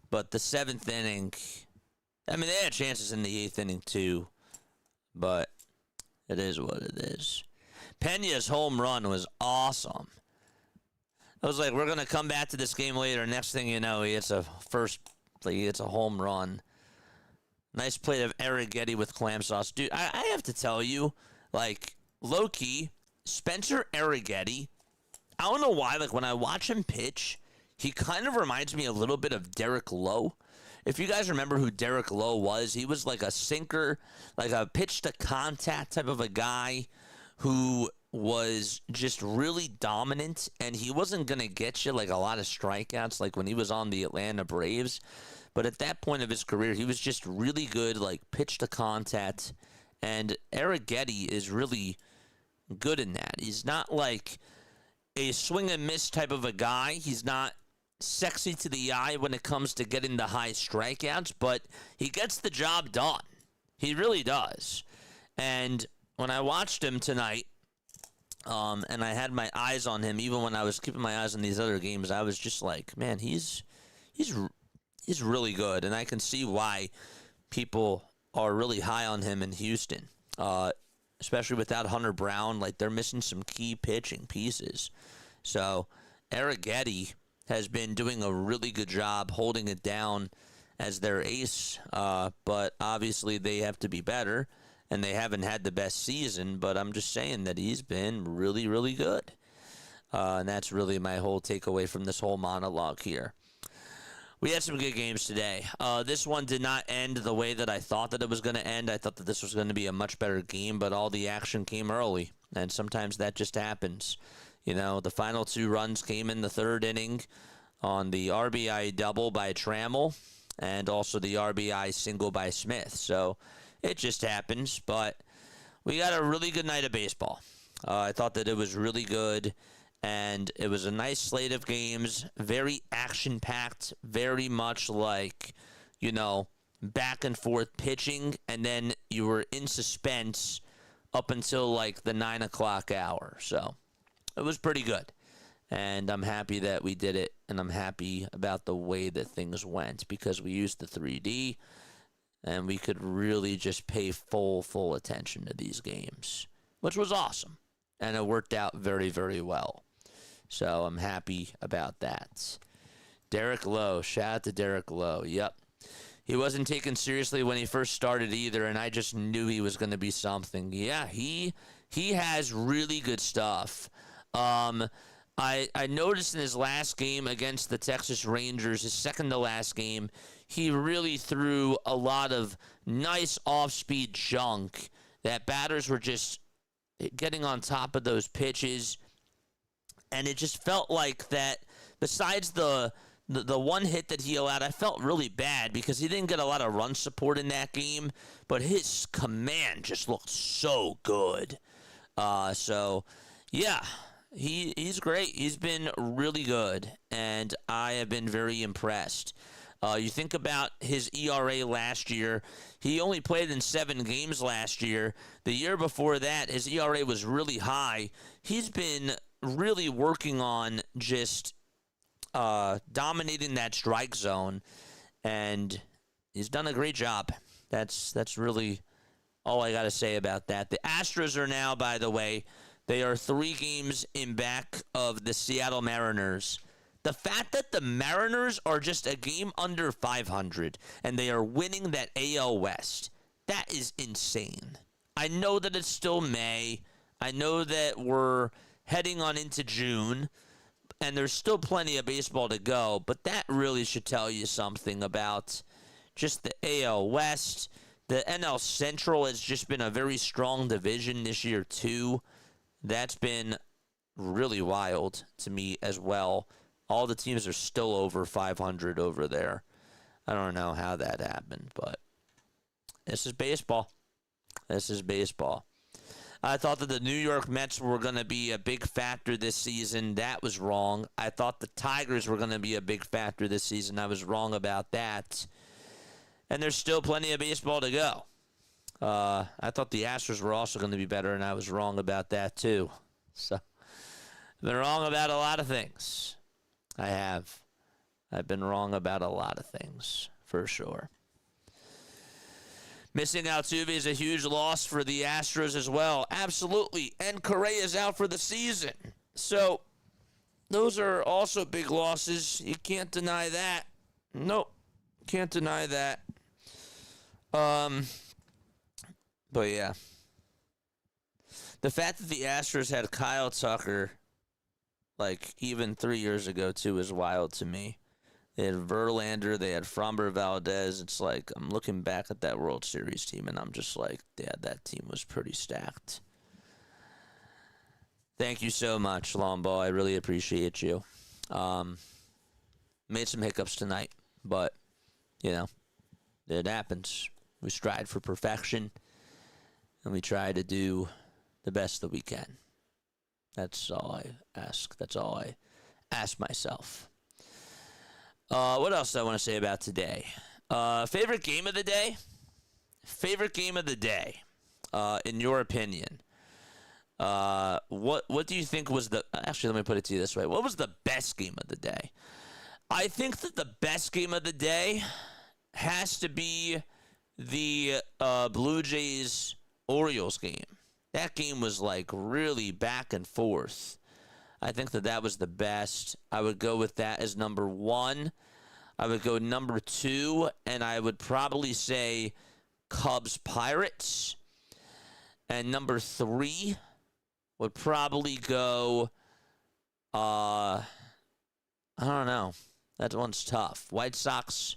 But the 7th inning, I mean, they had chances in the 8th inning too. But it is what it is. Pena's home run was awesome. I was like, we're going to come back to this game later. Next thing you know, he hits a home run. Nice play of Arrighetti with clam sauce. Dude, I have to tell you, like, low-key, Spencer Arrighetti, I don't know why, like, when I watch him pitch, he kind of reminds me a little bit of Derek Lowe. If you guys remember who Derek Lowe was, he was like a sinker, like a pitch-to-contact type of a guy who was just really dominant, and he wasn't going to get you like a lot of strikeouts like when he was on the Atlanta Braves. But at that point of his career, he was just really good, like pitch-to-contact, and Arrighetti is really good in that. He's not like a swing-and-miss type of a guy. He's not sexy to the eye when it comes to getting the high strikeouts, but he gets the job done. He really does. And when I watched him tonight, and I had my eyes on him, even when I was keeping my eyes on these other games, I was just like, man, he's really good, and I can see why people are really high on him in Houston, especially without Hunter Brown. Like, they're missing some key pitching pieces. So Arrighetti has been doing a really good job holding it down as their ace, but obviously they have to be better, and they haven't had the best season, but I'm just saying that he's been really, really good. And that's really my whole takeaway from this whole monologue here. We had some good games today. This one did not end the way that I thought that it was going to end. I thought that this was going to be a much better game, but all the action came early, and sometimes that just happens. You know, the final 2 runs came in the 3rd inning on the RBI double by Trammell and also the RBI single by Smith. So it just happens, but we got a really good night of baseball. I thought that it was really good, and it was a nice slate of games, very action-packed, very much like, you know, back and forth pitching, and then you were in suspense up until like the 9 o'clock hour. So it was pretty good, and I'm happy that we did it, and I'm happy about the way that things went because we used the 3D, and we could really just pay full attention to these games, which was awesome, and it worked out very, very well. So I'm happy about that. Derek Lowe, shout out to Derek Lowe. Yep. He wasn't taken seriously when he first started either, and I just knew he was going to be something. Yeah, he has really good stuff. I noticed in his last game against the Texas Rangers, his second to last game, he really threw a lot of nice off-speed junk that batters were just getting on top of those pitches. And it just felt like that, besides the one hit that he allowed, I felt really bad because he didn't get a lot of run support in that game, but his command just looked so good. So, yeah, he's great. He's been really good, and I have been very impressed. You think about his ERA last year. He only played in 7 games last year. The year before that, his ERA was really high. He's been really working on just dominating that strike zone, and he's done a great job. That's really all I got to say about that. The Astros are now, by the way, they are 3 games in back of the Seattle Mariners. The fact that the Mariners are just a game under 500 and they are winning that AL West, that is insane. I know that it's still May. I know that we're heading on into June, and there's still plenty of baseball to go, but that really should tell you something about just the AL West. The NL Central has just been a very strong division this year, too. That's been really wild to me as well. All the teams are still over 500 over there. I don't know how that happened, but this is baseball. This is baseball. I thought that the New York Mets were going to be a big factor this season. That was wrong. I thought the Tigers were going to be a big factor this season. I was wrong about that. And there's still plenty of baseball to go. I thought the Astros were also going to be better, and I was wrong about that too. So I've been wrong about a lot of things. I have. I've been wrong about a lot of things, for sure. Missing Altuve is a huge loss for the Astros as well. Absolutely. And Correa is out for the season. So those are also big losses. You can't deny that. Nope. Can't deny that. But yeah. The fact that the Astros had Kyle Tucker, like, even 3 years ago, too, is wild to me. They had Verlander, they had Framber Valdez. It's like, I'm looking back at that World Series team, and I'm just like, yeah, that team was pretty stacked. Thank you so much, Longbow. I really appreciate you. Made some hiccups tonight, but, you know, it happens. We strive for perfection, and we try to do the best that we can. That's all I ask. That's all I ask myself. What else do I want to say about today? Favorite game of the day? Favorite game of the day, in your opinion. What do you think was the... Actually, let me put it to you this way. What was the best game of the day? I think that the best game of the day has to be the Blue Jays-Orioles game. That game was, like, really back and forth. I think that was the best. I would go with that as number 1. I would go number 2, and I would probably say Cubs-Pirates. And number 3 would probably go, I don't know. That one's tough. White Sox,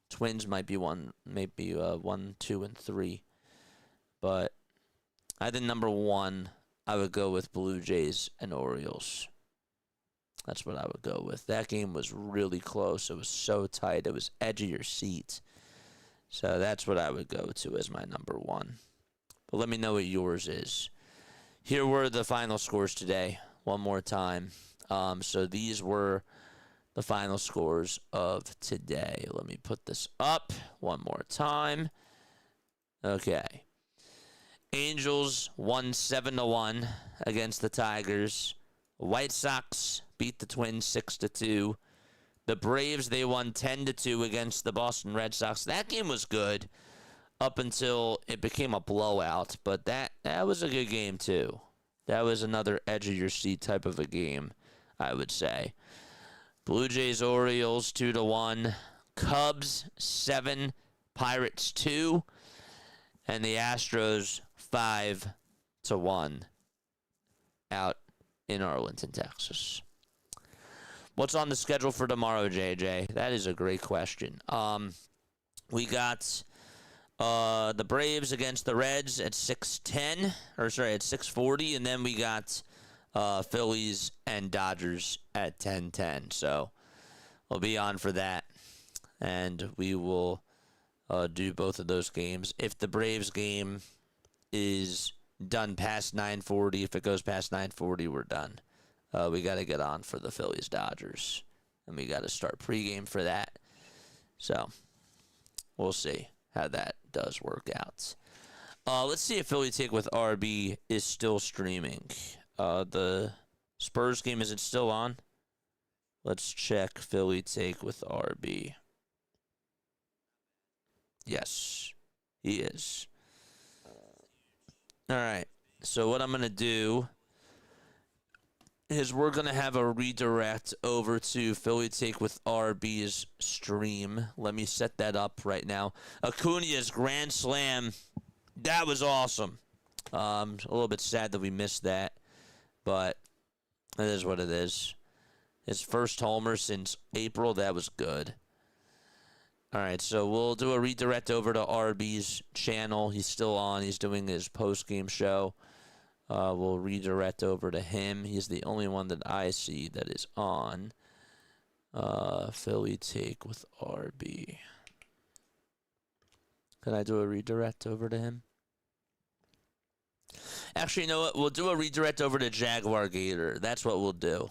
Twins might be 1, maybe 1, 2, and 3. But I think number 1, I would go with Blue Jays and Orioles. That's what I would go with. That game was really close. It was so tight. It was edge of your seat. So that's what I would go to as my number 1. But let me know what yours is. Here were the final scores today. One more time. So these were the final scores of today. Let me put this up one more time. Okay. Angels won 7-1 against the Tigers. White Sox beat the Twins 6-2. The Braves, they won 10-2 against the Boston Red Sox. That game was good up until it became a blowout, but that was a good game too. That was another edge of your seat type of a game, I would say. Blue Jays, Orioles 2-1. Cubs 7, Pirates 2, and the Astros 5-1 out in Arlington, Texas. What's on the schedule for tomorrow, JJ? That is a great question. We got the Braves against the Reds at 6:10, or sorry, at 6:40, and then we got Phillies and Dodgers at 10:10. So we'll be on for that, and we will do both of those games. If the Braves game is done past 9:40, if it goes past 9:40, we're done. We got to get on for the Phillies Dodgers, and we got to start pregame for that. So we'll see how that does work out. Let's see if Philly Take with RB is still streaming. The Spurs game, is it still on? Let's check Philly Take with RB. Yes, he is. All right. So what I'm going to do is we're going to have a redirect over to Philly Take with RB's stream. Let me set that up right now. Acuna's grand slam. That was awesome. A little bit sad that we missed that, but it is what it is. His first homer since April. That was good. All right, so we'll do a redirect over to RB's channel. He's still on. He's doing his post-game show. We'll redirect over to him. He's the only one that I see that is on. Philly Take with RB. Can I do a redirect over to him? Actually, you know what? We'll do a redirect over to Jaguar Gator. That's what we'll do.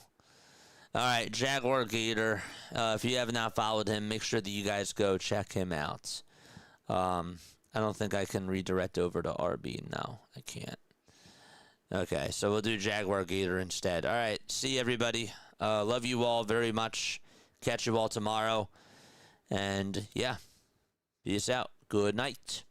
All right, Jaguar Gator. If you have not followed him, make sure that you guys go check him out. I don't think I can redirect over to RB. No, I can't. Okay, so we'll do Jaguar Gator instead. All right, see everybody. Love you all very much. Catch you all tomorrow. And, yeah, peace out. Good night.